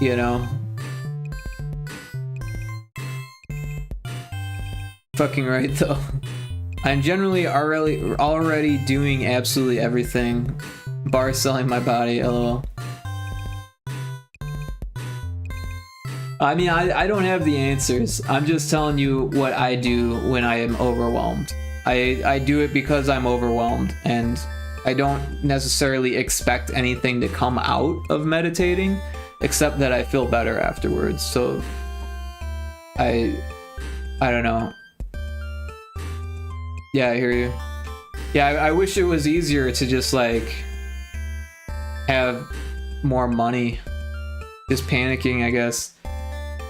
you know? Fucking right though. I'm generally already doing absolutely everything, bar selling my body, lol. I mean, I don't have the answers. I'm just telling you what I do when I am overwhelmed. I do it because I'm overwhelmed, and I don't necessarily expect anything to come out of meditating, except that I feel better afterwards. So, I don't know. Yeah, I hear you. Yeah, I wish it was easier to just like have more money. Just panicking, I guess.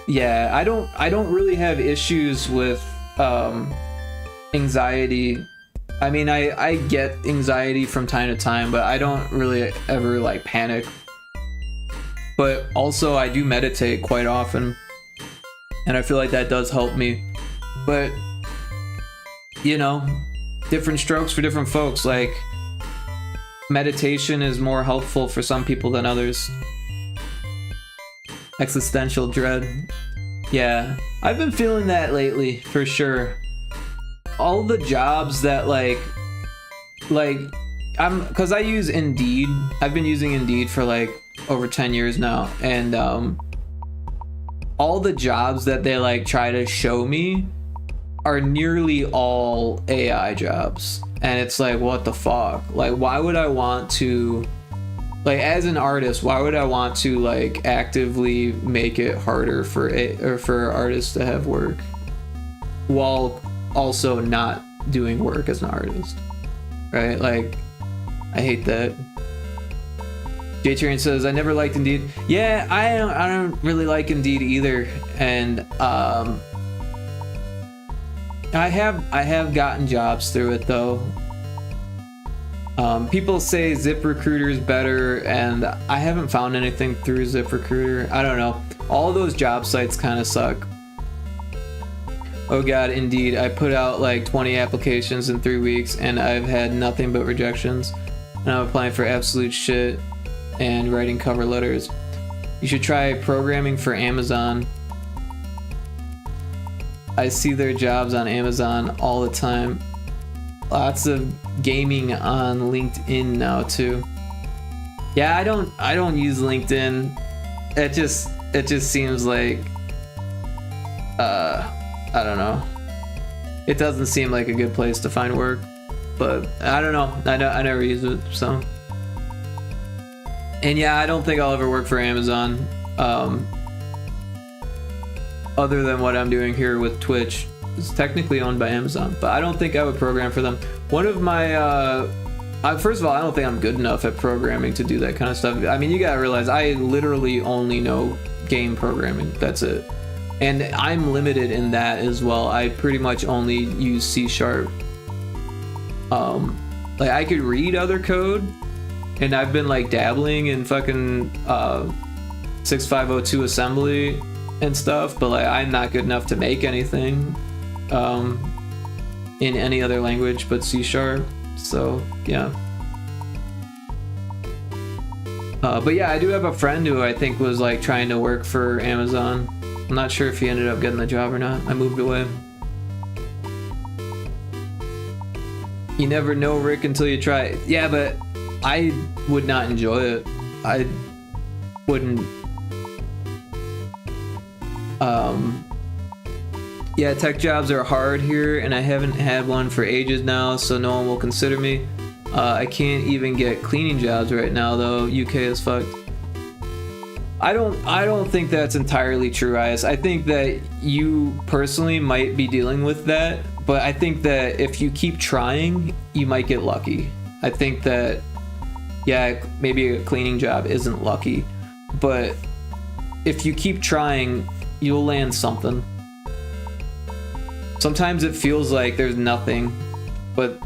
Yeah, I don't really have issues with anxiety. I mean, I get anxiety from time to time, but I don't really ever like panic. But also I do meditate quite often, and I feel like that does help me. But you know, different strokes for different folks. Like, meditation is more helpful for some people than others. Existential dread. Yeah, I've been feeling that lately for sure. All the jobs that like cause I use Indeed. I've been using Indeed for like over 10 years now, and all the jobs that they like try to show me are nearly all AI jobs, and it's like, what the fuck? Like, why would I want to, like, as an artist, why would I want to like actively make it harder for artists to have work while also not doing work as an artist, right? Like, I hate that. J-Tyrion says, I never liked Indeed. Yeah, I don't really like Indeed either, and I have gotten jobs through it though. People say ZipRecruiter is better, and I haven't found anything through ZipRecruiter. I don't know. All those job sites kind of suck. Oh god, Indeed. I put out like 20 applications in 3 weeks, and I've had nothing but rejections. And I'm applying for absolute shit and writing cover letters. You should try programming for Amazon. I see their jobs on Amazon all the time. Lots of gaming on LinkedIn now too. Yeah, I don't use LinkedIn. It just seems like I don't know. It doesn't seem like a good place to find work, but I don't know. I never use it, so. And yeah, I don't think I'll ever work for Amazon. Other than what I'm doing here with Twitch. It's technically owned by Amazon, but I don't think I would program for them. One of my first of all, I don't think I'm good enough at programming to do that kind of stuff. I mean, you gotta realize I literally only know game programming. That's it. And I'm limited in that as well. I pretty much only use C#. Like, I could read other code, and I've been like dabbling in fucking 6502 assembly and stuff, but like, I'm not good enough to make anything in any other language but C#. So yeah. But yeah, I do have a friend who I think was like trying to work for Amazon. I'm not sure if he ended up getting the job or not. I moved away. You never know, Rick, until you try it. Yeah, but I would not enjoy it. I wouldn't. Yeah, tech jobs are hard here, and I haven't had one for ages now, so no one will consider me. I can't even get cleaning jobs right now, though. UK is fucked. I don't think that's entirely true, Ias. I think that you personally might be dealing with that, but I think that if you keep trying, you might get lucky. I think that, yeah, maybe a cleaning job isn't lucky, but if you keep trying, you'll land something. Sometimes it feels like there's nothing, but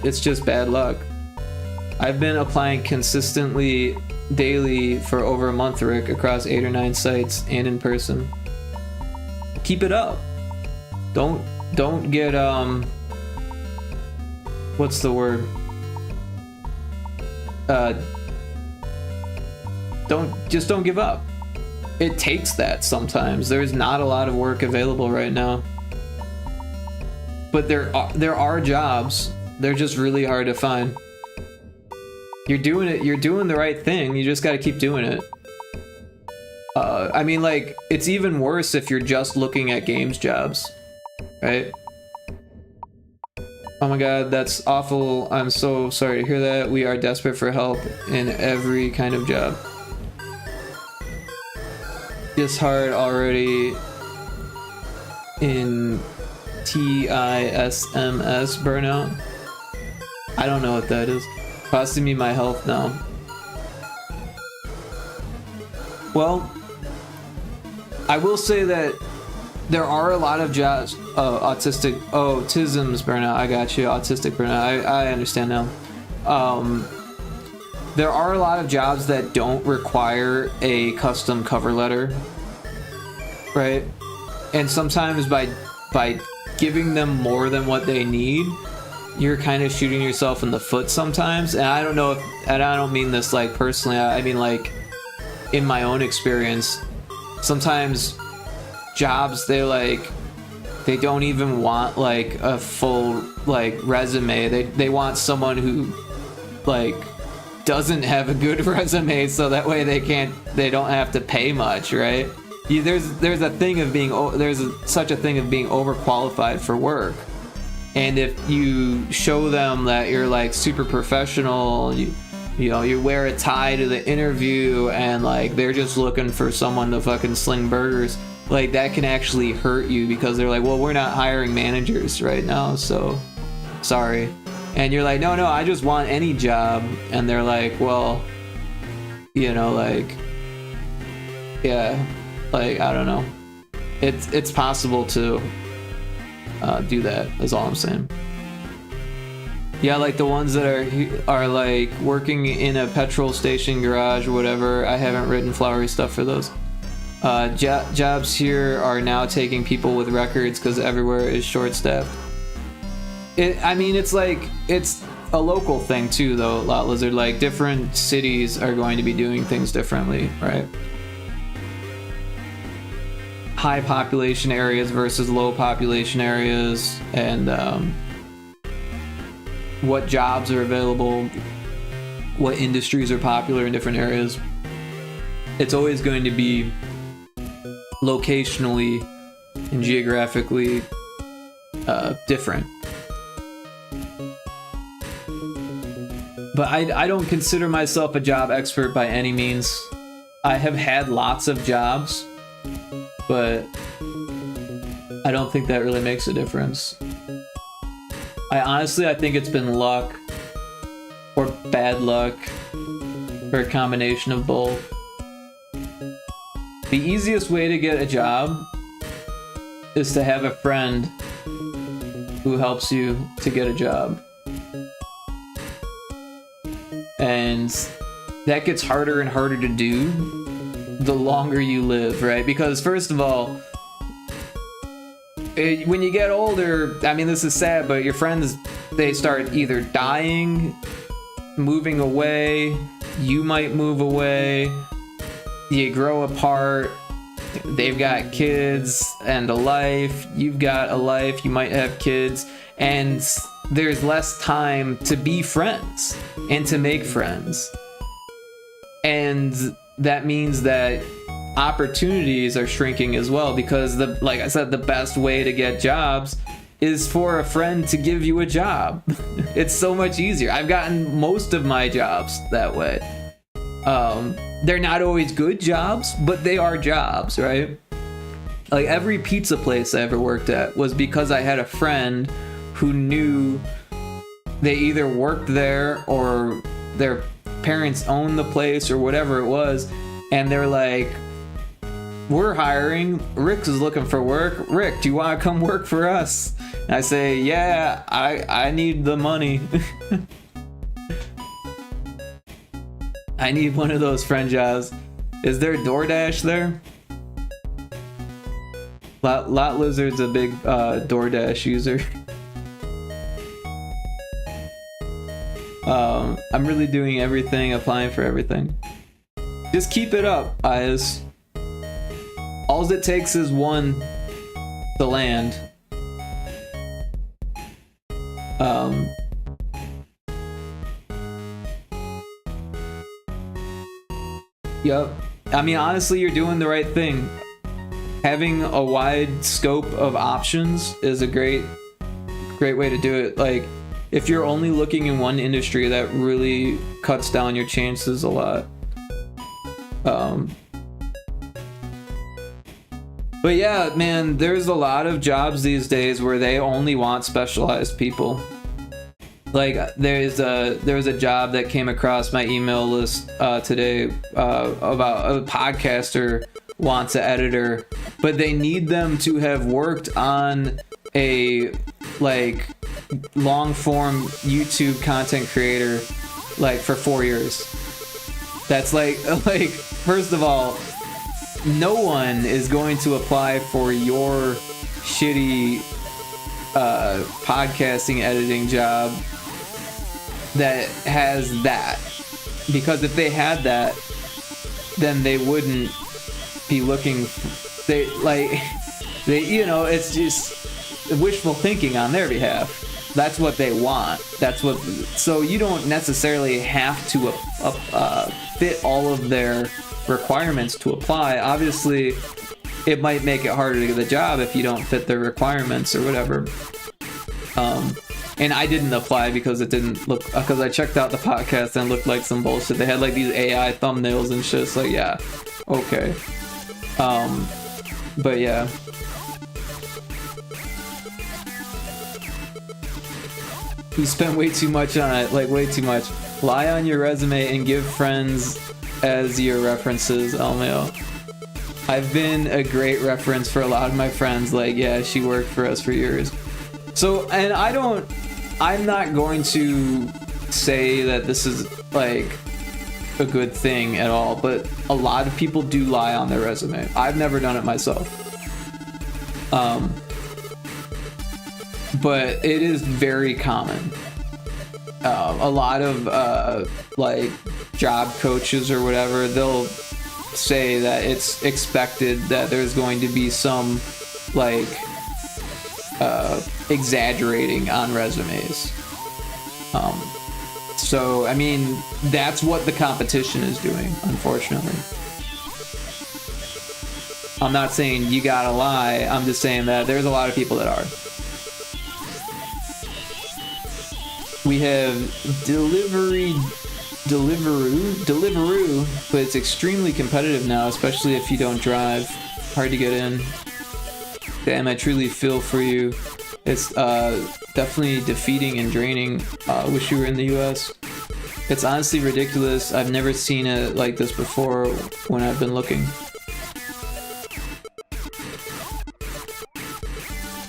it's just bad luck. I've been applying consistently daily for over a month, Rick, across 8 or 9 sites and in person. Keep it up. Don't get what's the word? Don't give up. It takes that sometimes. There's not a lot of work available right now. But there are jobs. They're just really hard to find. You're doing it. You're doing the right thing. You just got to keep doing it. I mean, like, it's even worse if you're just looking at games jobs, right? Oh my god, that's awful. I'm so sorry to hear that. We are desperate for help in every kind of job. It's hard already in TISMS burnout. I don't know what that is. Costing me my health now. Well, I will say that there are a lot of jobs. Autism's burnout. I got you. Autistic burnout. I understand now. There are a lot of jobs that don't require a custom cover letter, right? And sometimes by giving them more than what they need, you're kind of shooting yourself in the foot sometimes. And I don't know if, and I don't mean this like personally, I mean like in my own experience, sometimes jobs they don't even want like a full like resume. They want someone who like doesn't have a good resume, so that way they don't have to pay much, right? There's a thing of being such a thing of being overqualified for work. And if you show them that you're like super professional, you wear a tie to the interview, and like they're just looking for someone to fucking sling burgers, like that can actually hurt you, because they're like, well, we're not hiring managers right now, so sorry. And you're like, no, I just want any job. And they're like, well, like, yeah, like, I don't know. It's possible to do that, is all I'm saying. Yeah, like the ones that are like working in a petrol station garage or whatever. I haven't written flowery stuff for those. Jobs here are now taking people with records because everywhere is short-staffed. It's a local thing too, though, Lot Lizard. Like, different cities are going to be doing things differently, right? High population areas versus low population areas, and what jobs are available, what industries are popular in different areas. It's always going to be locationally and geographically different. But I don't consider myself a job expert by any means. I have had lots of jobs, but I don't think that really makes a difference. I think it's been luck or bad luck, or a combination of both. The easiest way to get a job is to have a friend who helps you to get a job. And that gets harder and harder to do the longer you live, right? Because first of all, when you get older, this is sad, but your friends, they start either dying, moving away, you might move away, you grow apart, they've got kids and a life, you've got a life, you might have kids, and there's less time to be friends and to make friends. And that means that opportunities are shrinking as well, because like I said, the best way to get jobs is for a friend to give you a job. It's so much easier. I've gotten most of my jobs that way. They're not always good jobs, but they are jobs, right? Like every pizza place I ever worked at was because I had a friend who knew they either worked there or their parents owned the place or whatever it was, and they're like, we're hiring, Rick is looking for work, Rick, do you want to come work for us? And I say, yeah, I need the money. I need one of those friend jobs. Is there DoorDash there? Lot Lizard's a big DoorDash user. I'm really doing everything, applying for everything. Just keep it up, Ayaz. All it takes is one to land. Yep. Honestly, you're doing the right thing. Having a wide scope of options is a great way to do it. Like, if you're only looking in one industry, that really cuts down your chances a lot. But yeah, man, there's a lot of jobs these days where they only want specialized people. Like there was a job that came across my email list today about a podcaster wants an editor, but they need them to have worked on a like long form YouTube content creator like for 4 years. That's like first of all, no one is going to apply for your shitty podcasting editing job that has that, because if they had that, then they wouldn't be looking. They you know, it's just wishful thinking on their behalf. That's what they want. That's what. So you don't necessarily have to fit all of their requirements to apply. Obviously, it might make it harder to get the job if you don't fit their requirements or whatever. And I didn't apply because it didn't look, because I checked out the podcast and it looked like some bullshit. They had like these AI thumbnails and shit. It's like, yeah, okay. But yeah. You spent way too much on it, like way too much. Lie on your resume and give friends as your references, LMAO. I've been a great reference for a lot of my friends. Like, yeah, she worked for us for years. So, and I'm not going to say that this is like a good thing at all, but a lot of people do lie on their resume. I've never done it myself. But it is very common. A lot of like job coaches or whatever, they'll say that it's expected that there's going to be some like exaggerating on resumes. So I mean, that's what the competition is doing, unfortunately. I'm not saying you gotta lie, I'm just saying that there's a lot of people that are. We have Deliveroo, but it's extremely competitive now, especially if you don't drive. Hard to get in. Damn, I truly feel for you. It's definitely defeating and draining. Wish you were in the US. It's honestly ridiculous. I've never seen it like this before when I've been looking.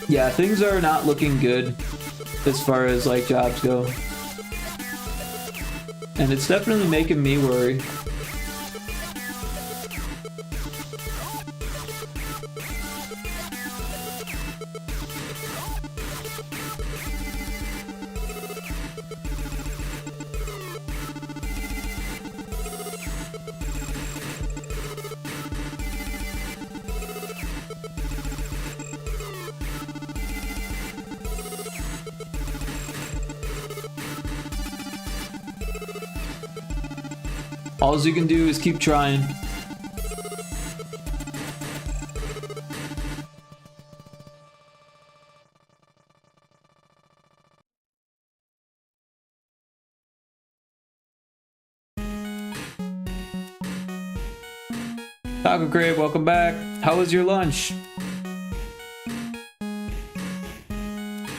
Yeah, things are not looking good as far as like jobs go. And it's definitely making me worry. All you can do is keep trying. Taco Crave, welcome back. How was your lunch?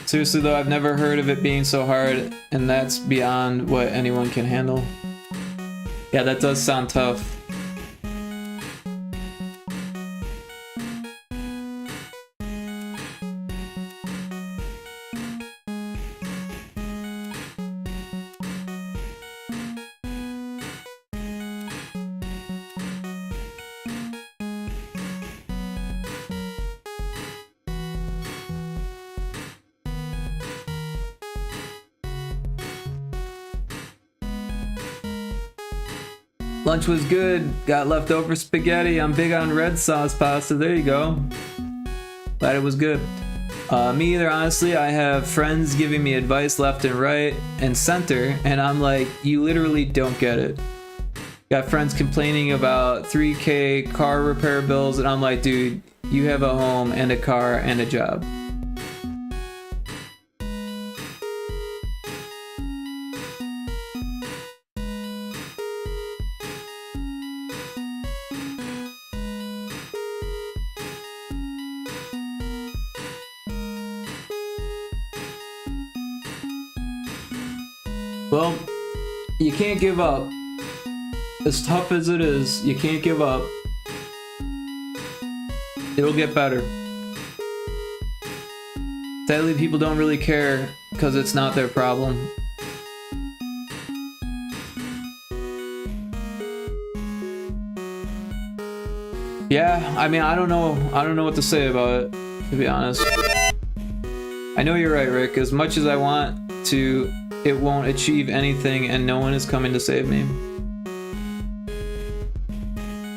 Seriously though, I've never heard of it being so hard, and that's beyond what anyone can handle. Yeah, that does sound tough. Lunch was good. Got leftover spaghetti. I'm big on red sauce pasta. There you go. Glad it was good. Me either, honestly. I have friends giving me advice left and right and center, and I'm like, you literally don't get it. Got friends complaining about 3K car repair bills, and I'm like, dude, you have a home and a car and a job. Well, you can't give up. As tough as it is, you can't give up. It'll get better. Sadly, people don't really care because it's not their problem. Yeah, I mean, I don't know what to say about it, to be honest. I know you're right, Rick. As much as I want to, it won't achieve anything, and no one is coming to save me.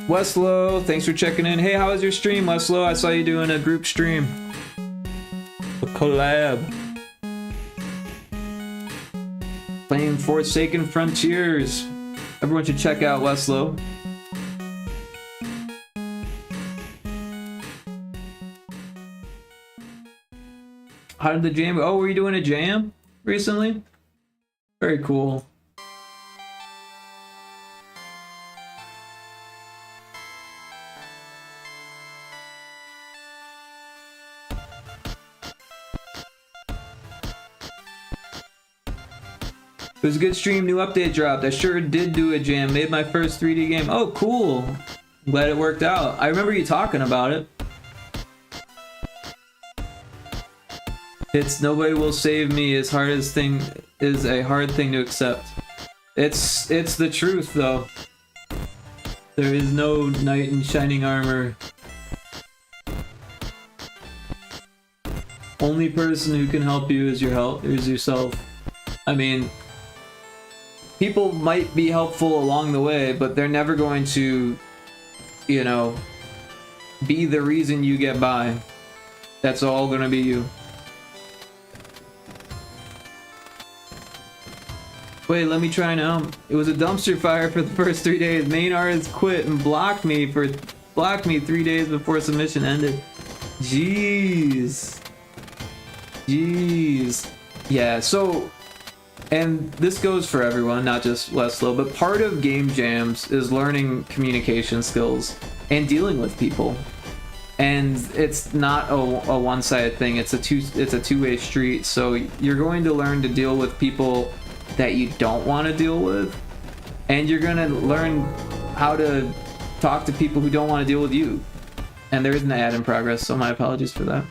Westlow, thanks for checking in. Hey, how was your stream, Westlow? I saw you doing a group stream. A collab. Playing Forsaken Frontiers. Everyone should check out Westlow. How did the jam go? Oh, were you doing a jam recently? Very cool. It was a good stream, new update dropped. I sure did do a jam, made my first 3D game. Oh, cool. I'm glad it worked out. I remember you talking about it. It's nobody will save me as hard as thing is a hard thing to accept. It's the truth though. There is no knight in shining armor. Only person who can help you is yourself. I mean, people might be helpful along the way, but they're never going to, you know, be the reason you get by. That's all gonna be you. Wait, let me try now. It was a dumpster fire for the first 3 days. Main artist quit and blocked me 3 days before submission ended. Jeez. Yeah, so, and this goes for everyone, not just Westlow, but part of game jams is learning communication skills and dealing with people. And it's not a one-sided thing. It's a two-way street. So you're going to learn to deal with people that you don't want to deal with, and you're gonna learn how to talk to people who don't want to deal with you. And there is an ad in progress, so my apologies for that.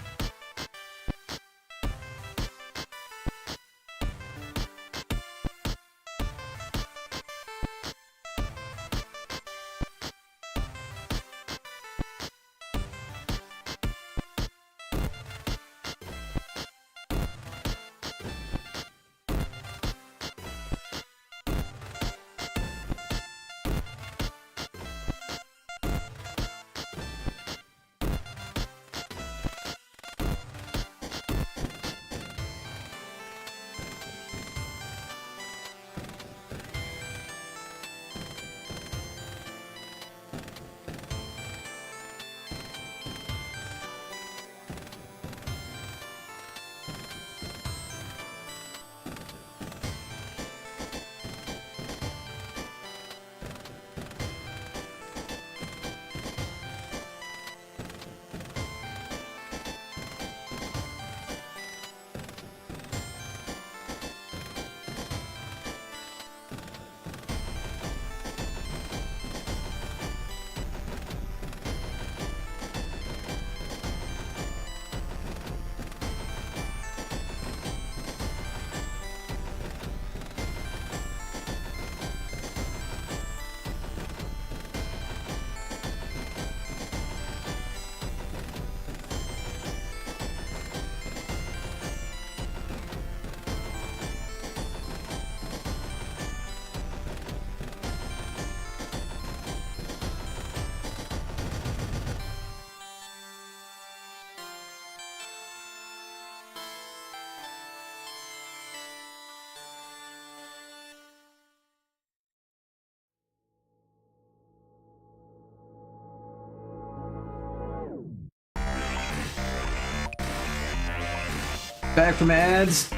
Back from ads.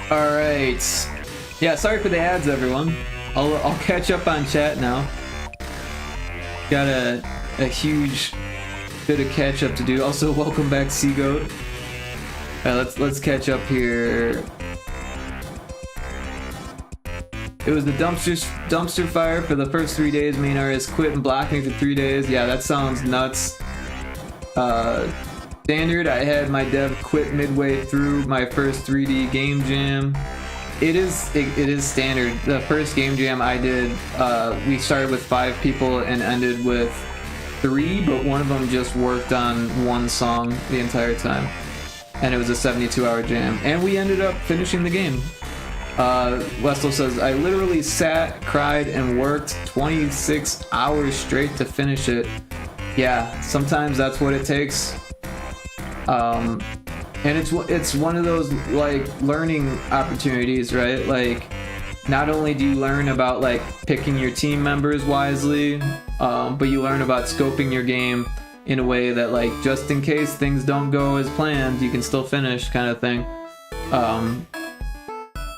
All right. Yeah, sorry for the ads, everyone. I'll catch up on chat now. Got a huge bit of catch up to do. Also, welcome back, Seagoat. Let's catch up here. It was the dumpster fire for the first 3 days. Main artist quit and blocked me for 3 days. Yeah, that sounds nuts. Standard, I had my dev quit midway through my first 3D game jam. It is standard. The first game jam I did, we started with 5 people and ended with 3, but one of them just worked on one song the entire time. And it was a 72-hour jam. And we ended up finishing the game. Westel says, I literally sat, cried, and worked 26 hours straight to finish it. Yeah, sometimes that's what it takes. And it's one of those like learning opportunities, right? Like, not only do you learn about like picking your team members wisely, but you learn about scoping your game in a way that like just in case things don't go as planned, you can still finish, kind of thing.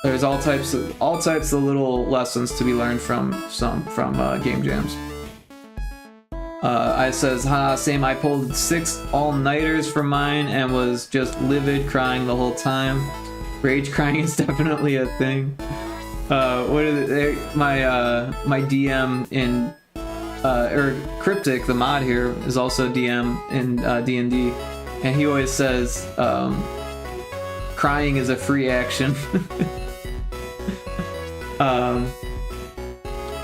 There's all types of little lessons to be learned from game jams. I says, same, I pulled 6 all-nighters from mine and was just livid crying the whole time. Rage crying is definitely a thing. What is it? My DM in or Cryptic, the mod here, is also DM in D&D, and he always says crying is a free action.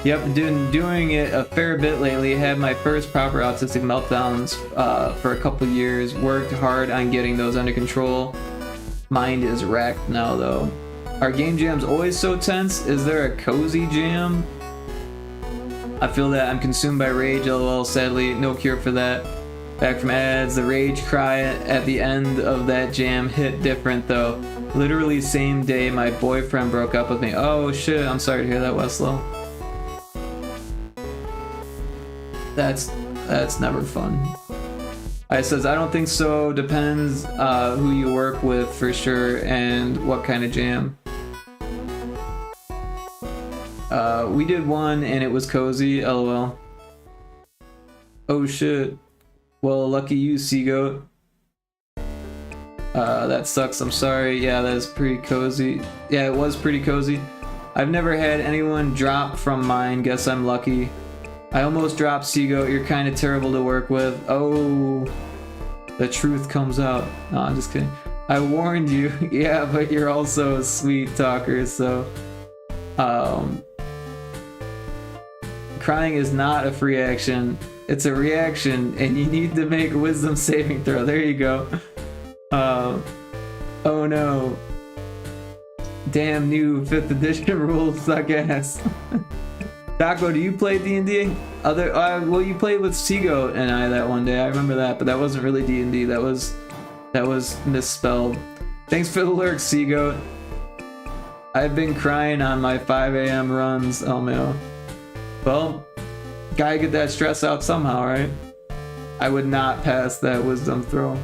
Yep, doing it a fair bit lately. Had my first proper autistic meltdowns for a couple years. Worked hard on getting those under control. Mind is wrecked now though. Are game jams always so tense? Is there a cozy jam? I feel that I'm consumed by rage, lol, sadly, no cure for that. Back from ads, the rage cry at the end of that jam hit different though. Literally same day my boyfriend broke up with me. Oh shit, I'm sorry to hear that, Weslow. That's never fun. I says, I don't think so, depends who you work with for sure and what kind of jam. We did one and it was cozy, lol. Oh shit. Well, lucky you, Seagoat. That sucks, I'm sorry. Yeah, that is pretty cozy. Yeah, it was pretty cozy. I've never had anyone drop from mine, guess I'm lucky. I almost dropped, Seagoat, you're kinda terrible to work with. Oh, the truth comes out. No, I'm just kidding. I warned you. Yeah, but you're also a sweet talker, so... Crying is not a free action. It's a reaction, and you need to make a wisdom saving throw. There you go. Oh no. Damn, new 5th edition rules suck ass. Taco, do you play D&D? Well, you played with Seagoat and I that one day. I remember that, but that wasn't really D&D. That was misspelled. Thanks for the lurk, Seagoat. I've been crying on my 5 a.m. runs. Oh man. Well, gotta get that stress out somehow, right? I would not pass that wisdom throw.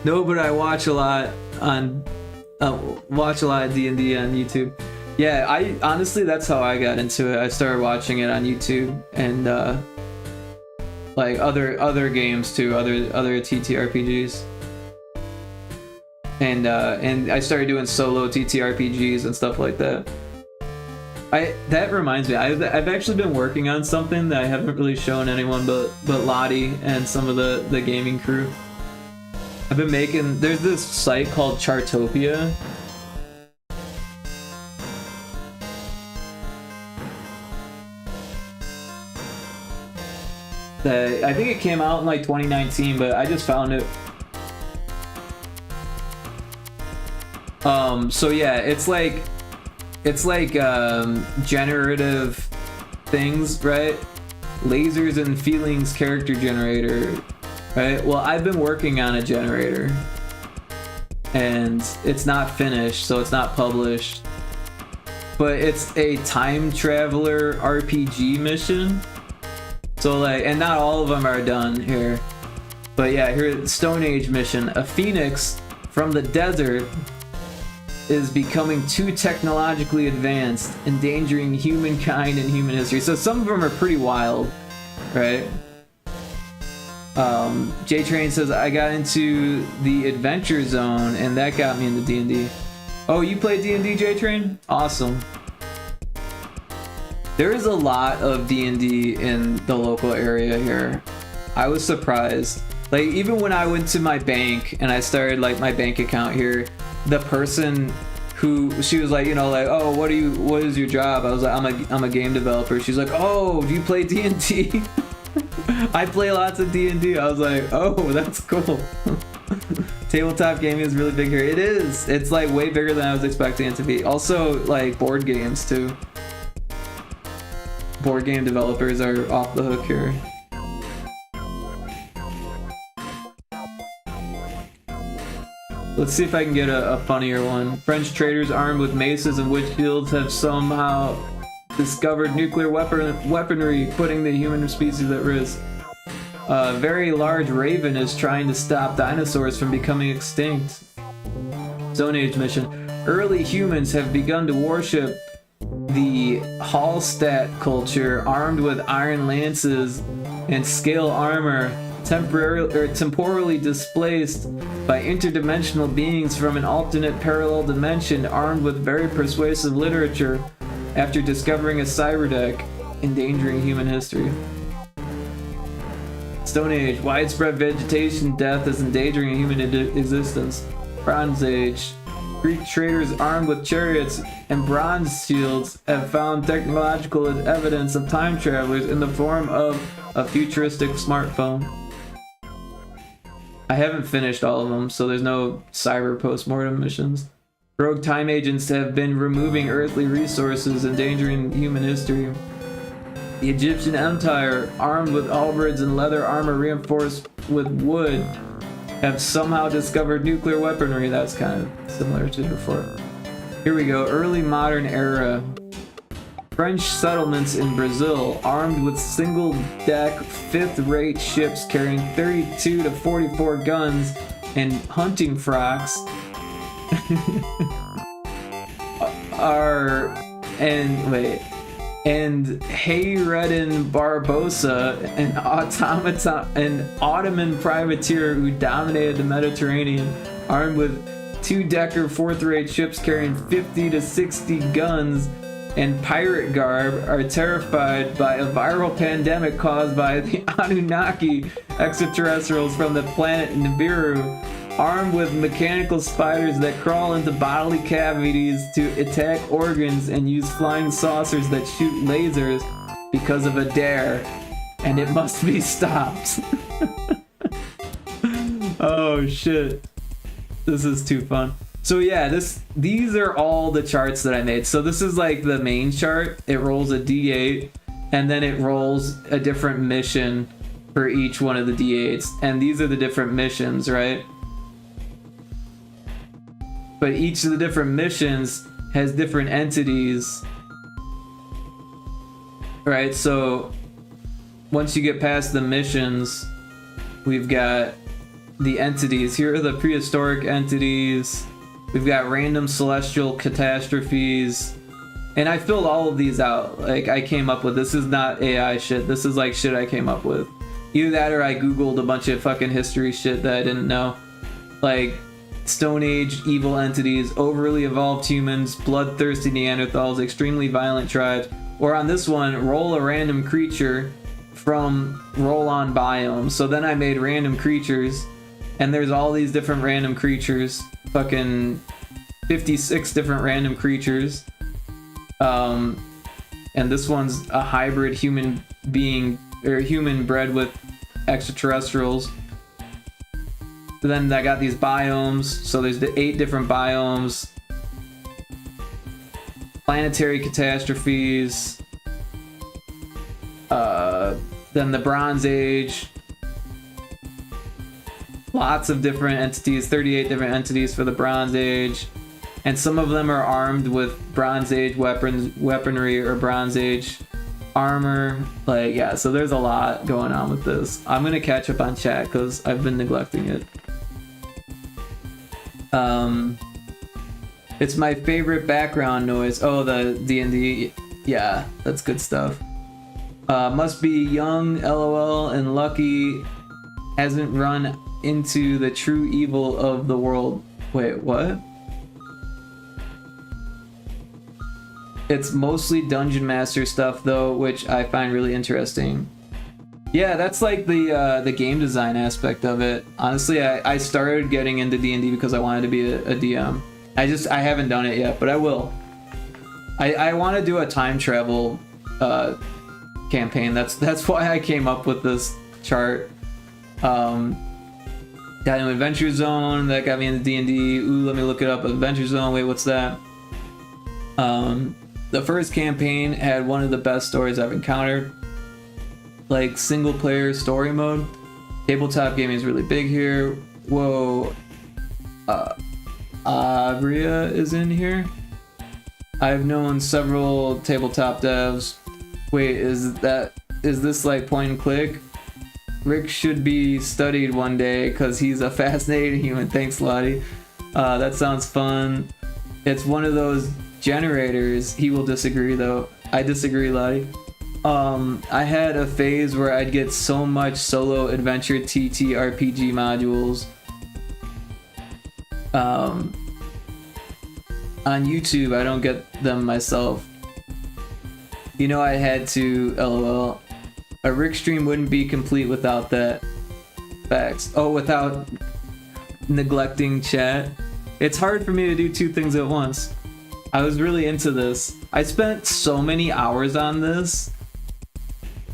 No, but I watch a lot of D&D on YouTube. Yeah, I honestly, that's how I got into it. I started watching it on YouTube and like other games too, other TTRPGs. And I started doing solo TTRPGs and stuff like that. That reminds me, I've actually been working on something that I haven't really shown anyone but Lottie and some of the gaming crew. I've been making, there's this site called Chartopia. That I think it came out in like 2019, but I just found it. So yeah, it's like generative things, right? Lasers and feelings character generator, right? Well, I've been working on a generator and it's not finished, so it's not published, but it's a time traveler RPG mission. So like, and not all of them are done here, but yeah, here, Stone Age mission. A phoenix from the desert is becoming too technologically advanced, endangering humankind and human history. So some of them are pretty wild, right? J-Train says, I got into the Adventure Zone and that got me into D&D. Oh, you play D&D, J-Train? Awesome. There is a lot of D&D in the local area here. I was surprised. Like, even when I went to my bank and I started like my bank account here, the person she was like, you know, like, oh, what is your job? I was like, I'm a game developer. She's like, oh, do you play D&D? I play lots of D&D. I was like, oh, that's cool. Tabletop gaming is really big here. It is. It's like way bigger than I was expecting it to be. Also, like board games too. Board game developers are off the hook here. Let's see if I can get a funnier one. French traders armed with maces and witch shields have somehow discovered nuclear weaponry, putting the human species at risk. A very large raven is trying to stop dinosaurs from becoming extinct. Stone Age mission. Early humans have begun to worship the Hallstatt culture, armed with iron lances and scale armor, temporally displaced by interdimensional beings from an alternate parallel dimension, armed with very persuasive literature after discovering a cyberdeck, endangering human history. Stone Age. Widespread vegetation death is endangering human existence. Bronze Age. Greek traders armed with chariots and bronze shields have found technological evidence of time travelers in the form of a futuristic smartphone. I haven't finished all of them, so there's no cyber post-mortem missions. Rogue time agents have been removing earthly resources, endangering human history. The Egyptian Empire, armed with halberds and leather armor reinforced with wood, have somehow discovered nuclear weaponry. That's kind of similar to before. Here we go. Early modern era. French settlements in Brazil, armed with single-deck, fifth-rate ships carrying 32 to 44 guns and hunting frocks, and Hayreddin Barbosa, an Ottoman privateer who dominated the Mediterranean, armed with two-decker, fourth-rate ships carrying 50 to 60 guns and pirate garb, are terrified by a viral pandemic caused by the Anunnaki extraterrestrials from the planet Nibiru, armed with mechanical spiders that crawl into bodily cavities to attack organs and use flying saucers that shoot lasers because of a dare, and it must be stopped. Oh shit. This is too fun. So yeah, these are all the charts that I made. So this is like the main chart. It rolls a D8 and then it rolls a different mission for each one of the D8s. And these are the different missions, right? But each of the different missions has different entities. Right, so once you get past the missions, we've got the entities. Here are the prehistoric entities. We've got random celestial catastrophes. And I filled all of these out. Like, I came up with, this is not AI shit. This is like shit I came up with. Either that or I Googled a bunch of fucking history shit that I didn't know. Like, Stone Age evil entities, overly evolved humans, bloodthirsty Neanderthals, extremely violent tribes. Or on this one, roll a random creature from roll-on biomes. So then I made random creatures. And there's all these different random creatures. Fucking 56 different random creatures. And this one's a hybrid human being, or human bred with extraterrestrials. Then I got these biomes. So there's the 8 different biomes. Planetary catastrophes. Then the Bronze Age. Lots of different entities, 38 different entities for the Bronze Age. And some of them are armed with Bronze Age weaponry or Bronze Age armor. Like, yeah, so there's a lot going on with this. I'm gonna catch up on chat because I've been neglecting it. It's my favorite background noise. Oh, the D&D. Yeah, that's good stuff. Must be young, LOL, and lucky hasn't run into the true evil of the world. Wait, what? It's mostly Dungeon Master stuff though, which I find really interesting. Yeah, that's like the game design aspect of it. Honestly, I started getting into D&D because I wanted to be a DM. I haven't done it yet, but I will. I want to do a time travel campaign. That's why I came up with this chart. Got into Adventure Zone, that got me into D&D. Ooh, let me look it up. Adventure Zone, wait, what's that? The first campaign had one of the best stories I've encountered. Like, single player story mode. Tabletop gaming is really big here. Whoa. Avria is in here. I've known several tabletop devs. Wait, is this like point and click? Rick should be studied one day because he's a fascinating human. Thanks, Lottie. That sounds fun. It's one of those generators. He will disagree though. I disagree, Lottie. I had a phase where I'd get so much solo adventure TTRPG modules. On YouTube, I don't get them myself. You know, I had to, lol. A Rick stream wouldn't be complete without that. Facts. Oh, without neglecting chat. It's hard for me to do two things at once. I was really into this. I spent so many hours on this.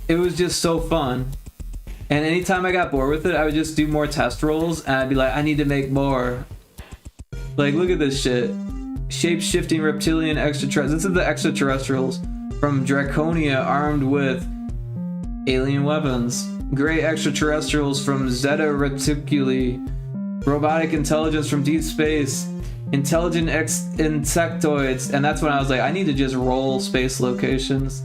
It was just so fun. And anytime I got bored with it, I would just do more test rolls and I'd be like, I need to make more. Like, look at this shit. Shape-shifting reptilian extraterrestrials. This is the extraterrestrials from Draconia armed with alien weapons. Gray extraterrestrials from Zeta Reticuli. Robotic intelligence from deep space. Intelligent insectoids. And that's when I was like, I need to just roll space locations.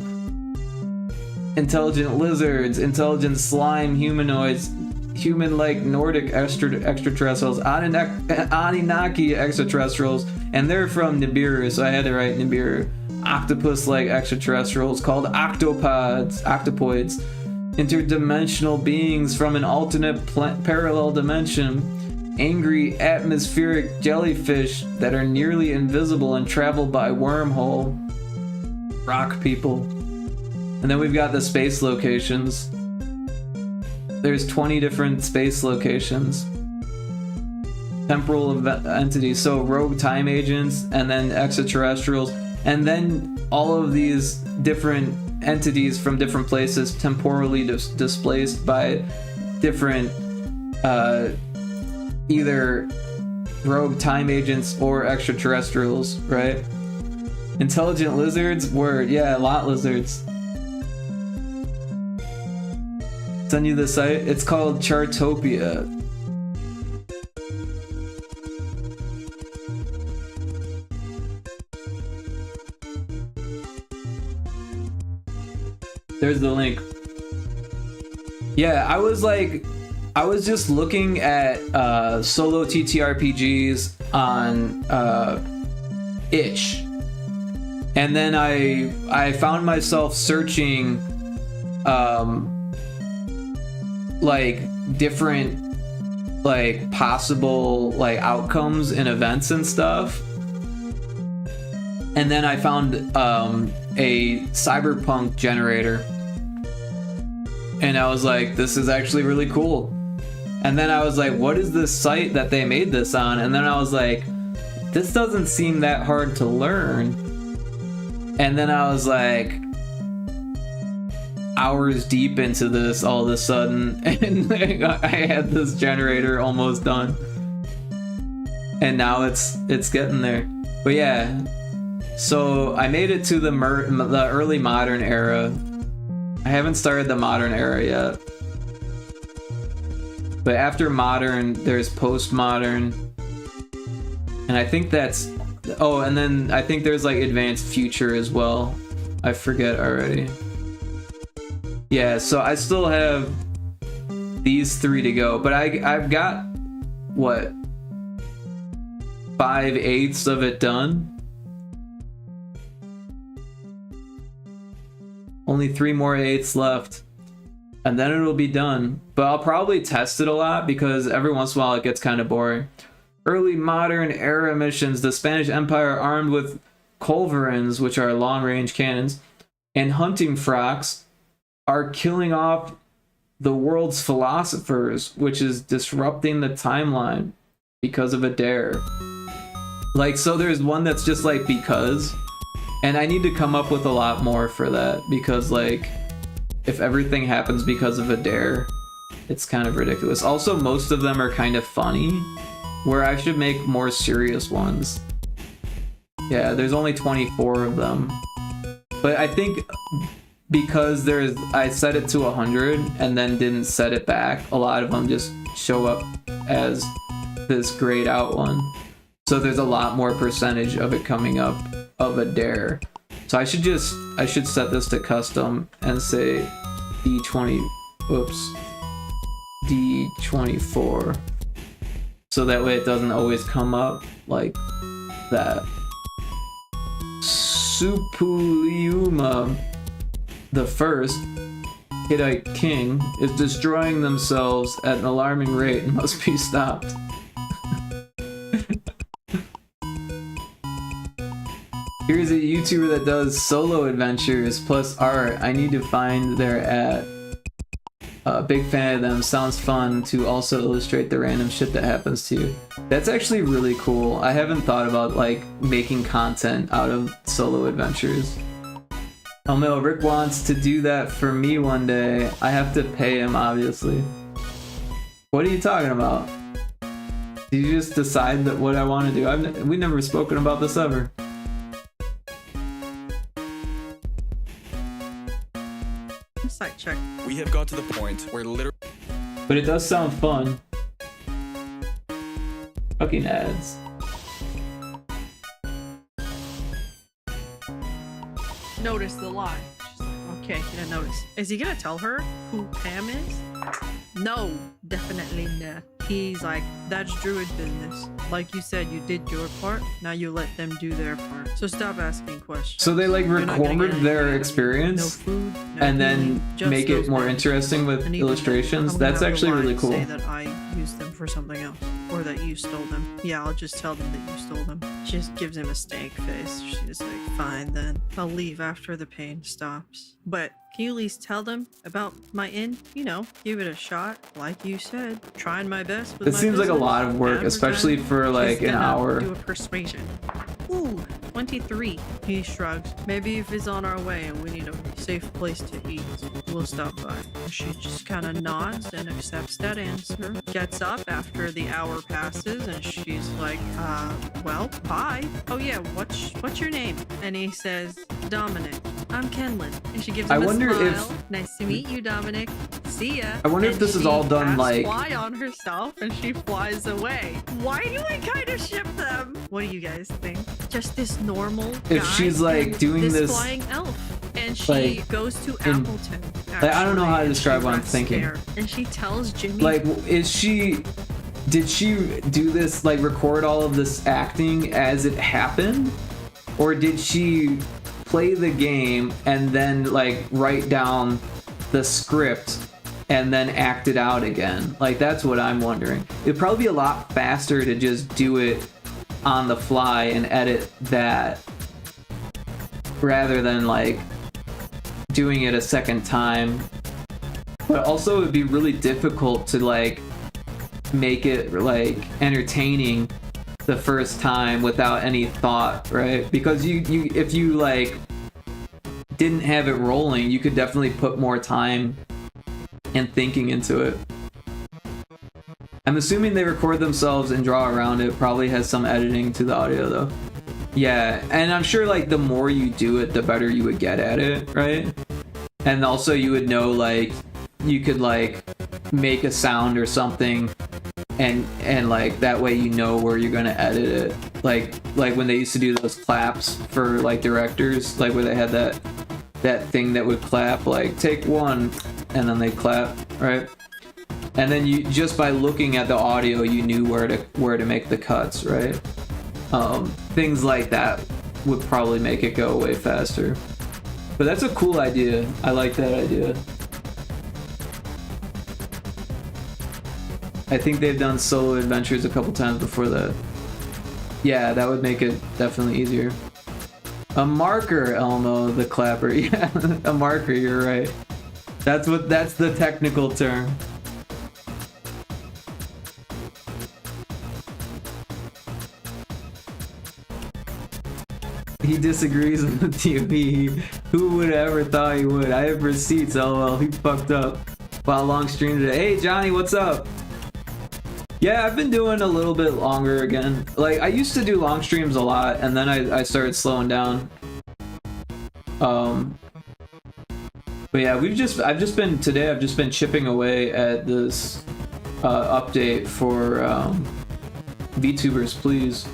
Intelligent lizards. Intelligent slime humanoids. Human-like Nordic extraterrestrials. Anunnaki extraterrestrials. And they're from Nibiru, so I had to write Nibiru. Octopus-like extraterrestrials called octopoids. Interdimensional beings from an alternate parallel dimension. Angry atmospheric jellyfish that are nearly invisible and travel by wormhole. Rock people. And then we've got the space locations. There's 20 different space locations. Temporal entities, so rogue time agents, and then extraterrestrials, and then all of these different entities from different places temporally displaced by different either rogue time agents or extraterrestrials, right? Intelligent lizards, word, yeah, lot lizards. Send you the site. It's called Chartopia. There's the link. Yeah, I was just looking at solo TTRPGs on itch, and then I found myself searching like different like possible like outcomes and events and stuff, and then I found a cyberpunk generator, and I was like, this is actually really cool. And then I was like, what is this site that they made this on? And then I was like, this doesn't seem that hard to learn. And then I was like, hours deep into this all of a sudden, and I had this generator almost done, and now it's getting there. But yeah, so I made it to the early modern era. I haven't started the modern era yet, but after modern there's postmodern, and I think that's and then I think there's like advanced future as well. I forget already. Yeah, so I still have these 3 to go, but I've got, what, 5/8 of it done? Only 3 more 8s left, and then it'll be done. But I'll probably test it a lot because every once in a while it gets kind of boring. Early modern era missions, the Spanish Empire armed with culverins, which are long-range cannons, and hunting frocks are killing off the world's philosophers, which is disrupting the timeline because of a dare. Like, so there's one that's just like because, and I need to come up with a lot more for that, because like if everything happens because of a dare, it's kind of ridiculous. Also, most of them are kind of funny, where I should make more serious ones. Yeah, there's only 24 of them. But I think because I set it to 100 and then didn't set it back, a lot of them just show up as this grayed out one. So there's a lot more percentage of it coming up of a dare. So I should set this to custom and say D24. So that way it doesn't always come up like that. Supuliuma the First, Hittite king, is destroying themselves at an alarming rate and must be stopped. Here's a YouTuber that does solo adventures plus art. I need to find their at. Big fan of them. Sounds fun to also illustrate the random shit that happens to you. That's actually really cool. I haven't thought about like making content out of solo adventures. Oh no, Rick wants to do that for me one day. I have to pay him, obviously. What are you talking about? Did you just decide that what I want to do? We've never spoken about this ever. Site check. We have got to the point where literally. But it does sound fun. Fucking ads. Notice the lie. She's like, okay, didn't notice. Is he gonna tell her who Pam is? No, definitely not. He's like, that's Druid business. Like you said, you did your part. Now you let them do their part. So stop asking questions. So they like You're not gonna record get their anything. experience No food, no and then healing, just make it those more beds. interesting with And even illustrations. I'm gonna That's have to actually lie really and cool. Say that I used them for something else, or that you stole them. Yeah, I'll just tell them that you stole them. She just gives him a stank face. She's like, fine then. I'll leave after the pain stops. But can you at least tell them about my inn? You know, give it a shot, like you said. Trying my best with It my seems like a business. lot of work, especially for like She's an gonna hour. Do a persuasion. Ooh, 23. He shrugs. Maybe if he's on our way and we need a safe place to eat, we'll stop by. She just kind of nods and accepts that answer. Gets up after the hour passes and she's like, well, bye. Oh yeah, what's your name? And he says, Dominic. I'm Kenlin. And she gives him I wonder a smile. if- Nice to meet you, Dominic. See ya. I wonder if And this is she all done casts like- fly on herself and she flies away. Why do we kind of ship them? What do you guys think? Just this normal If guy she's, like, and doing this, flying elf, and she like, goes to in- Appleton. I don't know how to actually, describe and what she I'm rests thinking. there, and she tells Jimmy, Like, did she do this, like record all of this acting as it happened? Or did she play the game and then like write down the script and then act it out again? Like, that's what I'm wondering. It'd probably be a lot faster to just do it on the fly and edit that rather than like doing it a second time. But also it'd be really difficult to like make it like entertaining the first time without any thought, right? Because you if you like didn't have it rolling, you could definitely put more time and thinking into it. I'm assuming they record themselves and draw around it. Probably has some editing to the audio though. Yeah, and I'm sure like the more you do it, the better you would get at it, right? And also you would know like you could like make a sound or something and like that way you know where you're gonna edit it. Like when they used to do those claps for like directors, like where they had that thing that would clap like take one and then they clap, right? And then you just by looking at the audio you knew where to make the cuts, right? Things like that would probably make it go way faster. But that's a cool idea. I like that idea. I think they've done solo adventures a couple times before that. Yeah, that would make it definitely easier. A marker, Elmo, the clapper. Yeah, a marker, you're right. That's the technical term. He disagrees with you. Who would have ever thought he would? I have receipts, LOL. He fucked up. Wow, long stream today. Hey, Johnny, what's up? Yeah, I've been doing a little bit longer again. Like, I used to do long streams a lot, and then I started slowing down. But yeah, I've just been chipping away at this update for VTubers, please.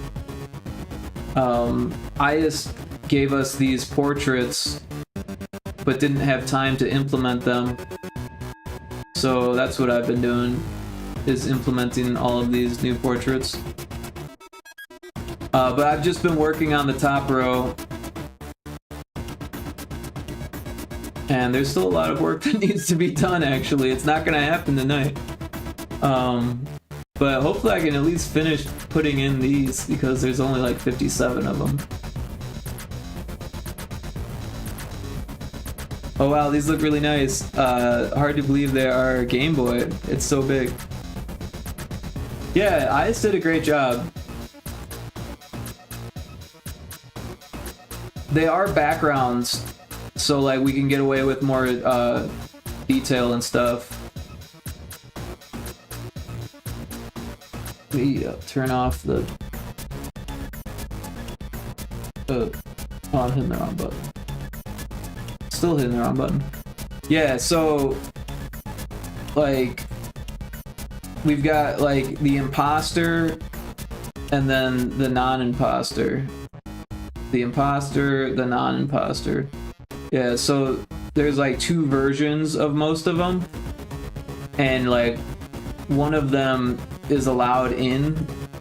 Ias gave us these portraits, but didn't have time to implement them. So that's what I've been doing, is implementing all of these new portraits. But I've just been working on the top row. And there's still a lot of work that needs to be done, actually. It's not gonna happen tonight. But hopefully I can at least finish putting in these, because there's only like 57 of them. Oh wow, these look really nice. Hard to believe they are Game Boy. It's so big. Yeah, Ice did a great job. They are backgrounds, so like we can get away with more detail and stuff. We turn off the... oh, I'm hitting the wrong button. Still hitting the wrong button. Yeah, so... like... we've got, like, the imposter, and then the non-imposter. The imposter, the non-imposter. Yeah, so there's, like, 2 versions of most of them. And, like, one of them is allowed in,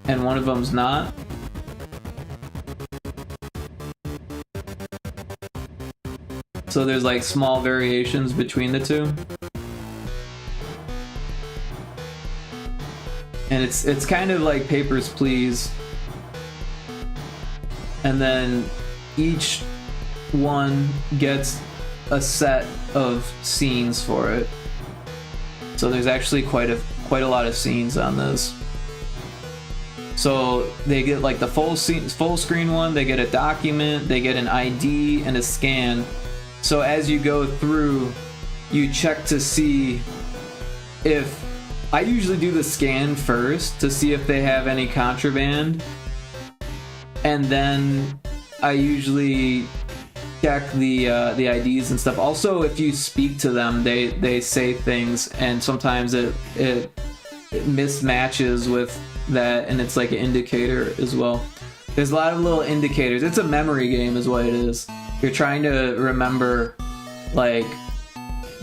and one of them's not. So there's like small variations between the two. And it's kind of like Papers, Please. And then each one gets a set of scenes for it. So there's actually quite a lot of scenes on this. So they get like the full screen one, they get a document, they get an ID and a scan. So as you go through, you check to see if... I usually do the scan first to see if they have any contraband. And then I usually check the IDs and stuff. Also, if you speak to them, they say things, and sometimes it mismatches with that, and it's like an indicator as well. There's a lot of little indicators. It's a memory game is what it is. You're trying to remember, like,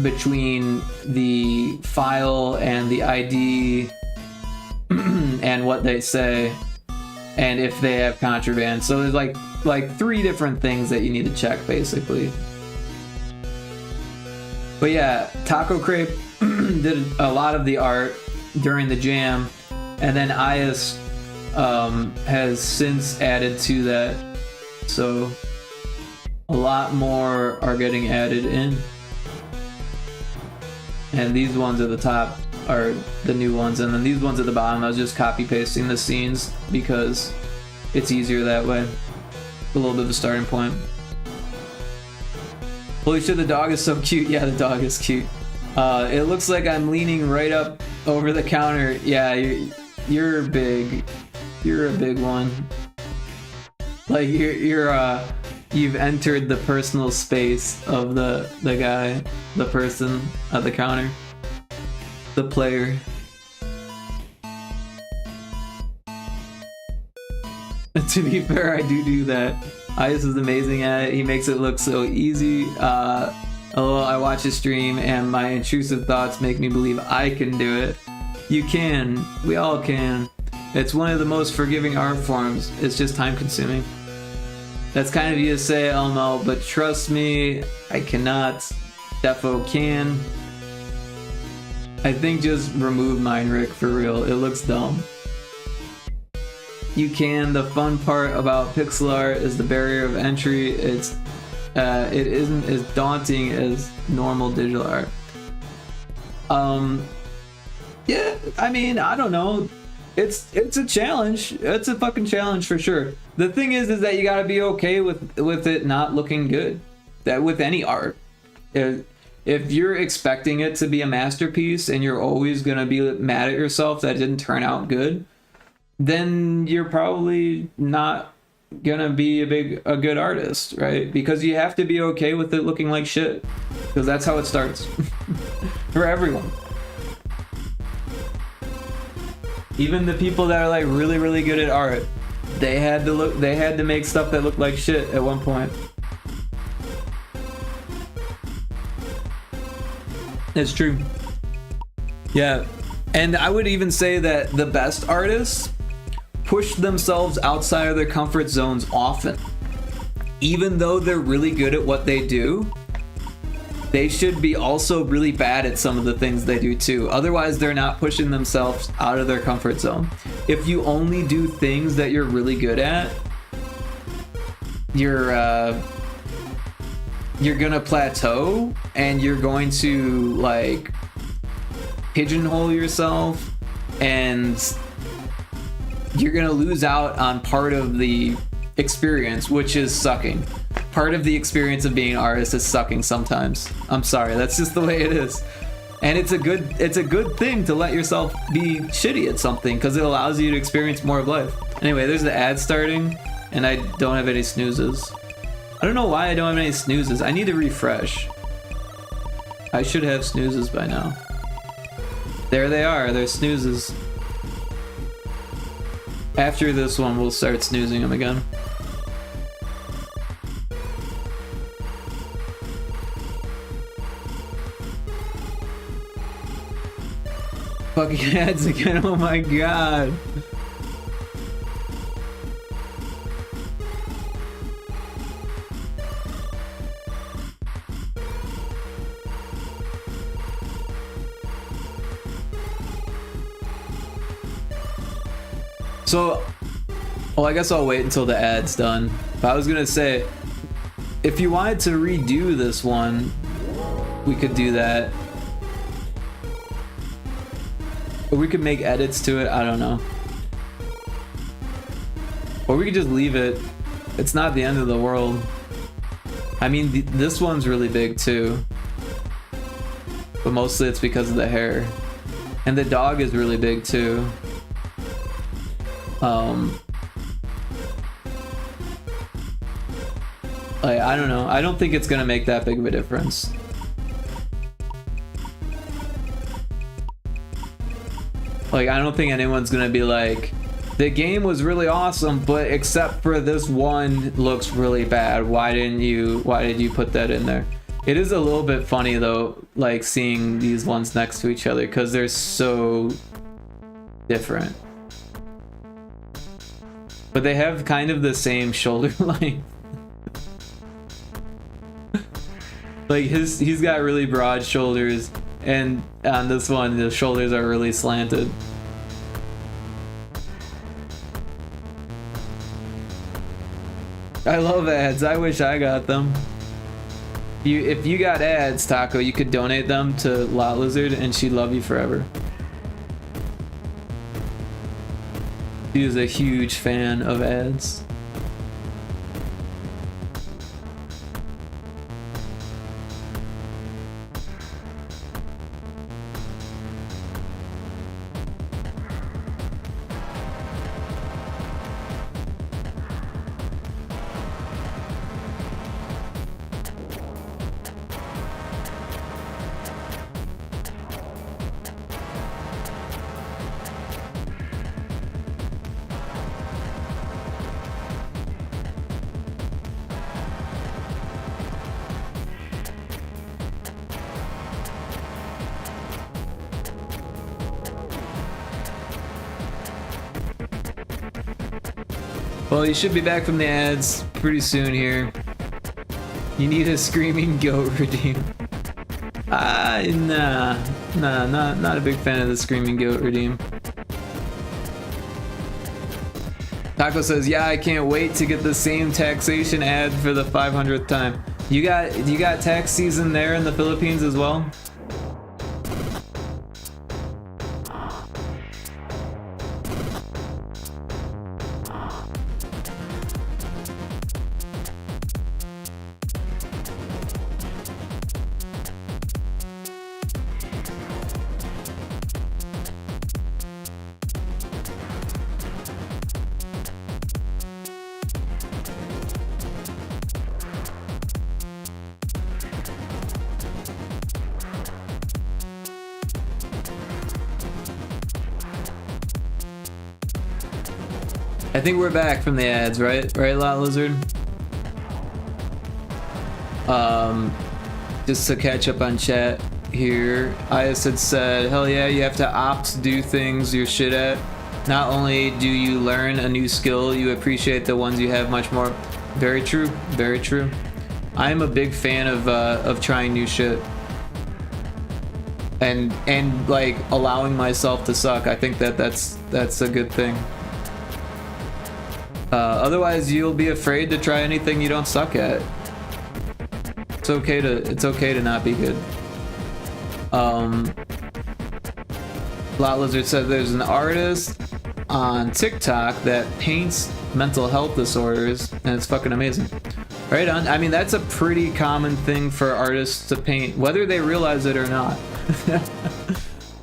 between the file and the ID and what they say, and if they have contraband. So there's like 3 different things that you need to check, basically. But yeah, Taco Crepe did a lot of the art during the jam, and then Ias has since added to that. So a lot more are getting added in. And these ones at the top are the new ones, and then these ones at the bottom, I was just copy pasting the scenes because it's easier that way. A little bit of a starting point. Holy shit, the dog is so cute. Yeah, the dog is cute. It looks like I'm leaning right up over the counter. Yeah, you're big. You're a big one. Like you've entered the personal space of the guy, the person at the counter, the player. To be fair, I do that. Ias is amazing at it. He makes it look so easy. Although I watch his stream and my intrusive thoughts make me believe I can do it. You can. We all can. It's one of the most forgiving art forms. It's just time consuming. That's kind of you to say, Elmo, but trust me, I cannot. Defo can. I think just remove mine, Rick, for real. It looks dumb. you can. The fun part about pixel art is the barrier of entry. It isn't as daunting as normal digital art. Yeah, I mean, I don't know. It's a challenge. It's a fucking challenge for sure. The thing is that you gotta be okay with it not looking good. That with any art, if you're expecting it to be a masterpiece and you're always gonna be mad at yourself that it didn't turn out good, then you're probably not gonna be a good artist, right? Because you have to be okay with it looking like shit, because that's how it starts for everyone. Even the people that are like really, really good at art, they had to make stuff that looked like shit at one point. It's true. Yeah. And I would even say that the best artists push themselves outside of their comfort zones often. Even though they're really good at what they do, they should be also really bad at some of the things they do too. Otherwise, they're not pushing themselves out of their comfort zone. If you only do things that you're really good at, you're gonna plateau and you're going to like pigeonhole yourself, and you're gonna lose out on part of the experience, which is sucking. Part of the experience of being an artist is sucking sometimes. I'm sorry, that's just the way it is. And it's a good thing to let yourself be shitty at something, because it allows you to experience more of life. Anyway, there's the ad starting, and I don't have any snoozes. I don't know why I don't have any snoozes. I need to refresh. I should have snoozes by now. There they are, they're snoozes. After this one, we'll start snoozing them again. Fucking ads again, oh my god. So, well, I guess I'll wait until the ad's done. But I was gonna say, if you wanted to redo this one, we could do that. Or we could make edits to it, I don't know. Or we could just leave it. It's not the end of the world. I mean, this one's really big too. But mostly it's because of the hair. And the dog is really big too. Like, I don't know. I don't think it's gonna make that big of a difference. Like, I don't think anyone's gonna be like, the game was really awesome, but except for this one looks really bad. Why did you put that in there? It is a little bit funny though, like seeing these ones next to each other, because they're so different. But they have kind of the same shoulder length. Like he's got really broad shoulders, and on this one the shoulders are really slanted. I love ads. I wish I got them. If you got ads, Taco, you could donate them to Lot Lizard and she'd love you forever. She is a huge fan of ads. Well, you should be back from the ads pretty soon here. You need a screaming goat redeem. Nah, not a big fan of the screaming goat redeem. Taco says, "Yeah, I can't wait to get the same taxation ad for the 500th time." You got tax season there in the Philippines as well? I think we're back from the ads, right? Right, Lot Lizard? Just to catch up on chat here, Ias had said, hell yeah, you have to opt to do things you're shit at. Not only do you learn a new skill, you appreciate the ones you have much more. Very true, very true. I'm a big fan of trying new shit. And like allowing myself to suck. I think that's a good thing. Otherwise, you'll be afraid to try anything you don't suck at. It's okay to not be good. Lot Lizard said there's an artist on TikTok that paints mental health disorders, and it's fucking amazing. Right on. I mean, that's a pretty common thing for artists to paint, whether they realize it or not.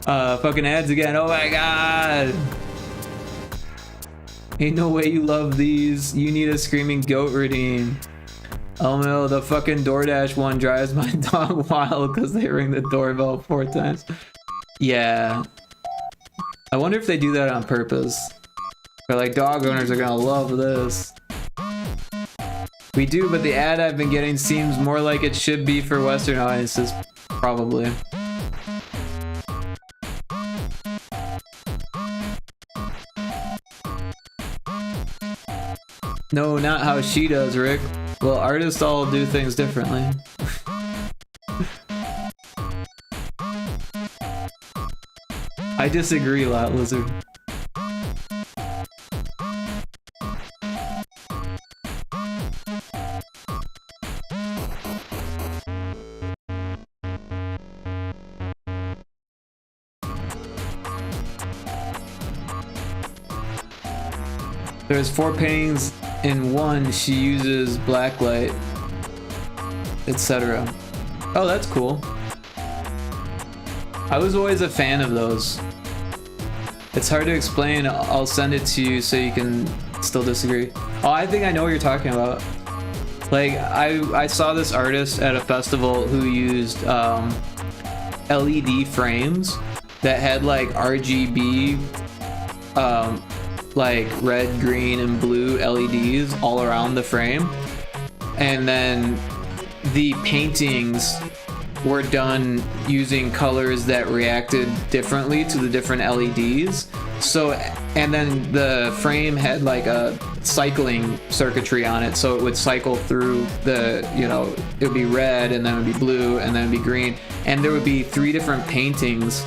Fucking ads again. Oh my god. Ain't no way you love these. You need a screaming goat redeem. Oh no, the fucking DoorDash one drives my dog wild because they ring the doorbell 4 times. Yeah. I wonder if they do that on purpose. Or like, dog owners are gonna love this. We do, but the ad I've been getting seems more like it should be for Western audiences. Probably. No, not how she does, Rick. Well, artists all do things differently. I disagree, Lot Lizard. There's 4 paintings in one. She uses blacklight, etc. Oh, that's cool. I was always a fan of those. It's hard to explain. I'll send it to you so you can still disagree. Oh, I think I know what you're talking about. Like, I saw this artist at a festival who used LED frames that had like RGB like red, green, and blue LEDs all around the frame, and then the paintings were done using colors that reacted differently to the different LEDs. So, and then the frame had like a cycling circuitry on it, so it would cycle through the, you know, it would be red, and then it would be blue, and then it would be green, and there would be 3 different paintings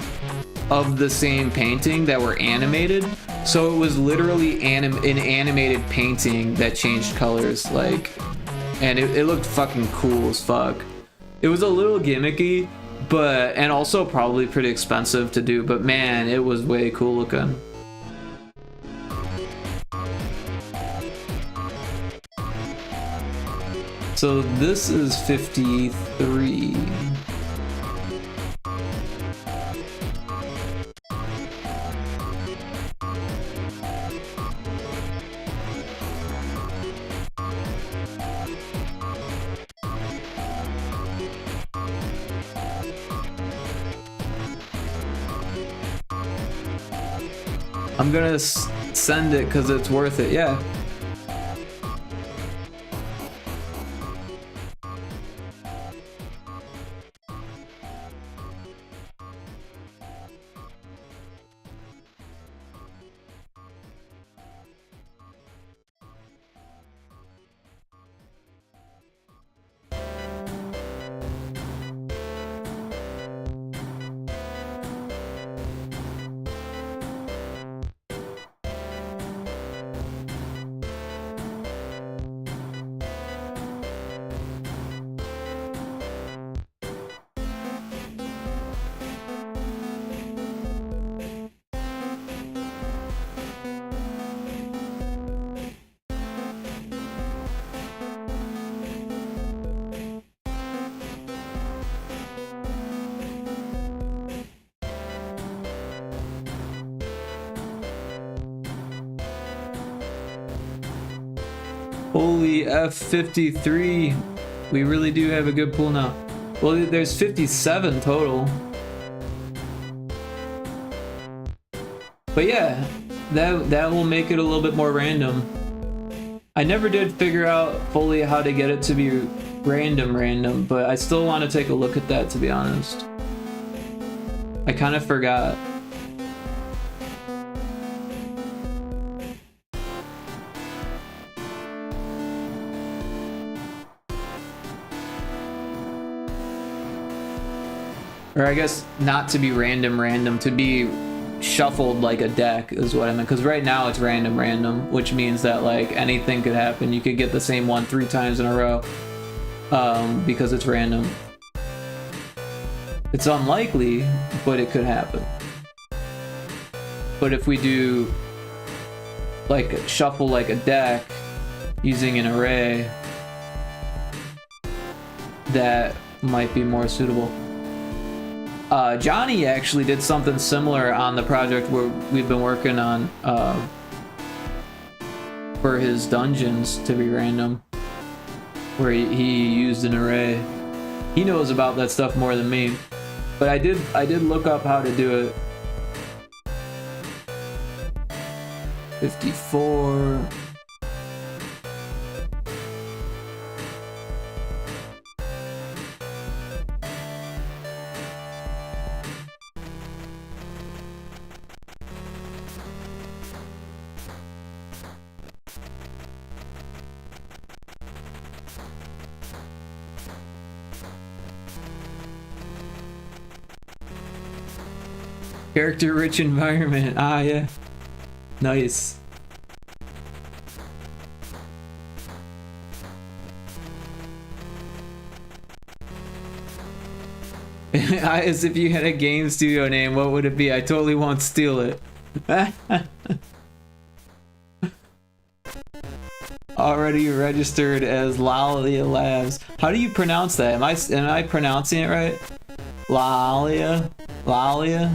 of the same painting that were animated. So it was literally an animated painting that changed colors, like, and it looked fucking cool as fuck. It was a little gimmicky, but, and also probably pretty expensive to do, but man, it was way cool looking. So this is 53. I'm gonna send it because it's worth it, yeah. Holy F53. We really do have a good pool now. Well, there's 57 total. But yeah, that will make it a little bit more random. I never did figure out fully how to get it to be random, but I still want to take a look at that, to be honest. I kind of forgot. Or I guess not to be random, to be shuffled like a deck is what I meant. Because right now it's random, which means that like anything could happen. You could get the same one 3 times in a row because it's random. It's unlikely, but it could happen. But if we do like shuffle like a deck using an array, that might be more suitable. Johnny actually did something similar on the project where we've been working on for his dungeons to be random, where he used an array. He knows about that stuff more than me, but I did look up how to do it. 54. Character rich environment. Ah, yeah. Nice. As if you had a game studio name, what would it be? I totally won't steal it. Already registered as Lalia Labs. How do you pronounce that? Am I pronouncing it right? Lalia? Lalia?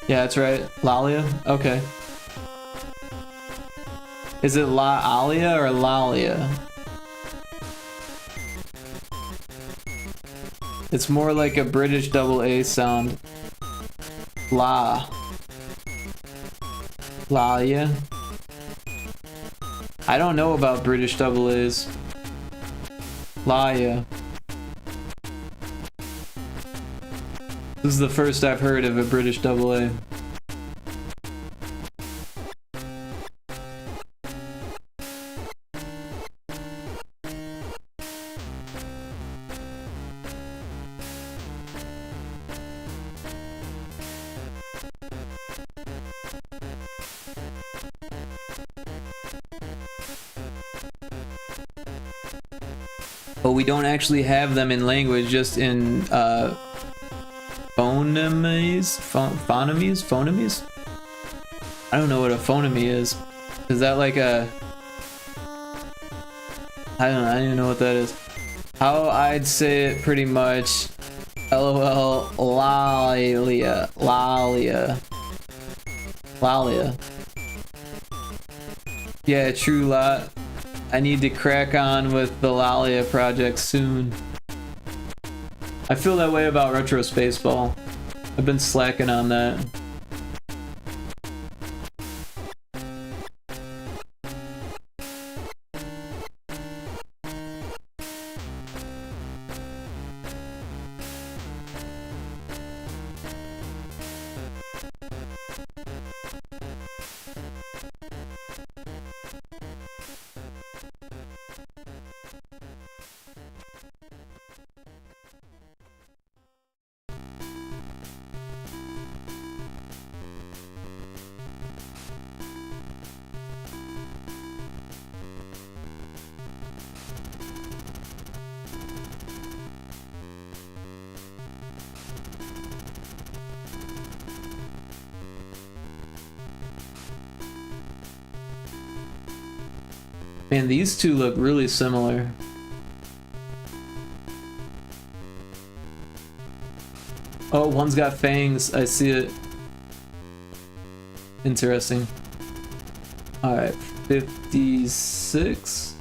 Yeah, that's right. Lalia? Okay. Is it La Alia or Lalia? It's more like a British double A sound. La. Lalia? I don't know about British double A's. Laia. This is the first I've heard of a British double A. But we don't actually have them in language, just in phonemes? I don't know what a phoneme is. Is that like a... I don't even know what that is. How I'd say it pretty much... LOL, Lalia. Yeah, true lot. I need to crack on with the Lalia project soon. I feel that way about Retro Spaceball. I've been slacking on that. Man, these two look really similar. Oh, one's got fangs. I see it. Interesting. Alright, 56.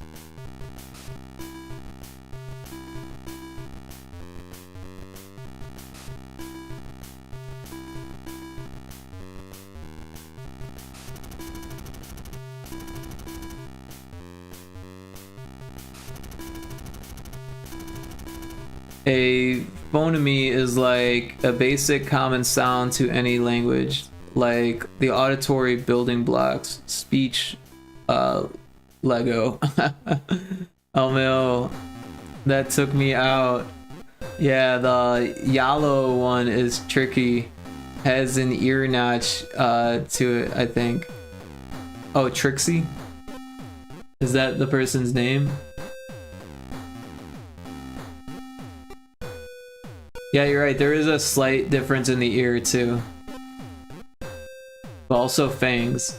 A phoneme is like a basic common sound to any language, like the auditory building blocks, speech, Lego. Oh no, that took me out. Yeah, the yellow one is tricky. Has an ear notch to it, I think. Oh, Trixie? Is that the person's name? Yeah, you're right. There is a slight difference in the ear too. But also fangs.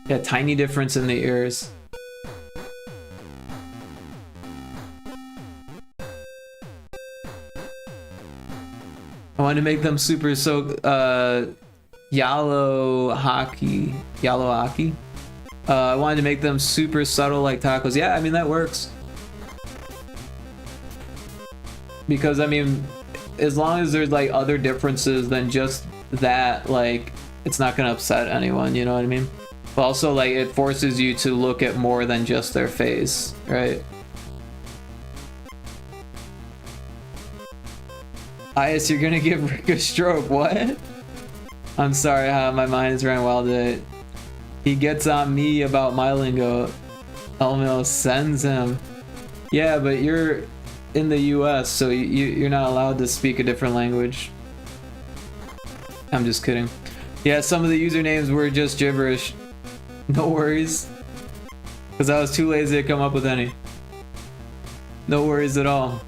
Yeah, tiny difference in the ears. I want to make them super yellow hockey. I wanted to make them super subtle like tacos. Yeah, I mean that works. Because I mean, as long as there's like other differences than just that, like it's not gonna upset anyone, you know what I mean? But also like it forces you to look at more than just their face, right? Ias, you're gonna give Rick a stroke, what? I'm sorry, my mind is running wild today. He gets on me about my lingo. Elmil sends him. Yeah, but you're in the US, so you're not allowed to speak a different language. I'm just kidding. Yeah, some of the usernames were just gibberish. No worries. Because I was too lazy to come up with any. No worries at all.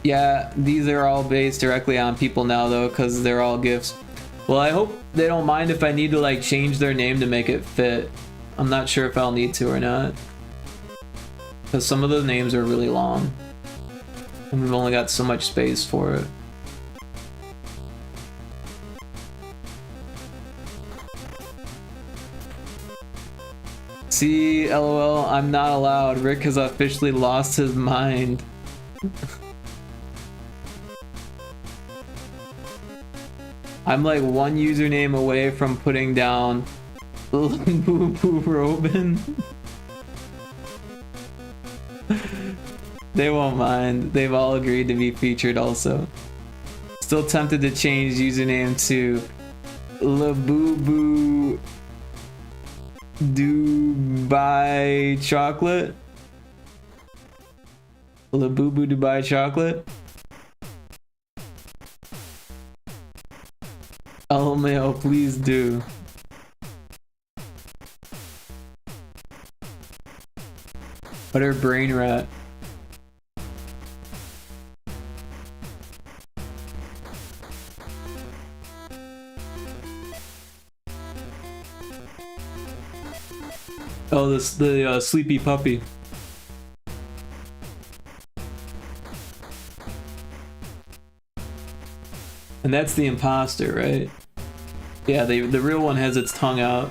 Yeah, these are all based directly on people now though, because they're all GIFs. Well, I hope they don't mind if I need to like change their name to make it fit. I'm not sure if I'll need to or not. Because some of the names are really long. And we've only got so much space for it. See, LOL, I'm not allowed. Rick has officially lost his mind. I'm like one username away from putting down Boo Boo Robin. They won't mind. They've all agreed to be featured also. Still tempted to change username to Labubu Dubai Chocolate. Labubu Dubai Chocolate. LMAO, please do. Butter brain rat. Oh, the sleepy puppy. And that's the imposter, right? Yeah, the real one has its tongue out.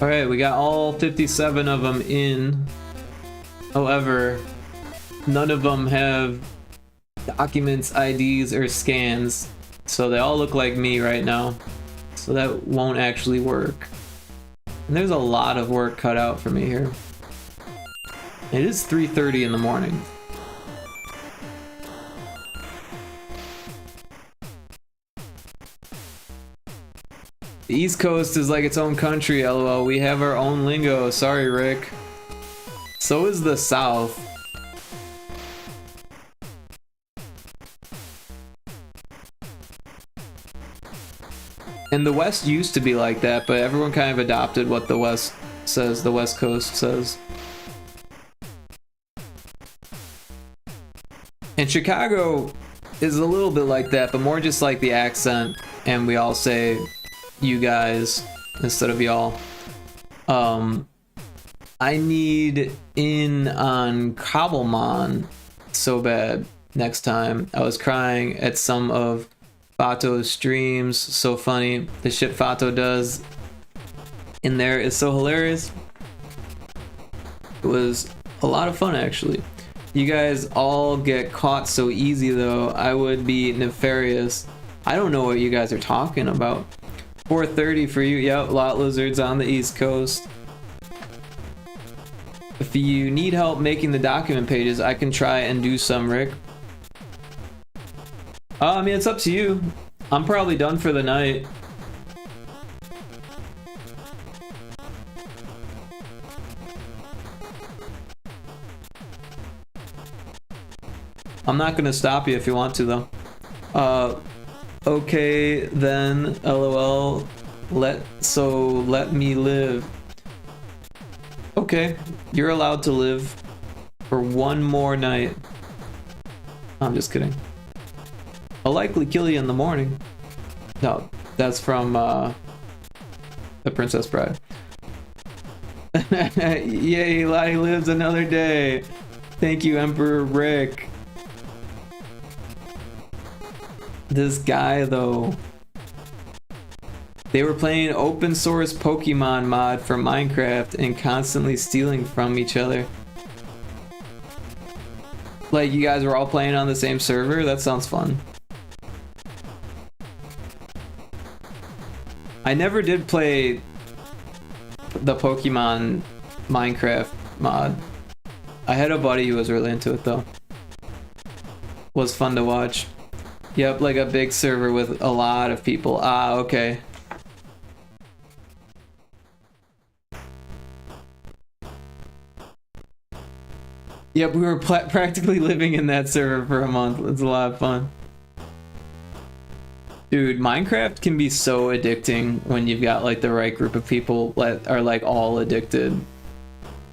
Alright, we got all 57 of them in. However, none of them have documents, IDs, or scans. So they all look like me right now. So that won't actually work. And there's a lot of work cut out for me here. It is 3:30 in the morning. The East Coast is like its own country, lol. We have our own lingo. Sorry, Rick. So is the South. And the West used to be like that, but everyone kind of adopted what the West says, the West Coast says. And Chicago is a little bit like that, but more just like the accent, and we all say you guys instead of y'all. I need in on Cobblemon so bad next time. I was crying at some of Fato's streams. So funny. The shit Fato does in there is so hilarious. It was a lot of fun, actually. You guys all get caught so easy, though. I would be nefarious. I don't know what you guys are talking about. 4:30 for you. Yep, lot lizards on the East Coast. If you need help making the document pages, I can try and do some, Rick. I mean, it's up to you. I'm probably done for the night. I'm not gonna stop you if you want to, though. Okay, then, lol. Let me live. Okay, you're allowed to live for one more night. I'm just kidding. I'll likely kill you in the morning. No, that's from The Princess Bride. Yay, Lottie lives another day. Thank you, Emperor Rick. This guy, though. They were playing open source Pokemon mod for Minecraft and constantly stealing from each other. Like, you guys were all playing on the same server? That sounds fun. I never did play the Pokemon Minecraft mod. I had a buddy who was really into it, though. Was fun to watch. Yep, like a big server with a lot of people. Ah, okay. Yep, we were practically living in that server for a month. It's a lot of fun. Dude, Minecraft can be so addicting when you've got like the right group of people that are like all addicted.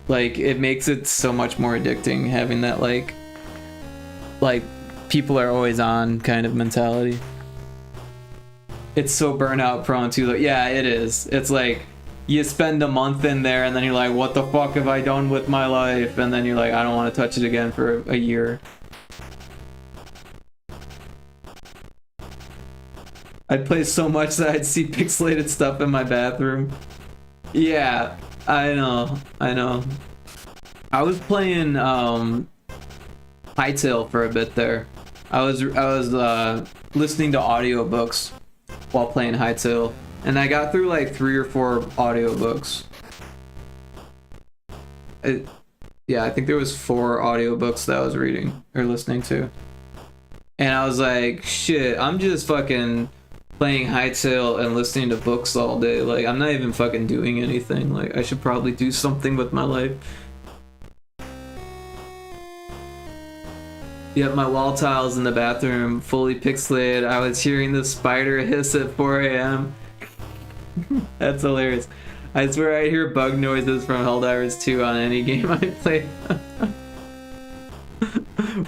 Like, it makes it so much more addicting having that like people are always on kind of mentality. It's so burnout prone too, though. Yeah, it is. It's like you spend a month in there and then you're like, what the fuck have I done with my life? And then you're like, I don't want to touch it again for a year. I'd play so much that I'd see pixelated stuff in my bathroom. Yeah, I know. I was playing Hytale for a bit there. I was listening to audiobooks while playing Hytale, and I got through like 3 or 4 audiobooks. Yeah, I think there was 4 audiobooks that I was reading or listening to. And I was like, shit, I'm just fucking playing Hytale and listening to books all day. Like, I'm not even fucking doing anything. Like, I should probably do something with my life. Yep, my wall tiles in the bathroom fully pixelated. I was hearing the spider hiss at 4 a.m. That's hilarious. I swear I hear bug noises from Helldivers 2 on any game I play.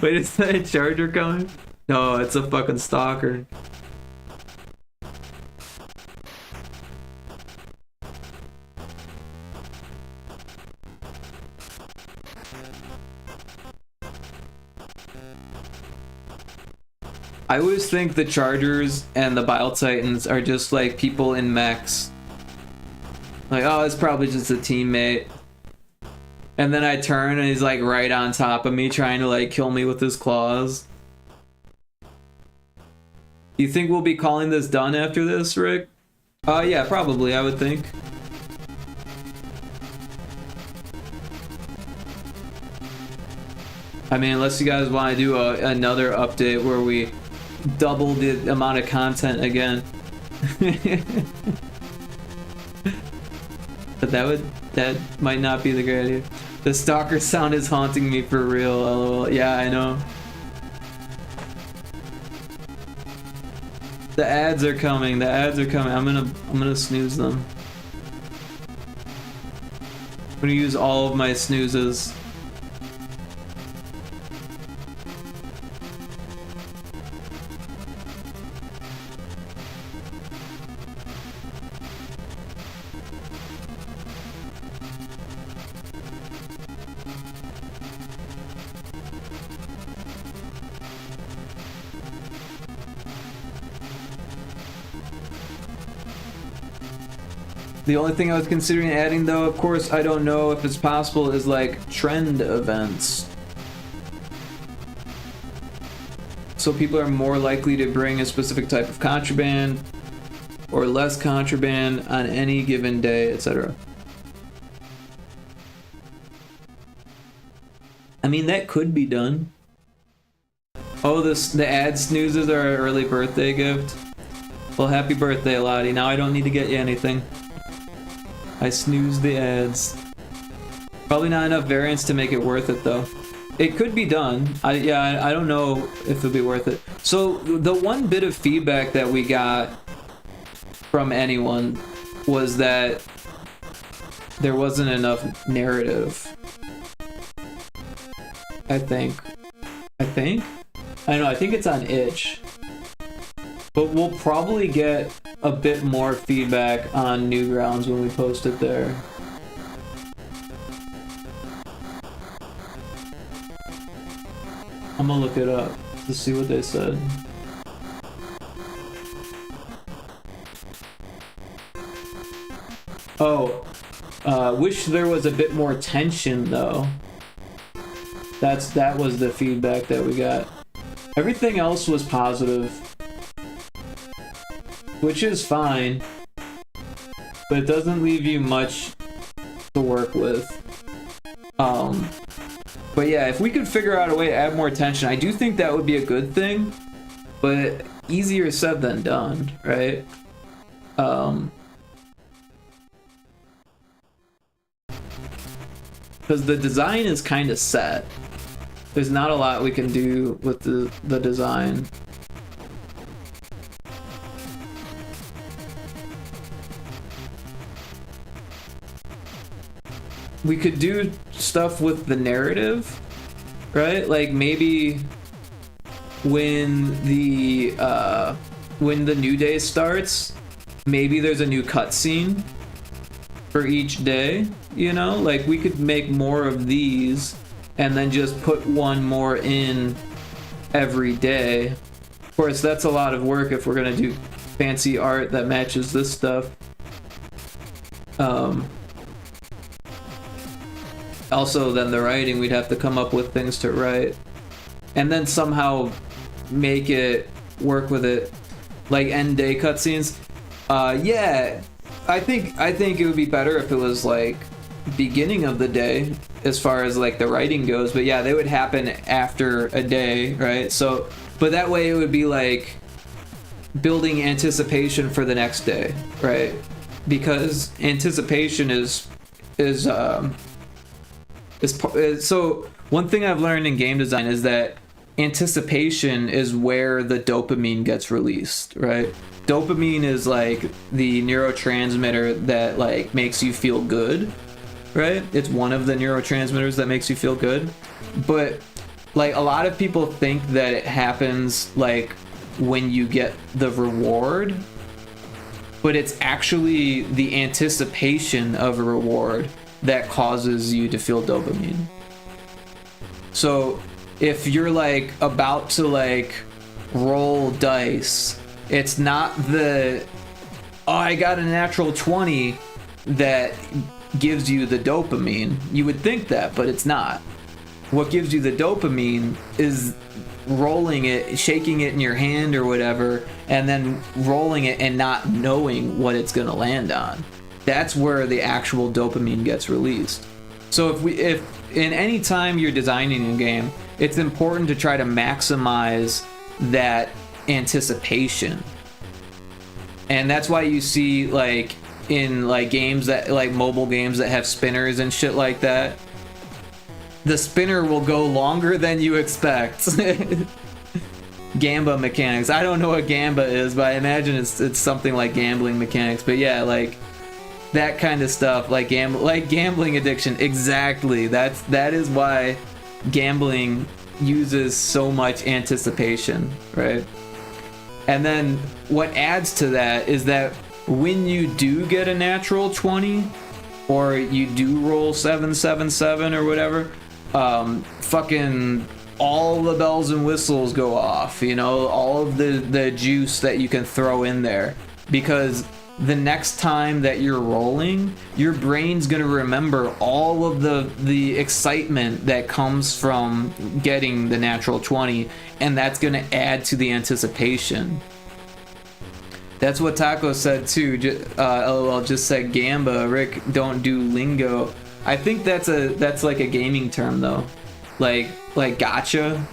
Wait, is that a charger coming? No, it's a fucking stalker. I always think the Chargers and the Bile Titans are just like people in mechs. Like, oh, it's probably just a teammate. And then I turn and he's like right on top of me trying to like kill me with his claws. You think we'll be calling this done after this, Rick? Yeah, probably, I would think. I mean, unless you guys want to do another update where we double the amount of content again. But that might not be the great idea. The stalker sound is haunting me for real, lol. Yeah, I know. The ads are coming, I'm gonna snooze them. I'm gonna use all of my snoozes. The only thing I was considering adding, though, of course, I don't know if it's possible, is like trend events. So people are more likely to bring a specific type of contraband or less contraband on any given day, etc. I mean, that could be done. Oh, the ad snoozes are an early birthday gift. Well, happy birthday, Lottie. Now I don't need to get you anything. I snoozed the ads. Probably not enough variance to make it worth it, though. It could be done. I don't know if it'll be worth it. So the one bit of feedback that we got from anyone was that there wasn't enough narrative. I think. I don't know, I think it's on itch. But we'll probably get a bit more feedback on Newgrounds when we post it there. I'm gonna look it up to see what they said. Oh, wish there was a bit more tension though. That was the feedback that we got. Everything else was positive, which is fine, but it doesn't leave you much to work with. But yeah, if we could figure out a way to add more tension, I do think that would be a good thing, but easier said than done, right? Because the design is kind of set. There's not a lot we can do with the design. We could do stuff with the narrative, right? Like maybe when the new day starts, maybe there's a new cutscene for each day, you know? Like we could make more of these and then just put one more in every day. Of course, that's a lot of work if we're gonna do fancy art that matches this stuff. Also, then the writing, we'd have to come up with things to write. And then somehow make it work with it. Like end day cutscenes. Yeah, I think it would be better if it was like beginning of the day as far as like the writing goes, but yeah, they would happen after a day, right? So, but that way it would be like building anticipation for the next day, right? Because anticipation is so one thing I've learned in game design is that anticipation is where the dopamine gets released, right? Dopamine is like the neurotransmitter that like makes you feel good, right? It's one of the neurotransmitters that makes you feel good. But like a lot of people think that it happens like when you get the reward, but it's actually the anticipation of a reward that causes you to feel dopamine. So if you're like about to like roll dice, it's not the, oh, I got a natural 20, that gives you the dopamine. You would think that, but it's not. What gives you the dopamine is rolling it, shaking it in your hand or whatever, and then rolling it and not knowing what it's going to land on. That's where the actual dopamine gets released. So if in any time you're designing a game, it's important to try to maximize that anticipation. And that's why you see like in like games that like mobile games that have spinners and shit like that, the spinner will go longer than you expect. Gamba mechanics. I don't know what Gamba is, but I imagine it's something like gambling mechanics. But yeah, like that kind of stuff, like gambling addiction. Exactly. That is why gambling uses so much anticipation, right? And then what adds to that is that when you do get a natural 20 or you do roll 777 or whatever, fucking all the bells and whistles go off, you know, all of the juice that you can throw in there, because the next time that you're rolling, your brain's gonna remember all of the excitement that comes from getting the natural 20, and that's gonna add to the anticipation. That's what Taco said too. LOL just said Gamba. Rick, don't do lingo. I think that's like a gaming term though. Like gotcha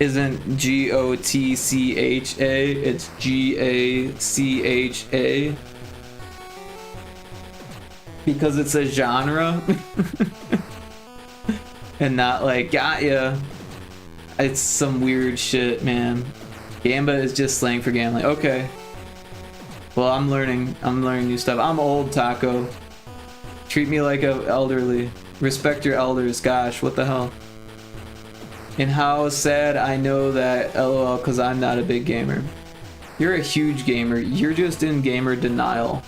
isn't G-O-T-C-H-A, it's G-A-C-H-A. Because it's a genre. And not like got ya. It's some weird shit, man. Gamba is just slang for gambling. Okay. Well, I'm learning new stuff. I'm old, Taco. Treat me like a elderly. Respect your elders. Gosh, what the hell? And how sad I know that, LOL, because I'm not a big gamer. You're a huge gamer. You're just in gamer denial.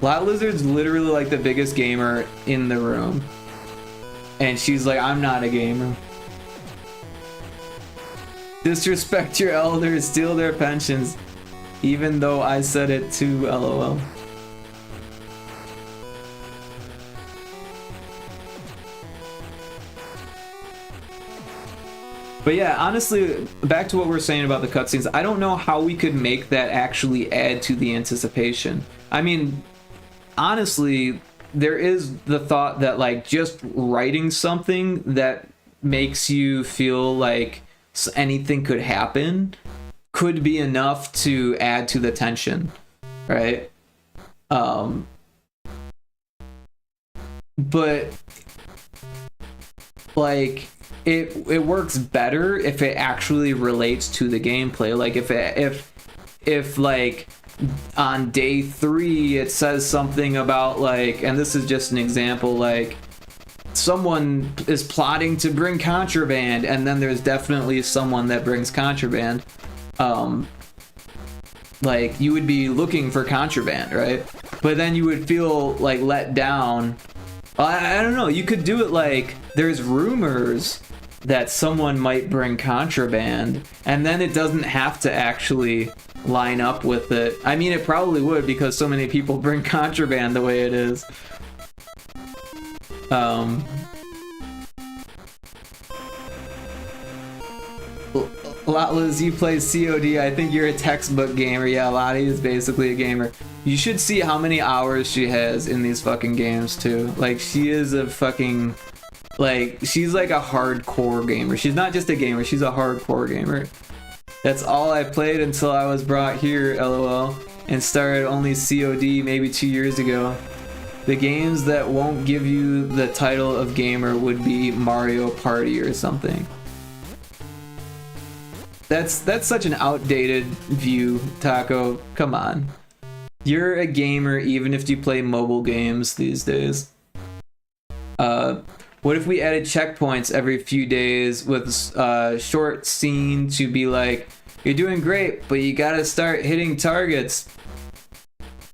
Lot Lizard's literally like the biggest gamer in the room. And she's like, I'm not a gamer. Disrespect your elders, steal their pensions. Even though I said it too, LOL. But yeah, honestly, back to what we're saying about the cutscenes, I don't know how we could make that actually add to the anticipation. I mean, honestly, there is the thought that like just writing something that makes you feel like anything could happen could be enough to add to the tension, right? But like it works better if it actually relates to the gameplay. Like if like on day 3 it says something about like, and this is just an example, like someone is plotting to bring contraband, and then there's definitely someone that brings contraband. Like you would be looking for contraband, right? But then you would feel like let down. I don't know, you could do it like there's rumors that someone might bring contraband, and then it doesn't have to actually line up with it. I mean, it probably would, because so many people bring contraband the way it is. Lotlas, you play COD. I think you're a textbook gamer. Yeah, Lottie is basically a gamer. You should see how many hours she has in these fucking games too. Like, she is a fucking, like, she's like a hardcore gamer. She's not just a gamer, she's a hardcore gamer. That's all I played until I was brought here, LOL, and started only COD maybe 2 years ago. The games that won't give you the title of gamer would be Mario Party or something. That's such an outdated view, Taco. Come on. You're a gamer even if you play mobile games these days. What if we added checkpoints every few days with a short scene to be like, you're doing great, but you gotta start hitting targets.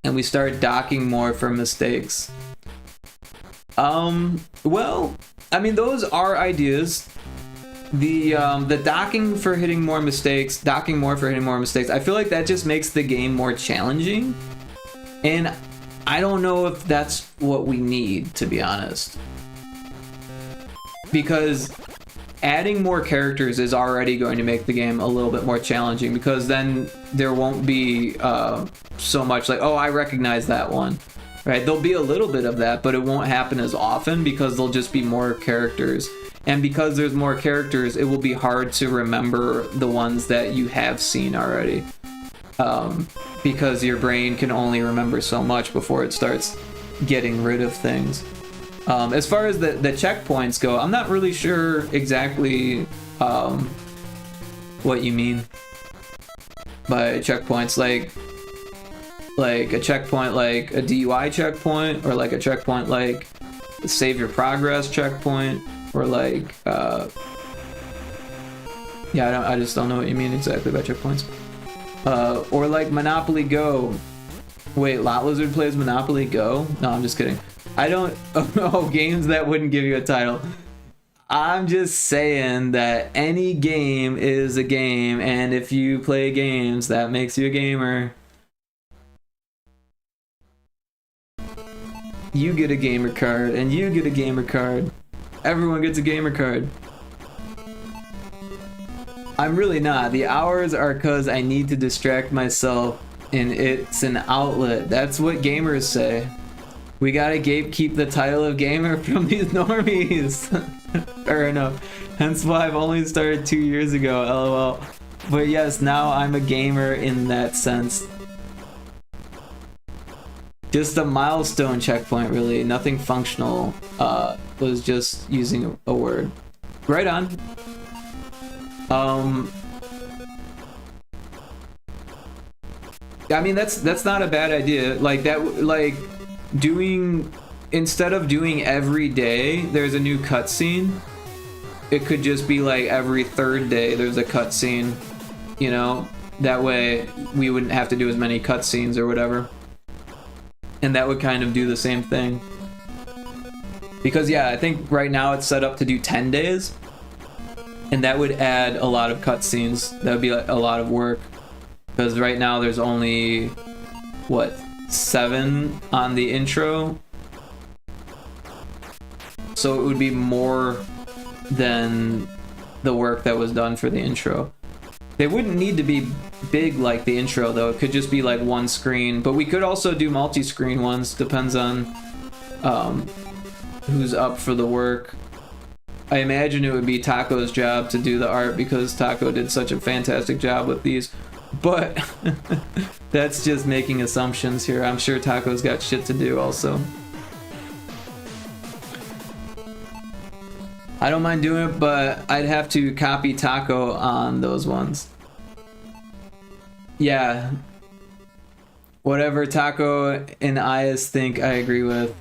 And we start docking more for mistakes. Well, I mean, those are ideas. The docking for hitting more mistakes, I feel like that just makes the game more challenging. And I don't know if that's what we need, to be honest. Because adding more characters is already going to make the game a little bit more challenging, because then there won't be so much like, oh, I recognize that one, right? There'll be a little bit of that, but it won't happen as often because there'll just be more characters. And because there's more characters, it will be hard to remember the ones that you have seen already. Because your brain can only remember so much before it starts getting rid of things. As far as the checkpoints go, I'm not really sure exactly what you mean by checkpoints. Like a checkpoint like a DUI checkpoint, or like a checkpoint like a save your progress checkpoint, or like yeah, I just don't know what you mean exactly by checkpoints. Or like Monopoly Go. Wait, Lot Lizard plays Monopoly Go? No, I'm just kidding. I don't know games that wouldn't give you a title. I'm just saying that any game is a game, and if you play games, that makes you a gamer. You get a gamer card, and you get a gamer card. Everyone gets a gamer card. I'm really not. The hours are because I need to distract myself, and it's an outlet. That's what gamers say. We gotta gatekeep the title of gamer from these normies. Fair enough. Hence why I've only started 2 years ago, lol. But yes, now I'm a gamer in that sense. Just a milestone checkpoint, really. Nothing functional. Was just using a word. Right on. I mean, that's not a bad idea. Like that, like doing, instead of doing every day there's a new cutscene, it could just be like every third day there's a cutscene, you know? That way we wouldn't have to do as many cutscenes or whatever. And that would kind of do the same thing. Because yeah, I think right now it's set up to do 10 days. And that would add a lot of cutscenes. That would be a lot of work. Because right now there's only, what, 7 on the intro? So it would be more than the work that was done for the intro. They wouldn't need to be big like the intro though. It could just be like one screen. But we could also do multi-screen ones. Depends on who's up for the work. I imagine it would be Taco's job to do the art because Taco did such a fantastic job with these. But that's just making assumptions here. I'm sure Taco's got shit to do also. I don't mind doing it, but I'd have to copy Taco on those ones. Yeah. Whatever Taco and Ias think, I agree with.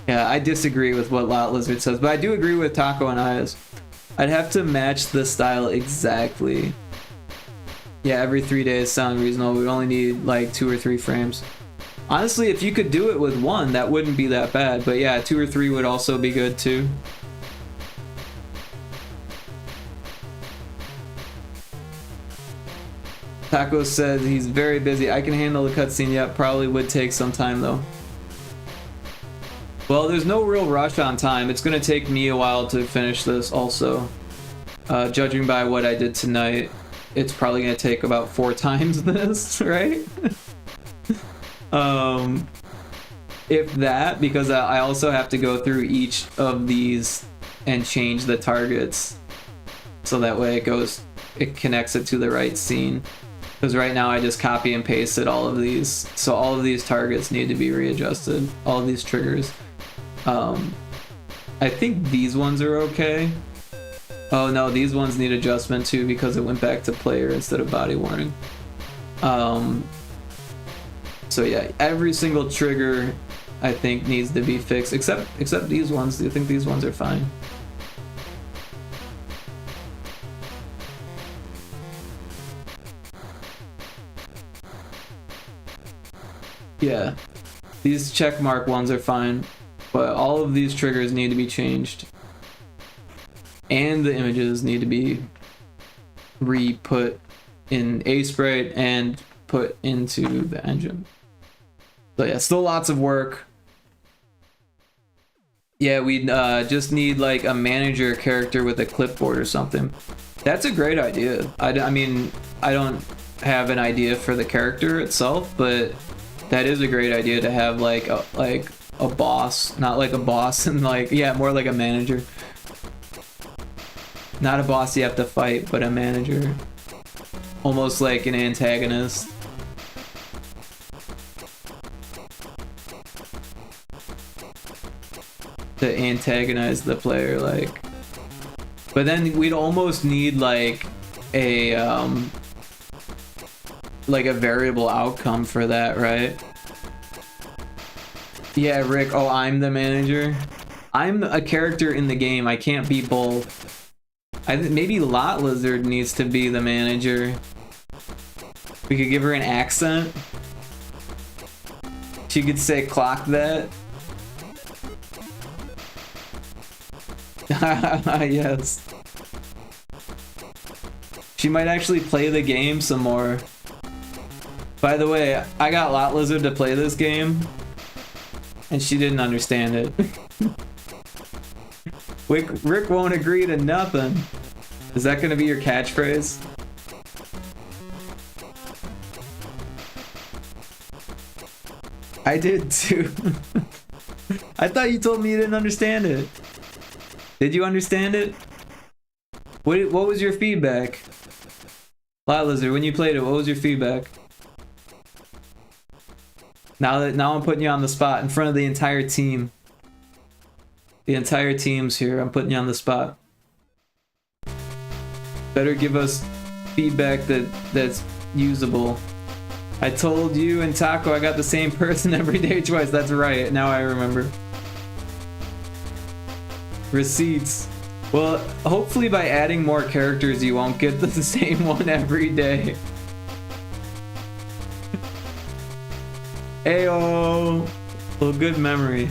Yeah, I disagree with what Lot Lizard says, but I do agree with Taco and Ias. I'd have to match the style exactly. Yeah, every 3 days sound reasonable. We'd only need like 2 or 3 frames. Honestly, if you could do it with 1, that wouldn't be that bad. But yeah, 2 or 3 would also be good too. Taco says he's very busy. I can handle the cutscene. Yep, probably would take some time though. Well, there's no real rush on time. It's gonna take me a while to finish this also. Judging by what I did tonight, it's probably gonna take about 4 times this, right? If that, because I also have to go through each of these and change the targets. So that way it connects it to the right scene. Because right now I just copy and pasted all of these. So all of these targets need to be readjusted. All of these triggers. I think these ones are okay. Oh no, these ones need adjustment too because it went back to player instead of body warning. So yeah, every single trigger I think needs to be fixed, except these ones. I think these ones are fine. Yeah, these checkmark ones are fine, but all of these triggers need to be changed. And the images need to be re-put in Aseprite and put into the engine. So yeah, still lots of work. Yeah, we just need like a manager character with a clipboard or something. That's a great idea. I mean, I don't have an idea for the character itself, but that is a great idea to have like a boss, not like a boss, and like, yeah, more like a manager. Not a boss you have to fight, but a manager. Almost like an antagonist. To antagonize the player, like. But then we'd almost need like a variable outcome for that, right? Yeah, Rick. Oh, I'm the manager. I'm a character in the game. I can't be both. Maybe Lot Lizard needs to be the manager. We could give her an accent. She could say, "Clock that." Yes. She might actually play the game some more. By the way, I got Lot Lizard to play this game, and she didn't understand it. Rick won't agree to nothing. Is that gonna be your catchphrase? I did too. I thought you told me you didn't understand it. Did you understand it? What was your feedback? Lot Lizard, when you played it, what was your feedback? Now I'm putting you on the spot in front of the entire team. The entire team's here. I'm putting you on the spot. Better give us feedback that's usable. I told you and Taco I got the same person every day twice. That's right. Now I remember. Receipts. Well, hopefully by adding more characters you won't get the same one every day. Ayo! Well, good memory.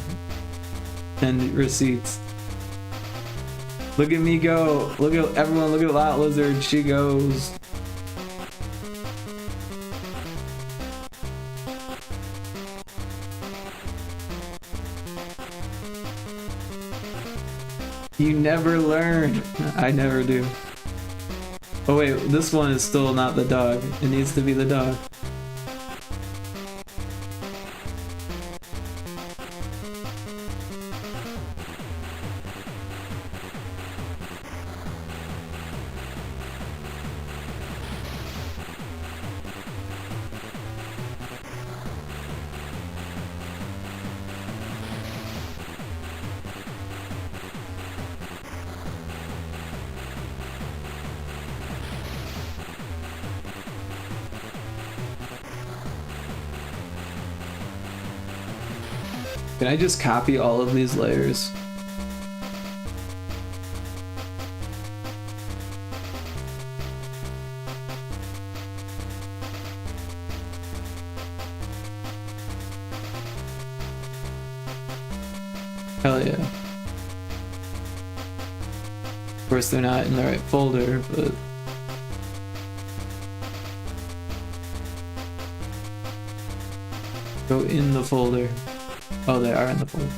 And receipts. Look at me go. Look at everyone, look at Lot Lizard. She goes. You never learn. I never do. Oh wait, this one is still not the dog. It needs to be the dog. Can I just copy all of these layers? Hell yeah. Of course they're not in the right folder, but... Go in the folder. Oh, they are in the folder.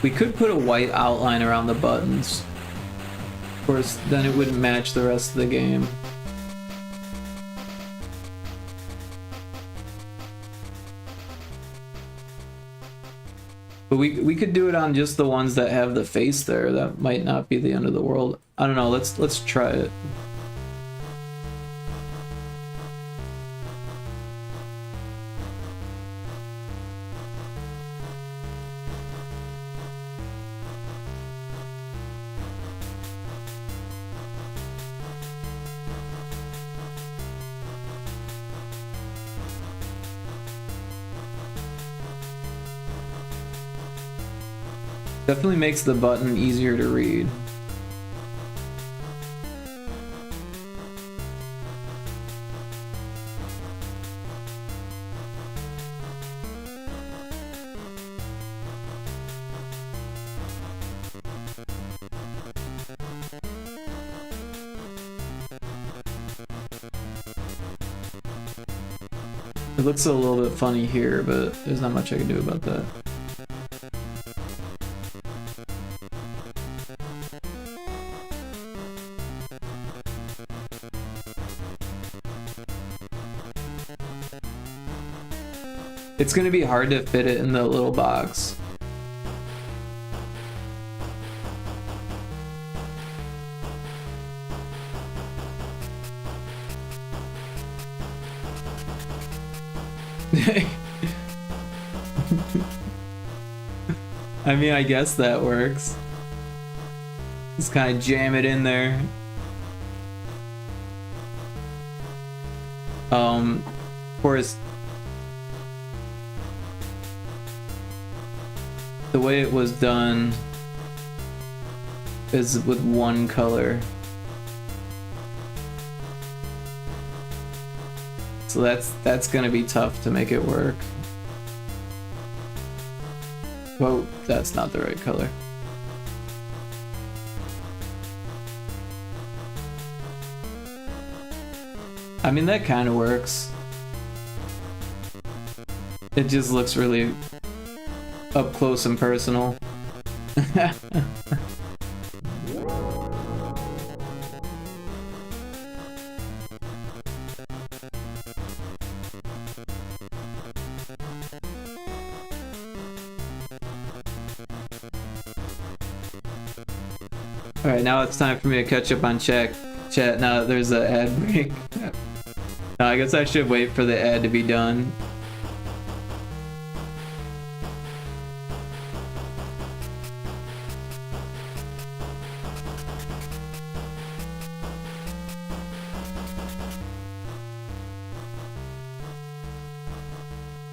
We could put a white outline around the buttons. Of course, then it wouldn't match the rest of the game. But we could do it on just the ones that have the face there. That might not be the end of the world. I don't know. Let's try it. Definitely makes the button easier to read. It looks a little bit funny here, but there's not much I can do about that. It's gonna be hard to fit it in the little box. I mean, I guess that works. Just kind of jam it in there. Of course, the way it was done is with one color. So that's gonna be tough to make it work. Whoa, that's not the right color. I mean, that kind of works. It just looks really up close and personal. Alright, now it's time for me to catch up on chat. Now that there's an ad break. No, I guess I should wait for the ad to be done.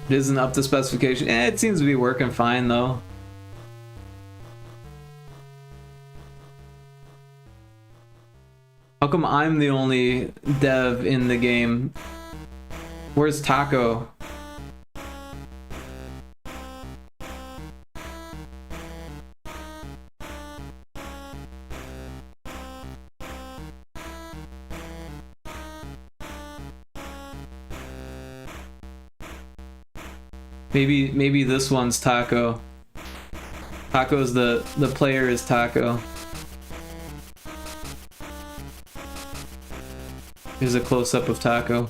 It isn't up to specification. It seems to be working fine though. How come I'm the only dev in the game? Where's Taco? Maybe this one's Taco. Taco's the player is Taco. Here's a close-up of Taco.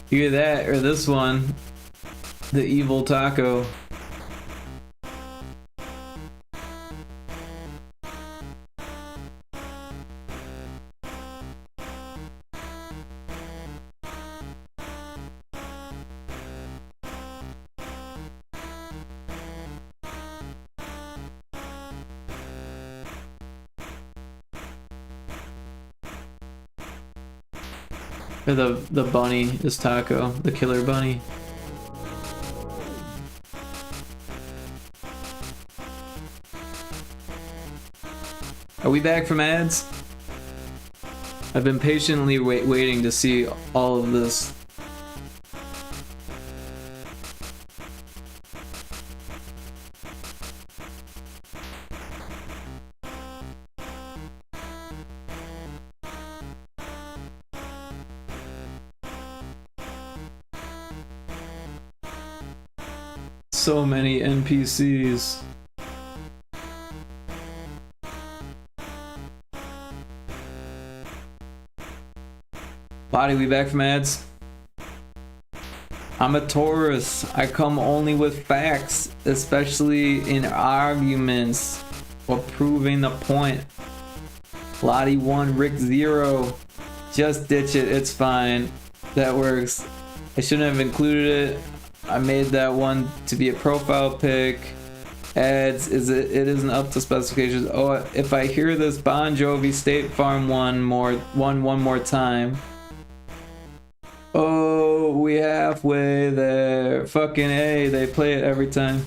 Either that or this one, the evil Taco. Or the bunny is Taco, the killer bunny. Are we back from ads? I've been patiently waiting to see all of this. So many NPCs. Body, we back from ads? I'm a Taurus. I come only with facts, especially in arguments or proving the point. Lottie 1, Rick 0. Just ditch it, it's fine. That works. I shouldn't have included it. I made that one to be a profile pic. Ads, it isn't up to specifications. Oh, if I hear this Bon Jovi State Farm one more time. Oh, we halfway there. Fucking A, they play it every time.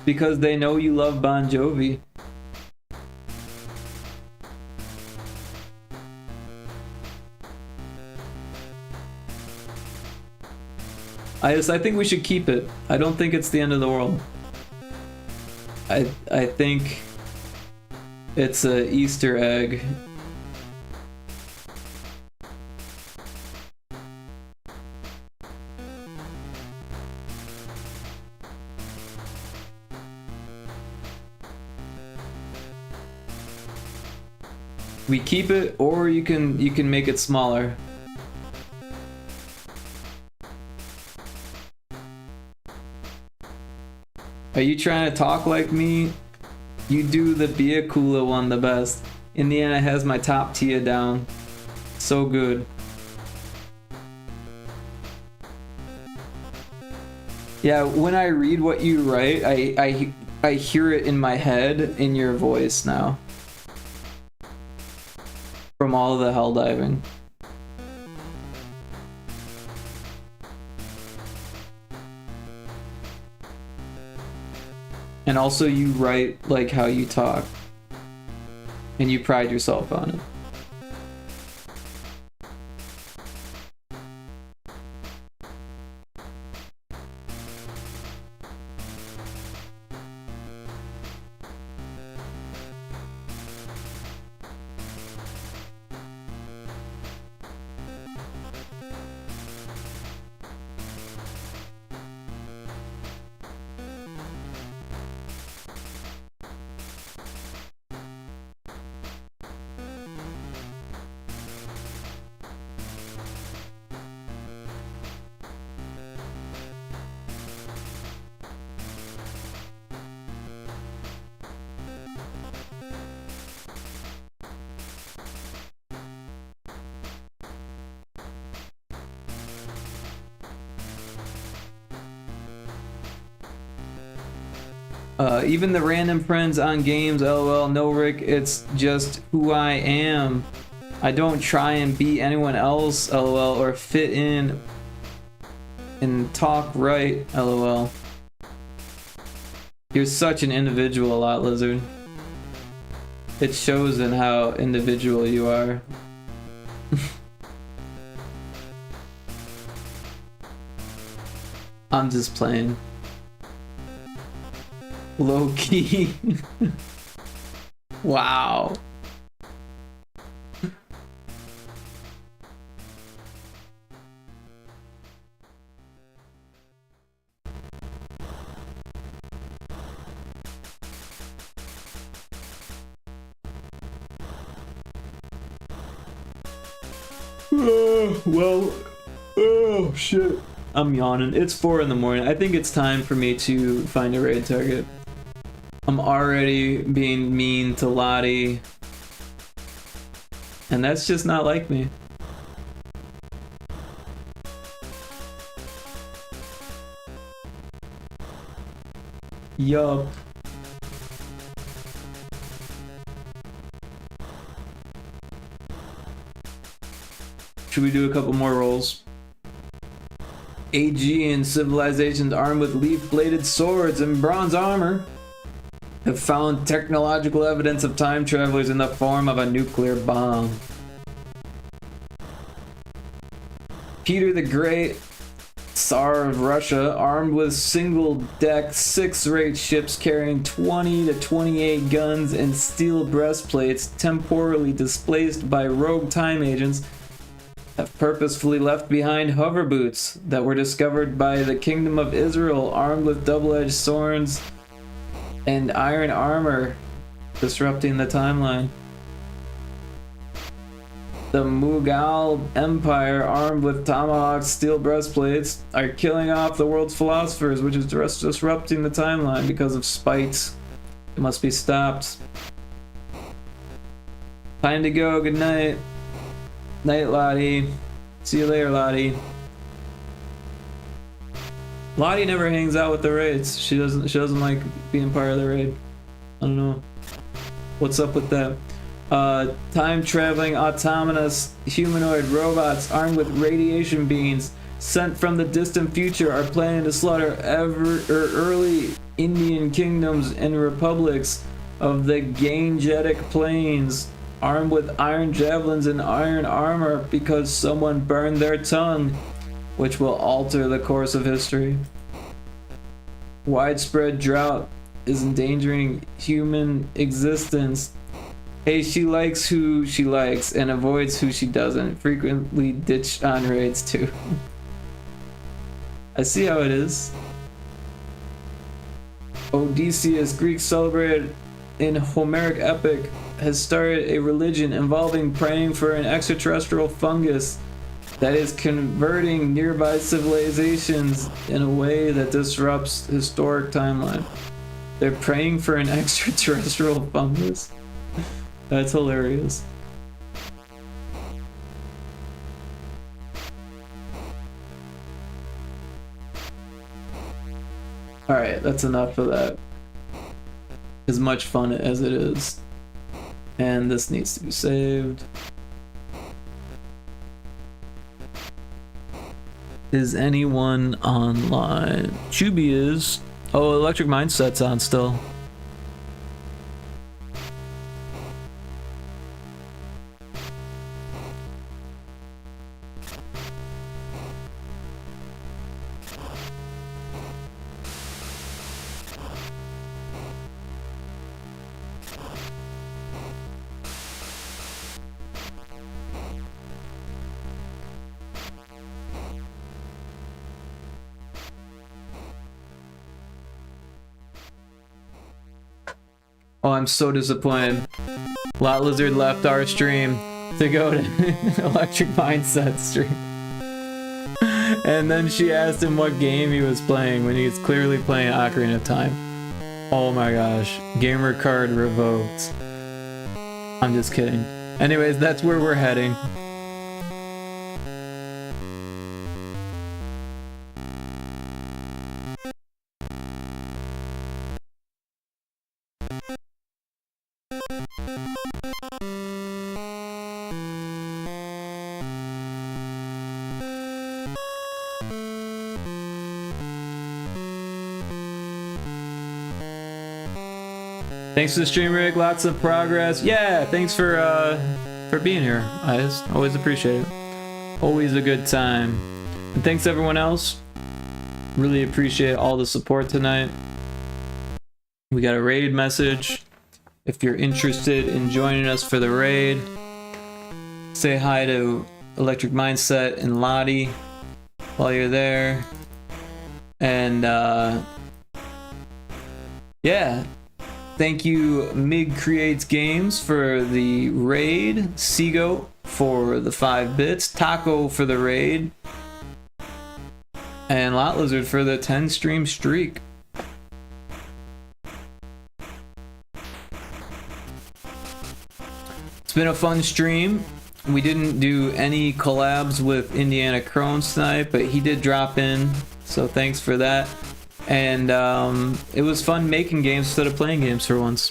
Because they know you love Bon Jovi. I think we should keep it. I don't think it's the end of the world. I think it's a Easter egg. We keep it, or you can make it smaller. Are you trying to talk like me? You do the Bia Kula one the best. Indiana has my top tier down. So good. Yeah, when I read what you write, I hear it in my head in your voice now. From all the hell diving. And also you write like how you talk. And you pride yourself on it. Even the random friends on games, lol, no Rick, it's just who I am. I don't try and be anyone else, lol, or fit in and talk right, lol. You're such an individual, lot lizard. It shows in how individual you are. I'm just playing. Low key. Wow. Well, oh shit. I'm yawning. It's 4 in the morning. I think it's time for me to find a raid target. I'm already being mean to Lottie. And that's just not like me. Yup. Should we do a couple more rolls? AG civilizations armed with leaf-bladed swords and bronze armor have found technological evidence of time travelers in the form of a nuclear bomb. Peter the Great, Tsar of Russia, armed with single-deck 6-rate ships carrying 20 to 28 guns and steel breastplates temporally displaced by rogue time agents, have purposefully left behind hover boots that were discovered by the Kingdom of Israel armed with double-edged swords and iron armor, disrupting the timeline. The Mughal Empire, armed with tomahawks, steel breastplates, are killing off the world's philosophers, which is disrupting the timeline because of spite. It must be stopped. Time to go, good night. Night, Lottie. See you later, Lottie. Lottie never hangs out with the raids. She doesn't like being part of the raid. I don't know. What's up with that? Time-traveling autonomous humanoid robots armed with radiation beams sent from the distant future are planning to slaughter early Indian kingdoms and republics of the Gangetic Plains, armed with iron javelins and iron armor because someone burned their tongue, which will alter the course of history. Widespread drought is endangering human existence. Hey, she likes who she likes and avoids who she doesn't. Frequently ditched on raids too. I see how it is. Odysseus, Greek celebrated in Homeric epic, has started a religion involving praying for an extraterrestrial fungus that is converting nearby civilizations in a way that disrupts historic timeline. They're praying for an extraterrestrial fungus. That's hilarious. Alright, that's enough of that. As much fun as it is. And this needs to be saved. Is anyone online? Chubby is. Oh, Electric Mindset's on still. Oh, I'm so disappointed. Lot Lizard left our stream to go to Electric Mindset stream. And then she asked him what game he was playing when he's clearly playing Ocarina of Time. Oh my gosh. Gamer card revoked. I'm just kidding. Anyways, that's where we're heading. Thanks for the stream, Rick. Lots of progress. Yeah, thanks for being here. I just always appreciate it. Always a good time. And thanks everyone else. Really appreciate all the support tonight. We got a raid message. If you're interested in joining us for the raid, say hi to Electric Mindset and Lottie while you're there. And yeah. Thank you, Mig Creates Games for the raid, Seagoat for the 5 bits, Taco for the raid, and Lot Lizard for the 10 stream streak. It's been a fun stream. We didn't do any collabs with Indiana Crones tonight, but he did drop in, so thanks for that. And it was fun making games instead of playing games for once,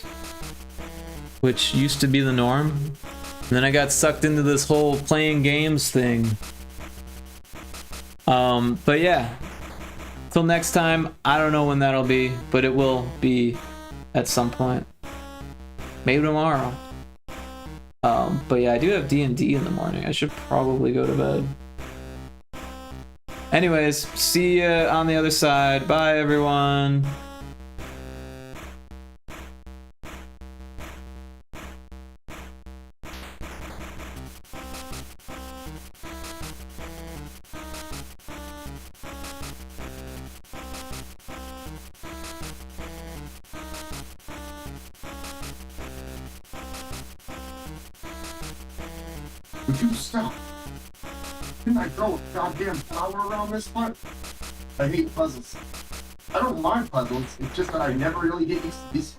which used to be the norm. And then I got sucked into this whole playing games thing. But yeah, till next time, I don't know when that'll be, but it will be at some point. Maybe tomorrow. But yeah, I do have D&D in the morning. I should probably go to bed. Anyways, see ya on the other side. Bye, everyone. Would you stop? Can I throw a goddamn flower around this part? I hate puzzles. I don't mind puzzles, it's just that I never really get used to these.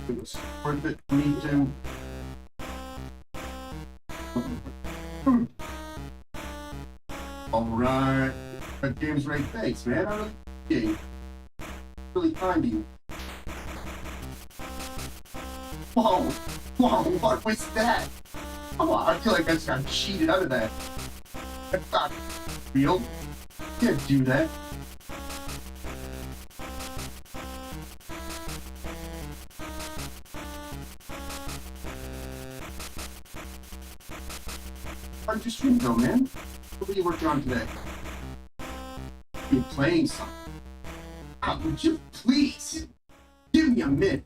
It was worth it for me to James Ray, thanks, man. I really appreciate it. Really kind of you. Whoa, what was that? Oh, I feel like I just got cheated out of that. That's not real. Can't do that. How'd your stream go, man? What were you working on today? You're playing something. Would you please give me a minute?